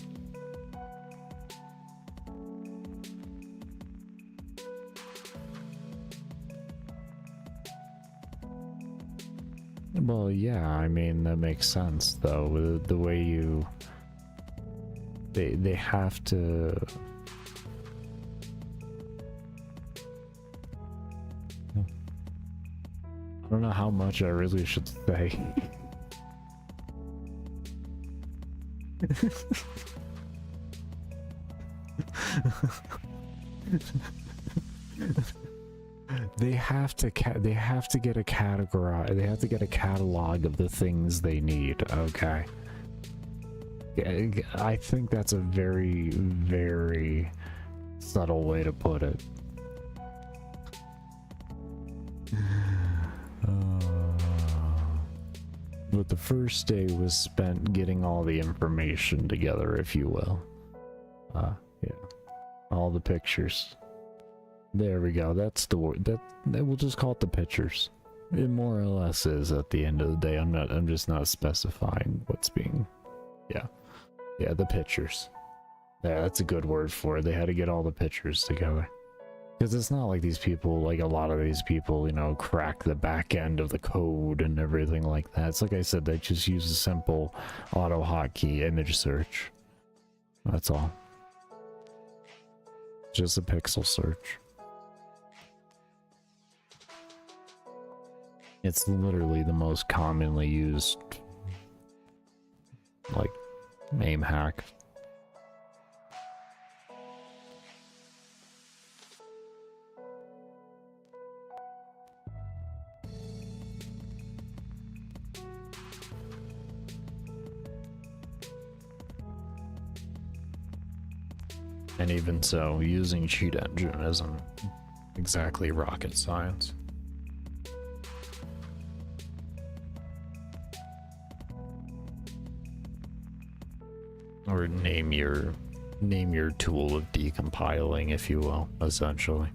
Well, yeah, I mean, that makes sense, though, with the way you... They have to... I don't know how much I really should say. They have to get a category. They have to get a catalog of the things they need. Okay. I think that's a very, very subtle way to put it. But the first day was spent getting all the information together, if you will. Yeah, all the pictures. There we go. That's the word. That we'll just call it the pictures. It more or less is at the end of the day. I'm just not specifying what's being. Yeah, the pictures. Yeah, that's a good word for it. They had to get all the pictures together. Because it's not like these people, like a lot of these people, you know, crack the back end of the code and everything like that. It's like I said, they just use a simple auto hotkey image search. That's all. Just a pixel search. It's literally the most commonly used, like, aim hack. And even so, using cheat engine isn't exactly rocket science. Or name your tool of decompiling, if you will, essentially.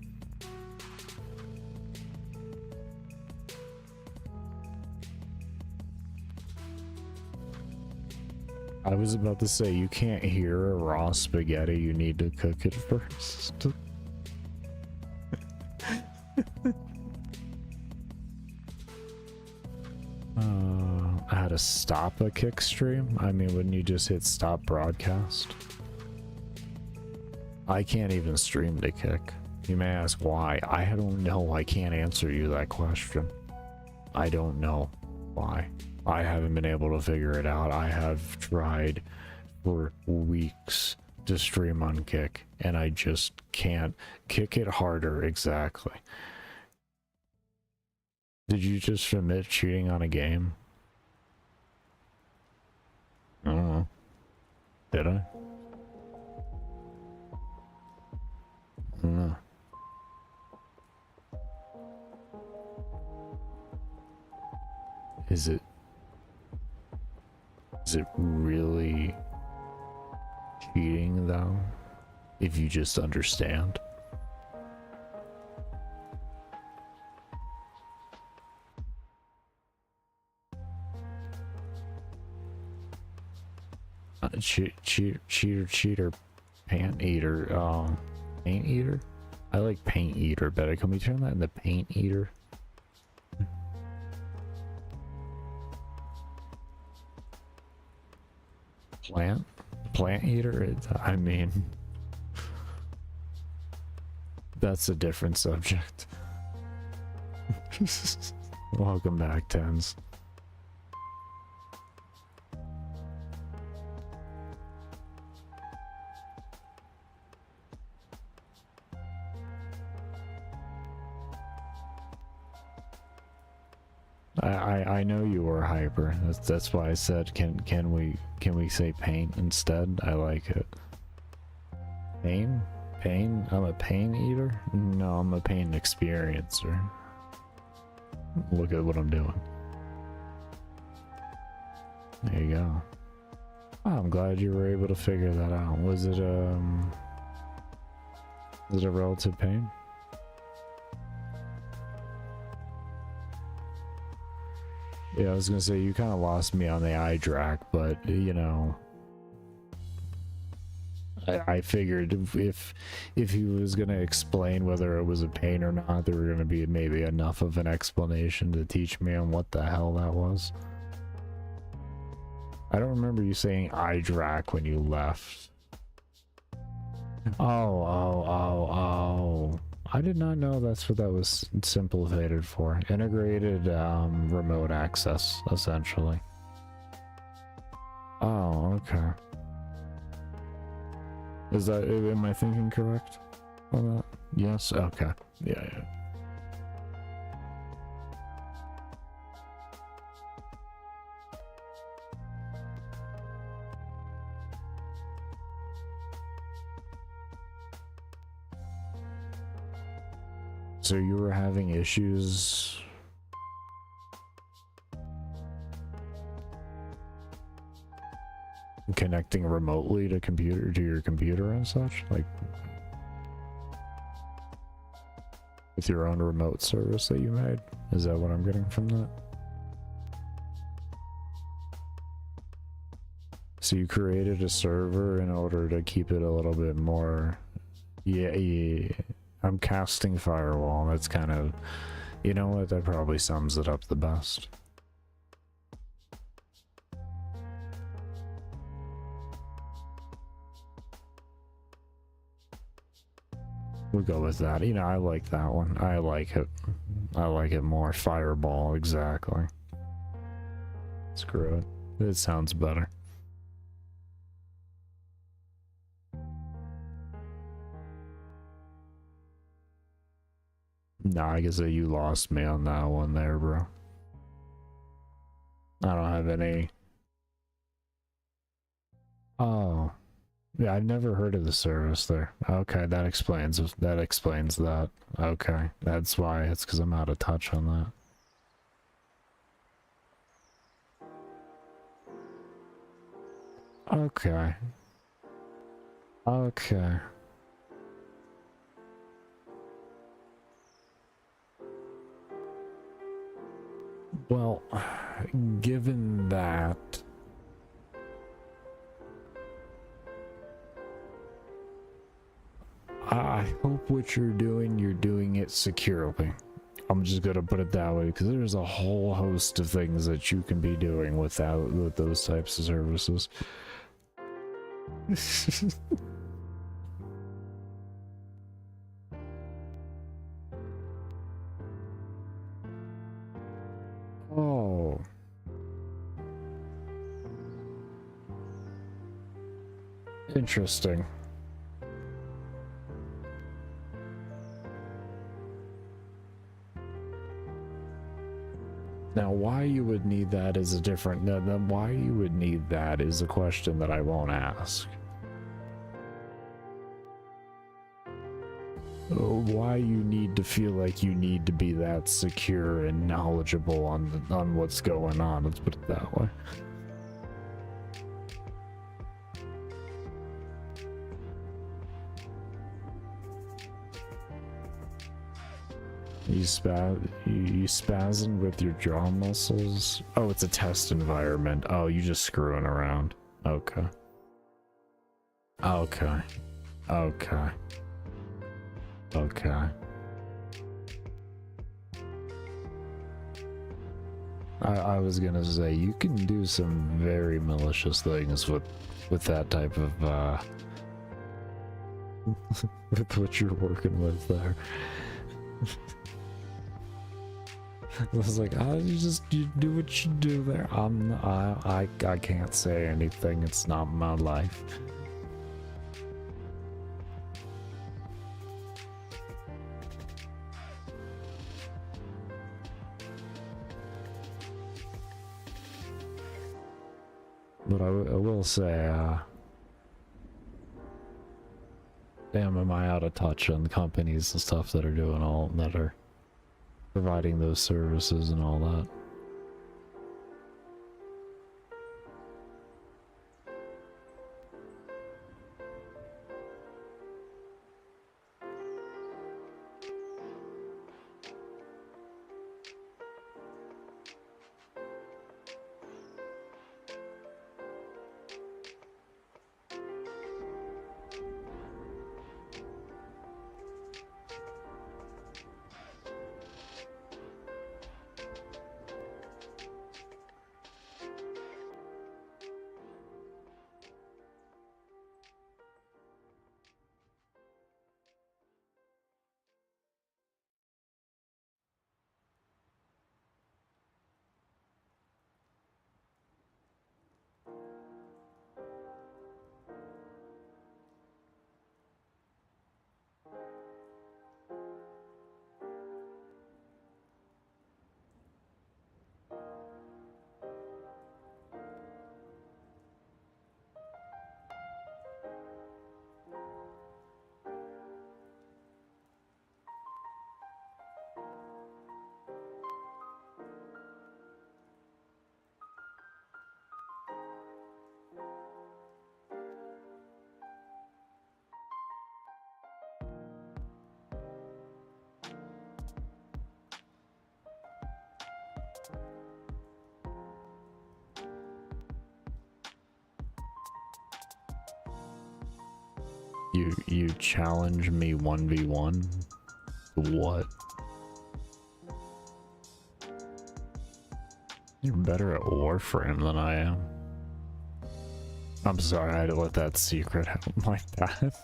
I was about to say, you can't hear a raw spaghetti, you need to cook it first. How to stop a kick stream? I mean, wouldn't you just hit stop broadcast? I can't even stream to kick. You may ask why. I don't know. I can't answer you that question. I don't know why. I haven't been able to figure it out. I have tried for weeks to stream on kick, and I just can't. Kick it harder, exactly. Did you just admit cheating on a game? I don't know. Did I? I don't know. Is it really cheating though? if you just understand. Cheater, pant eater, paint eater? I like paint eater better. Can we turn that into paint eater? Plant eater? I mean, that's a different subject. Welcome back, Tens. I know you were hyper. That's why I said can we say paint instead? I like it. Pain? Pain? I'm a pain eater? No, I'm a pain experiencer. Look at what I'm doing. There you go. Oh, I'm glad you were able to figure that out. Was it a relative pain? Yeah, I was gonna say, you kind of lost me on the eye track, but, you know, I figured if he was gonna explain whether it was a pain or not, there were gonna be maybe enough of an explanation to teach me on what the hell that was. I don't remember you saying eye track when you left. Oh. I did not know that's what that was simplified for. Integrated remote access, essentially. Oh, okay. Is that, am I thinking correct on that? Yes? Okay. Yeah. So you were having issues connecting remotely to your computer and such, like with your own remote service that you made? Is that what I'm getting from that? So you created a server in order to keep it a little bit more, yeah. I'm casting firewall. That's kind of, you know what, that probably sums it up the best. We'll go with that. You know, I like that one. I like it. I like it more. Fireball, exactly. Screw it. It sounds better. Nah, I guess that you lost me on that one there, bro. I don't have any. Oh. Yeah, I've never heard of the service there. Okay, that explains that. Okay, that's why. It's because I'm out of touch on that. Okay. Okay. Well, given that, I hope what you're doing it securely. I'm just gonna put it that way, because there's a whole host of things that you can be doing with those types of services. Oh. Interesting. Now, why you would need that is a different... Then why you would need that is a question that I won't ask. Why you need to feel like you need to be that secure and knowledgeable on what's going on, let's put it that way. You spazzing with your jaw muscles? Oh, it's a test environment. Oh, you just screwing around. Okay. Okay. Okay. Okay. I was gonna say, you can do some very malicious things with that type of, with what you're working with there. I was like, you do what you do there. I can't say anything. It's not my life. But I will say, damn, am I out of touch on the companies and stuff that are providing those services and all that. You challenge me 1v1? What? You're better at Warframe than I am. I'm sorry I had to let that secret out like that.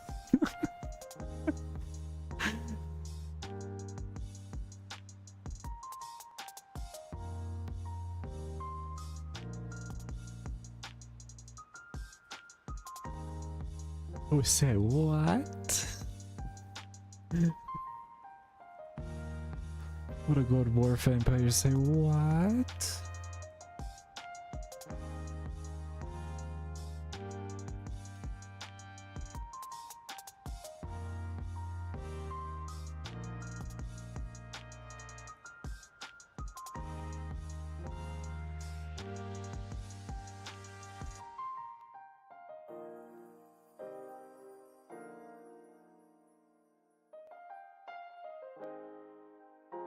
Oh, say what? What a good Warframe player say what?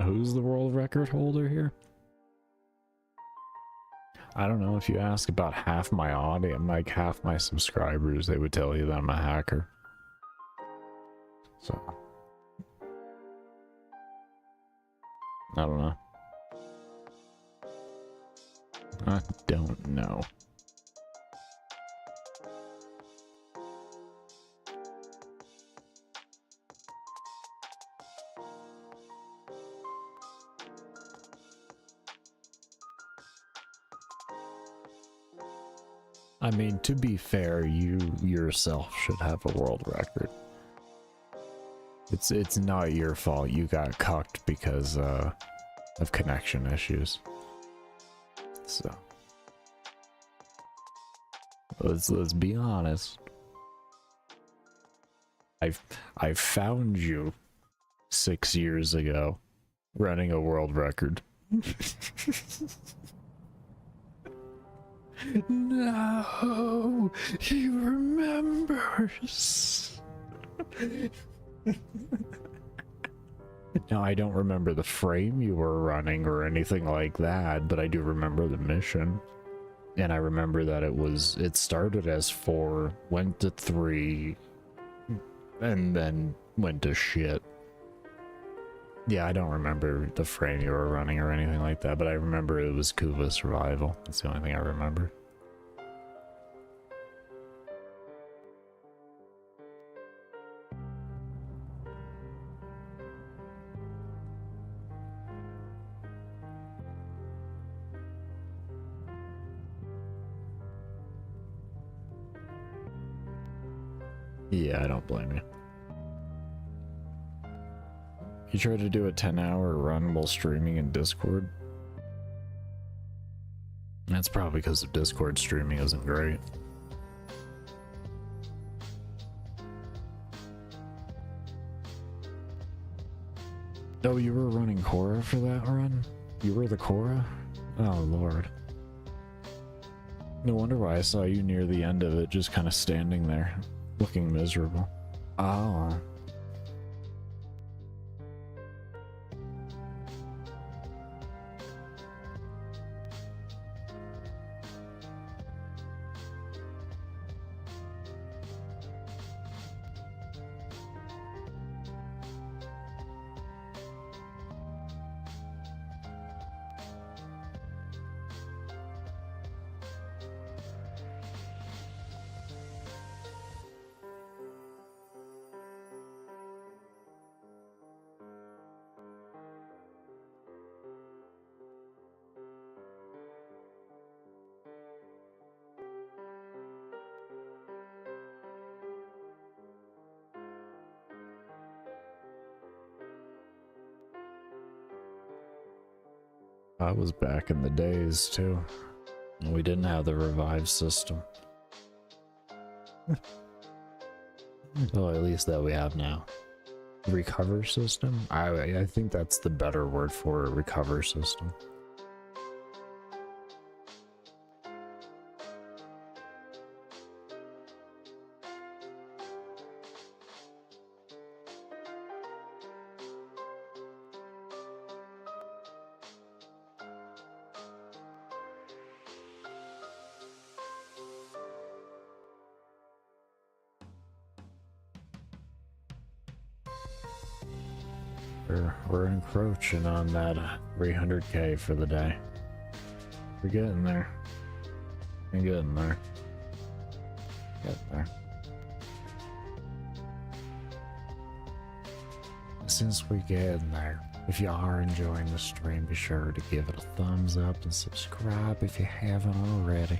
Who's the world record holder here? I don't know. If you ask about half my audience, like half my subscribers, they would tell you that I'm a hacker. So I don't know. I don't know. I mean, to be fair, you yourself should have a world record. It's not your fault you got cucked because of connection issues. So let's be honest. I found you 6 years ago running a world record. No, he remembers. Now, I don't remember the frame you were running or anything like that, but I do remember the mission. And I remember that it started as 4, went to 3, and then went to shit. Yeah, I don't remember the frame you were running or anything like that, but I remember it was Kuva Survival. That's the only thing I remember. Yeah, I don't blame you. You tried to do a 10-hour run while streaming in Discord? That's probably because the Discord streaming isn't great. Oh, you were running Korra for that run? You were the Korra? Oh, Lord. No wonder why I saw you near the end of it, just kind of standing there, looking miserable. Oh. I was back in the days too. We didn't have the revive system. Well, at least that we have now. Recover system? I think that's the better word for it, recover system. We're encroaching on that 300k for the day. We're getting there. We're getting there. Get there. Since we get in there, if you are enjoying the stream, be sure to give it a thumbs up and subscribe if you haven't already.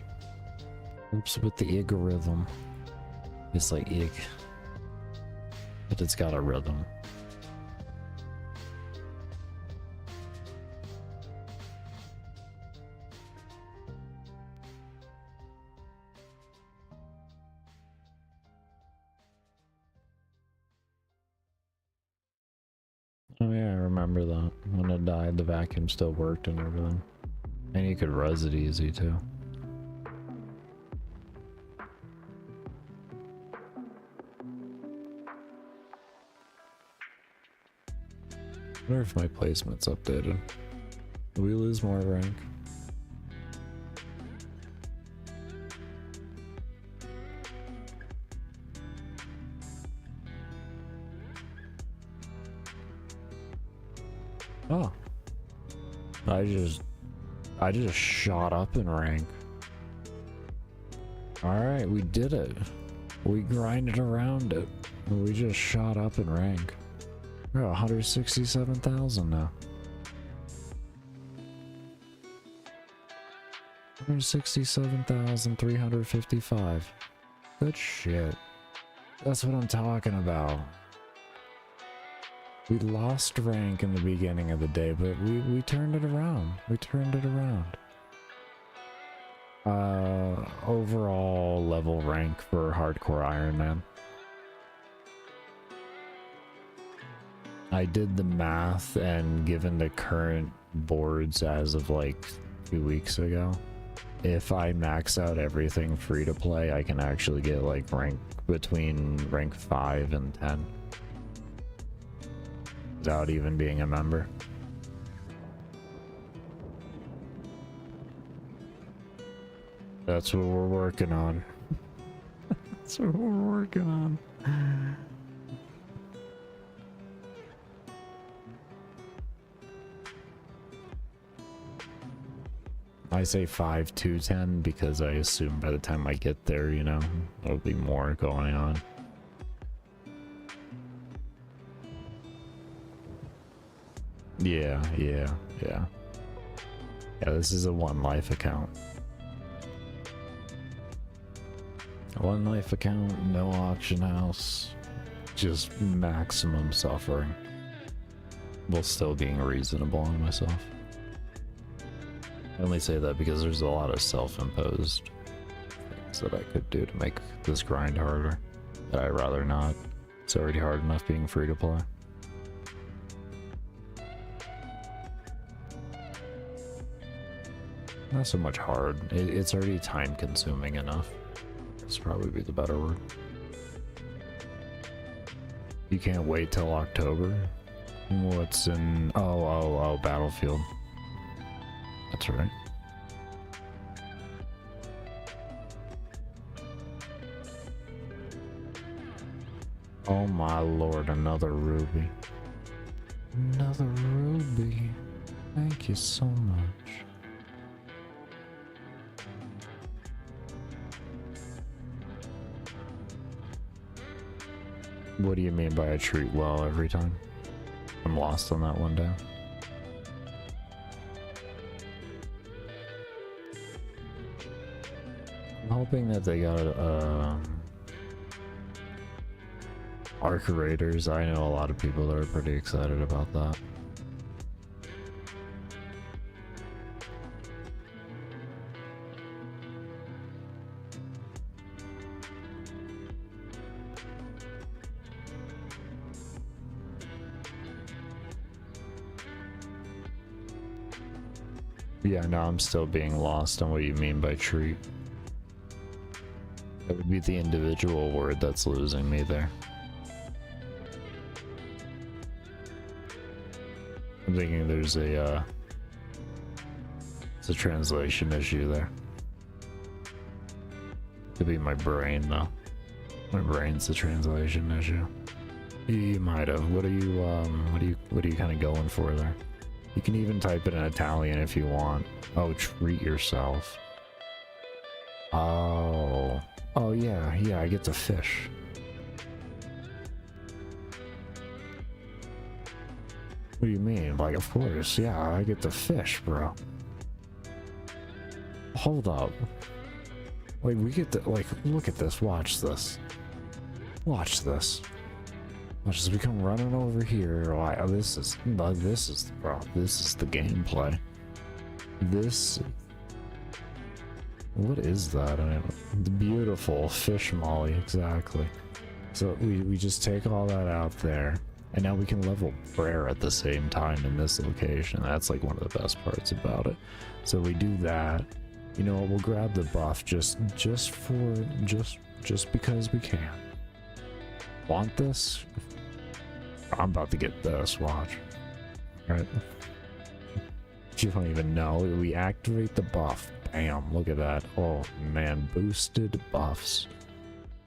Helps with the ig rhythm. It's like ig, but it's got a rhythm. Oh yeah, I remember that. When it died, the vacuum still worked and everything. And you could res it easy too. I wonder if my placement's updated. Do we lose more rank? Oh. I just shot up in rank. Alright, we did it. We grinded around it. We just shot up in rank. We're at 167,000 now. 167,355. Good shit. That's what I'm talking about. We lost rank in the beginning of the day, but we turned it around. We turned it around. Overall level rank for Hardcore Iron Man. I did the math, and given the current boards as of like 2 weeks ago, if I max out everything free to play, I can actually get like rank between rank 5 and 10. without even being a member. That's what we're working on. That's what we're working on. I say 5 to 10 because I assume by the time I get there, you know, there'll be more going on. Yeah. Yeah, this is a One Life account. One Life account, no auction house, just maximum suffering. While still being reasonable on myself. I only say that because there's a lot of self-imposed things that I could do to make this grind harder. That I'd rather not. It's already hard enough being free to play. Not so much hard. It's already time consuming enough. That's probably be the better word. You can't wait till October? What's in... Oh, Battlefield. That's right. Oh my lord, another ruby. Another ruby. Thank you so much. What do you mean by I treat well every time? I'm lost on that one day. I'm hoping that they got Arc Raiders. I know a lot of people that are pretty excited about that. Yeah, no, I'm still being lost on what you mean by treat. That would be the individual word that's losing me there. I'm thinking there's a, it's a translation issue there. Could be my brain though. My brain's the translation issue. You might have. What are you kind of going for there? You can even type it in Italian if you want. Oh, treat yourself. Oh. Oh yeah, I get to fish. What do you mean? Like, of course, yeah, I get to fish, bro. Hold up. Like, we get to, like, look at this, watch this. Watch this. Watch as we come running over here. Like, this is, bro, this is the gameplay. This... What is that? I mean, the beautiful fish molly, exactly. So we just take all that out there, and now we can level prayer at the same time in this location. That's like one of the best parts about it. So we do that. You know what? We'll grab the buff just because we can. Want this? I'm about to get this. Watch. All right. You don't even know. We activate the buff. Bam, look at that. Oh man, boosted buffs.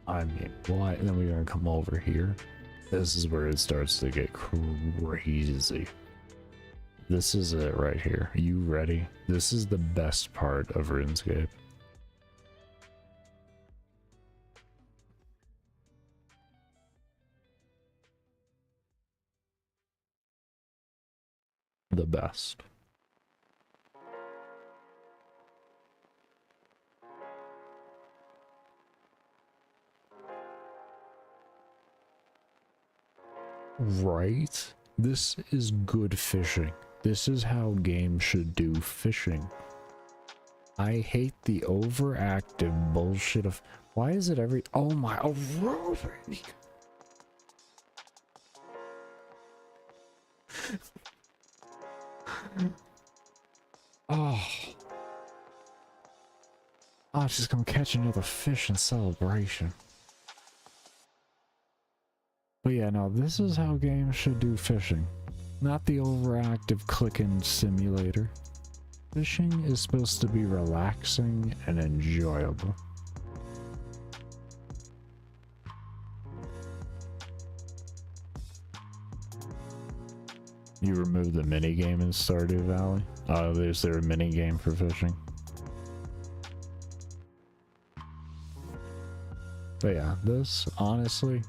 I mean, what? And then we're gonna come over here. This is where it starts to get crazy. This is it right here. Are you ready? This is the best part of RuneScape. The best. Right? This is good fishing. This is how games should do fishing. I hate the overactive bullshit of... Why is it every... Oh my... Oh, Ruby! Oh. Oh, she's gonna catch another fish in celebration. But yeah, no, this is how games should do fishing. Not the overactive clicking simulator. Fishing is supposed to be relaxing and enjoyable. You remove the minigame in Stardew Valley? Oh, is there a minigame for fishing? But yeah, this, honestly,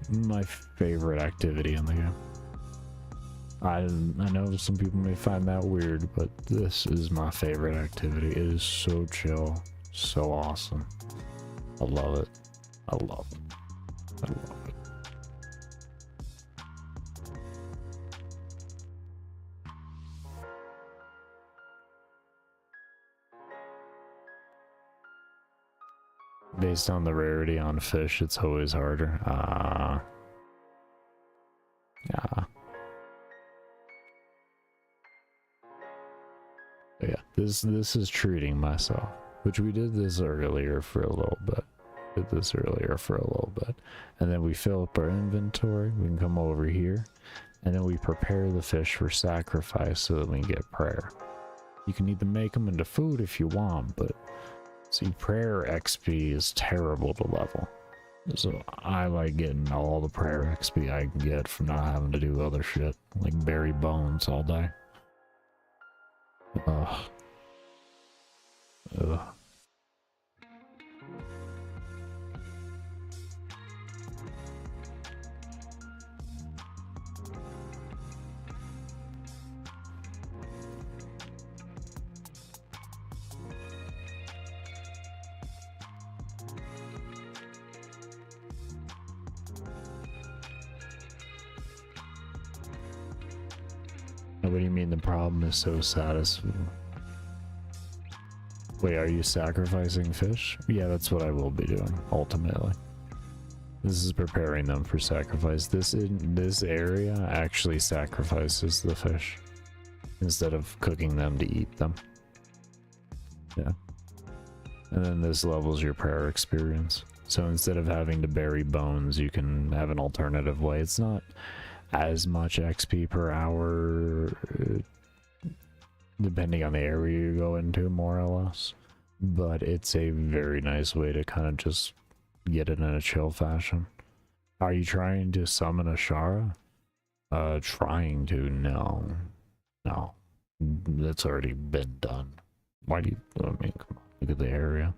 my favorite activity in the game. I know some people may find that weird, but this is my favorite activity. It is so chill, so awesome. I love it. I love it. I love it. Based on the rarity on fish, it's always harder. Yeah. But yeah, this is treating myself, which we did this earlier for a little bit. And then we fill up our inventory. We can come over here, and then we prepare the fish for sacrifice so that we can get prayer. You can either make them into food if you want, but see, prayer XP is terrible to level. So I like getting all the prayer XP I can get from not having to do other shit, like bury bones all day. Ugh. Ugh. What do you mean the problem is so satisfying? Wait, are you sacrificing fish? Yeah, that's what I will be doing, ultimately. This is preparing them for sacrifice. This area actually sacrifices the fish instead of cooking them to eat them. Yeah. And then this levels your prayer experience. So instead of having to bury bones, you can have an alternative way. It's not as much XP per hour, depending on the area you go into, more or less. But it's a very nice way to kind of just get it in a chill fashion. Are you trying to summon a Shara? Trying to? No. No. That's already been done. Why do you, I mean, come on, look at the area.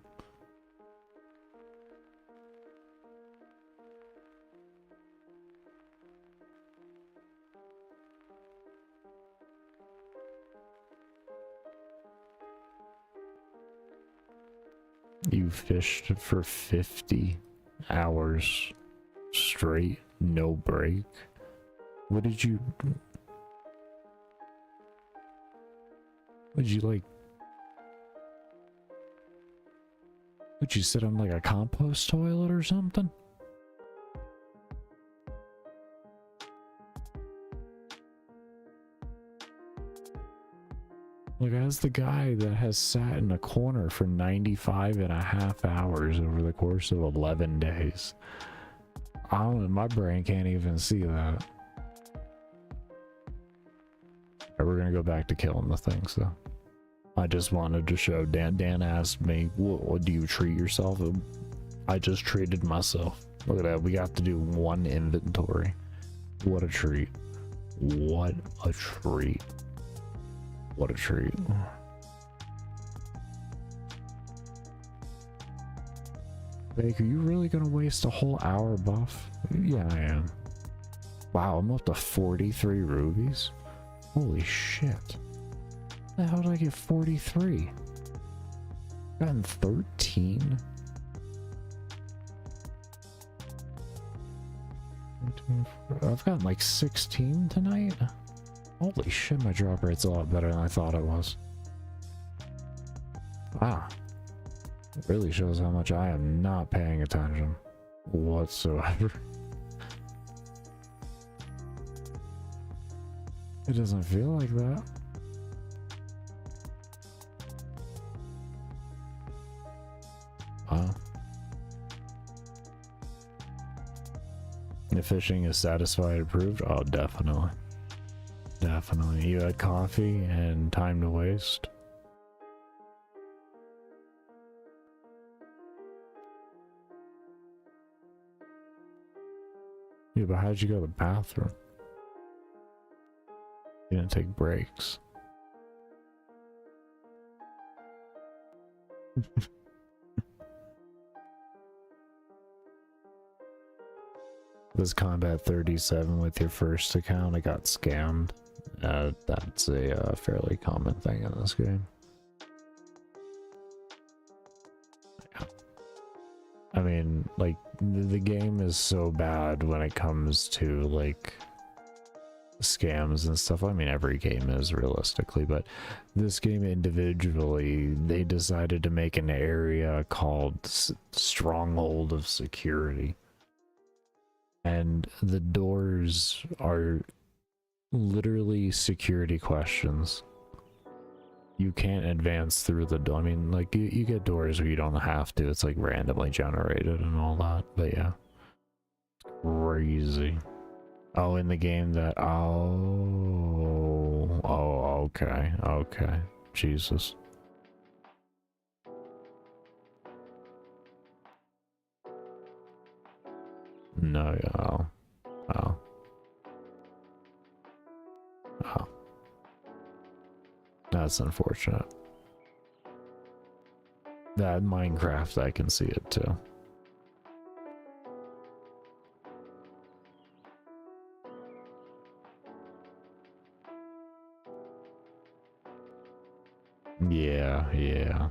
You fished for 50 hours straight, no break. What did you like? Would you sit on like a compost toilet or something? Like, as the guy that has sat in a corner for 95.5 hours over the course of 11 days. I don't know, my brain can't even see that. Alright, we're gonna go back to killing the things though. I just wanted to show Dan asked me, what do you treat yourself? I just treated myself. Look at that, we got to do one inventory. What a treat. What a treat. What a treat. Baker, you really gonna waste a whole hour buff? Yeah, I am. Wow, I'm up to 43 rubies? Holy shit. How did I get 43? Gotten 13? I've gotten like 16 tonight? Holy shit, my drop rate's a lot better than I thought it was. Wow. It really shows how much I am not paying attention whatsoever. It doesn't feel like that. Wow. It fishing is satisfied approved? Oh, definitely. Definitely. You had coffee and time to waste? Yeah, but how'd you go to the bathroom? You didn't take breaks. Was combat 37 with your first account? I got scammed. That's a fairly common thing in this game. Yeah. I mean, like, the game is so bad when it comes to, like, scams and stuff. I mean, every game is realistically, but this game individually, they decided to make an area called Stronghold of Security. And the doors are literally security questions. You can't advance through the door. I mean, like, you get doors where you don't have to. It's like randomly generated and all that. But yeah. Crazy. Oh, in the game that... Oh, okay. Okay. Jesus. No, oh. Oh. Oh. That's unfortunate. That Minecraft, I can see it too. Yeah, yeah.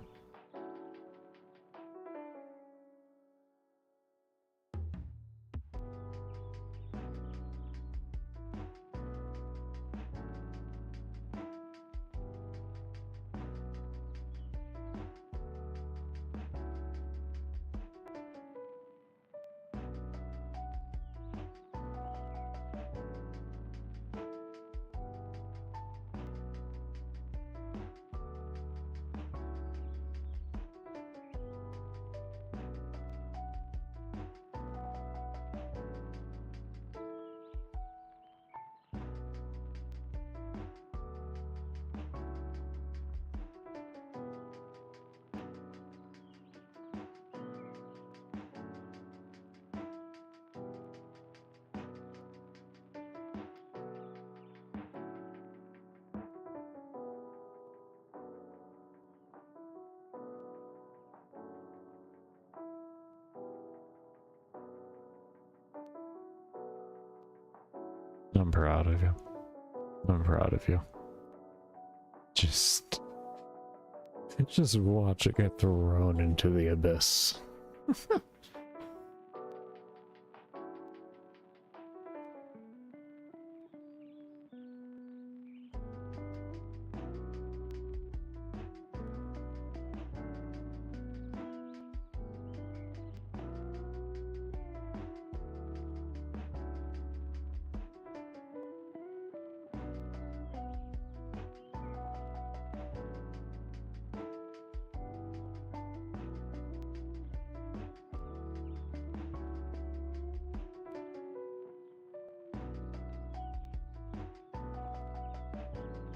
I'm proud of you. I'm proud of you. Just watch it get thrown into the abyss.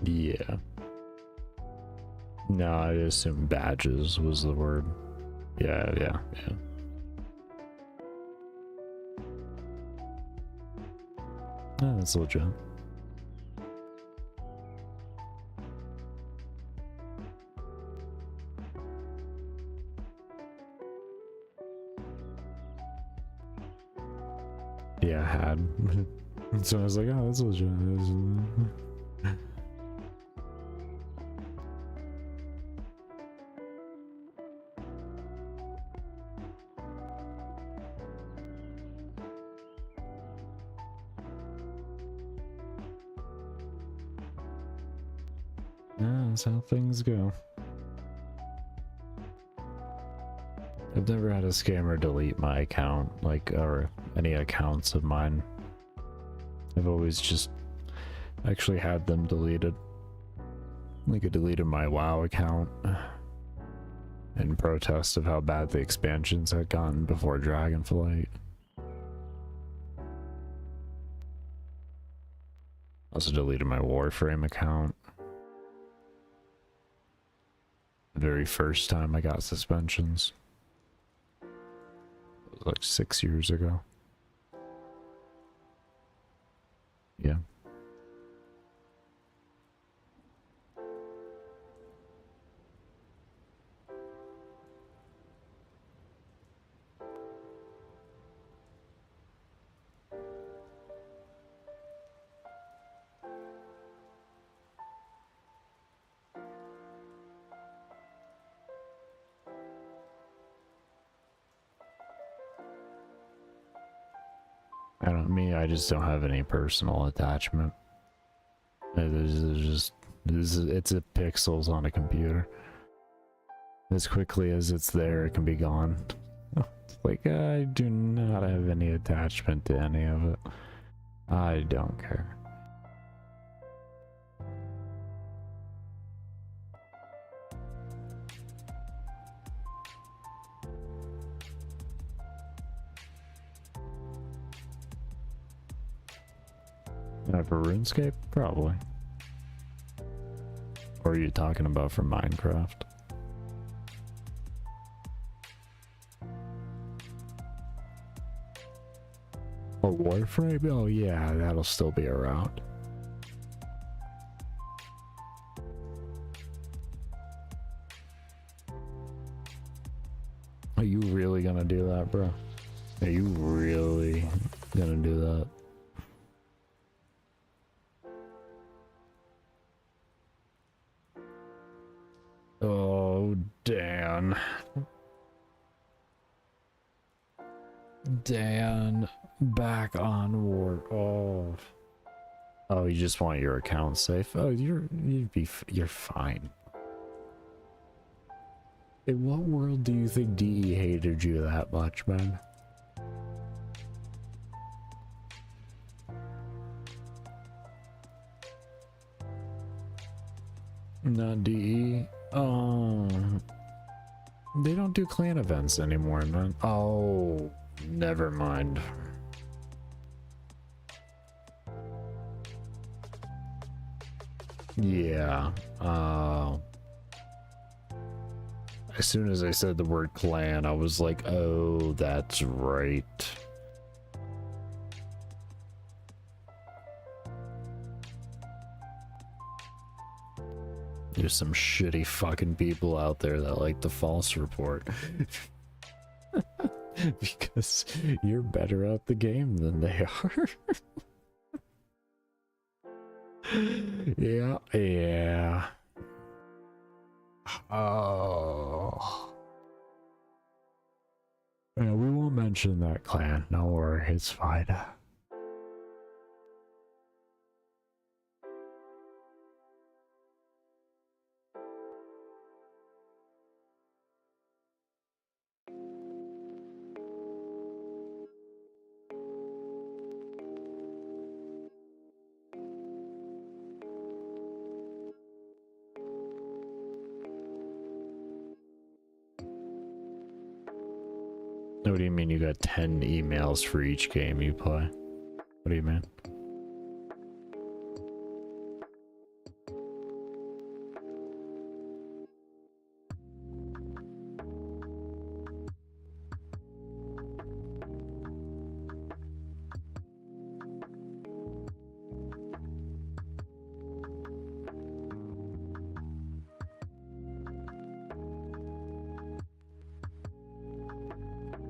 Yeah. No, I assume badges was the word. Yeah, yeah, yeah. Oh, that's legit. Yeah, I had. So I was like, oh, that's legit. That's how things go. I've never had a scammer delete my account, like, or any accounts of mine. I've always just actually had them deleted. Like, I deleted my WoW account in protest of how bad the expansions had gotten before Dragonflight. Also deleted my Warframe account. The very first time I got suspensions. It was like 6 years ago. Yeah. I just don't have any personal attachment. It's a pixels on a computer. As quickly as it's there, it can be gone. Like, I do not have any attachment to any of it. I don't care. For RuneScape? Probably. Or are you talking about for Minecraft? Or Warframe? Oh yeah, that'll still be around. Are you really gonna do that, bro? Are you really gonna do that? Oh, Dan. Dan, back on work. Oh. Oh, you just want your account safe? Oh, you're fine. In what world do you think DE hated you that much, man? Not DE. Oh, they don't do clan events anymore, man. Oh, never mind. Yeah. As soon as I said the word clan, I was like, oh, that's right. There's some shitty fucking people out there that like the false report. Because you're better at the game than they are. Yeah. Oh. Yeah, we won't mention that clan. No worry, it's fine. What do you mean you got 10 emails for each game you play? What do you mean?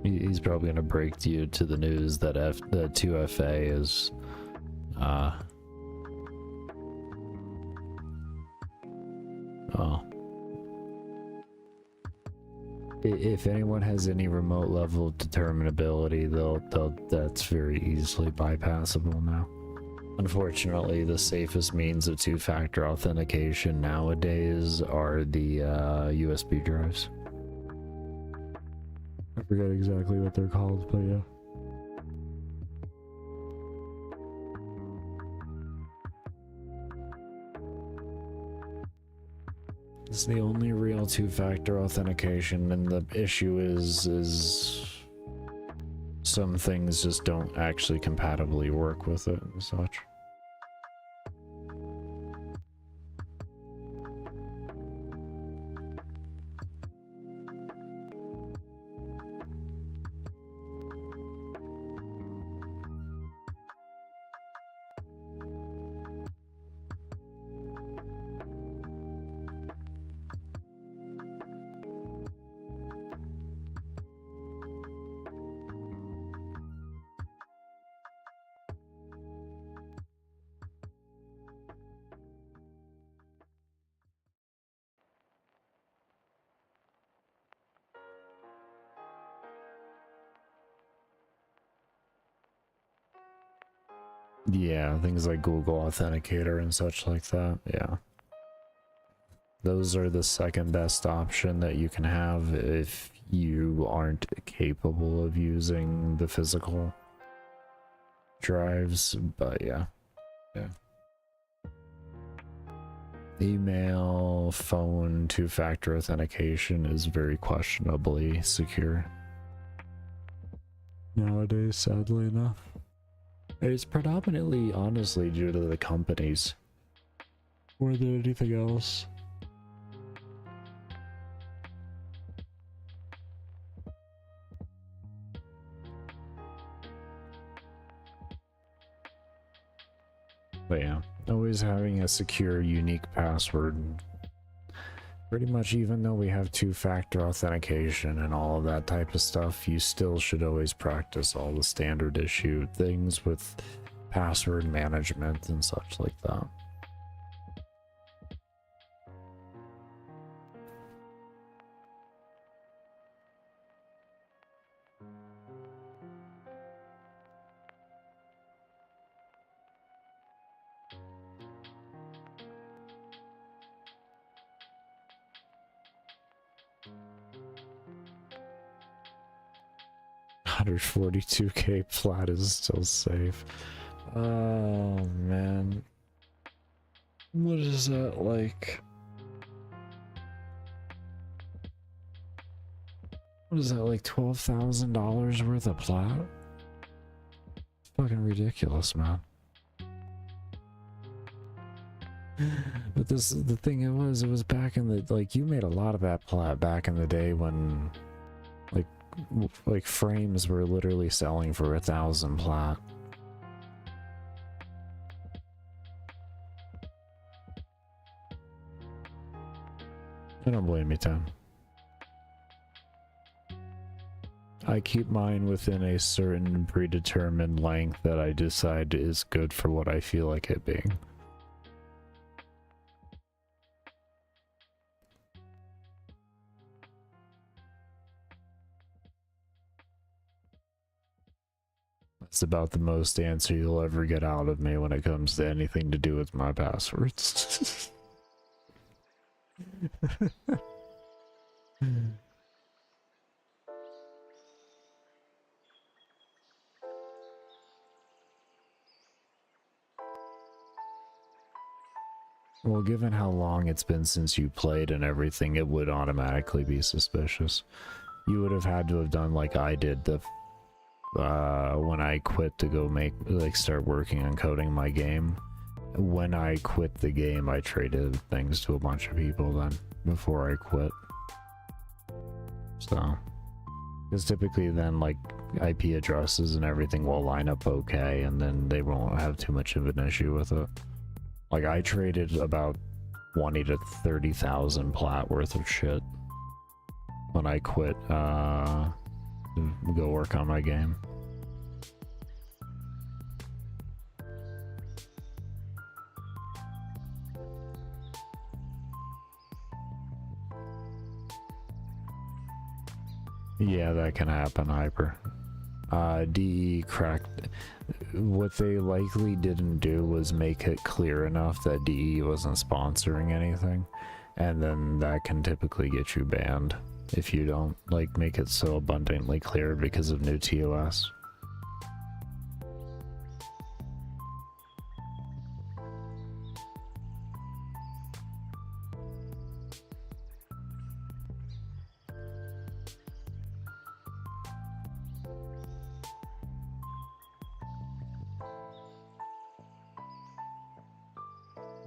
He's probably gonna break to you to the news that the 2FA is oh. If anyone has any remote level of determinability, that's very easily bypassable now. Unfortunately, the safest means of two-factor authentication nowadays are the USB drives. I forget exactly what they're called, but yeah. It's the only real two-factor authentication, and the issue is some things just don't actually compatibly work with it and such. Yeah, things like Google Authenticator and such like that. Yeah. Those are the second best option that you can have if you aren't capable of using the physical drives, but yeah. Email, phone, two-factor authentication is very questionably secure nowadays, sadly enough. It's predominantly, honestly, due to the companies more than anything else. But yeah, always having a secure, unique password. Pretty much, even though we have two-factor authentication and all of that type of stuff, you still should always practice all the standard issue things with password management and such like that. $142K flat is still safe. Oh man, what is that like? What is that, like $12,000 worth of plat? Fucking ridiculous, man. But the thing it was back in the, like, you made a lot of that plat back in the day when like frames were literally selling for 1,000 plat. I don't blame you, Tim. I keep mine within a certain predetermined length that I decide is good for what I feel like it being. That's about the most answer you'll ever get out of me when it comes to anything to do with my passwords. Well, given how long it's been since you played and everything, it would automatically be suspicious. You would have had to have done like I did when I quit to go start working on coding my game. When I quit the game, I traded things to a bunch of people then before I quit. So, because typically then like IP addresses and everything will line up okay, and then they won't have too much of an issue with it. Like I traded about 20 to 30,000 plat worth of shit when I quit to go work on my game. Yeah, that can happen, Hyper. DE cracked. What they likely didn't do was make it clear enough that DE wasn't sponsoring anything, and then that can typically get you banned if you don't like make it so abundantly clear because of new TOS.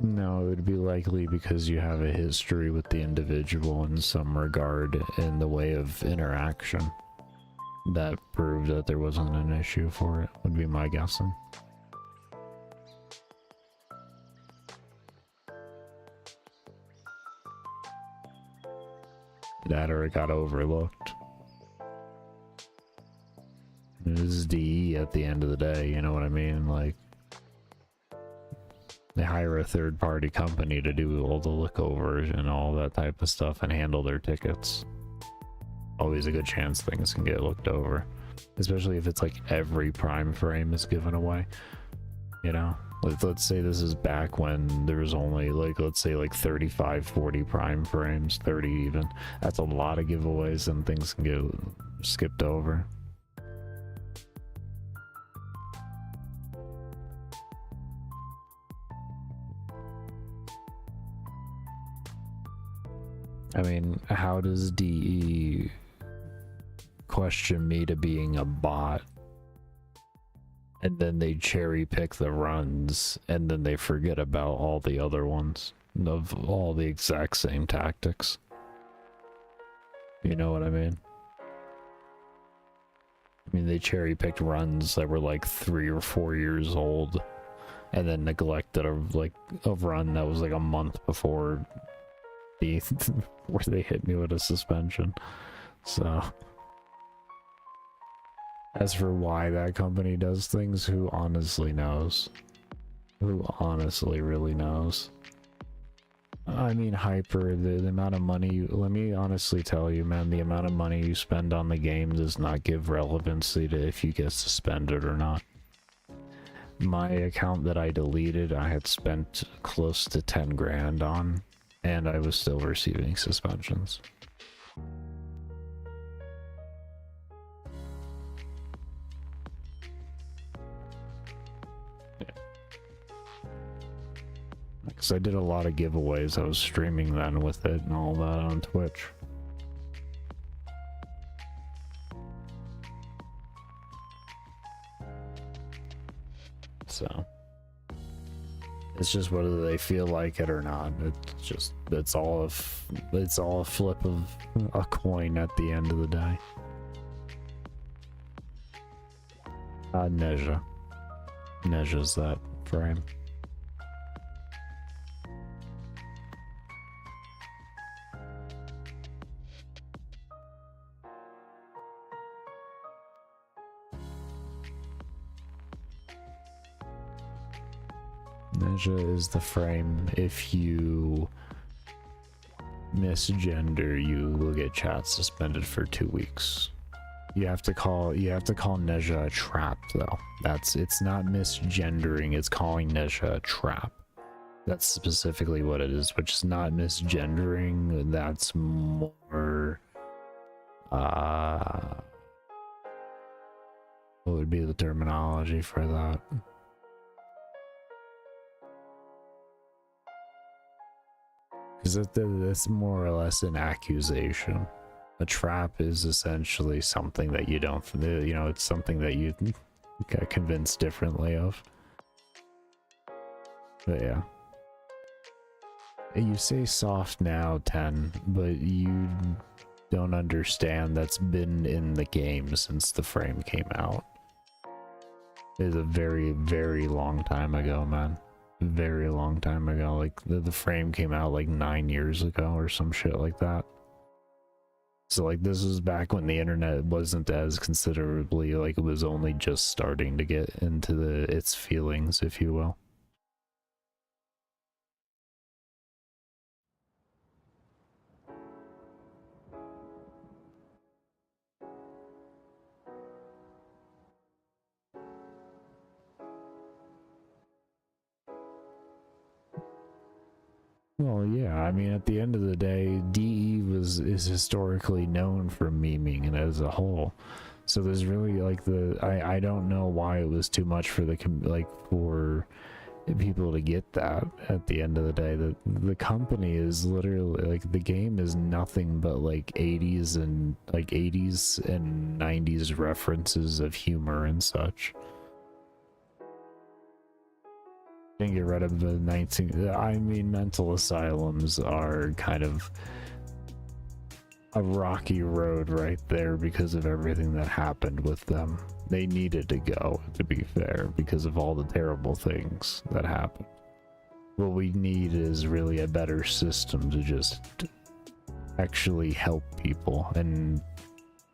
No, it would be likely because you have a history with the individual in some regard in the way of interaction that proved that there wasn't an issue for it, would be my guessing. That or it got overlooked. This is DE at the end of the day, you know what I mean? Like, they hire a third-party company to do all the lookovers and all that type of stuff and handle their tickets. Always a good chance things can get looked over, especially if it's like every prime frame is given away. You know, let's say this is back when there was only like, let's say like 35, 40 prime frames, 30 even. That's a lot of giveaways and things can get skipped over. I mean, how does DE question me to being a bot? And then they cherry pick the runs, and then they forget about all the other ones of all the exact same tactics. You know what I mean? I mean, they cherry picked runs that were like 3 or 4 years old, and then neglected a run that was like a month before where they hit me with a suspension. So, as for why that company does things, who honestly knows? Who honestly really knows? I mean, Hyper, the amount of money let me honestly tell you, man, the amount of money you spend on the game does not give relevancy to if you get suspended or not. My account that I deleted, I had spent close to 10 grand on, and I was still receiving suspensions. Because I did a lot of giveaways. I was streaming then with it and all that on Twitch. So it's just whether they feel like it or not. It's all a flip of a coin at the end of the day. Neja's that frame. Neja is the frame. If you misgender, you will get chat suspended for 2 weeks. You have to call Neja a trap though. It's not misgendering, it's calling Neja a trap. That's specifically what it is, which is not misgendering. That's more what would be the terminology for that? Because that's more or less an accusation. A trap is essentially something that you don't, it's something that you got convinced differently of. But yeah. You say soft now, 10, but you don't understand that's been in the game since the frame came out. It's a very, very long time ago, man. Very long time ago. Like the frame came out like 9 years ago or some shit like that. So like this was back when the internet wasn't as considerably, like it was only just starting to get into its feelings, if you will. Well, yeah, I mean, at the end of the day, DE is historically known for memeing and as a whole. So there's really like I don't know why it was too much for for people to get that at the end of the day. The company is literally like, the game is nothing but like 80s and 90s references of humor and such. Get rid of the mental asylums are kind of a rocky road right there because of everything that happened with them. They needed to go, to be fair, because of all the terrible things that happened. What we need is really a better system to just actually help people, and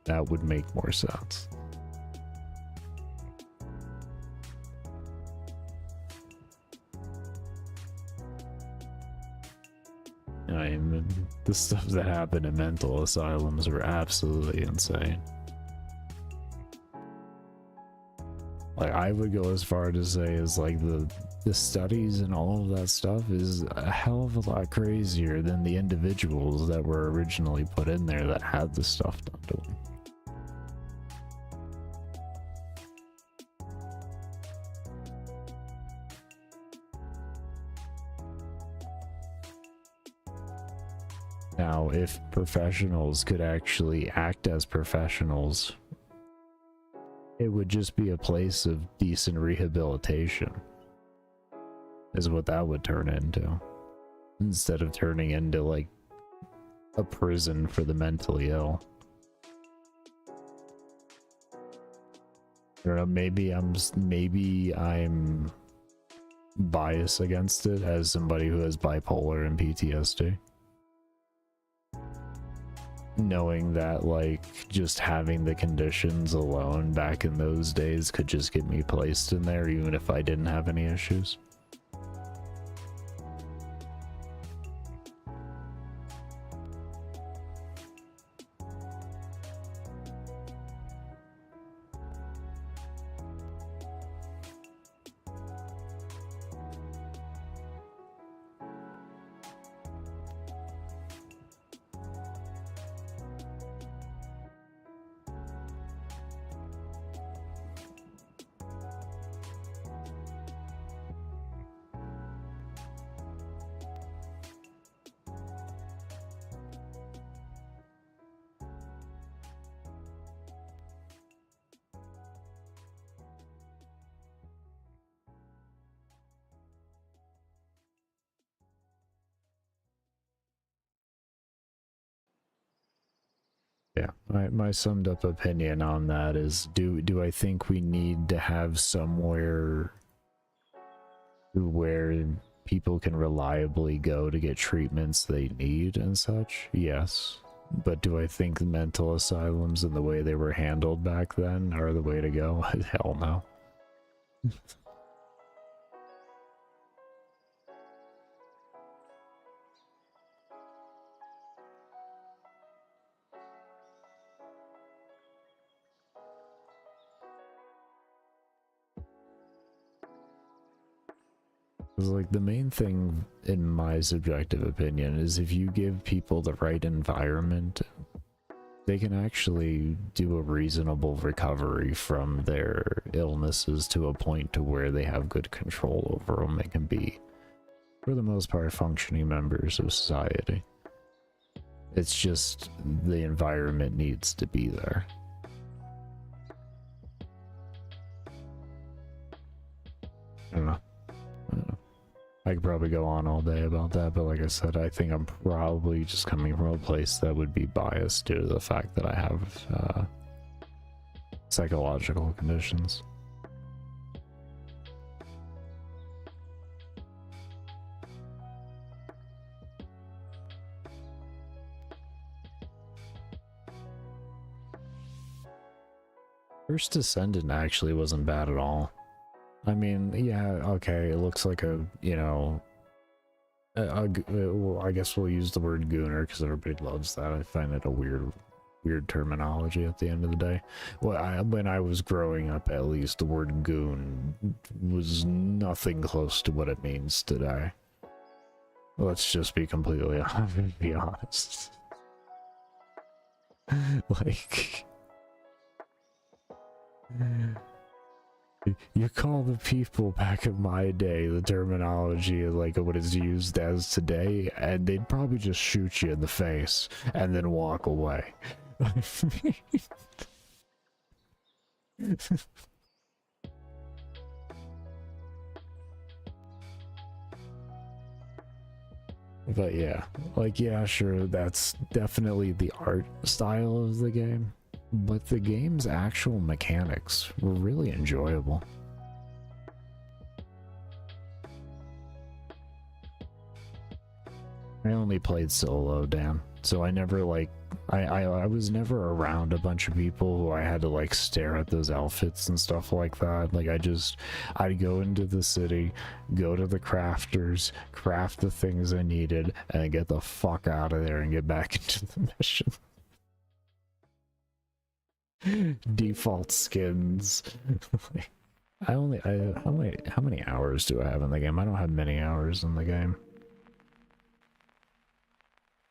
that would make more sense. I mean, the stuff that happened in mental asylums were absolutely insane. Like, I would go as far to say is like the studies and all of that stuff is a hell of a lot crazier than the individuals that were originally put in there that had the stuff done to them. Now, if professionals could actually act as professionals, it would just be a place of decent rehabilitation, is what that would turn into. Instead of turning into, like, a prison for the mentally ill. I don't know, maybe I'm biased against it as somebody who has bipolar and PTSD. Knowing that, like, just having the conditions alone back in those days could just get me placed in there even if I didn't have any issues. Yeah, my summed up opinion on that is, do I think we need to have somewhere where people can reliably go to get treatments they need and such? Yes. But do I think mental asylums and the way they were handled back then are the way to go? Hell no. Like, the main thing, in my subjective opinion, is if you give people the right environment, they can actually do a reasonable recovery from their illnesses to a point to where they have good control over them and can be, for the most part, functioning members of society. It's just the environment needs to be there. I don't know. I could probably go on all day about that, but like I said, I think I'm probably just coming from a place that would be biased due to the fact that I have psychological conditions. First Descendant actually wasn't bad at all. I mean, yeah, okay, it looks like a, you know, well, I guess we'll use the word gooner because everybody loves that. I find it a weird terminology at the end of the day. Well, when I was growing up, at least, the word goon was nothing close to what it means today. Let's just be completely honest. Like... You call the people back in my day the terminology like what is used as today, and they'd probably just shoot you in the face and then walk away. But yeah, like, yeah, sure, that's definitely the art style of the game. But the game's actual mechanics were really enjoyable. I only played solo, Dan, so I never, like, I was never around a bunch of people who I had to, like, stare at those outfits and stuff like that. Like, I'd go into the city, go to the crafters, craft the things I needed, and then get the fuck out of there and get back into the mission. Default skins. How many hours do I have in the game? I don't have many hours in the game.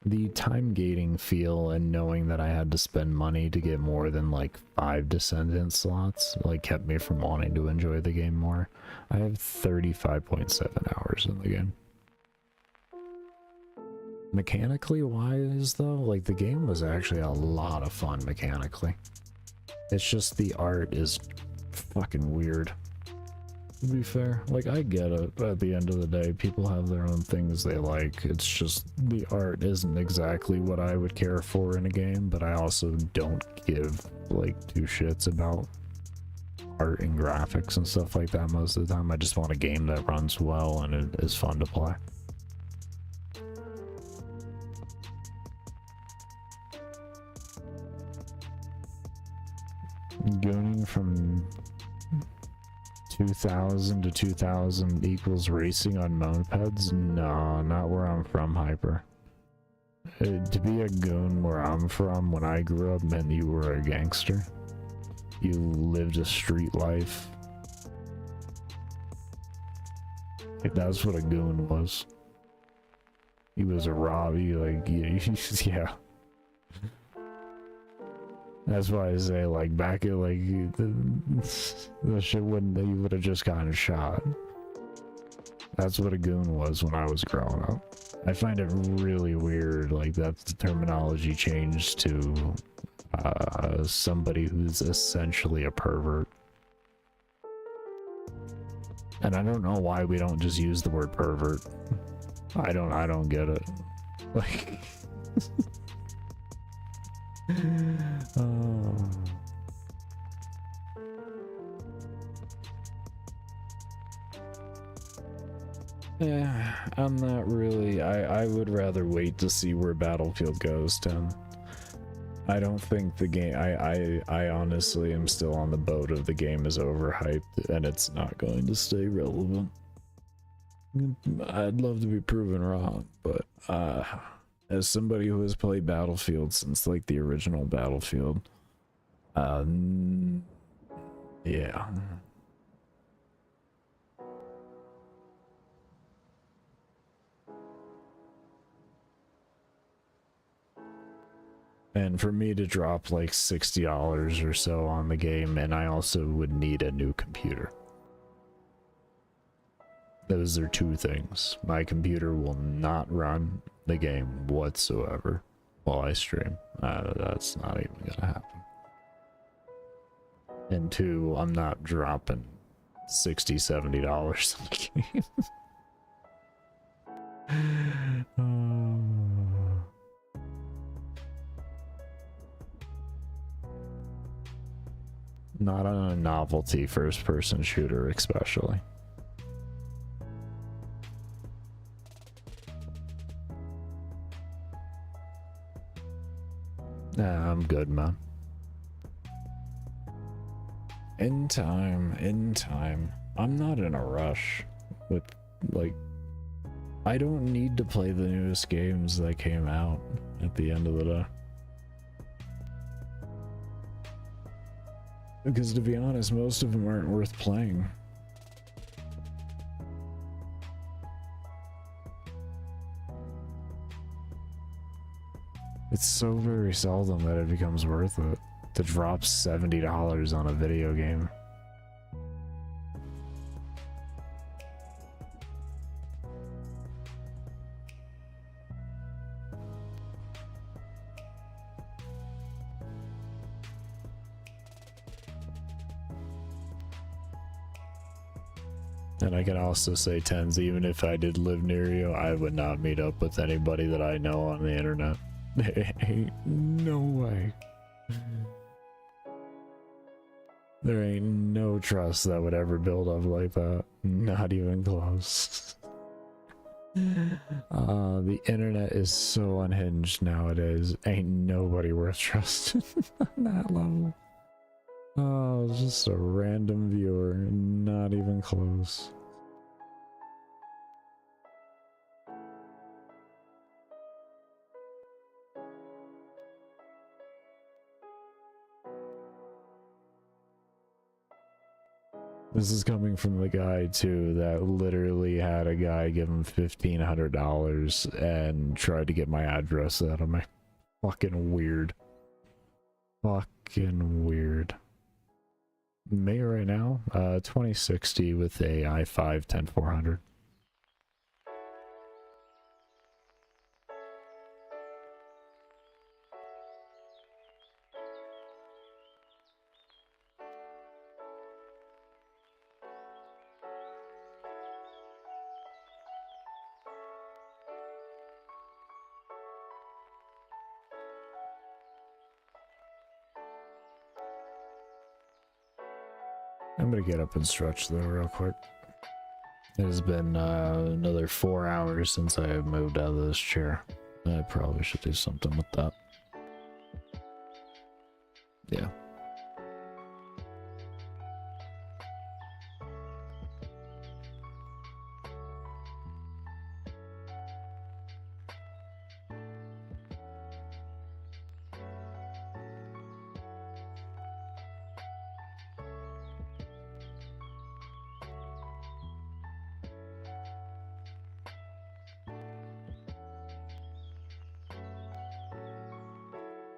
The time gating feel and knowing that I had to spend money to get more than like 5 descendant slots like kept me from wanting to enjoy the game more. I have 35.7 hours in the game. Mechanically wise though, like the game was actually a lot of fun mechanically. It's just the art is fucking weird. To be fair, like I get it, at the end of the day people have their own things they like. It's just the art isn't exactly what I would care for in a game, but I also don't give like two shits about art and graphics and stuff like that most of the time. I just want a game that runs well and it is fun to play. Going from 2000 to 2000 equals racing on mopeds? No, not where I'm from, Hyper. To be a goon where I'm from, when I grew up, meant you were a gangster. You lived a street life. Like, that's what a goon was. He was a robbie, like, yeah. That's why I say, like, back at, like, the shit wouldn't, you would have just gotten shot. That's what a goon was when I was growing up. I find it really weird, like, that the terminology changed to somebody who's essentially a pervert. And I don't know why we don't just use the word pervert. I don't get it. Like... oh. Yeah, I'm not really. I would rather wait to see where Battlefield goes, Tim. I don't think the game. I honestly am still on the boat of the game is overhyped and it's not going to stay relevant. I'd love to be proven wrong, but as somebody who has played Battlefield since like the original Battlefield, yeah. And for me to drop like $60 or so on the game, and I also would need a new computer. Those are two things. My computer will not run the game whatsoever while I stream. That's not even gonna happen. And two, I'm not dropping $60, $70 on the game. Not on a novelty first-person shooter, especially. Nah, I'm good, man. In time. I'm not in a rush with, like, I don't need to play the newest games that came out at the end of the day. Because to be honest, most of them aren't worth playing. It's so very seldom that it becomes worth it to drop $70 on a video game. And I can also say, Tens, even if I did live near you, I would not meet up with anybody that I know on the internet. Ain't no way. There ain't no trust that would ever build up like that. Not even close. The internet is so unhinged nowadays. Ain't nobody worth trusting on that level. Oh, just a random viewer, not even close. This is coming from the guy too that literally had a guy give him $1,500 and tried to get my address out of me. Fucking weird. Fucking weird. Me right now, 2060 with a i5 10400. I'm gonna get up and stretch though real quick. It has been another 4 hours since I moved out of this chair. I probably should do something with that. Yeah.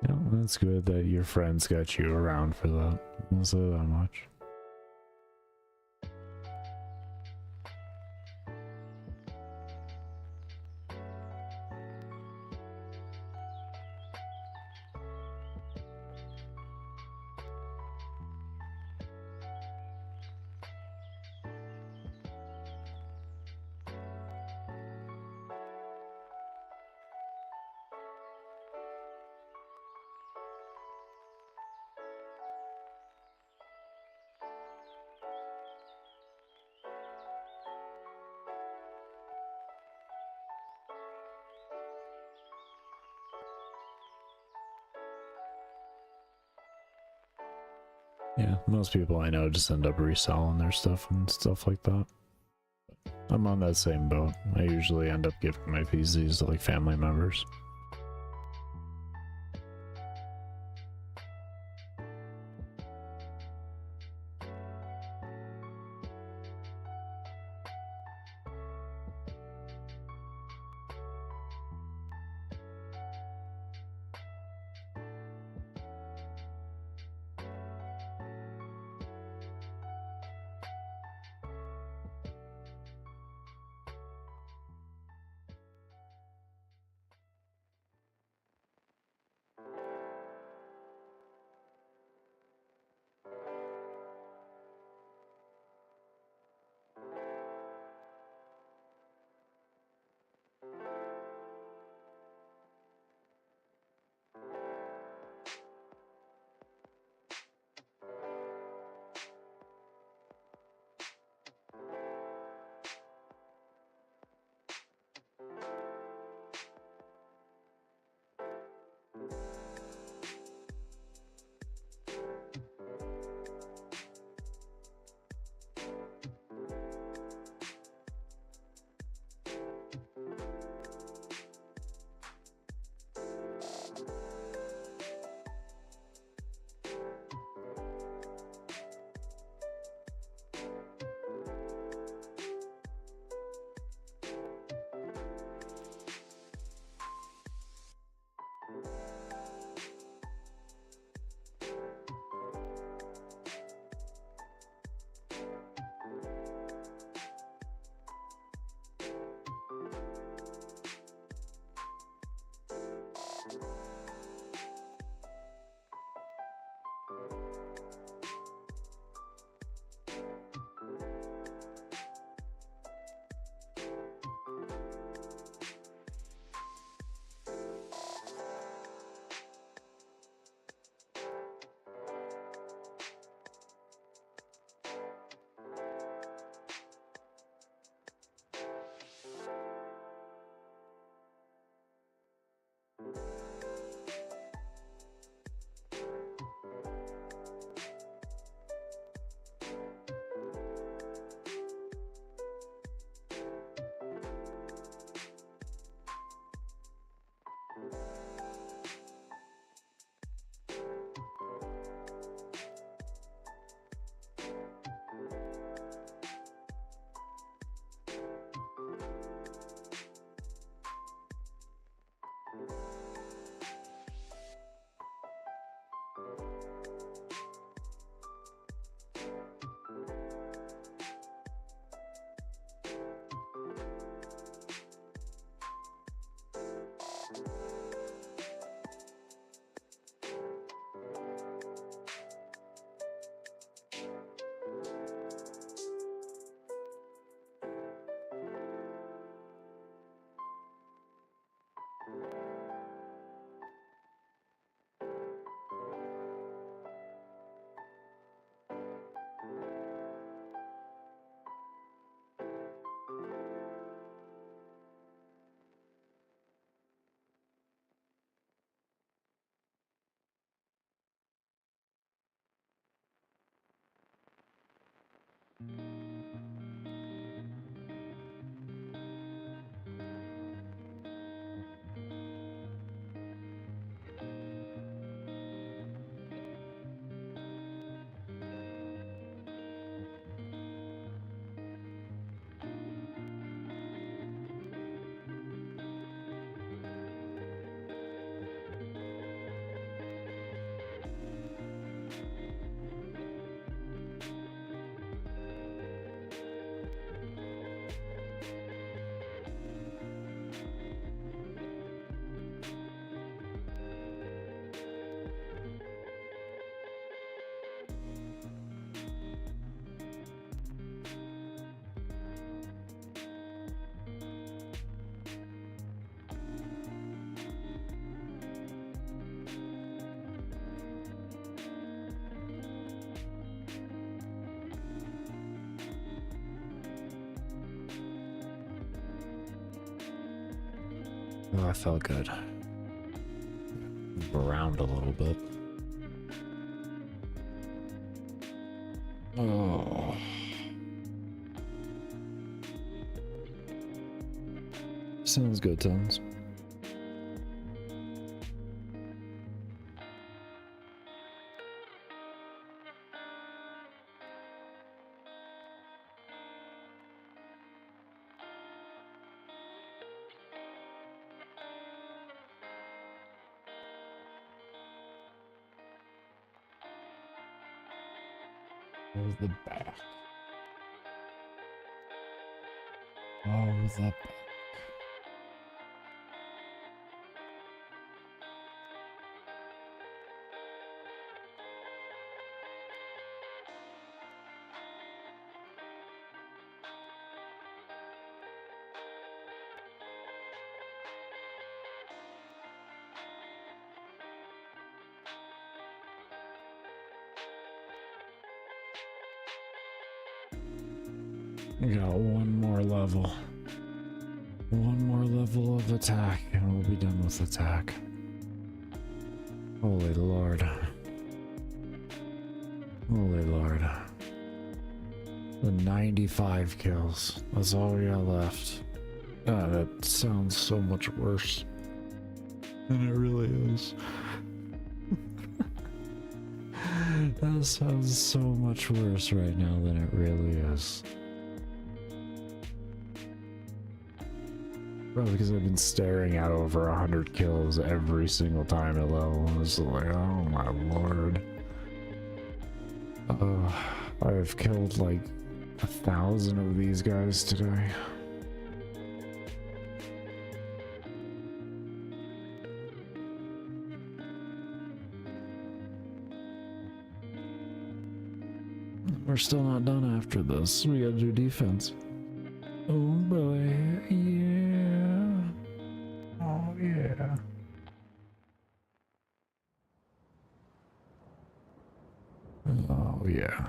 Yeah, that's good that your friends got you around for that. I'll say that much. Yeah, most people I know just end up reselling their stuff and stuff like that. I'm on that same boat. I usually end up giving my PCs to like family members. Oh, I felt good. Move around a little bit. Oh. Sounds good, Tons. There's the back. Oh, the back. We got one more level. One more level of attack, and we'll be done with attack. Holy Lord. Holy Lord. The 95 kills. That's all we got left. That sounds so much worse than it really is. That sounds so much worse right now than it really is. Probably because I've been staring at over 100 kills every single time at level. It's like, oh my lord. I've killed like 1,000 of these guys today. We're still not done after this. We gotta do defense. Oh boy, yeah. Oh yeah. Oh yeah.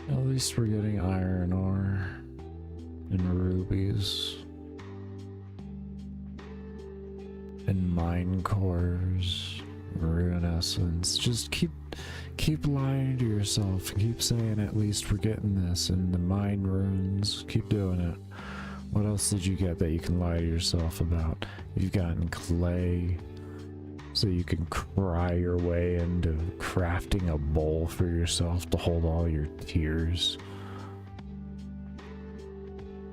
At least we're getting iron ore and rubies and mine cores, rune essence. Just keep lying to yourself. Keep saying at least we're getting this, and the mine runes. Keep doing it. What else did you get that you can lie to yourself about? You've gotten clay, So you can cry your way into crafting a bowl for yourself to hold all your tears.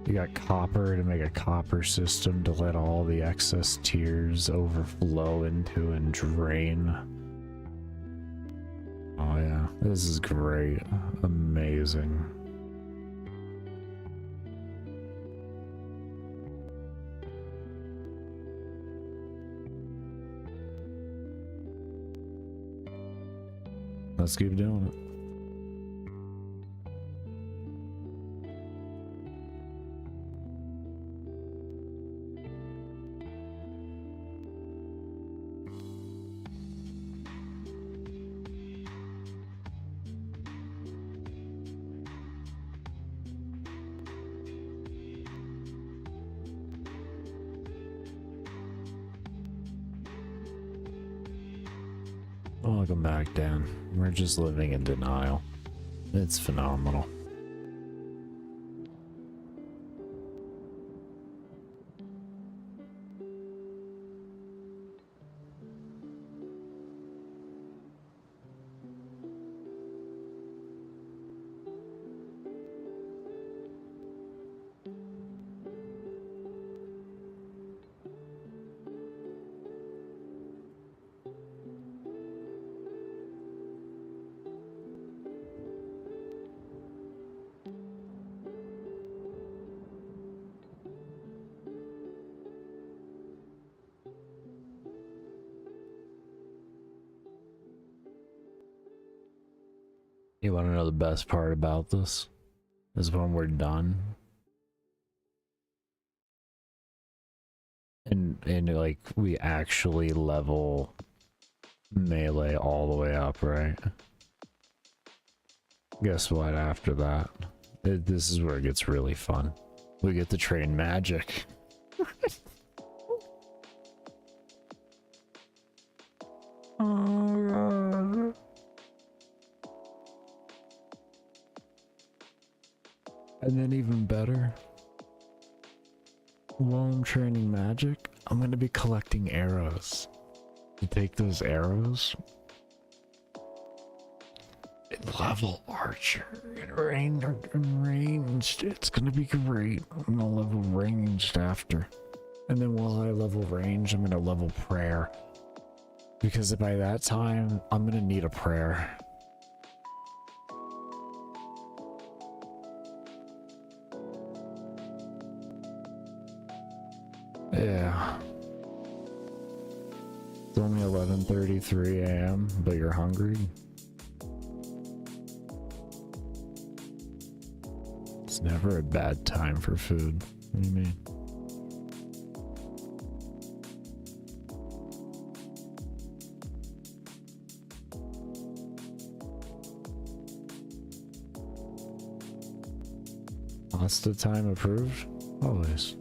You got copper to make a copper system to let all the excess tears overflow into and drain. Oh yeah, this is great. Amazing. Let's keep doing it. Welcome back, Dan. We're just living in denial. It's phenomenal. You want to know the best part about this? Is when we're done. And like, we actually level melee all the way up, right? Guess what after that? This is where it gets really fun. We get to train magic. Oh, and then even better, while I'm training magic, I'm going to be collecting arrows. You take those arrows and level archer and ranged. It's going to be great. I'm going to level ranged after. And then while I level range, I'm going to level prayer. Because by that time, I'm going to need a prayer. Yeah. It's only 11:33 a.m., but you're hungry? It's never a bad time for food. What do you mean? Pasta time approved? Always.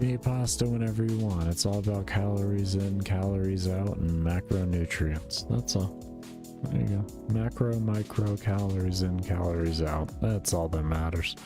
You eat pasta whenever you want. It's all about calories in, calories out, and macronutrients. That's all. There you go. Macro, micro, calories in, calories out. That's all that matters.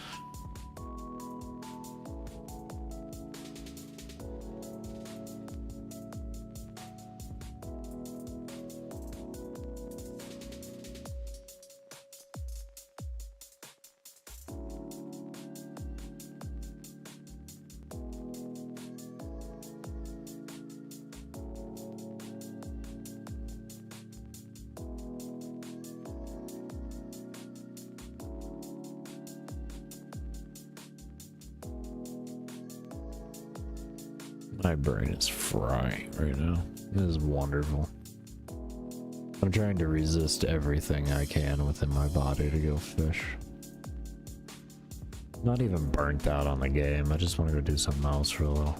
My brain is frying right now. It is wonderful. I'm trying to resist everything I can within my body to go fish. Not even burnt out on the game. I just want to go do something else for a little.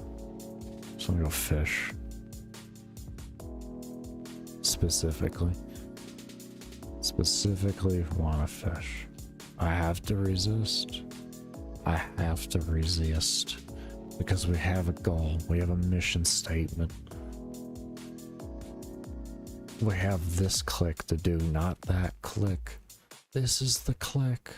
Just want to go fish. Specifically want to fish. I have to resist. I have to resist. Because we have a goal, we have a mission statement. We have this click to do, not that click. This is the click.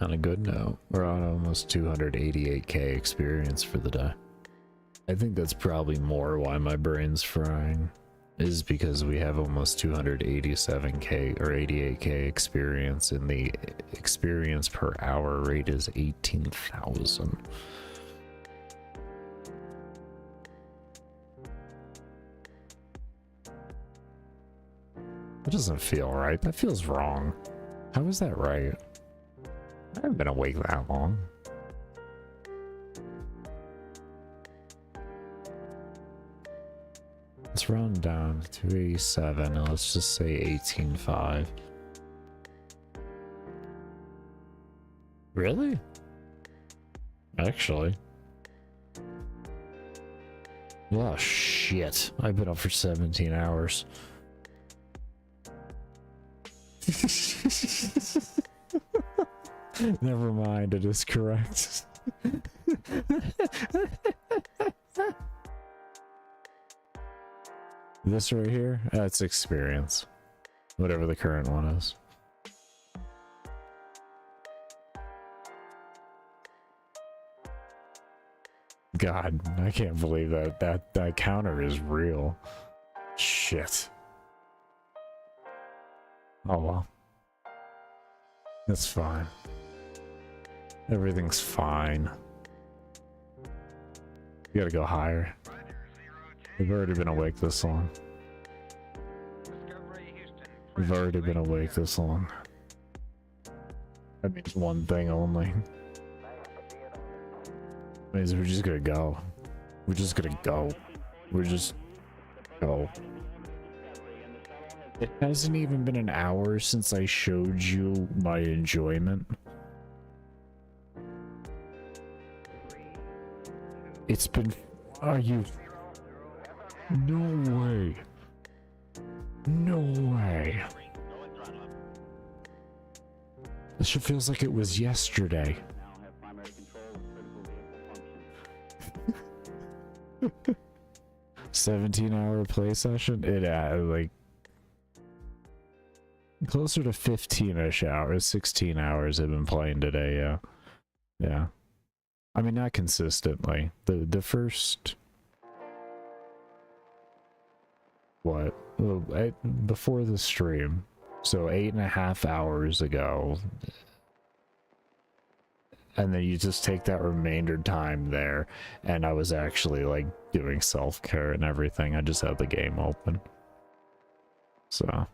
On a good note, we're on almost 288k experience for the day. I think that's probably more why my brain's frying, is because we have almost 287k or 88k experience, and the experience per hour rate is 18,000. That doesn't feel right. That feels wrong. How is that right? I haven't been awake that long. Let's round down to 287 and let's just say 18.5. Really? Actually. Oh shit. I've been up for 17 hours. Never mind, it is correct. This right here, that's experience. Whatever the current one is. God, I can't believe that counter is real. Shit. Oh well. That's fine. Everything's fine. You gotta go higher. We've already been awake this long. We've already been awake this long. That means one thing only. It means we're just gonna go. We're just gonna go. We're just go. It hasn't even been an hour since I showed you my enjoyment. It's been... Are you... No way. No way. This shit feels like it was yesterday. 17-hour play session? It like closer to 15-ish hours, 16 hours I've been playing today, yeah. Yeah. I mean, not consistently. The first... What? Well, before the stream. So 8.5 hours ago. And then you just take that remainder time there, and I was actually like doing self-care and everything. I just had the game open. So,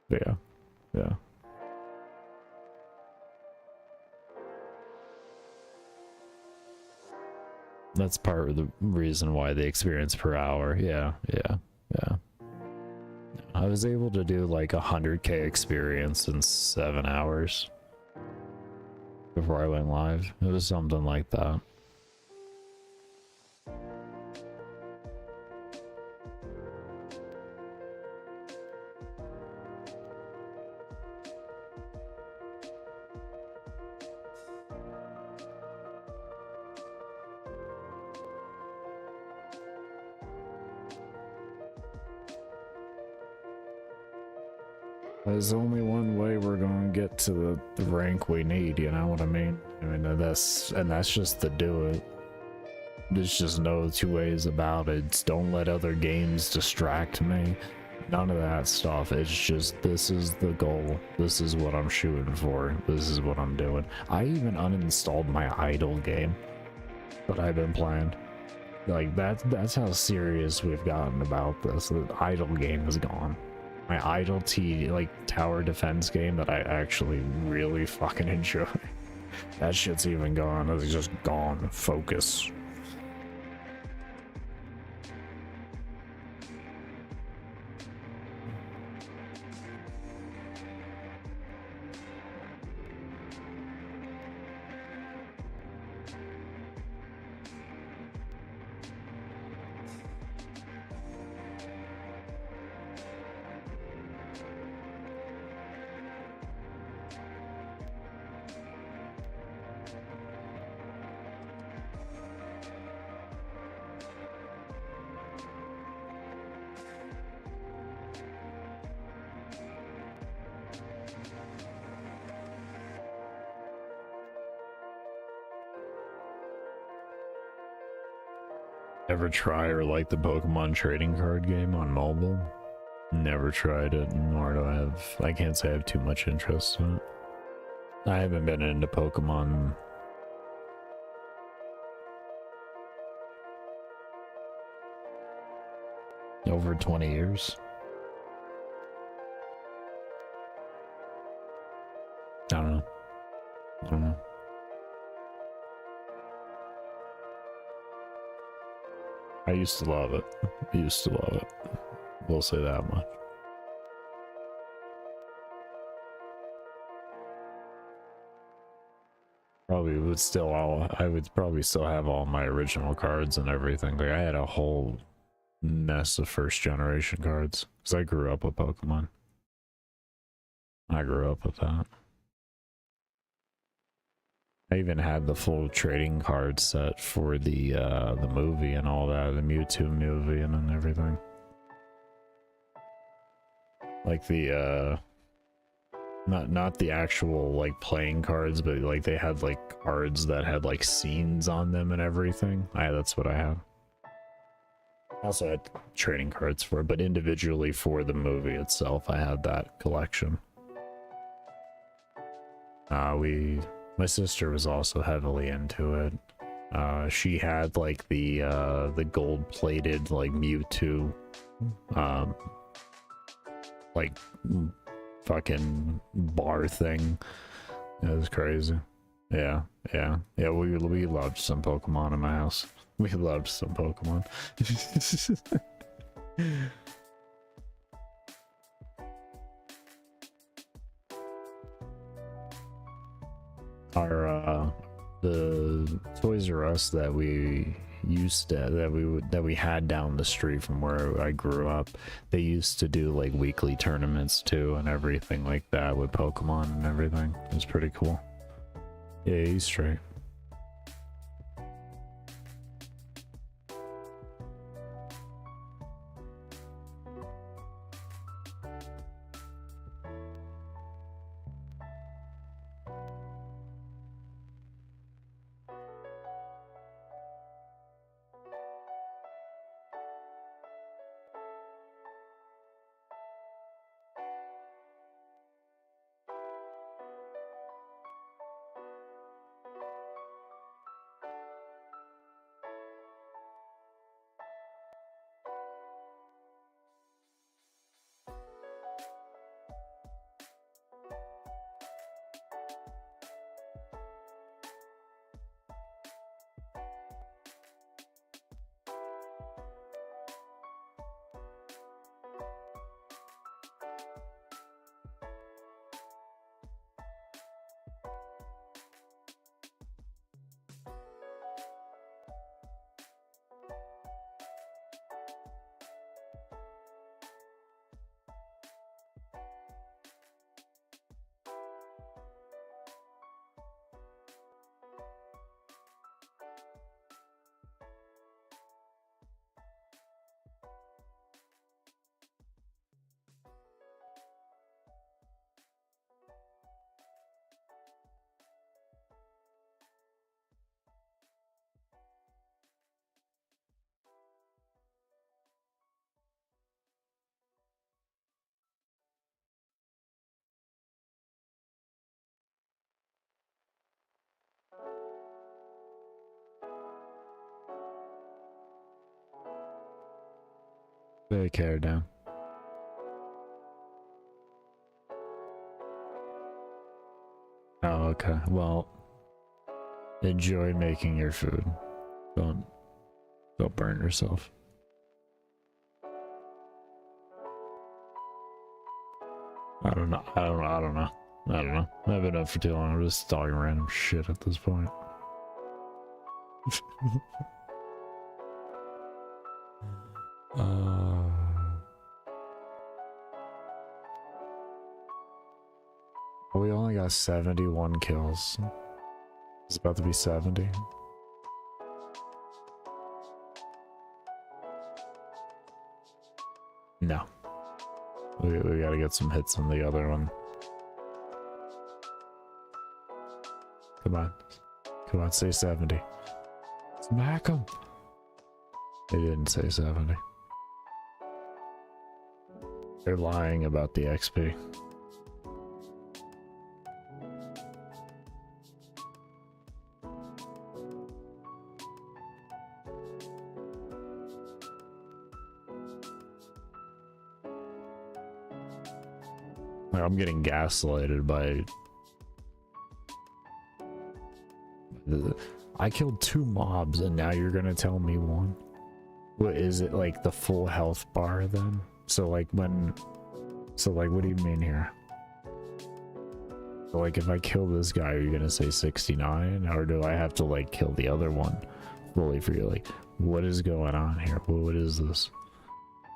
yeah. Yeah. That's part of the reason why the experience per hour. Yeah, yeah, yeah. I was able to do like 100k experience in 7 hours before I went live. It was something like that. There's only one way we're gonna get to the rank we need, you know what I mean? I mean, that's just to do it. There's just no two ways about it. It's don't let other games distract me. None of that stuff. It's just, this is the goal. This is what I'm shooting for. This is what I'm doing. I even uninstalled my idle game that I've been playing. Like, that's how serious we've gotten about this. The idle game is gone. My idle tower defense game that I actually really fucking enjoy. That shit's even gone. It's just gone. Focus. Ever try or like the Pokemon trading card game on mobile? Never tried it, nor do I can't say I have too much interest in it. I haven't been into Pokemon over 20 years. I don't know. I don't know. I used to love it. I used to love it. We'll say that much. Probably would still I would probably still have all my original cards and everything. Like I had a whole mess of first generation cards because I grew up with Pokemon. I grew up with that. I even had the full trading card set for the movie and all that, the Mewtwo movie and everything. Like the not the actual like playing cards, but like they had like cards that had like scenes on them and everything. That's what I have. I also had trading cards for it, but individually for the movie itself, I had that collection. My sister was also heavily into it. She had like the gold-plated like Mewtwo, like fucking bar thing. It was crazy. Yeah. We loved some Pokemon in my house. We loved some Pokemon. The Toys R Us that we had down the street from where I grew up, they used to do like weekly tournaments too and everything like that with Pokemon and everything. It was pretty cool. Yeah, he's straight. They care down. Oh, okay. Well, enjoy making your food. Don't burn yourself. I don't know. I've been up for too long. I'm just talking random shit at this point. We only got 71 kills. It's about to be 70. No. We gotta get some hits on the other one. Come on. Come on, say 70. Smack him. They didn't say 70. They're lying about the XP. Like, I'm getting gaslighted by... I killed 2 mobs and now you're gonna tell me 1? What is it, like the full health bar then? So like when... So like what do you mean here? So like if I kill this guy, are you gonna say 69? Or do I have to like kill the other one fully for you? Like, what is going on here? What is this?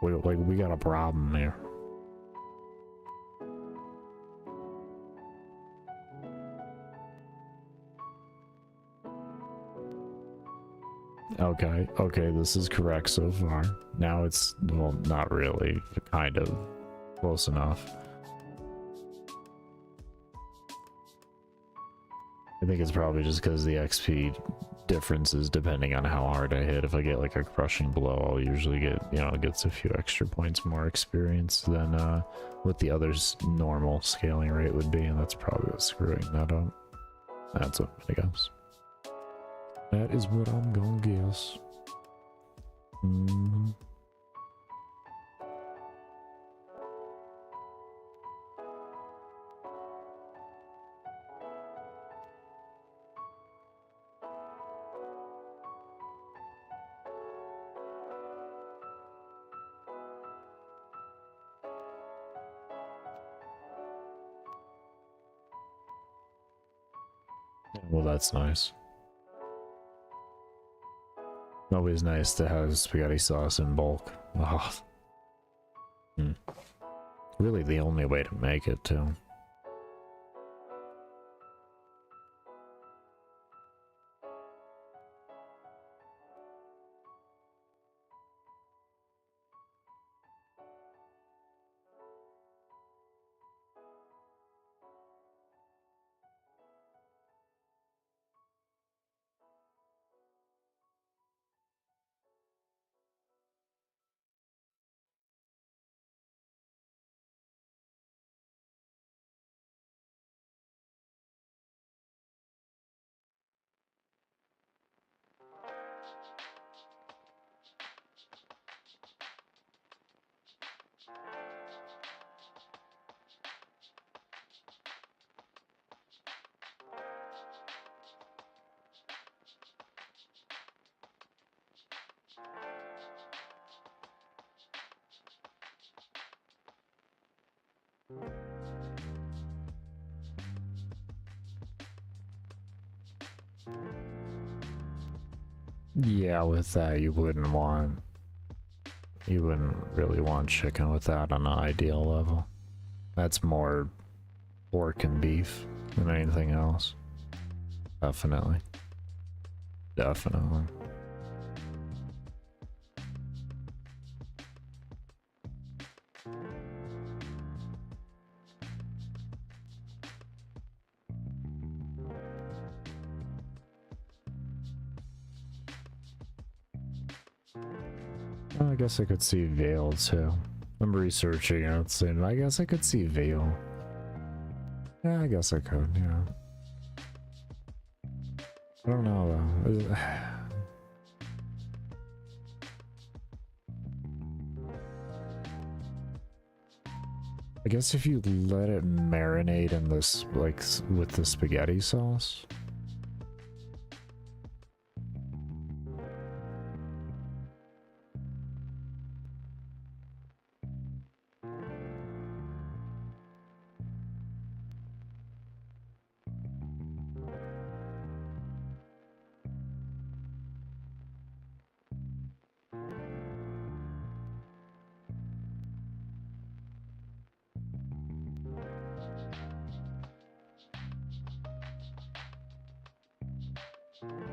Like we got a problem here. Okay, this is correct so far. Now it's, well, not really, kind of close enough. I think it's probably just because the XP differences depending on how hard I hit. If I get like a crushing blow, I'll usually get, you know, it gets a few extra points more experience than what the other's normal scaling rate would be, and that's probably what's screwing that up. That's what I guess. That is what I'm gonna guess. Well, that's nice. Always nice to have spaghetti sauce in bulk. Oh. Really the only way to make it, too. Yeah, with that you wouldn't really want chicken with that on an ideal level. That's more pork and beef than anything else. Definitely. Definitely. I guess I could see Veil too. I'm researching it soon. I guess I could see Veil. Yeah, I guess I could, yeah. I don't know though. I guess if you let it marinate in this, like, with the spaghetti sauce.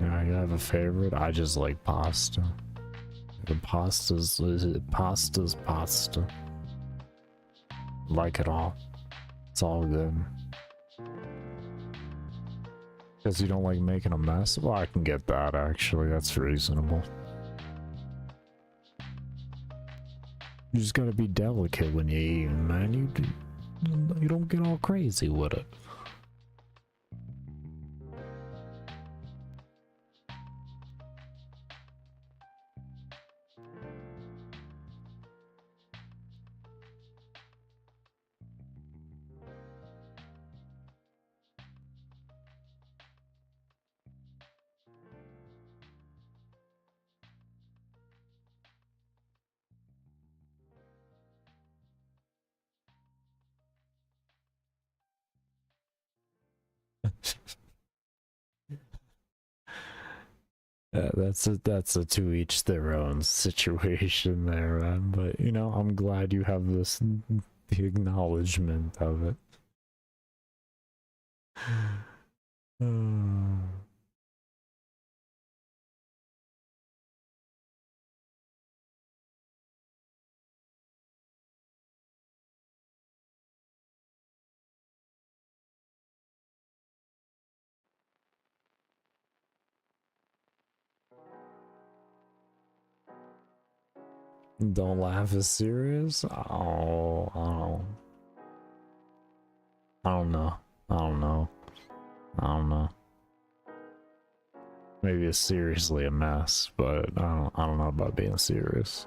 Yeah, you have a favorite? I just like pasta. The pasta's pasta. Like it all. It's all good. Because you don't like making a mess? Well, I can get that actually. That's reasonable. You just gotta be delicate when you eat, man. You don't get all crazy with it. That's a to each their own situation there, man. But you know, I'm glad you have the acknowledgement of it. Don't laugh is serious? Oh, I don't know. I don't know. I don't know. Maybe it's seriously a mess, but I don't know about being serious.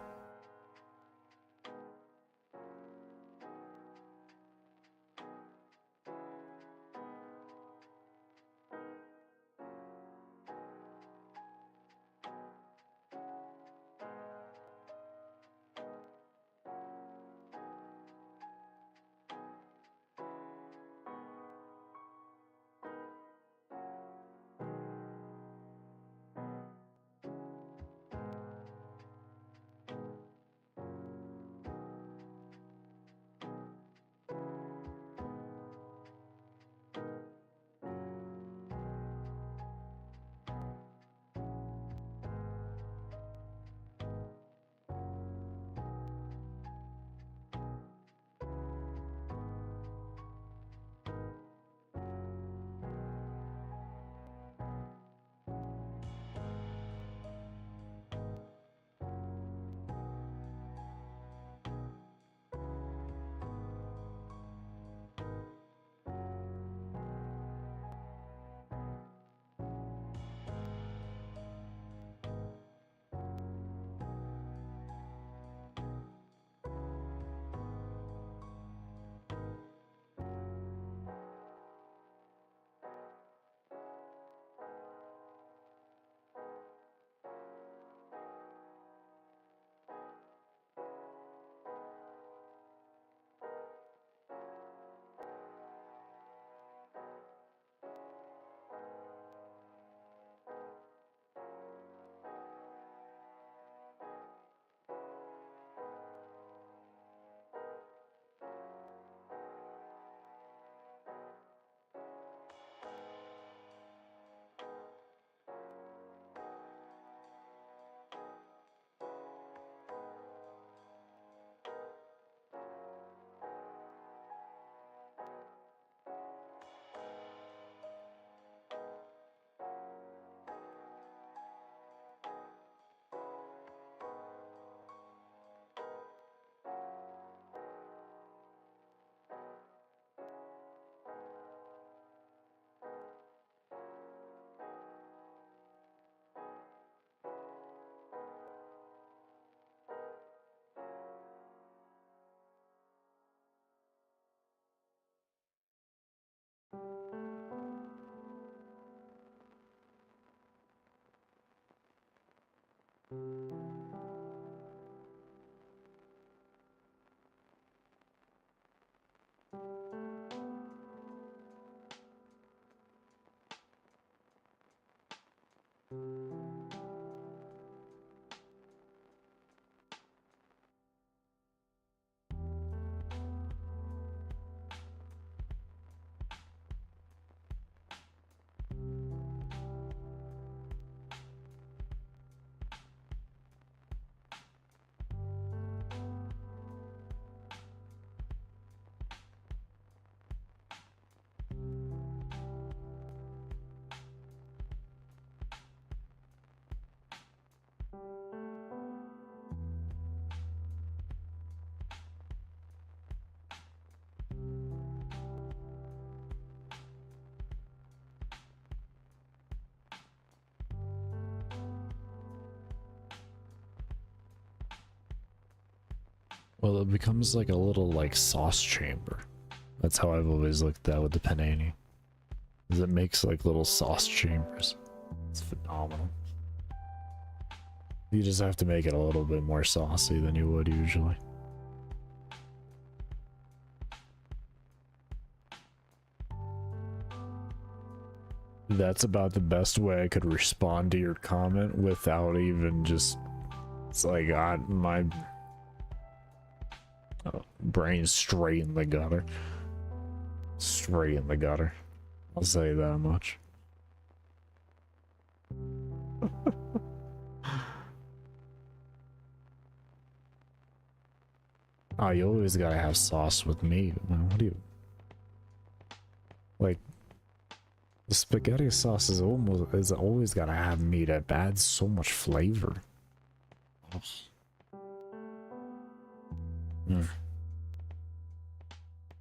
Well, it becomes like a little like sauce chamber. That's how I've always looked at with the panini. Is it makes like little sauce chambers. It's phenomenal. You just have to make it a little bit more saucy than you would usually. That's about the best way I could respond to your comment without even just... It's like, my brain's straight in the gutter. Straight in the gutter. I'll say that much. Oh, you always gotta have sauce with meat. What do you... Like... The spaghetti sauce is always gotta have meat. It adds so much flavor.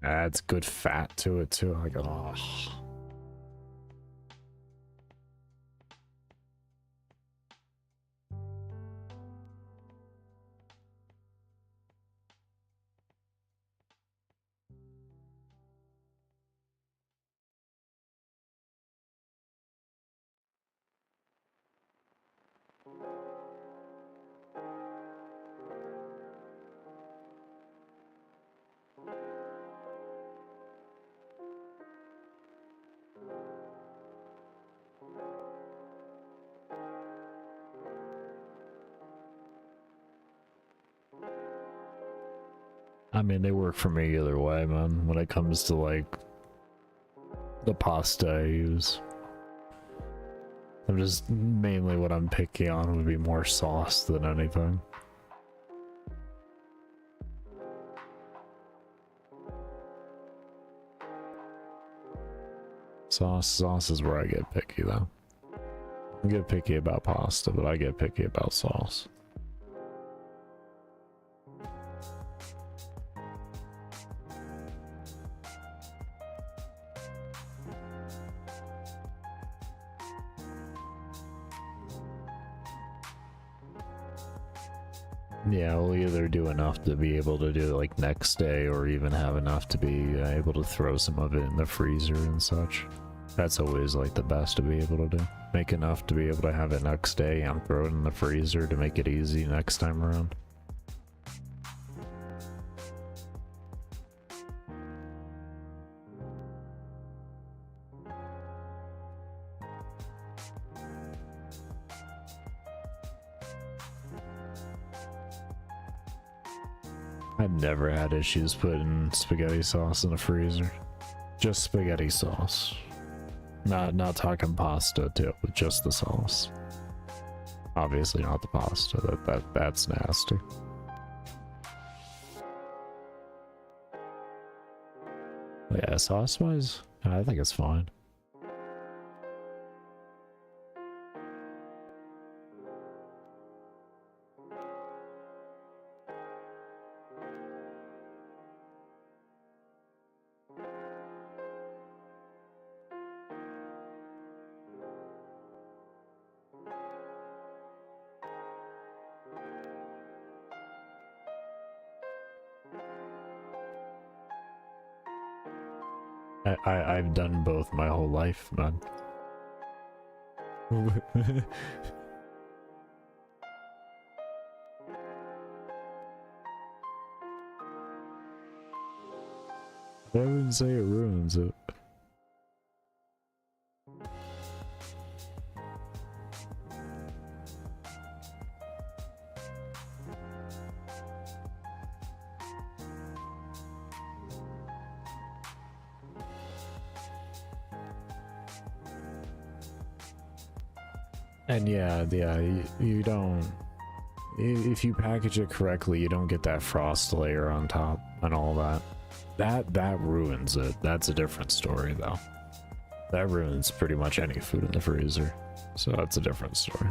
Adds good fat to it too. Like, oh. I mean, they work for me either way, man, when it comes to, like, the pasta I use. I'm just, mainly what I'm picky on would be more sauce than anything. Sauce is where I get picky, though. I get picky about pasta, but I get picky about sauce. Yeah, we'll either do enough to be able to do it like next day or even have enough to be able to throw some of it in the freezer and such. That's always like the best to be able to do. Make enough to be able to have it next day and throw it in the freezer to make it easy next time around. I've never had issues putting spaghetti sauce in the freezer. Just spaghetti sauce. Not talking pasta too, but just the sauce. Obviously not the pasta. That's nasty. But yeah, sauce wise, I think it's fine. I've done both my whole life, man. I wouldn't say it ruins it. And yeah, you don't... If you package it correctly, you don't get that frost layer on top and all that. That ruins it. That's a different story, though. That ruins pretty much any food in the freezer. So that's a different story.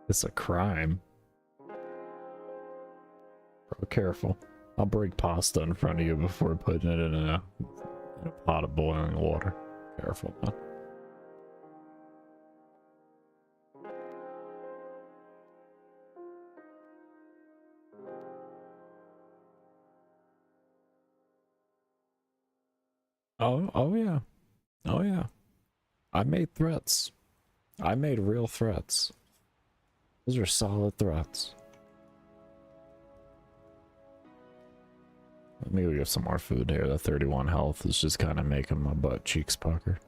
It's a crime. Bro, careful. I'll break pasta in front of you before putting it in a pot of boiling water. Careful, man. Oh yeah. Oh yeah. I made threats. I made real threats. Those are solid threats. Let me go get some more food here. The 31 health is just kind of making my butt cheeks pucker.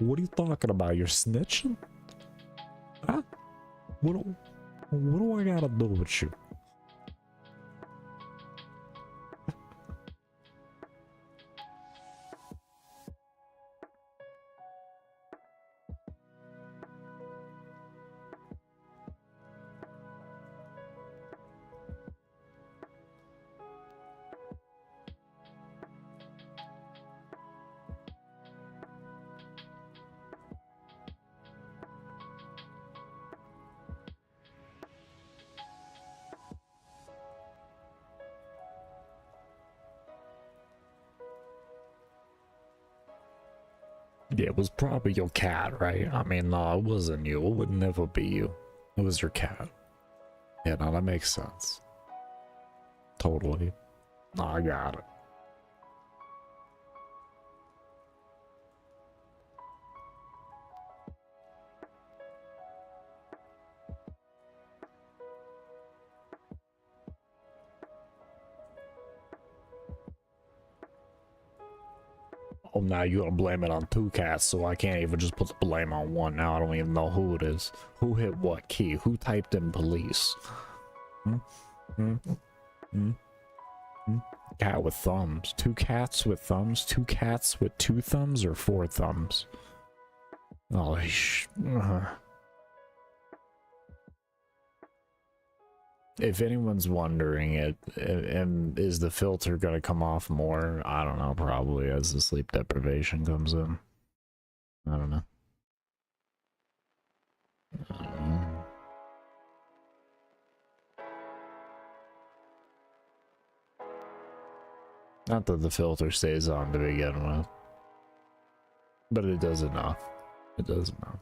What are you talking about? You're snitching? Huh? What do I gotta do with you? Yeah, it was probably your cat, right? I mean, no, it wasn't you. It would never be you. It was your cat. Yeah, no, that makes sense. Totally. No, I got it. Oh, now you're gonna blame it on two cats, so I can't even just put the blame on one. Now I don't even know who it is. Who hit what key? Who typed in police? Hmm? Hmm? Hmm? Hmm? Cat with thumbs. Two cats with thumbs? Two cats with two thumbs or four thumbs? Oh, If anyone's wondering and is the filter gonna come off more? I don't know, probably as the sleep deprivation comes in. I don't know. Not that the filter stays on to begin with, but it does enough. It does enough.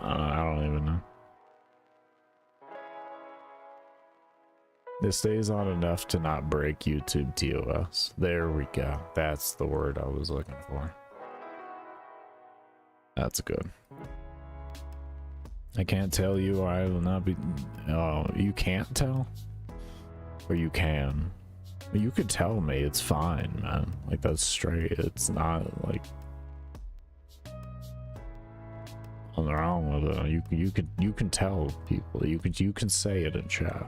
I don't even know. It stays on enough to not break YouTube TOS. There we go. That's the word I was looking for. That's good. I can't tell you, I will not be... Oh, you can't tell? Or you can? You could tell me, it's fine, man. Like, that's straight. It's not, like... nothing wrong with it. You can tell people. You can say it in chat.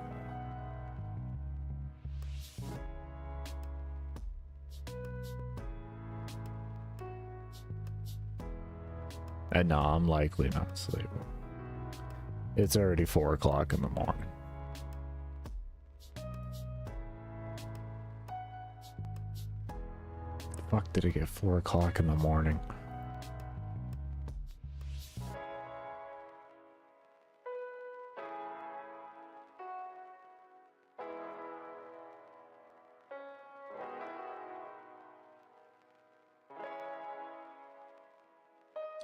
And no, I'm likely not sleeping. It's already 4 o'clock in the morning. The fuck did it get 4 o'clock in the morning?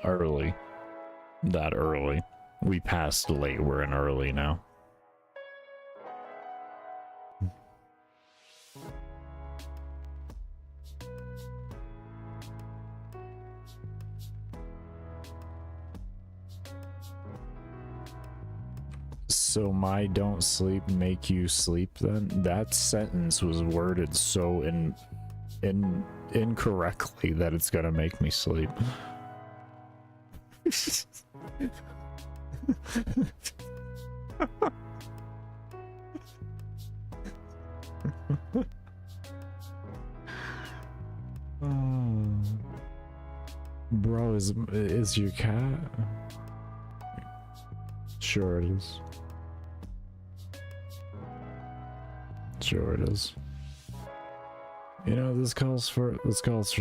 early. That early. We passed late, we're in early now. So my don't sleep make you sleep then? That sentence was worded so incorrectly that it's gonna make me sleep. Bro, is your cat? Sure it is. Sure it is. You know, this calls for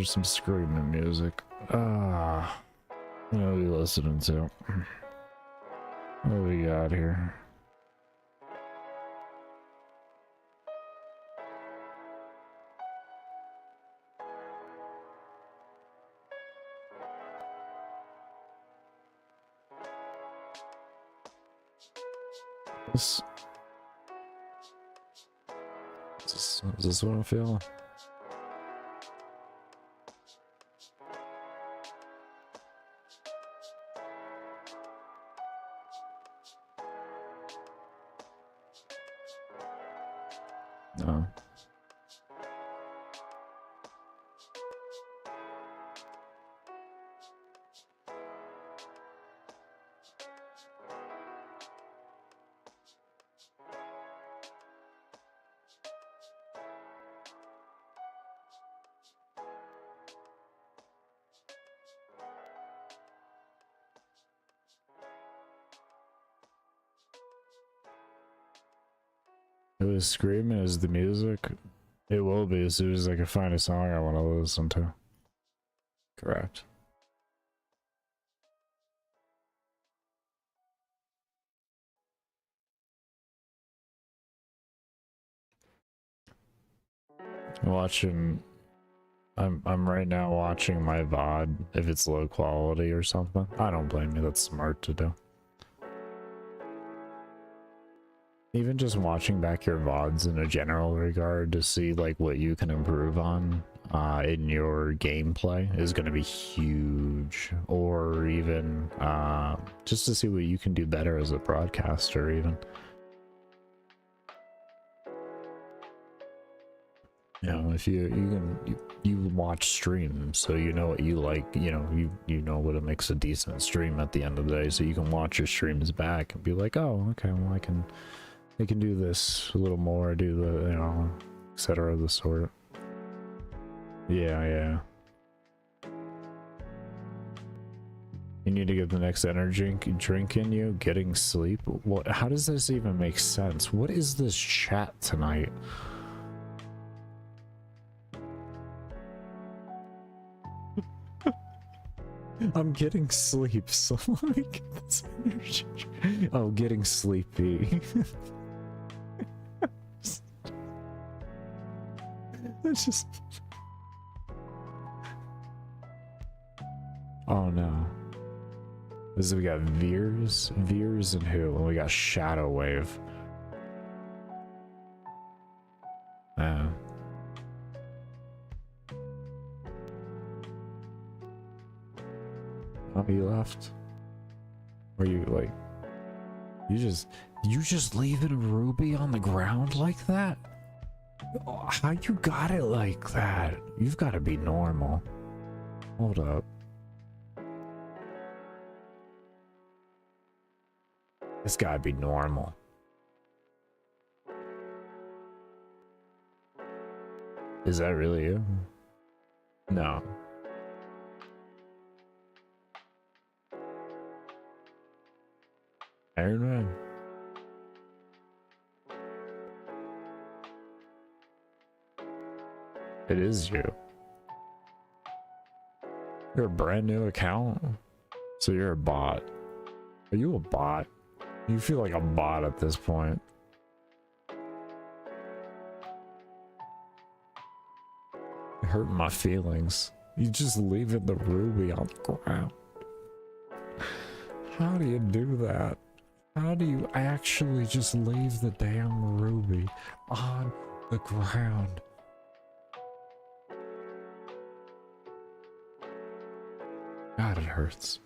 some screaming music. What are we listening to? What do we got here? Is this what I'm feeling? No. It was screaming as the music. It will be as soon as I can find a song I want to listen to. Correct. I'm right now watching my VOD if it's low quality or something. I don't blame you, that's smart to do. Even just watching back your VODs in a general regard to see like what you can improve on in your gameplay is going to be huge. Or even just to see what you can do better as a broadcaster even. You know, if you watch streams, so you know what you like, you know what makes a decent stream at the end of the day, so you can watch your streams back and be like, oh, okay, well I can do this a little more, do the, you know, etc. of the sort. Yeah. You need to get the next energy drink in you. Getting sleep. What? How does this even make sense? What is this chat tonight? I'm getting sleep, so let me get this energy. Oh, getting sleepy. It's just... Oh no. This is, we got Veers and who? And we got Shadow Wave. Oh, you left? Or you like... You just leaving a ruby on the ground like that? How you got it like that? You've got to be normal. Hold up. This gotta be normal. Is that really you? No. Iron Man. It is you. You're a brand new account? So you're a bot. Are you a bot? You feel like a bot at this point. It hurt my feelings. You just leaving the ruby on the ground. How do you do that? How do you actually just leave the damn ruby on the ground? God, it hurts.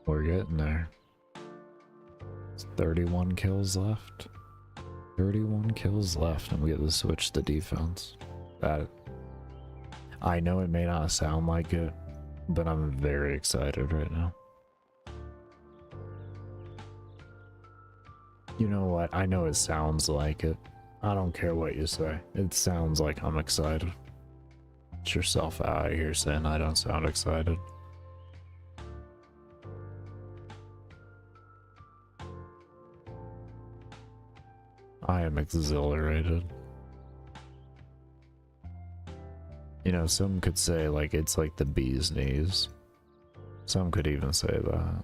We're getting there. It's 31 kills left. 31 kills left, and we get to switch to defense. That, I know it may not sound like it, but I'm very excited right now. You know what? I know it sounds like it. I don't care what you say. It sounds like I'm excited. Get yourself out of here saying I don't sound excited. I am exhilarated. You know, some could say like it's like the bee's knees. Some could even say that.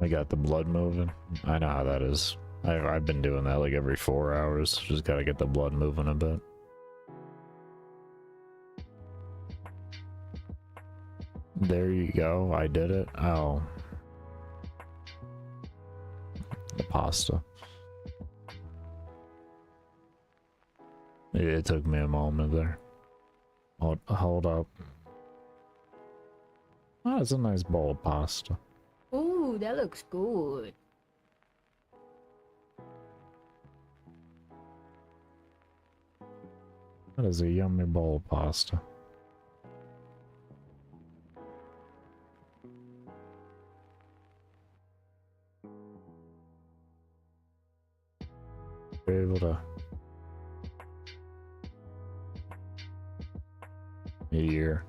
I got the blood moving. I know how that is. I've been doing that like every 4 hours. Just gotta get the blood moving a bit. There you go. I did it. Oh. The pasta. It took me a moment there. Hold up. Oh, it's a nice bowl of pasta. Ooh, that looks good. That is a yummy bowl of pasta. You're able to... A year.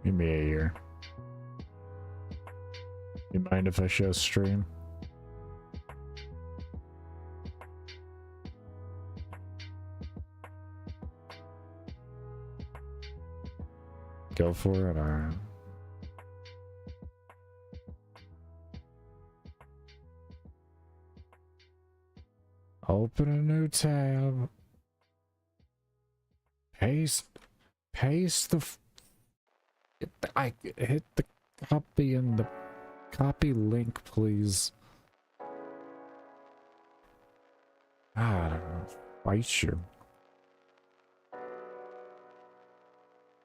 Give me a year. You mind if I show stream? Go for it, alright. Open a new tab. Paste the I hit the copy and the copy link, please. I don't know. Fight you.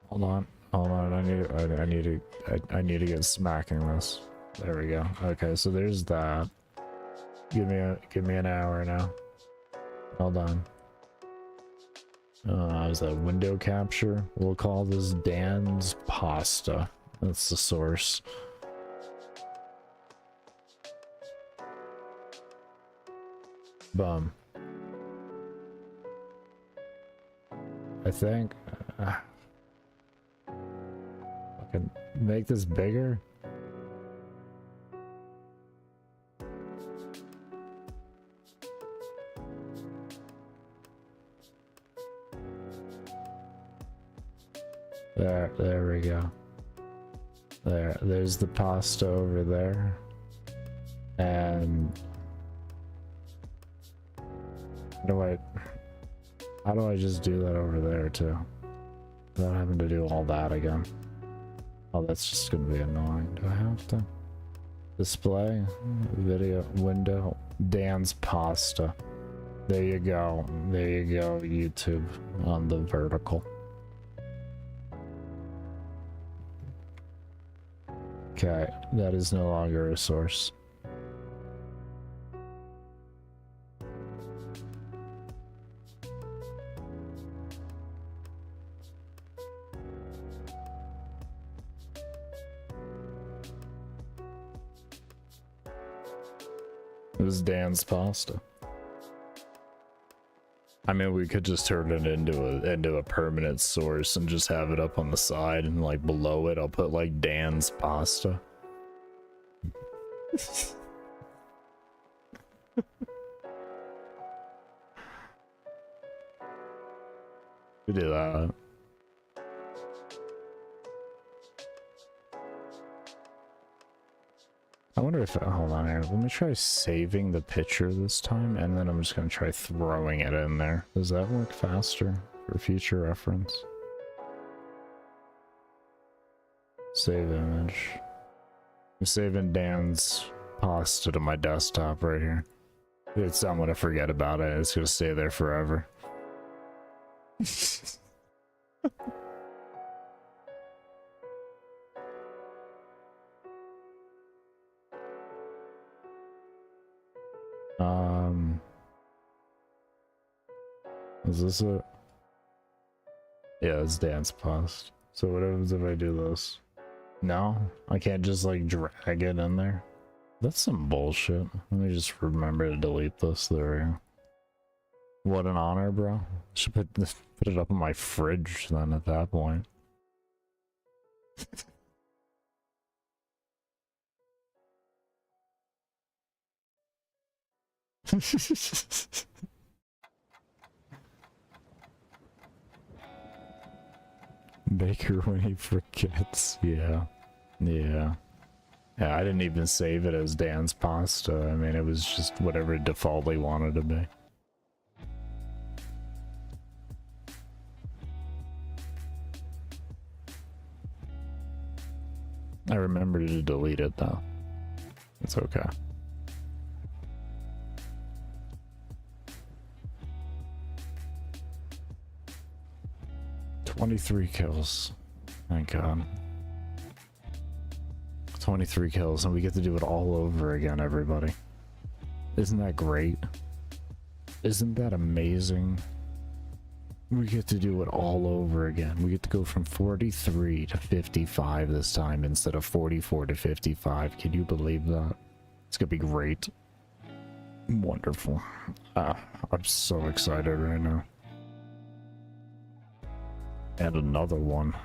Hold on. I need to get smacking this. There we go. Okay, so there's that. Give me an hour now. Hold on. Is that window capture? We'll call this Dan's Pasta. That's the source. Boom. I think I can make this bigger. There we go. There's the pasta over there. And how do I just do that over there too? Without having to do all that again. Oh, that's just gonna be annoying. Do I have to display video window Dan's Pasta? There you go. There you go, YouTube on the vertical. Okay, that is no longer a source. It was Dan's Pasta. I mean, we could just turn it into a permanent source and just have it up on the side, and like below it I'll put like Dan's Pasta. We do that. I wonder if, hold on here, let me try saving the picture this time, and then I'm just gonna try throwing it in there. Does that work faster for future reference? Save image. I'm saving Dan's Pasta to my desktop right here. I'm gonna forget about it, it's gonna stay there forever. Is this it? Yeah, it's Dan's Pasta. So what happens if I do this? No? I can't just like drag it in there? That's some bullshit. Let me just remember to delete this. There we go. What an honor, bro. Should put it up in my fridge then at that point. Baker when he forgets. Yeah. Yeah. Yeah, I didn't even save it as Dan's pasta. I mean, it was just whatever it defaultly wanted to be. I remember to delete it though. It's okay. "23 kills. Thank God. 23 kills, and we get to do it all over again, everybody. Isn't that great? Isn't that amazing? We get to do it all over again. We get to go from 43 to 55 this time instead of 44 to 55. Can you believe that? It's gonna be great. Wonderful. I'm so excited right now. And another one.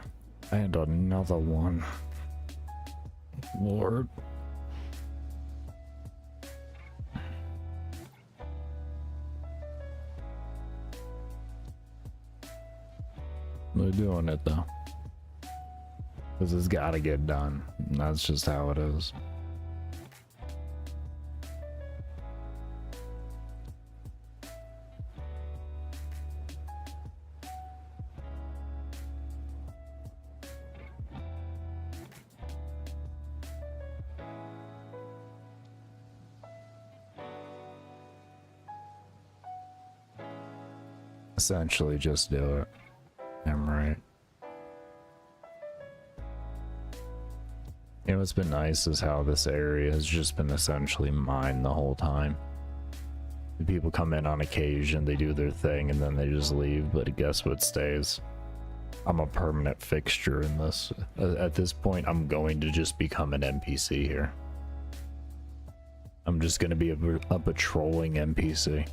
And another one. Lord. They're doing it though. This has got to get done. That's just how it is. Essentially, just do it. I'm right. You know what's been nice is how this area has just been essentially mine the whole time. The people come in on occasion, they do their thing, and then they just leave, but guess what stays? I'm a permanent fixture in this. At this point, I'm going to just become an NPC here. I'm just going to be a patrolling NPC.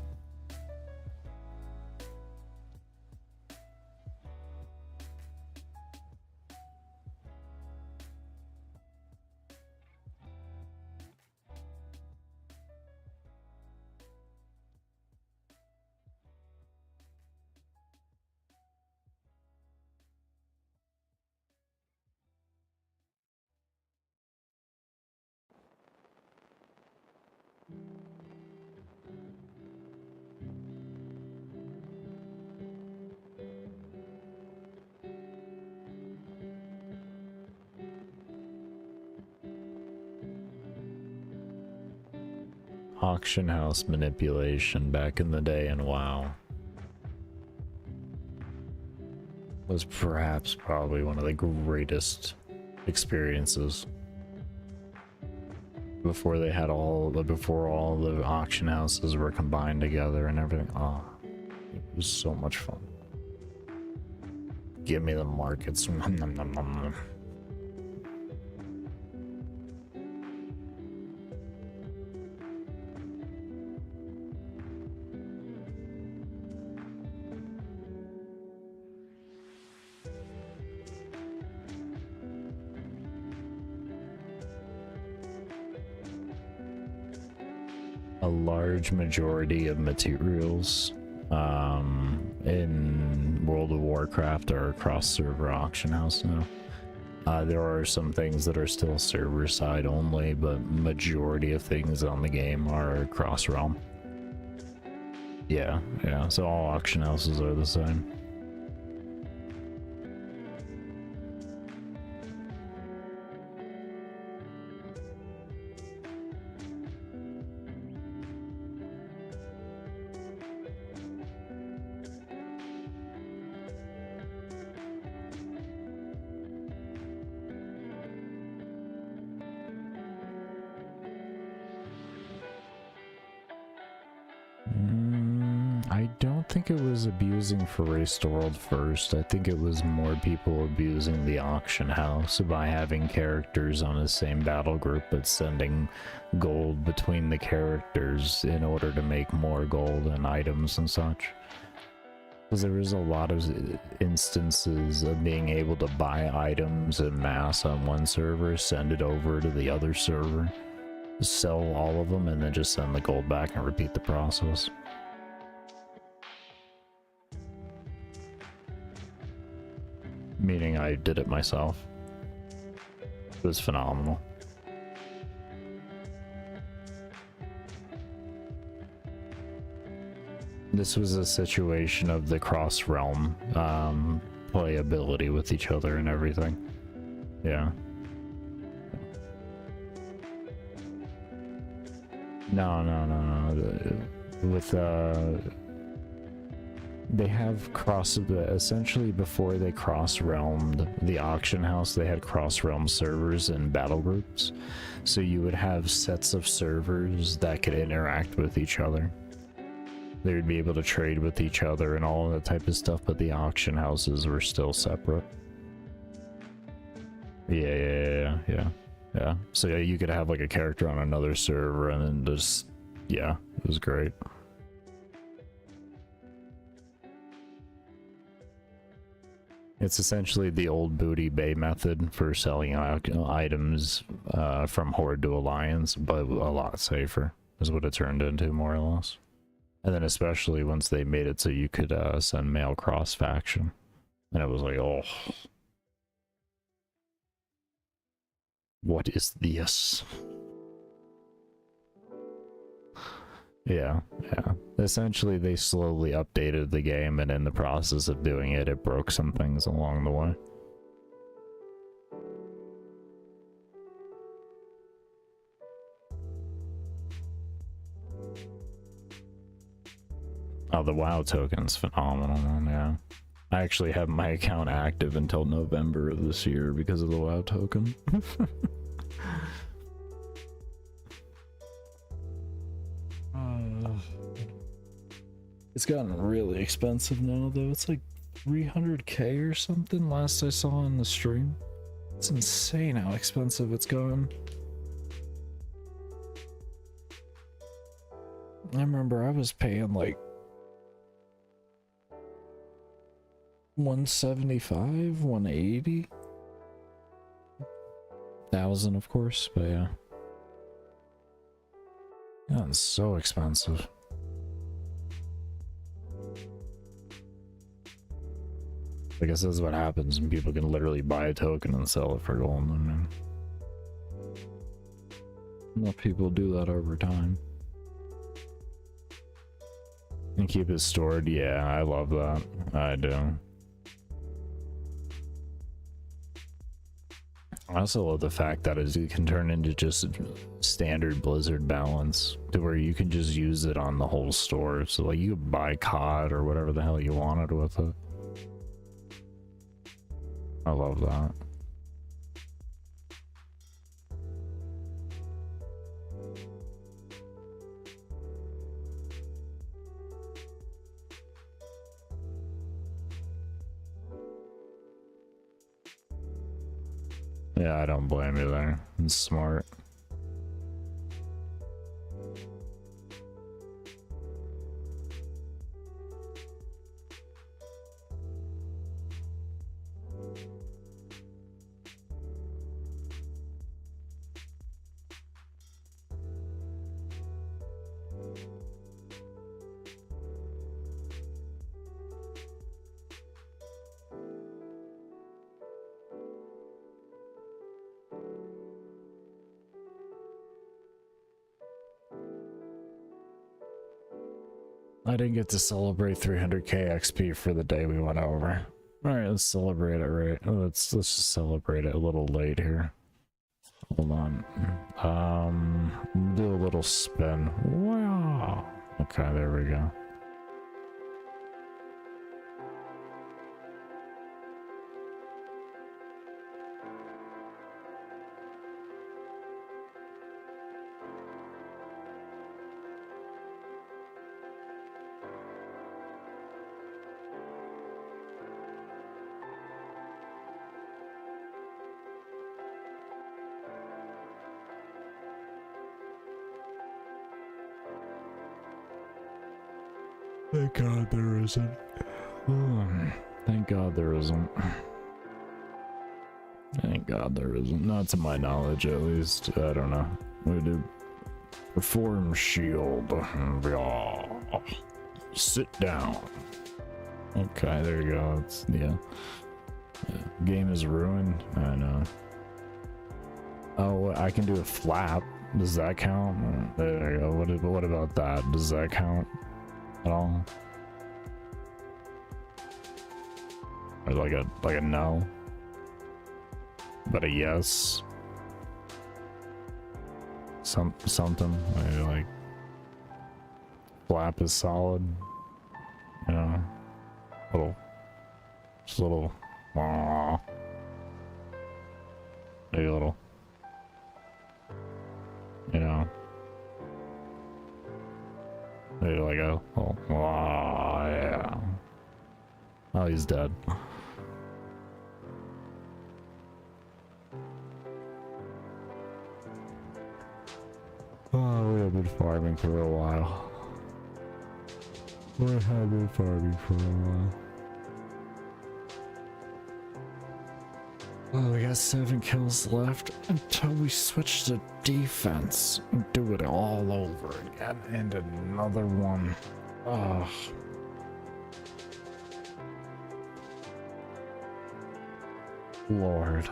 Auction house manipulation back in the day, and WoW was perhaps probably one of the greatest experiences before they had before all the auction houses were combined together and everything. Oh, it was so much fun. Give me the markets. Nom, nom, nom, nom, nom. A large majority of materials in World of Warcraft are across server auction house now. There are some things that are still server side only, but majority of things on the game are cross realm. Yeah, so all auction houses are the same. I don't think it was abusing for Race to World first. I think it was more people abusing the auction house by having characters on the same battle group but sending gold between the characters in order to make more gold and items and such. Because there was a lot of instances of being able to buy items en masse on one server, send it over to the other server, sell all of them, and then just send the gold back and repeat the process. Meaning I did it myself. It was phenomenal. This was a situation of the cross-realm playability with each other and everything. Yeah. No. With they have essentially before they cross-realmed the auction house, they had cross-realm servers and battle groups. So you would have sets of servers that could interact with each other. They would be able to trade with each other and all of that type of stuff, but the auction houses were still separate. Yeah. So yeah, you could have like a character on another server and then just, yeah, it was great. It's essentially the old Booty Bay method for selling items from Horde to Alliance, but a lot safer is what it turned into, more or less. And then especially once they made it so you could send mail cross-faction. And it was like, oh. What is this? Yeah. Essentially, they slowly updated the game, and in the process of doing it, it broke some things along the way. Oh, the WoW token's phenomenal, man, yeah. I actually have my account active until November of this year because of the WoW token. It's gotten really expensive now, though. It's like 300k or something last I saw on the stream. It's insane how expensive it's gotten. I remember I was paying like 175, 180 thousand, of course, but yeah. Yeah, it's so expensive. I guess that's what happens when people can literally buy a token and sell it for gold. I mean, enough people do that over time. And keep it stored. Yeah, I love that. I do. I also love the fact that it can turn into just standard Blizzard balance to where you can just use it on the whole store. So like you could buy COD or whatever the hell you wanted with it. I love that. Yeah, I don't blame you there. It's smart. I didn't get to celebrate 300k XP for the day we went over. Alright, let's celebrate it right. Let's just celebrate it a little late here. Hold on. Do a little spin. Wow. Okay, there we go. Thank God there isn't. Thank God there isn't. Thank God there isn't. Not to my knowledge, at least. I don't know. We do perform shield. Yeah. Sit down. Okay, there you go. It's, yeah. Game is ruined. I know. Oh, I can do a flap. Does that count? There you go. What about that? Does that count at all? Or like a no. But a yes. Something. Maybe like flap is solid. You know. Just a little maybe a little, you know, maybe like a little, yeah. Oh, he's dead. Oh, we have been farming for a while. We have been farming for a while. Oh, we got 7 kills left until we switch to defense and do it all over again. And another one. Oh. Lord.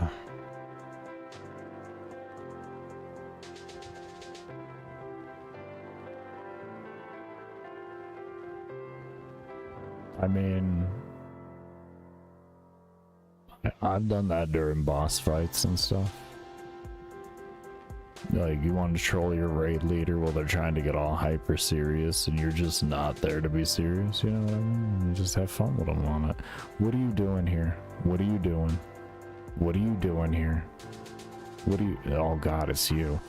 I mean, I've done that during boss fights and stuff. Like, you want to troll your raid leader while they're trying to get all hyper serious and you're just not there to be serious, you know what I mean? You just have fun with them on it. What are you doing here? What are you doing? What are you doing here? What are you— oh god, it's you.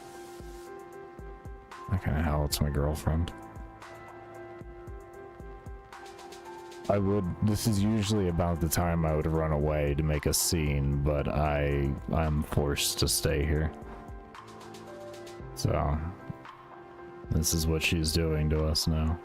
What kind of hell, it's my girlfriend. This is usually about the time I would run away to make a scene, but I'm forced to stay here. So, this is what she's doing to us now.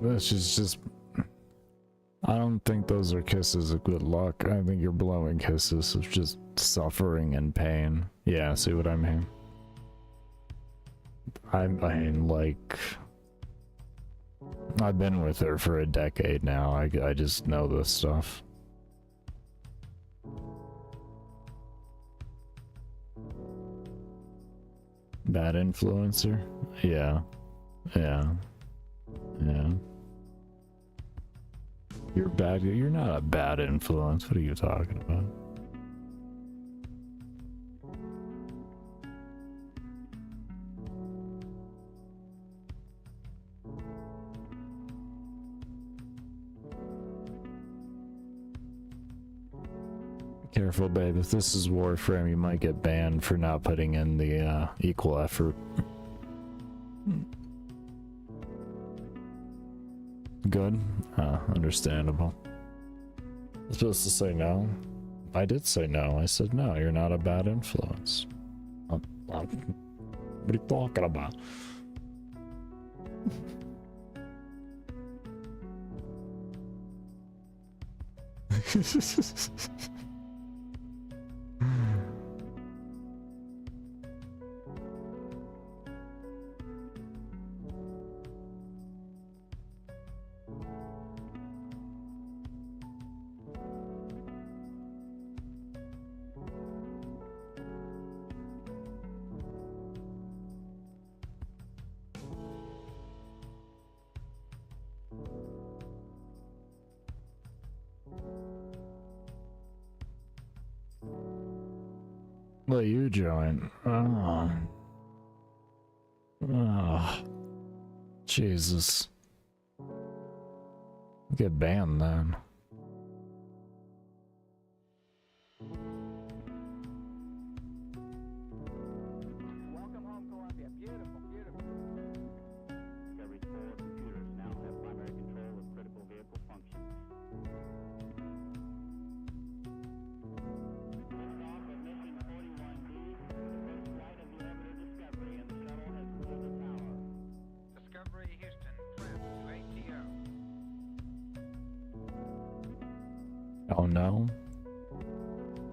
This is just— I don't think those are kisses of good luck. I think you're blowing kisses of just suffering and pain. Yeah, see what I mean? I mean, like, I've been with her for a decade now. I just know this stuff. Bad influencer? Yeah. Yeah. Yeah. You're bad. You're not a bad influence. What are you talking about? Careful, babe. If this is Warframe, you might get banned for not putting in the equal effort. Good. Understandable. I was supposed to say no. I did say no. I said no, you're not a bad influence. What are you talking about? Let you join. Oh, Jesus. Get banned then. Welcome home, Columbia. Beautiful, beautiful. Discovery's 4 computers now have primary control of critical vehicle functions. Liftoff of mission 41B, first flight of the orbiter Discovery, and the shuttle has cleared the tower. Discovery Houston, trim to ATO. Oh no.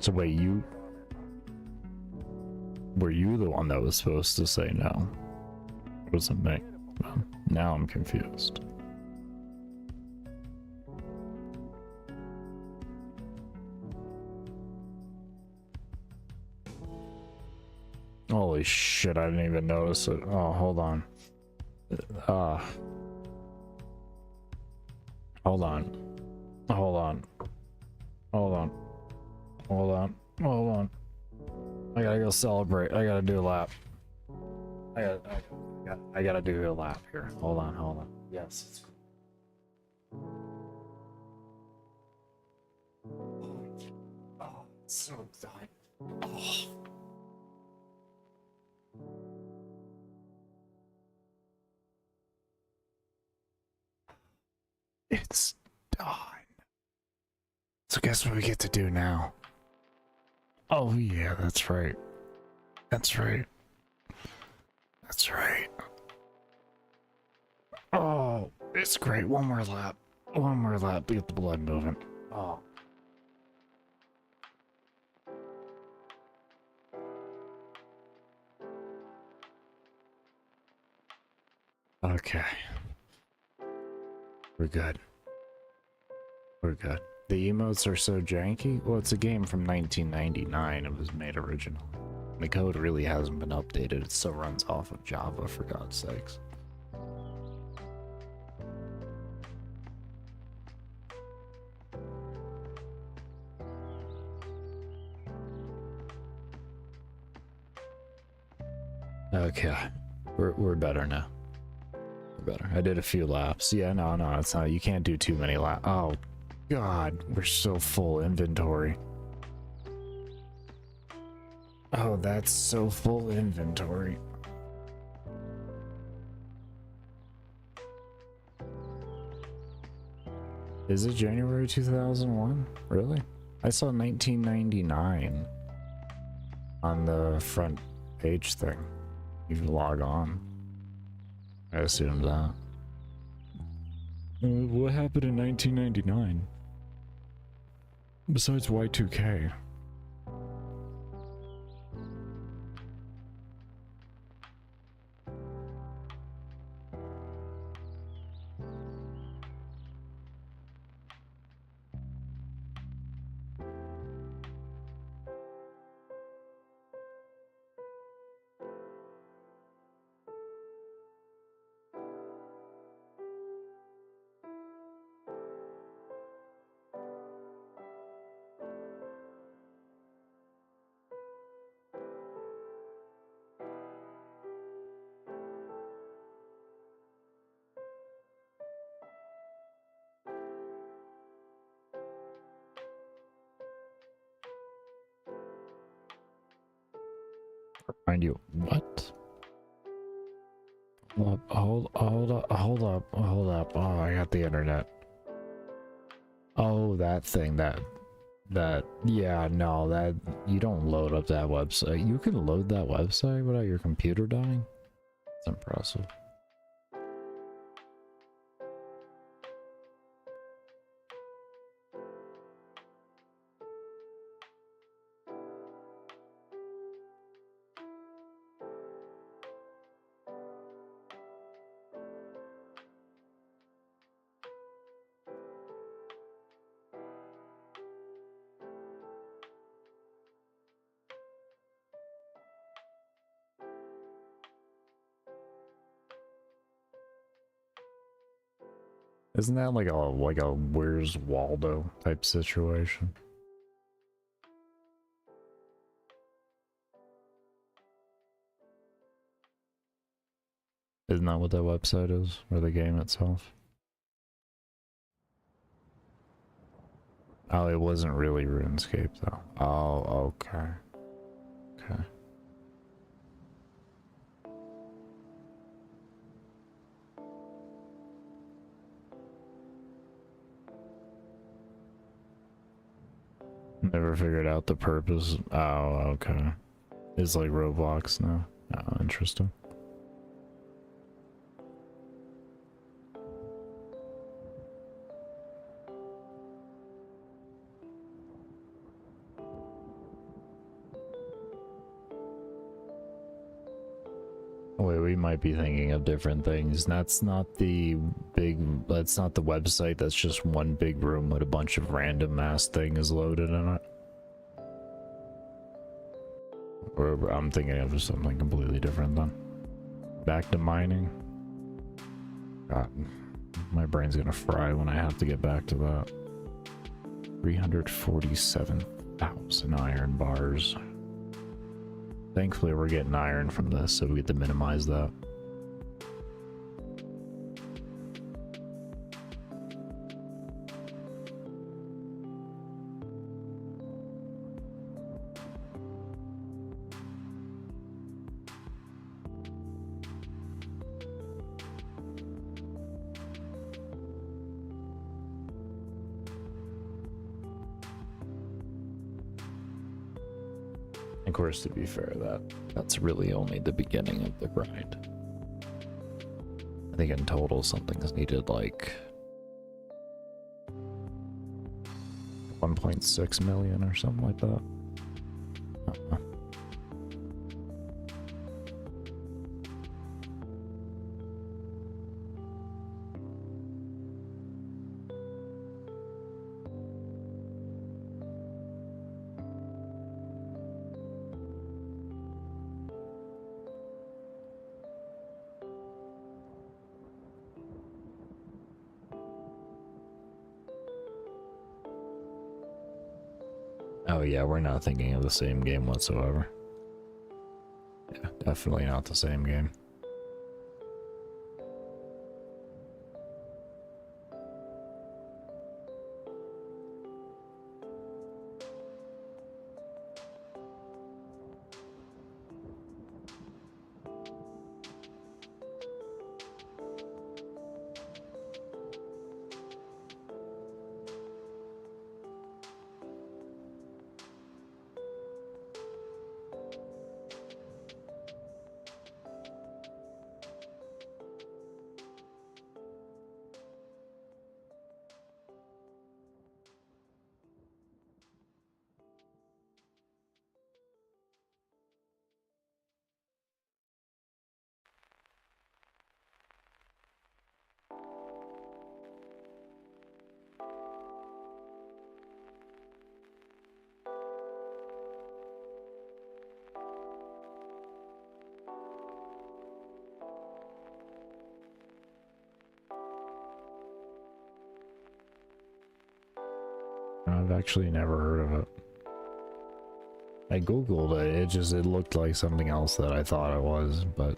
So wait, were you the one that was supposed to say no? It wasn't me. Well, now I'm confused. Holy shit, I didn't even notice it. Oh, hold on. Hold on. Hold on. Hold on. Hold on. Hold on. I gotta go celebrate. I gotta do a lap. I gotta do a lap here. Hold on, hold on. Yes, it's oh, it's so done. Oh. It's done. So guess what we get to do now? Oh yeah, that's right. That's right. That's right. Oh, it's great. One more lap. One more lap to get the blood moving. Oh. Okay. We're good. We're good. The emotes are so janky? Well, it's a game from 1999. It was made original. The code really hasn't been updated. It still runs off of Java, for God's sakes. Okay. We're better now. We're better. I did a few laps. Yeah, no, it's not. You can't do too many laps. Oh, God. We're so full inventory. Oh, that's so full inventory. Is it January 2001? Really? I saw 1999 on the front page thing. You can log on. I assume that. What happened in 1999? Besides Y2K? Find you. What? Hold up. Oh, I got the internet. Oh, that thing, yeah, no, that, you don't load up that website. You can load that website without your computer dying? That's impressive. Isn't that like a Where's Waldo type situation? Isn't that what that website is? Or the game itself? Oh, it wasn't really RuneScape though. Oh, okay. Okay. Never figured out the purpose. Oh, okay. It's like Roblox now. Oh, interesting. we might be thinking of different things. That's not the that's not the website that's just one big room with a bunch of random ass things loaded in it. Or I'm thinking of something completely different then. Back to mining. God, my brain's gonna fry when I have to get back to that. 347,000 iron bars. Thankfully, we're getting iron from this, so we get to minimize that. Of course, to be fair, that's really only the beginning of the grind. I think in total something's needed like 1.6 million or something like that. Oh yeah, we're not thinking of the same game whatsoever. Yeah, definitely not the same game. I've actually never heard of it. I googled it, it looked like something else that I thought it was, but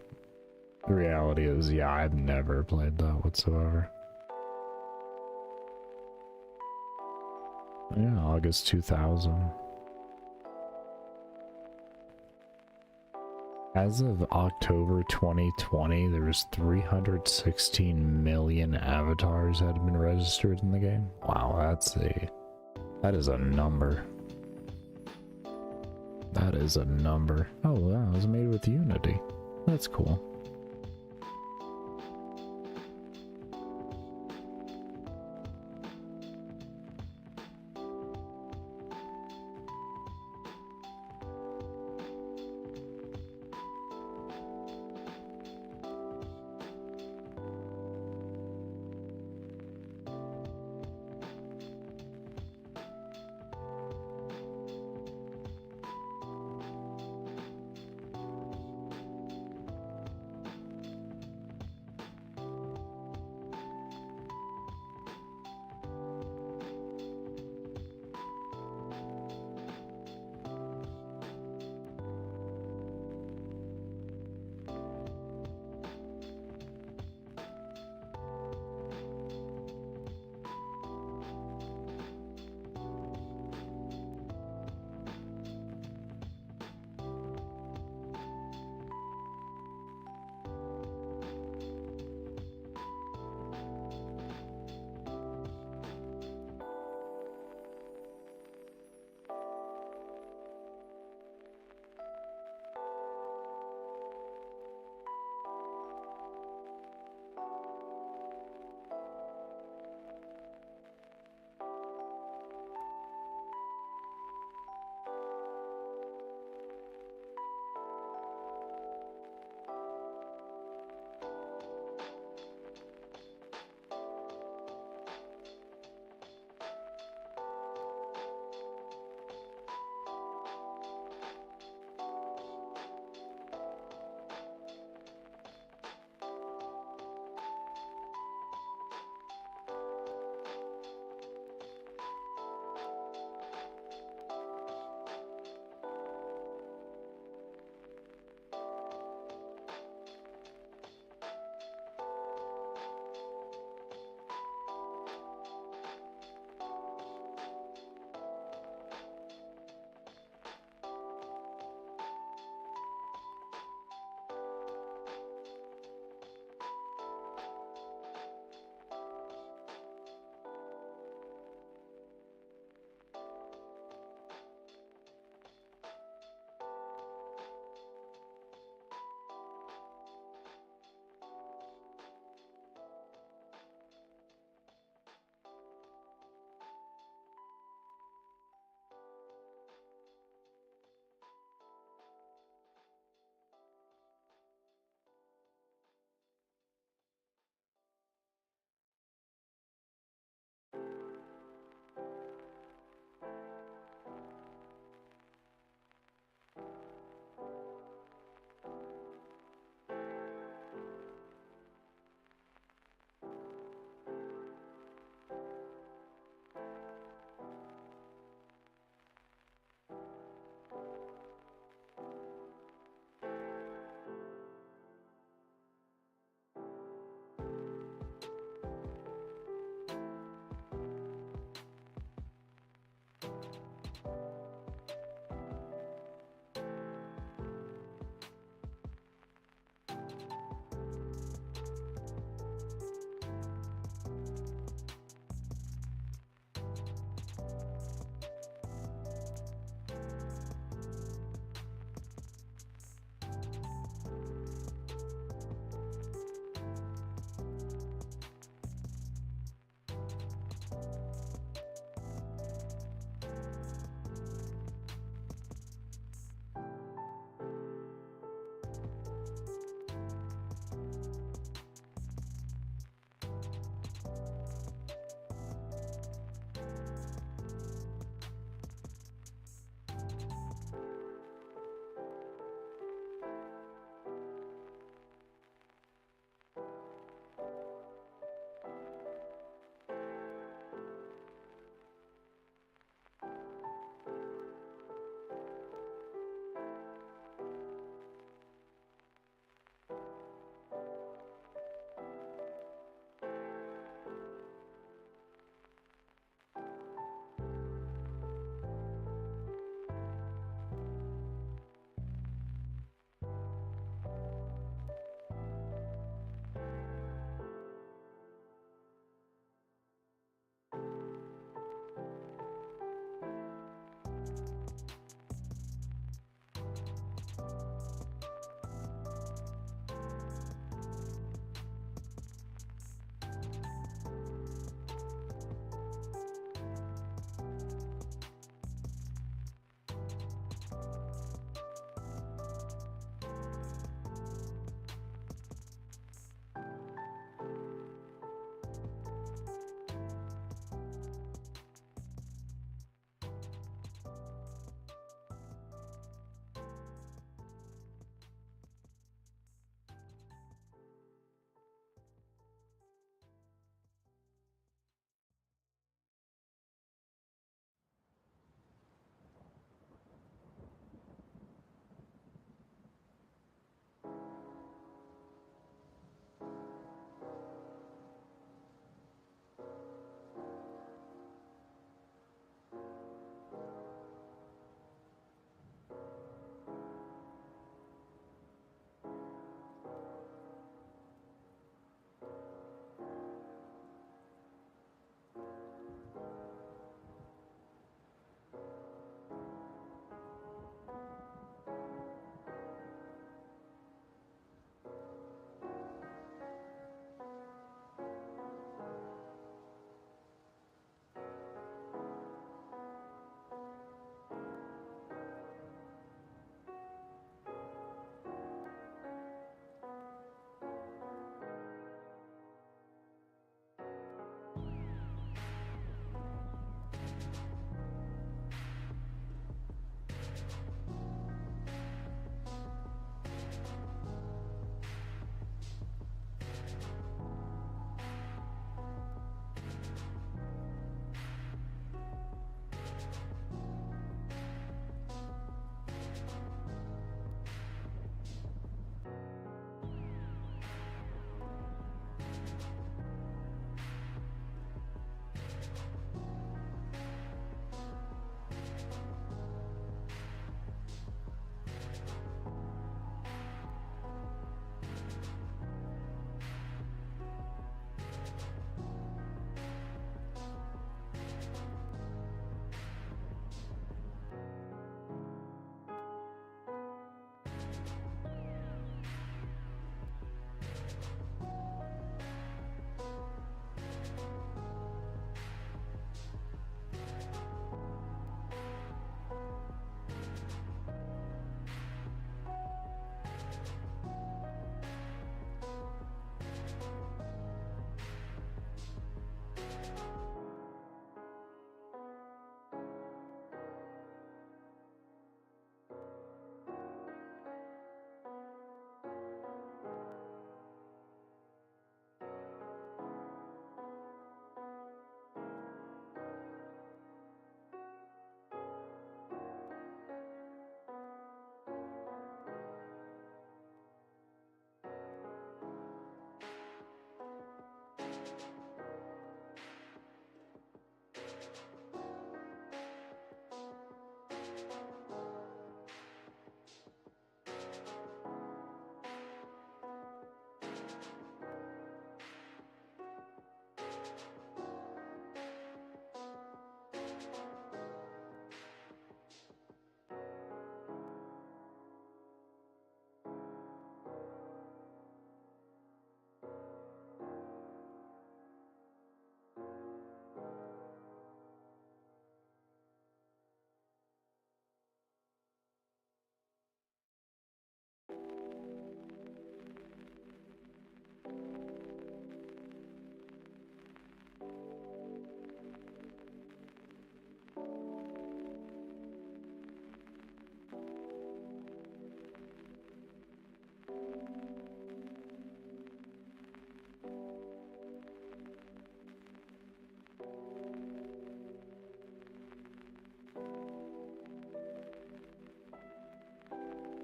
the reality is, yeah, I've never played that whatsoever. Yeah, August 2000. As of October 2020, there was 316 million avatars had been registered in the game. Wow, that is a number. That is a number. Oh, wow, it was made with Unity. That's cool.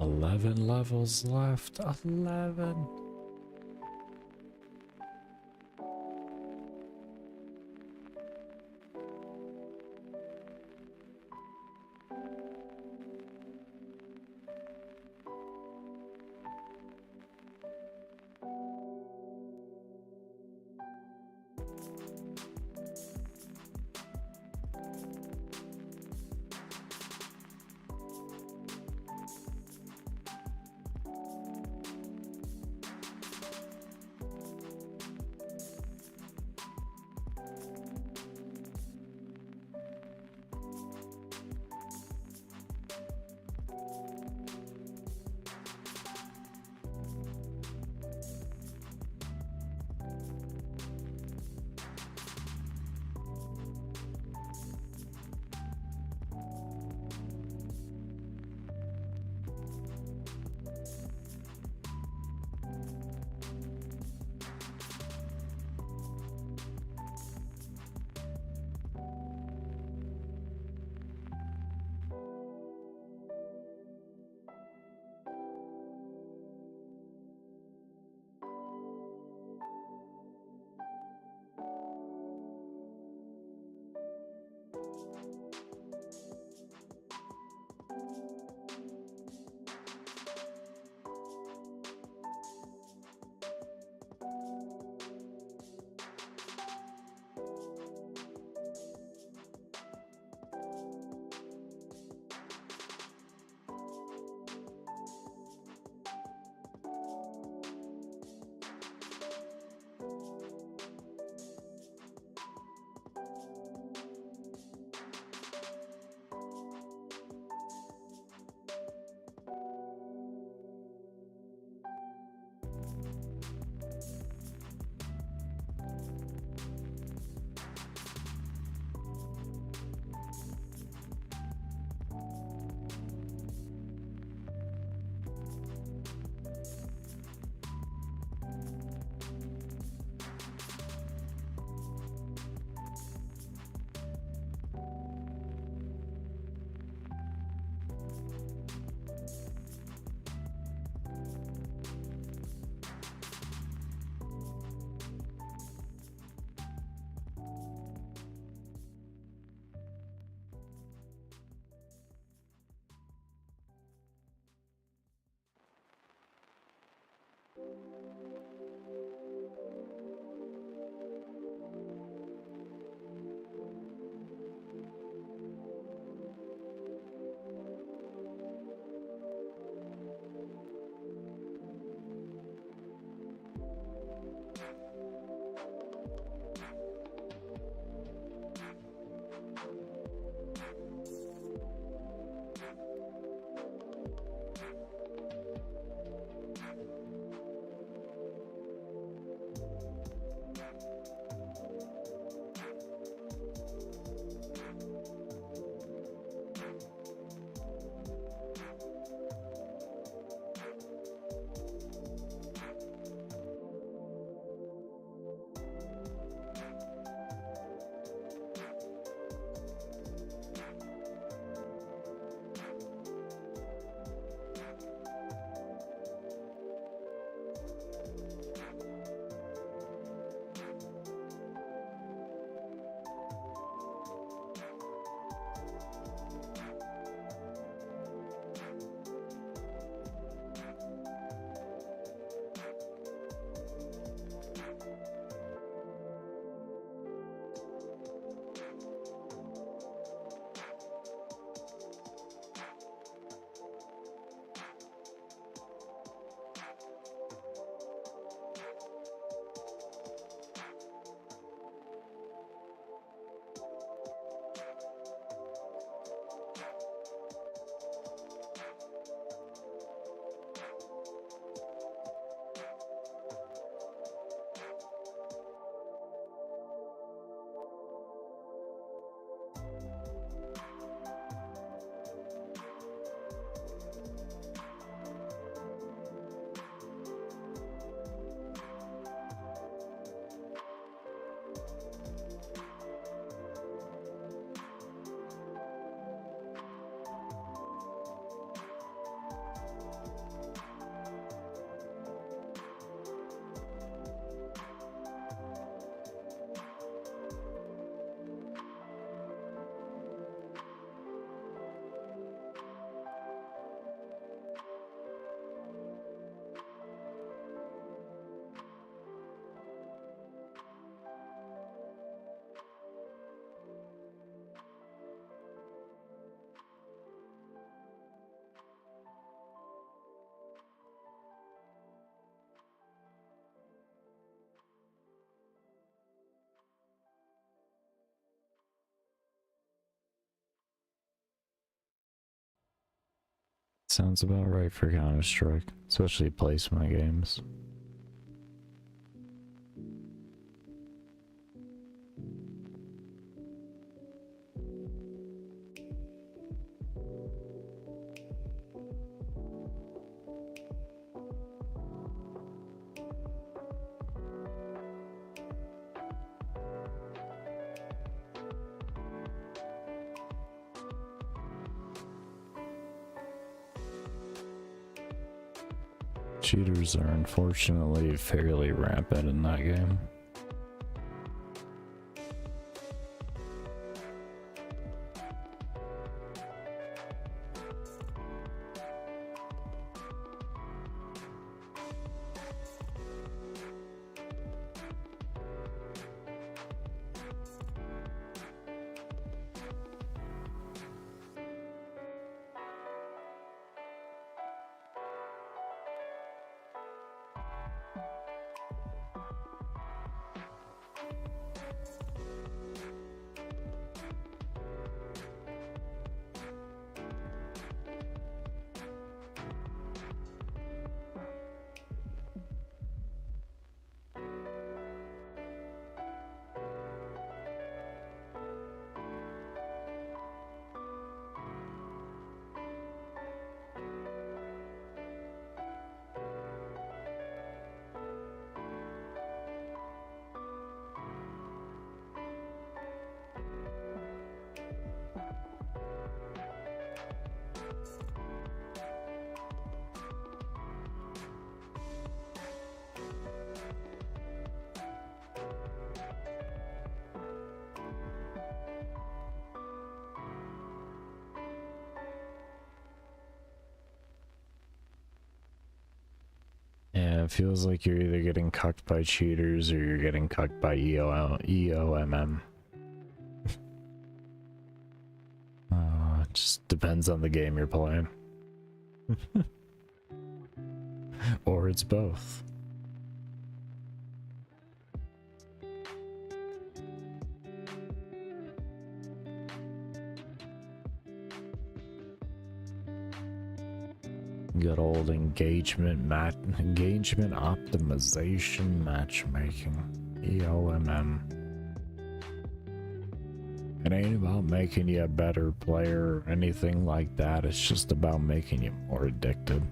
11 levels left. 11. Sounds about right for Counter-Strike, especially placement games. Cheaters are unfortunately fairly rampant in that game. Yeah, it feels like you're either getting cucked by cheaters or you're getting cucked by EOMM. It just depends on the game you're playing. Or it's both. Good old engagement optimization matchmaking. EOMM. It ain't about making you a better player or anything like that. It's just about making you more addicted.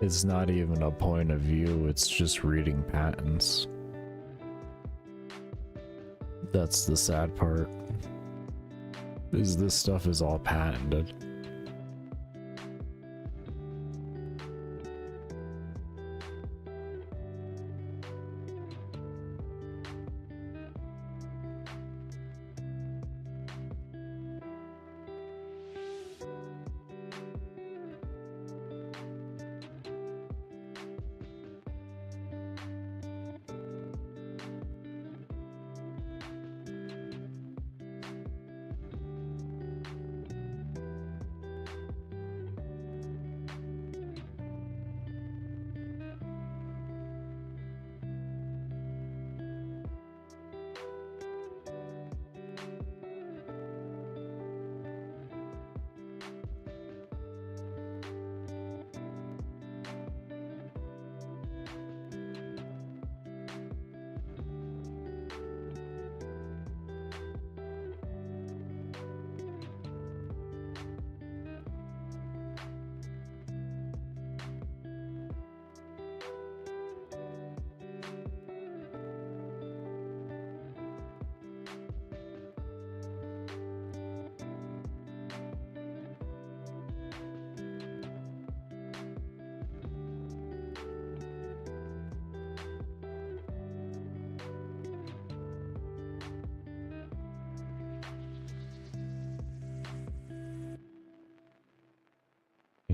It's not even a point of view, it's just reading patents. That's the sad part. Is this stuff is all patented.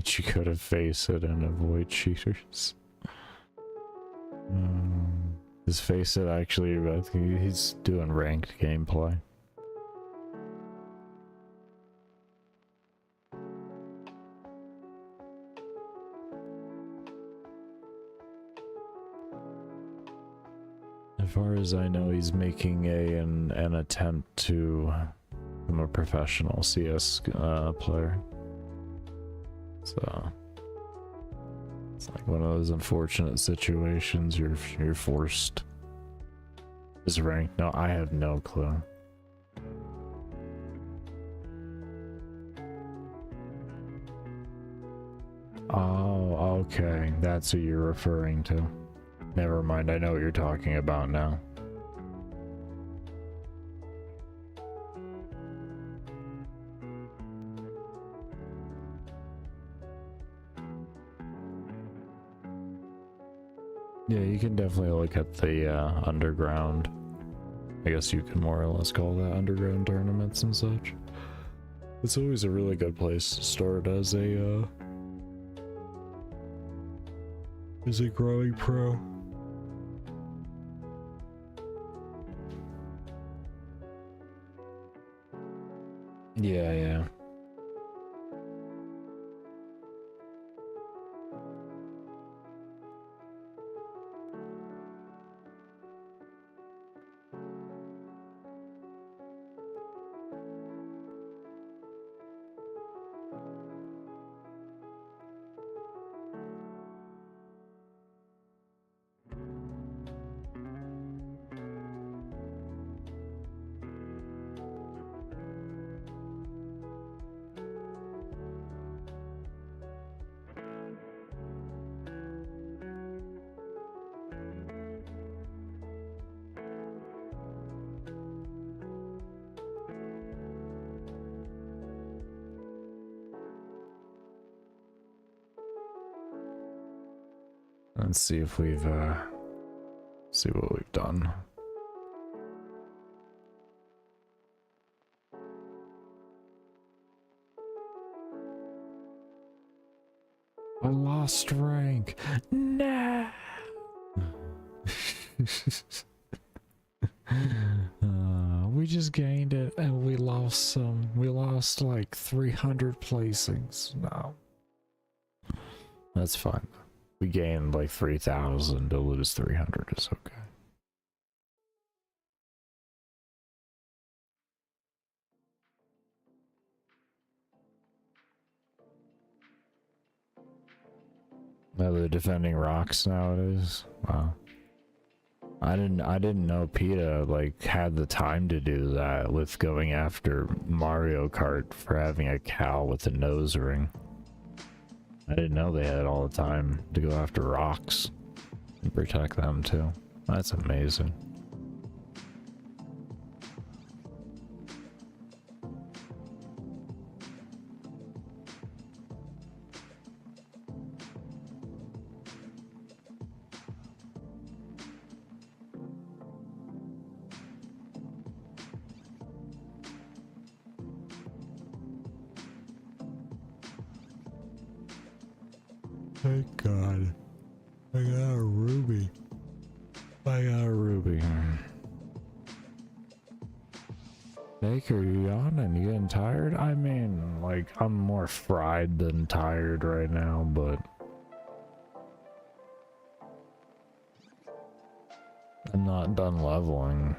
You could have face it and avoid cheaters. His face it actually, I think he's doing ranked gameplay. As far as I know, he's making an attempt to become a professional CS player. So it's like one of those unfortunate situations you're forced. His rank? No, I have no clue. Oh, okay. That's who you're referring to. Never mind, I know what you're talking about now. Yeah, you can definitely look at the underground. I guess you can more or less call that underground tournaments and such. It's always a really good place to start as a growing pro. Yeah, yeah. Let's see if we've see what we've done. I lost rank. Nah. We just gained it and we lost some. We lost like 300 placings. No. That's fine. We gained like 3,000 to lose 300 is okay. Now they're defending rocks nowadays. Wow. I didn't know PETA like had the time to do that with going after Mario Kart for having a cow with a nose ring. I didn't know they had all the time to go after rocks and protect them too. That's amazing. Thank God. I got a ruby. I got a ruby. Baker, you yawning? You getting tired? I mean, like, I'm more fried than tired right now, but I'm not done leveling.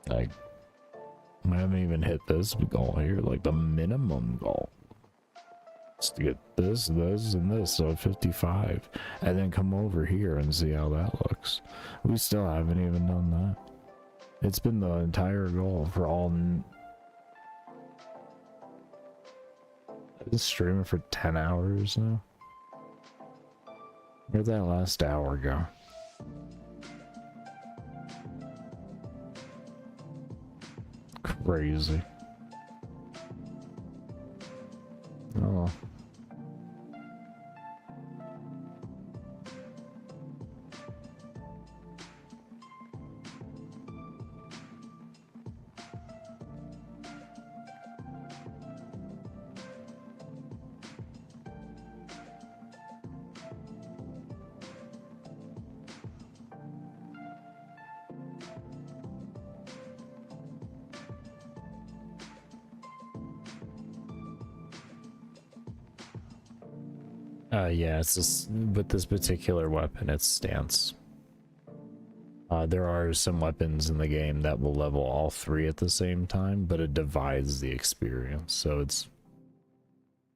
Like, I haven't even hit this goal here, like the minimum goal. Just to get this, and this, so 55. And then come over here and see how that looks. We still haven't even done that. It's been the entire goal for all... I've been streaming for 10 hours now. Where'd that last hour go? Crazy. Oh. Yeah, it's just with this particular weapon, it's stance. There are some weapons in the game that will level all three at the same time, but it divides the experience. So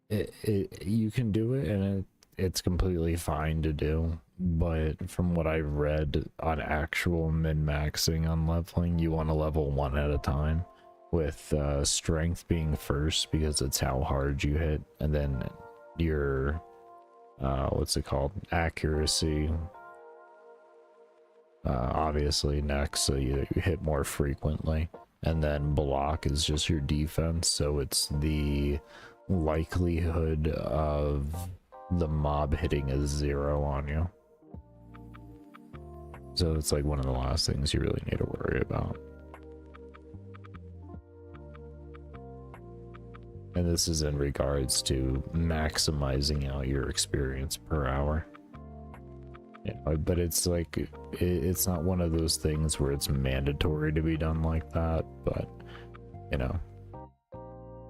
you can do it, and it's completely fine to do. But from what I've read on actual min-maxing on leveling, you want to level one at a time, with strength being first because it's how hard you hit, and then your what's it called, accuracy, obviously next, so you hit more frequently, and then block is just your defense, so it's the likelihood of the mob hitting a 0 on you. So it's like one of the last things you really need to worry about. And this is in regards to maximizing out your experience per hour. Yeah, but it's like, it's not one of those things where it's mandatory to be done like that, but, you know,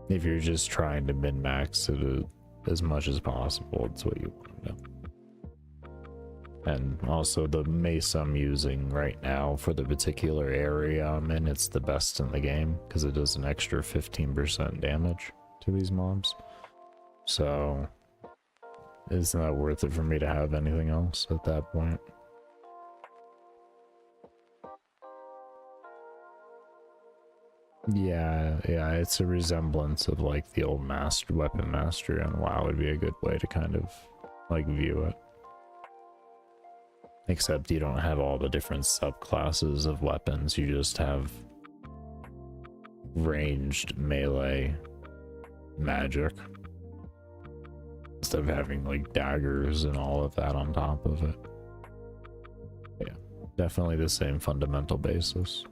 if you're just trying to min-max it as much as possible, it's what you want to do. And also the mace I'm using right now for the particular area I'm in, it's the best in the game because it does an extra 15% damage to these mobs. So it's not worth it for me to have anything else at that point. Yeah, it's a resemblance of like the old weapon mastery on WoW would be a good way to kind of like view it. Except you don't have all the different subclasses of weapons, you just have ranged melee magic instead of having like daggers and all of that on top of it. Yeah, definitely the same fundamental basis.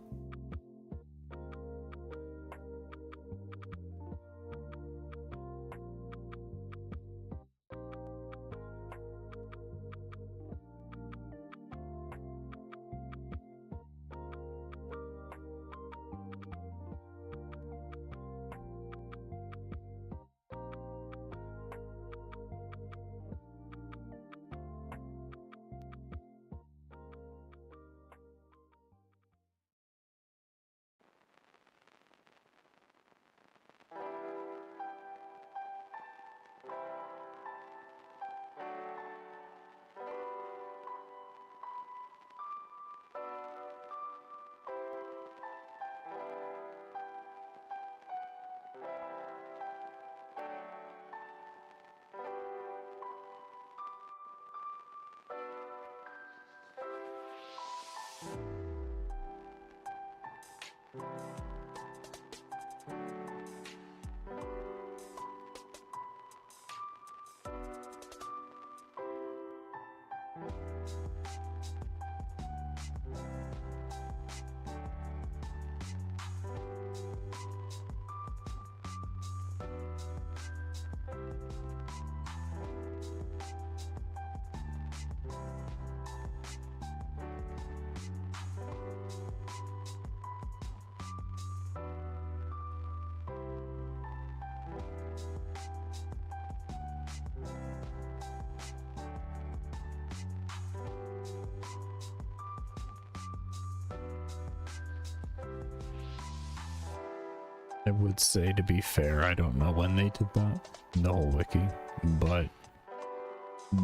I would say, to be fair, I don't know when they did that, the whole wiki, but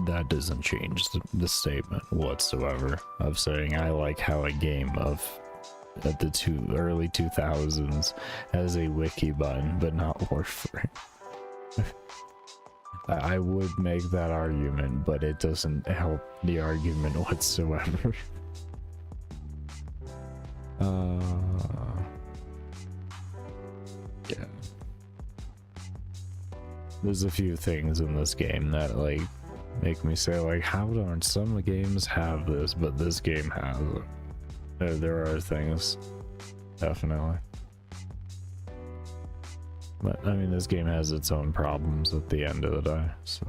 that doesn't change the statement whatsoever of saying I like how a game of at the early 2000s has a wiki button, but not Warframe. I would make that argument, but it doesn't help the argument whatsoever. Yeah. There's a few things in this game that like make me say like, how don't some games have this, but this game has it? There are things, definitely. But I mean, this game has its own problems at the end of the day, so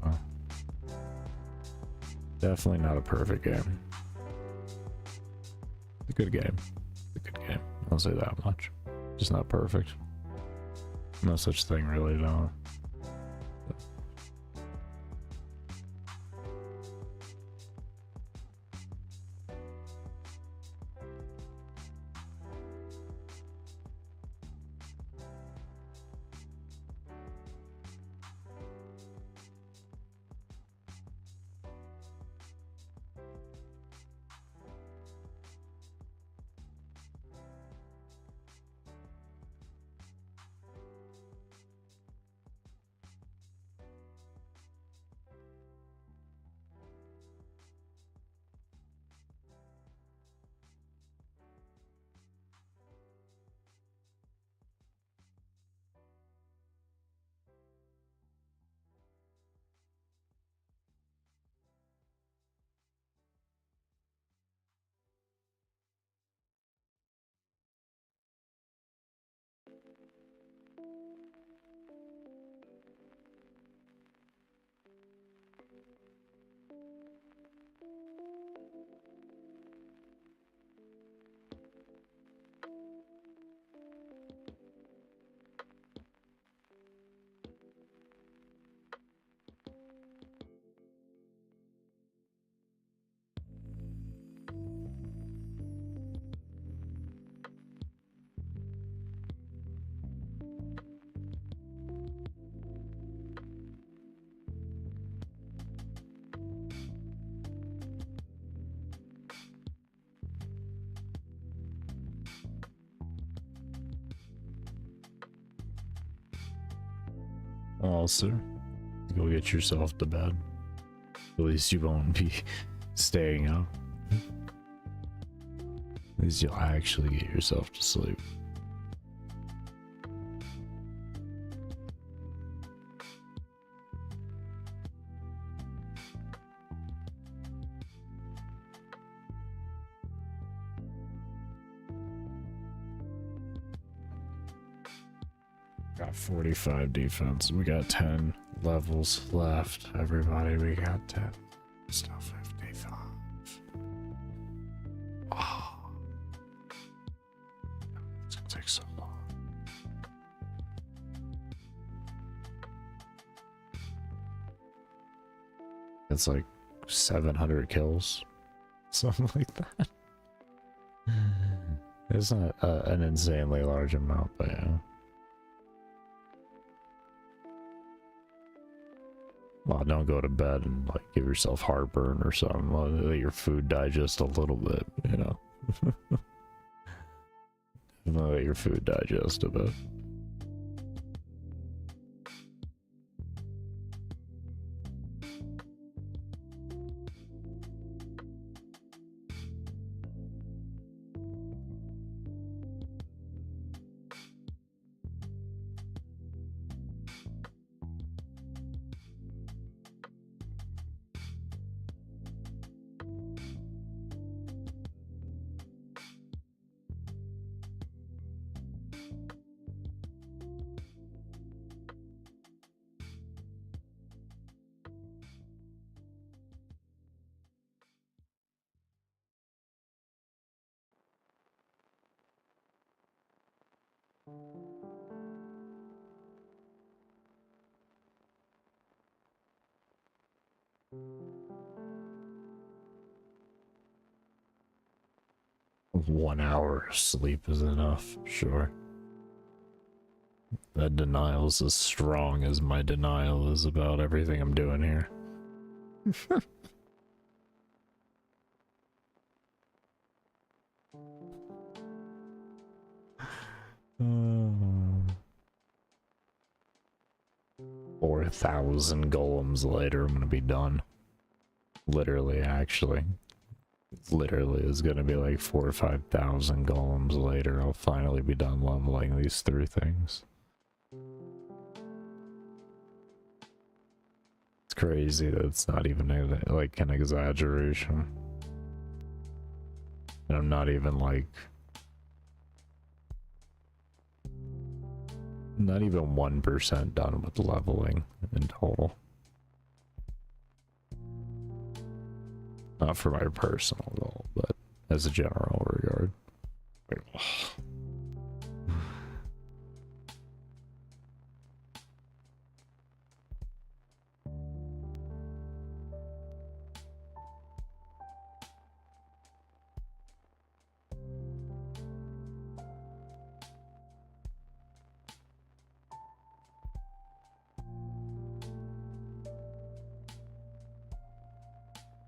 definitely not a perfect game. It's a good game. It's a good game. I'll say that much. Just not perfect. No such thing really, though. Also, go get yourself to bed. At least you won't be staying up. At least you'll actually get yourself to sleep. Got 45 defense. We got 10 levels left. Everybody, we got 10. Still 55. Oh. It's gonna take so long. It's like 700 kills. Something like that. It's not an insanely large amount, but yeah. Well, don't go to bed and like give yourself heartburn or something. Let your food digest a little bit, you know. Let your food digest a bit. One hour of sleep is enough, sure. That denial's as strong as my denial is about everything I'm doing here. 4,000 golems later, I'm gonna be done. Literally, actually. Literally is gonna be like 4,000 or 5,000 golems later. I'll finally be done leveling these 3 things. It's crazy that it's not even like an exaggeration. And I'm not even like... Not even 1% done with leveling in total. Not for my personal goal, but as a general regard.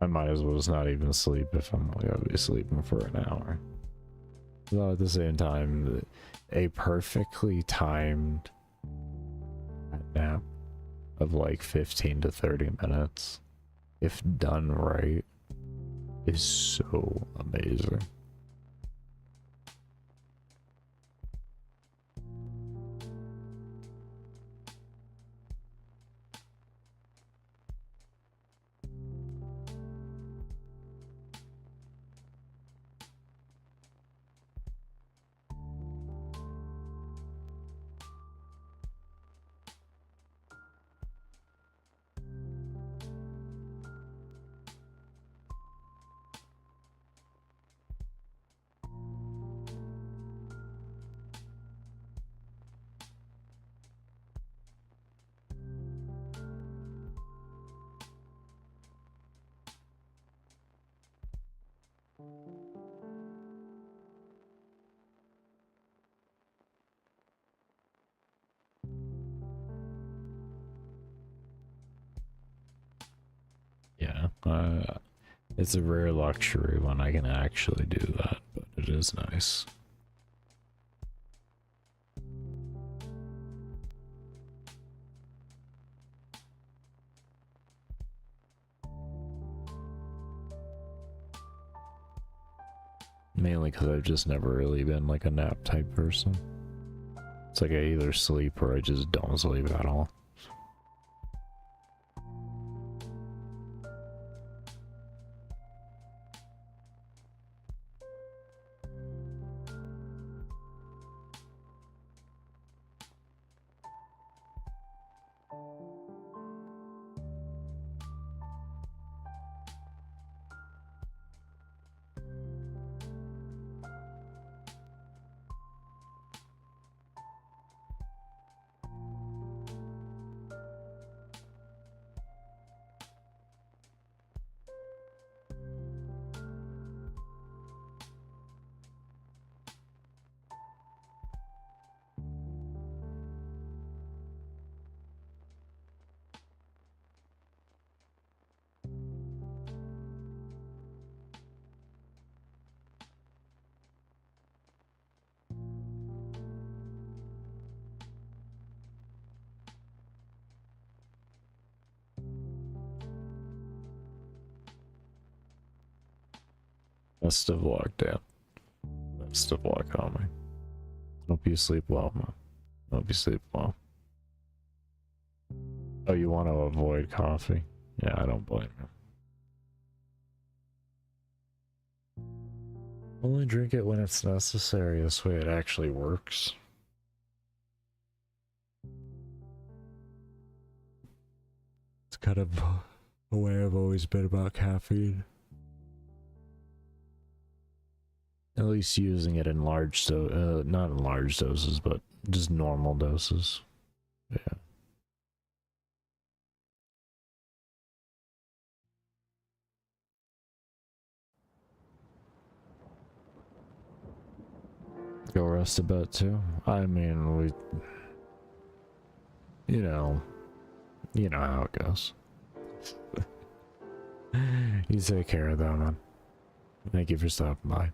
I might as well just not even sleep if I'm only gonna be sleeping for an hour. Though at the same time, a perfectly timed nap of like 15 to 30 minutes, if done right, is so amazing. It's a rare luxury when I can actually do that, but it is nice. Mainly because I've just never really been like a nap type person. It's like I either sleep or I just don't sleep at all. Best of luck, Dan. Best of luck, homie. Hope you sleep well, man. Hope you sleep well. Oh, you want to avoid coffee? Yeah, I don't blame you. Only drink it when it's necessary. This way it actually works. It's kind of the way I've always been about caffeine. At least using it in large not in large doses, but just normal doses. Yeah. Go rest a bit too. I mean, you know how it goes. You take care of that, man. Thank you for stopping by.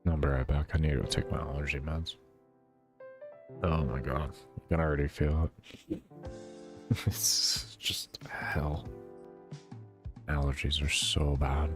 I'll be right back. I need to go take my allergy meds. Oh my god. I can already feel it. It's just hell. Allergies are so bad.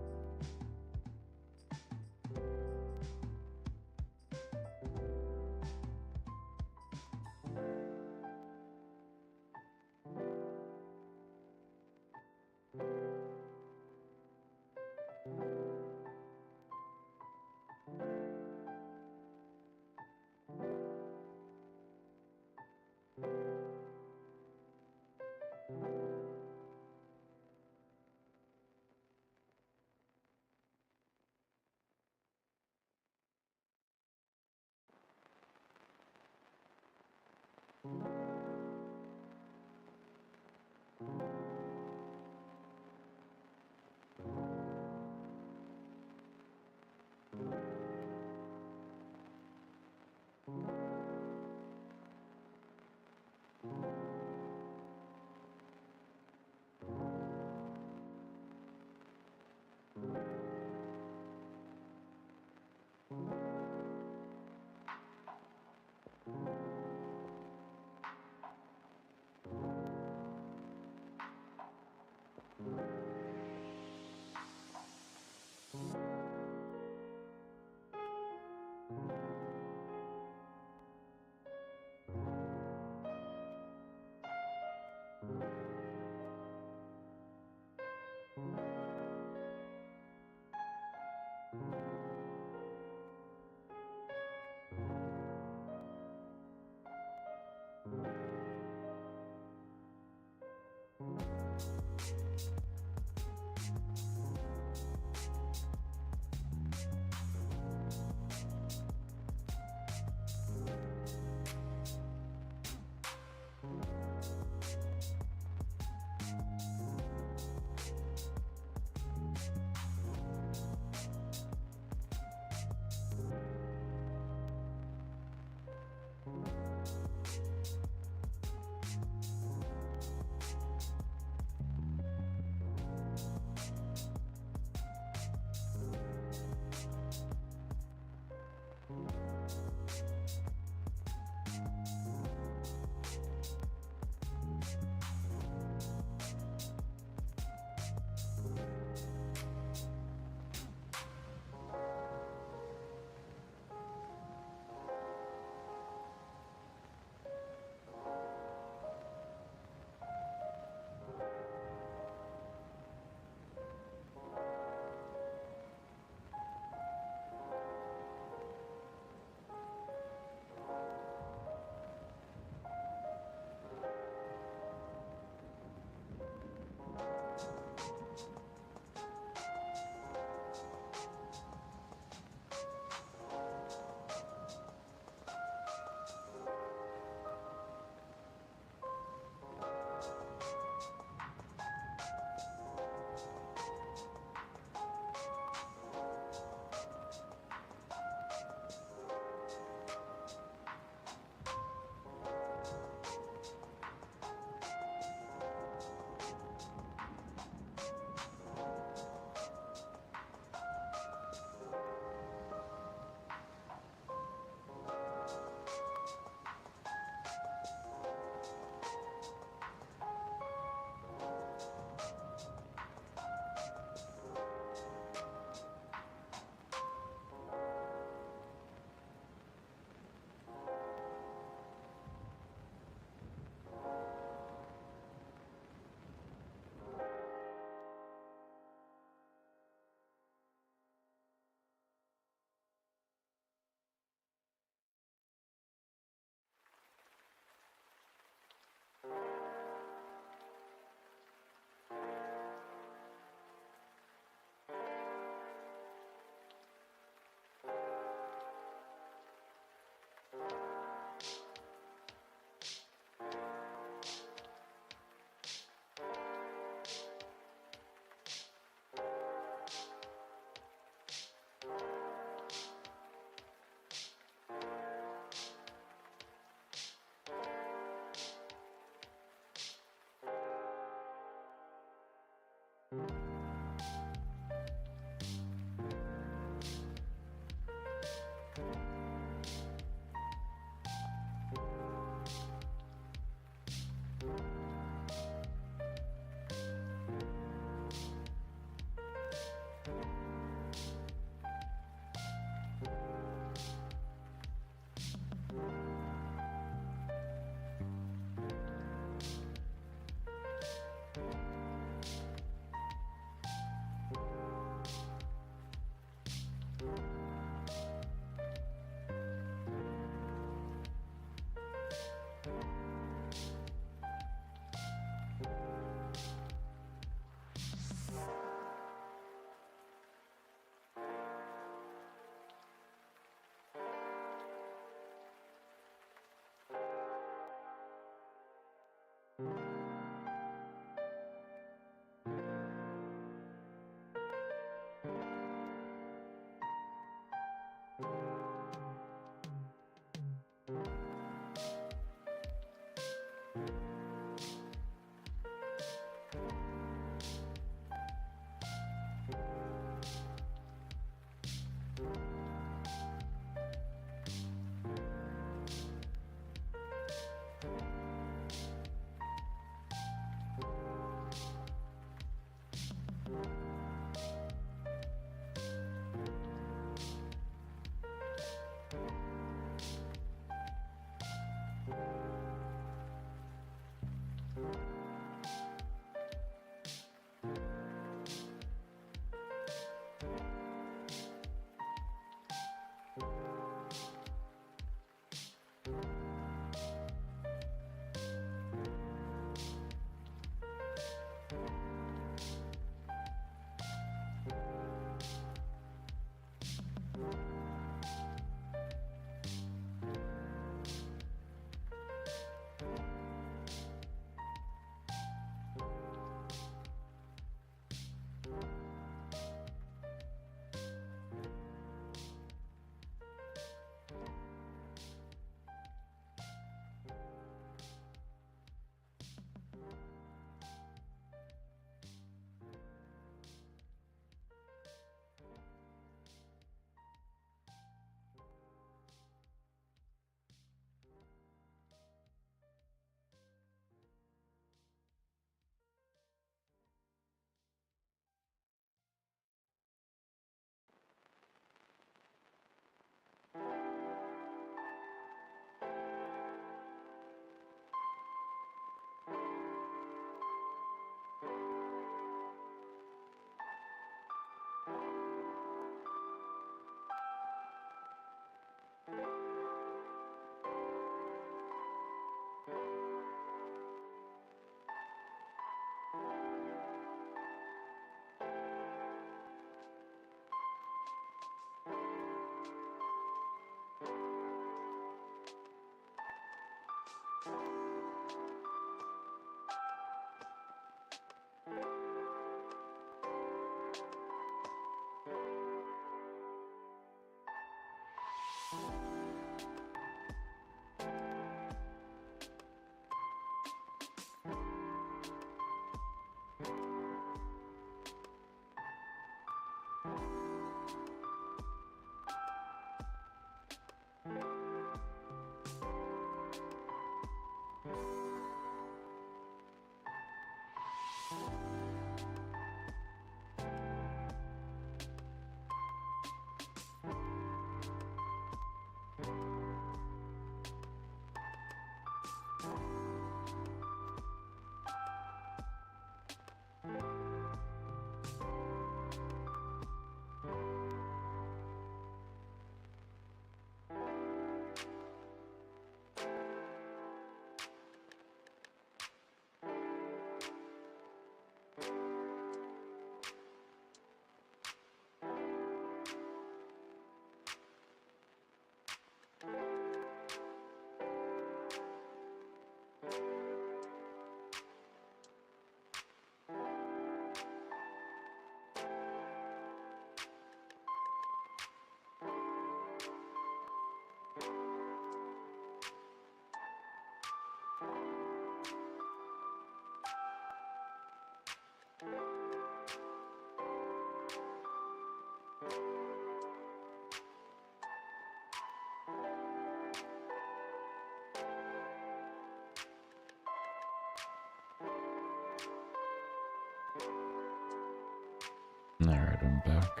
Alright, I'm back.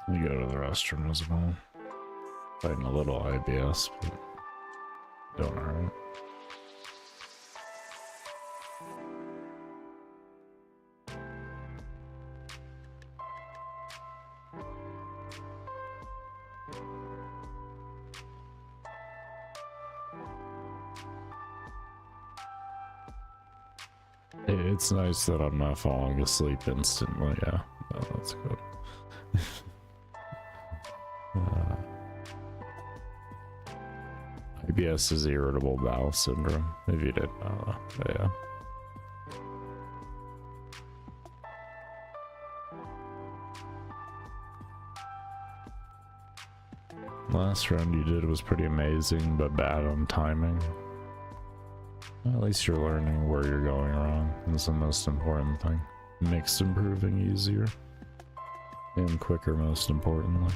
Let me go to the restroom as well. Fighting a little IBS, but don't hurt. It's nice that I'm not falling asleep instantly, yeah. No, that's good. IBS is irritable bowel syndrome, if you didn't know that. But yeah. Last round you did was pretty amazing, but bad on timing. Well, at least you're learning where you're going wrong. That's the most important thing. Makes improving easier. And quicker, most importantly.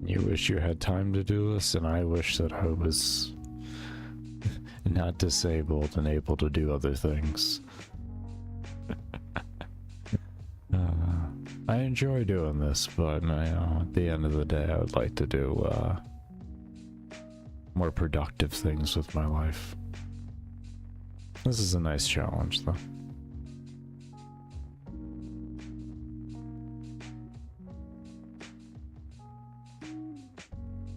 You wish you had time to do this, and I wish that I was not disabled and able to do other things. I enjoy doing this, but at the end of the day, I would like to do more productive things with my life. This is a nice challenge, though.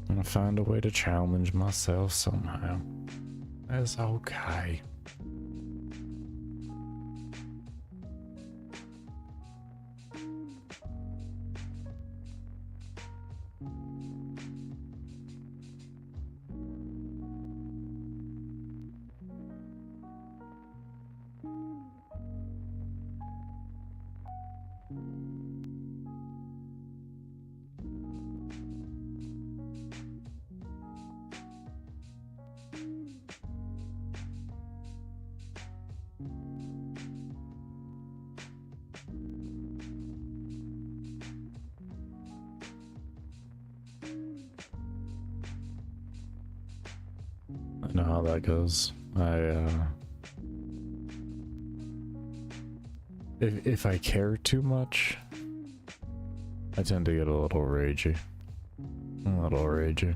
I'm gonna find a way to challenge myself somehow. It's okay. I know how that goes. If I care too much, I tend to get a little ragey. A little ragey.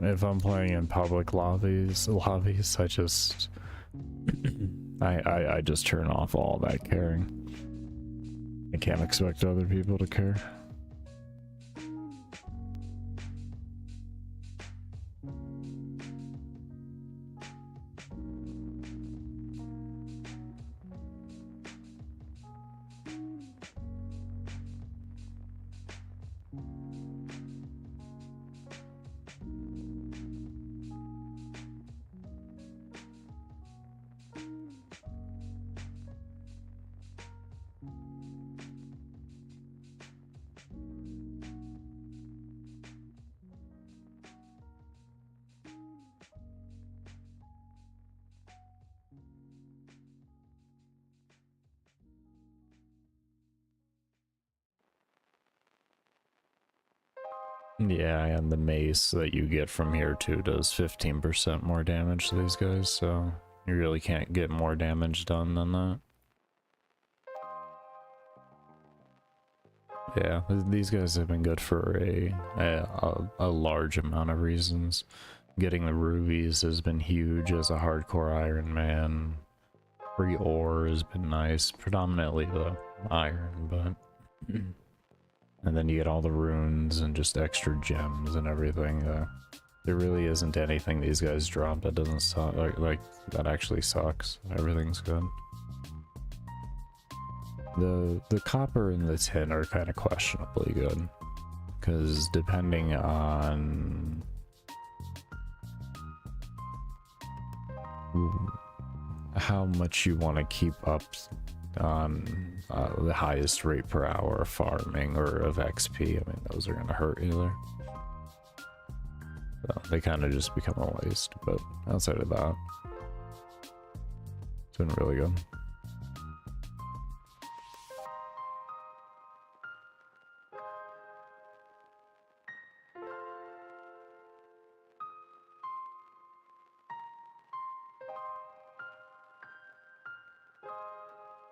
If I'm playing in public lobbies, I just I just turn off all that caring. I can't expect other people to care. Yeah, and the mace that you get from here too does 15% more damage to these guys, so you really can't get more damage done than that. Yeah, these guys have been good for a large amount of reasons. Getting the rubies has been huge as a hardcore Iron Man. Free ore has been nice, predominantly the iron, but... And then you get all the runes and just extra gems and everything. There really isn't anything these guys drop that doesn't suck. Like that actually sucks. Everything's good. The copper and the tin are kind of questionably good, because depending on how much you want to keep up on the highest rate per hour of farming or of XP, I mean, those are gonna hurt either. So they kind of just become a waste, but outside of that, it's been really good.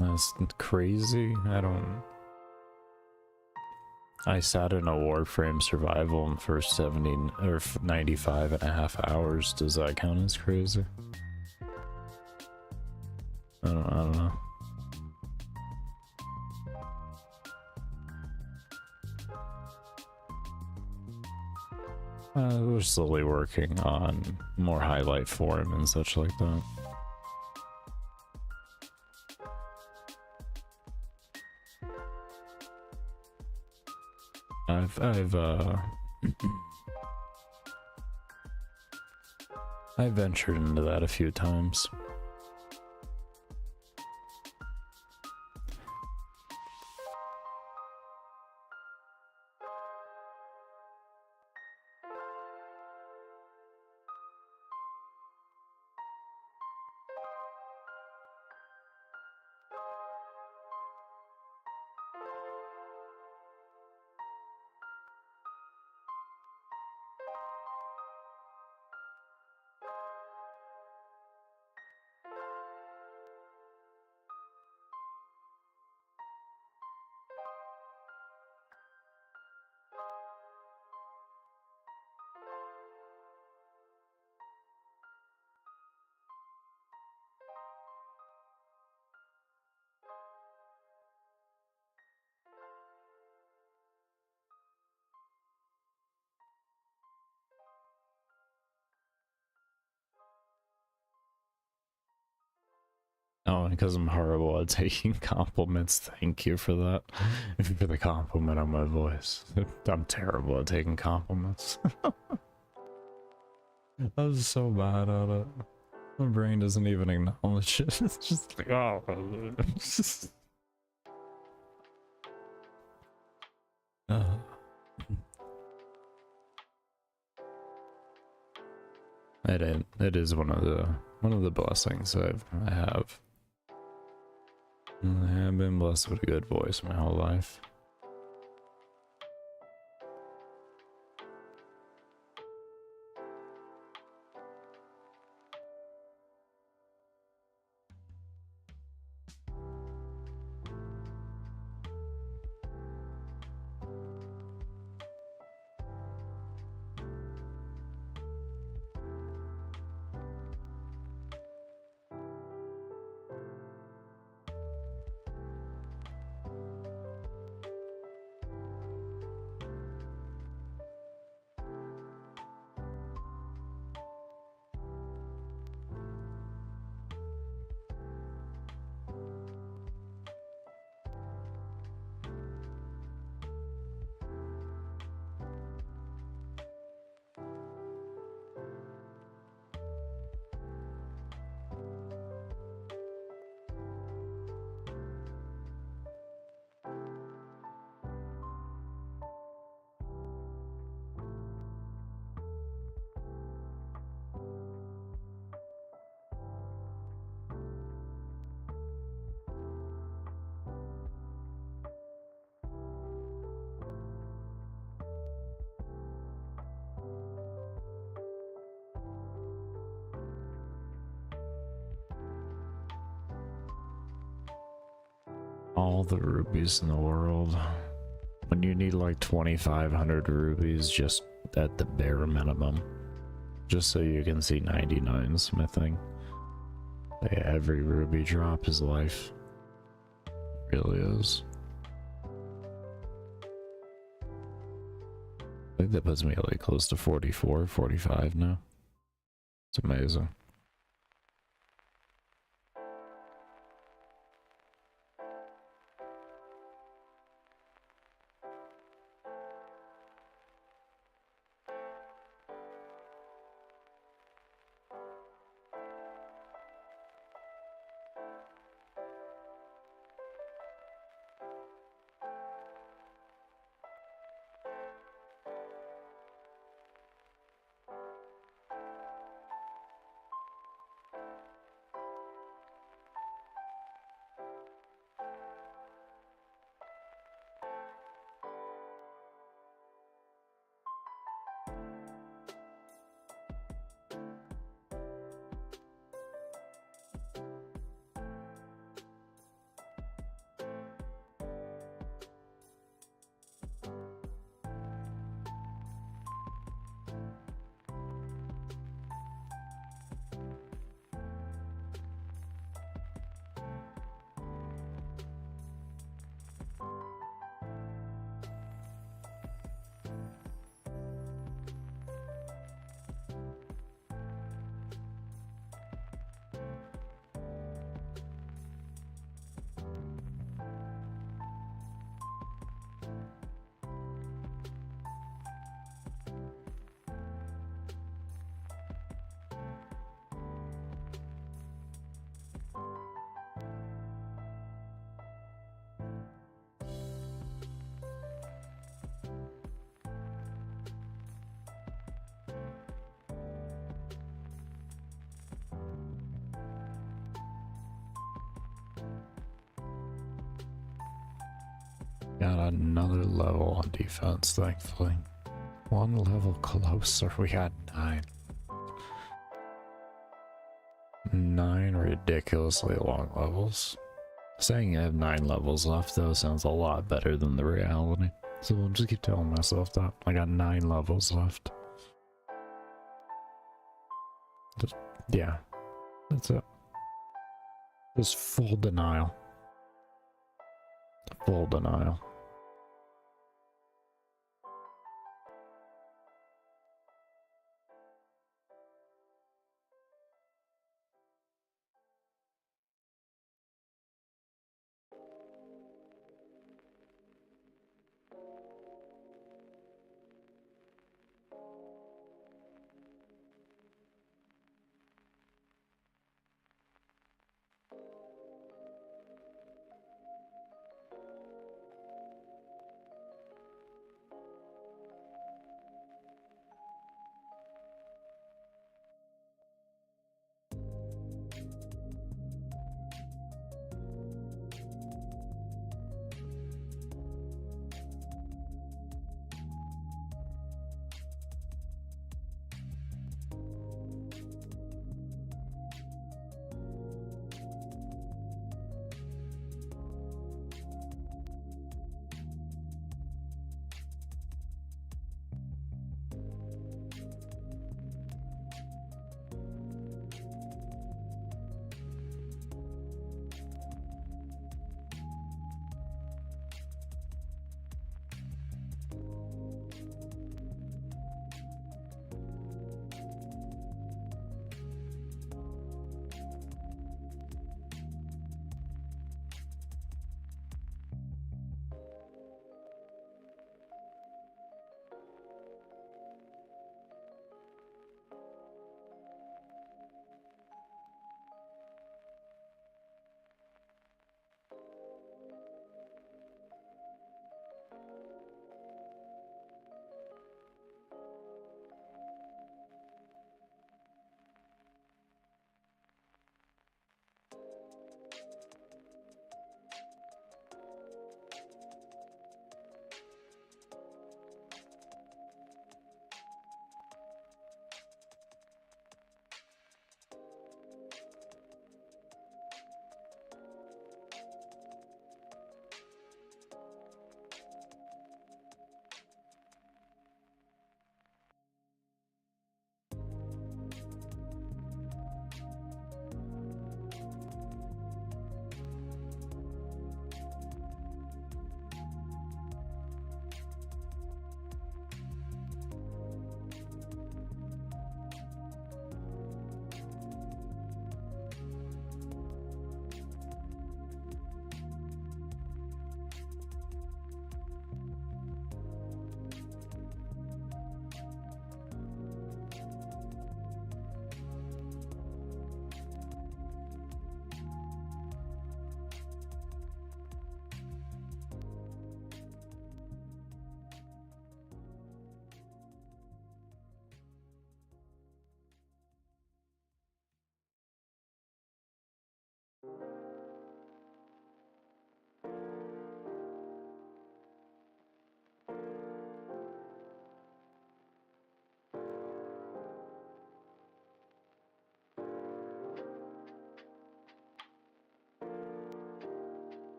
That's crazy. I sat in a warframe survival for 70 or 95 and a half hours. Does that count as crazy? I don't know. We're slowly working on more highlight form and such like that. I've ventured into that a few times. Oh, because I'm horrible at taking compliments. Thank you for that. For the compliment on my voice. I'm terrible at taking compliments. I was so bad at it. My brain doesn't even acknowledge it. It's just like, oh. It is one of the blessings I have. I have been blessed with a good voice my whole life. All the rubies in the world. When you need like 2,500 rubies just at the bare minimum. Just so you can see 99 smithing. Yeah, every ruby drop is life. Really is. I think that puts me like close to 44, 45 now. It's amazing. Got another level on defense, thankfully. One level closer. We got 9. 9 ridiculously long levels. Saying I have 9 levels left, though, sounds a lot better than the reality. So I'll just keep telling myself that. I got 9 levels left. Just, yeah, that's it. Just full denial. Full denial.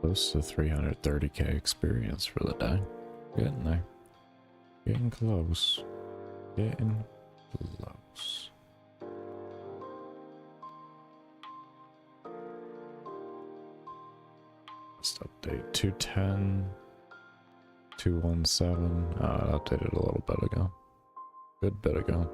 Close to 330k experience for the day. Getting there. Getting close. Getting close. Let's update 210. 217. I updated a little bit ago. Good bit ago.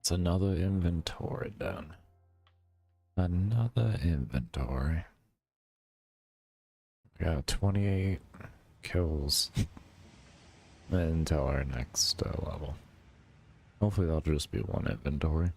It's another inventory done. Another inventory. We got 28 kills until our next level. Hopefully that'll just be one inventory.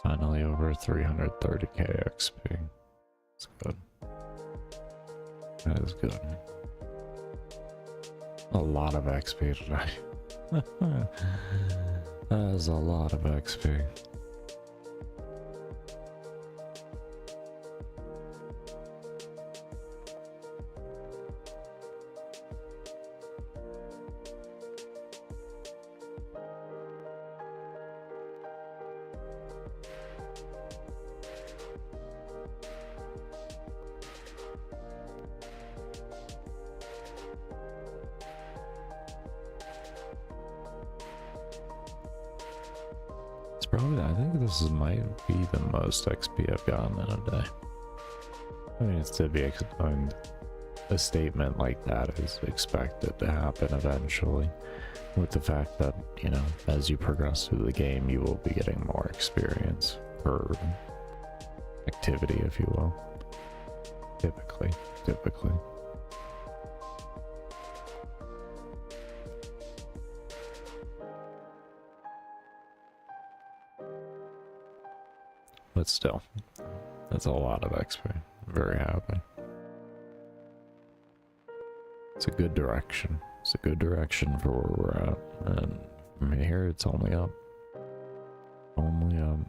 Finally over 330k XP. That's good. That is good. A lot of XP today. That is a lot of XP. Probably, I think this might be the most XP I've gotten in a day. I mean, it's to be explained. A statement like that is expected to happen eventually, with the fact that, you know, as you progress through the game, you will be getting more experience per activity, if you will. Typically. But still, that's a lot of XP. Very happy. It's a good direction. It's a good direction for where we're at. And from here, it's only up. Only up.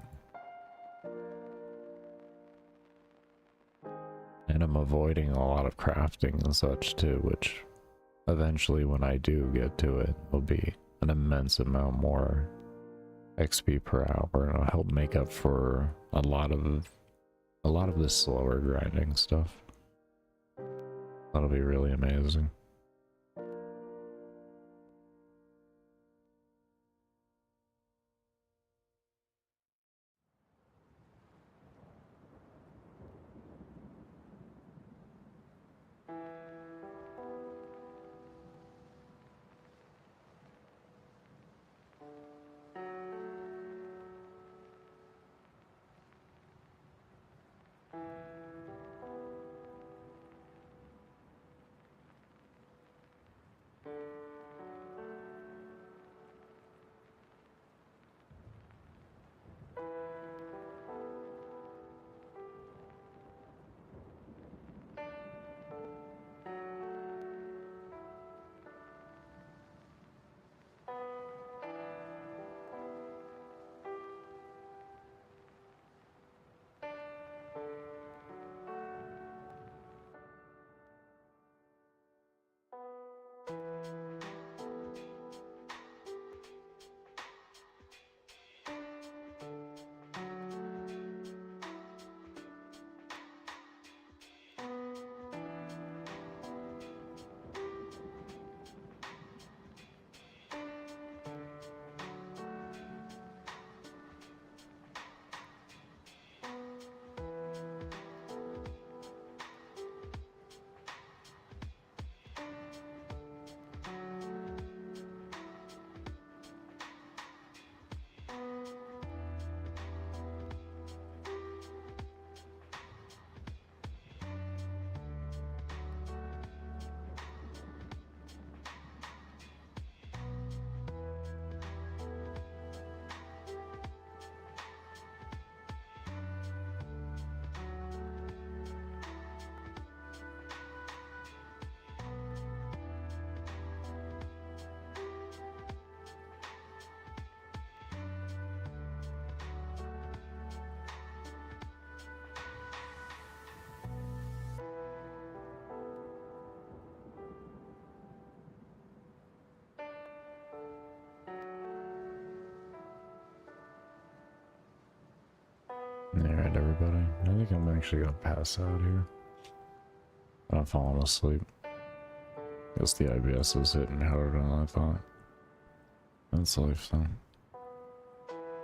And I'm avoiding a lot of crafting and such too, which eventually when I do get to it, will be an immense amount more XP per hour, and it'll help make up for a lot of the slower grinding stuff. That'll be really amazing. Alright, everybody. I think I'm actually gonna pass out here. I'm falling asleep. Guess the IBS is hitting harder than I thought. That's life, though.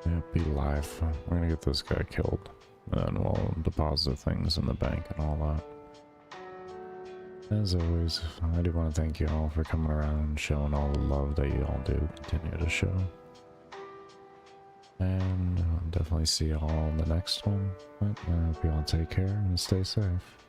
Yeah, be live. We're gonna get this guy killed. And we'll deposit things in the bank and all that. As always, I do want to thank you all for coming around and showing all the love that you all do continue to show. And I'll definitely see you all in the next one. But I hope you all take care and stay safe.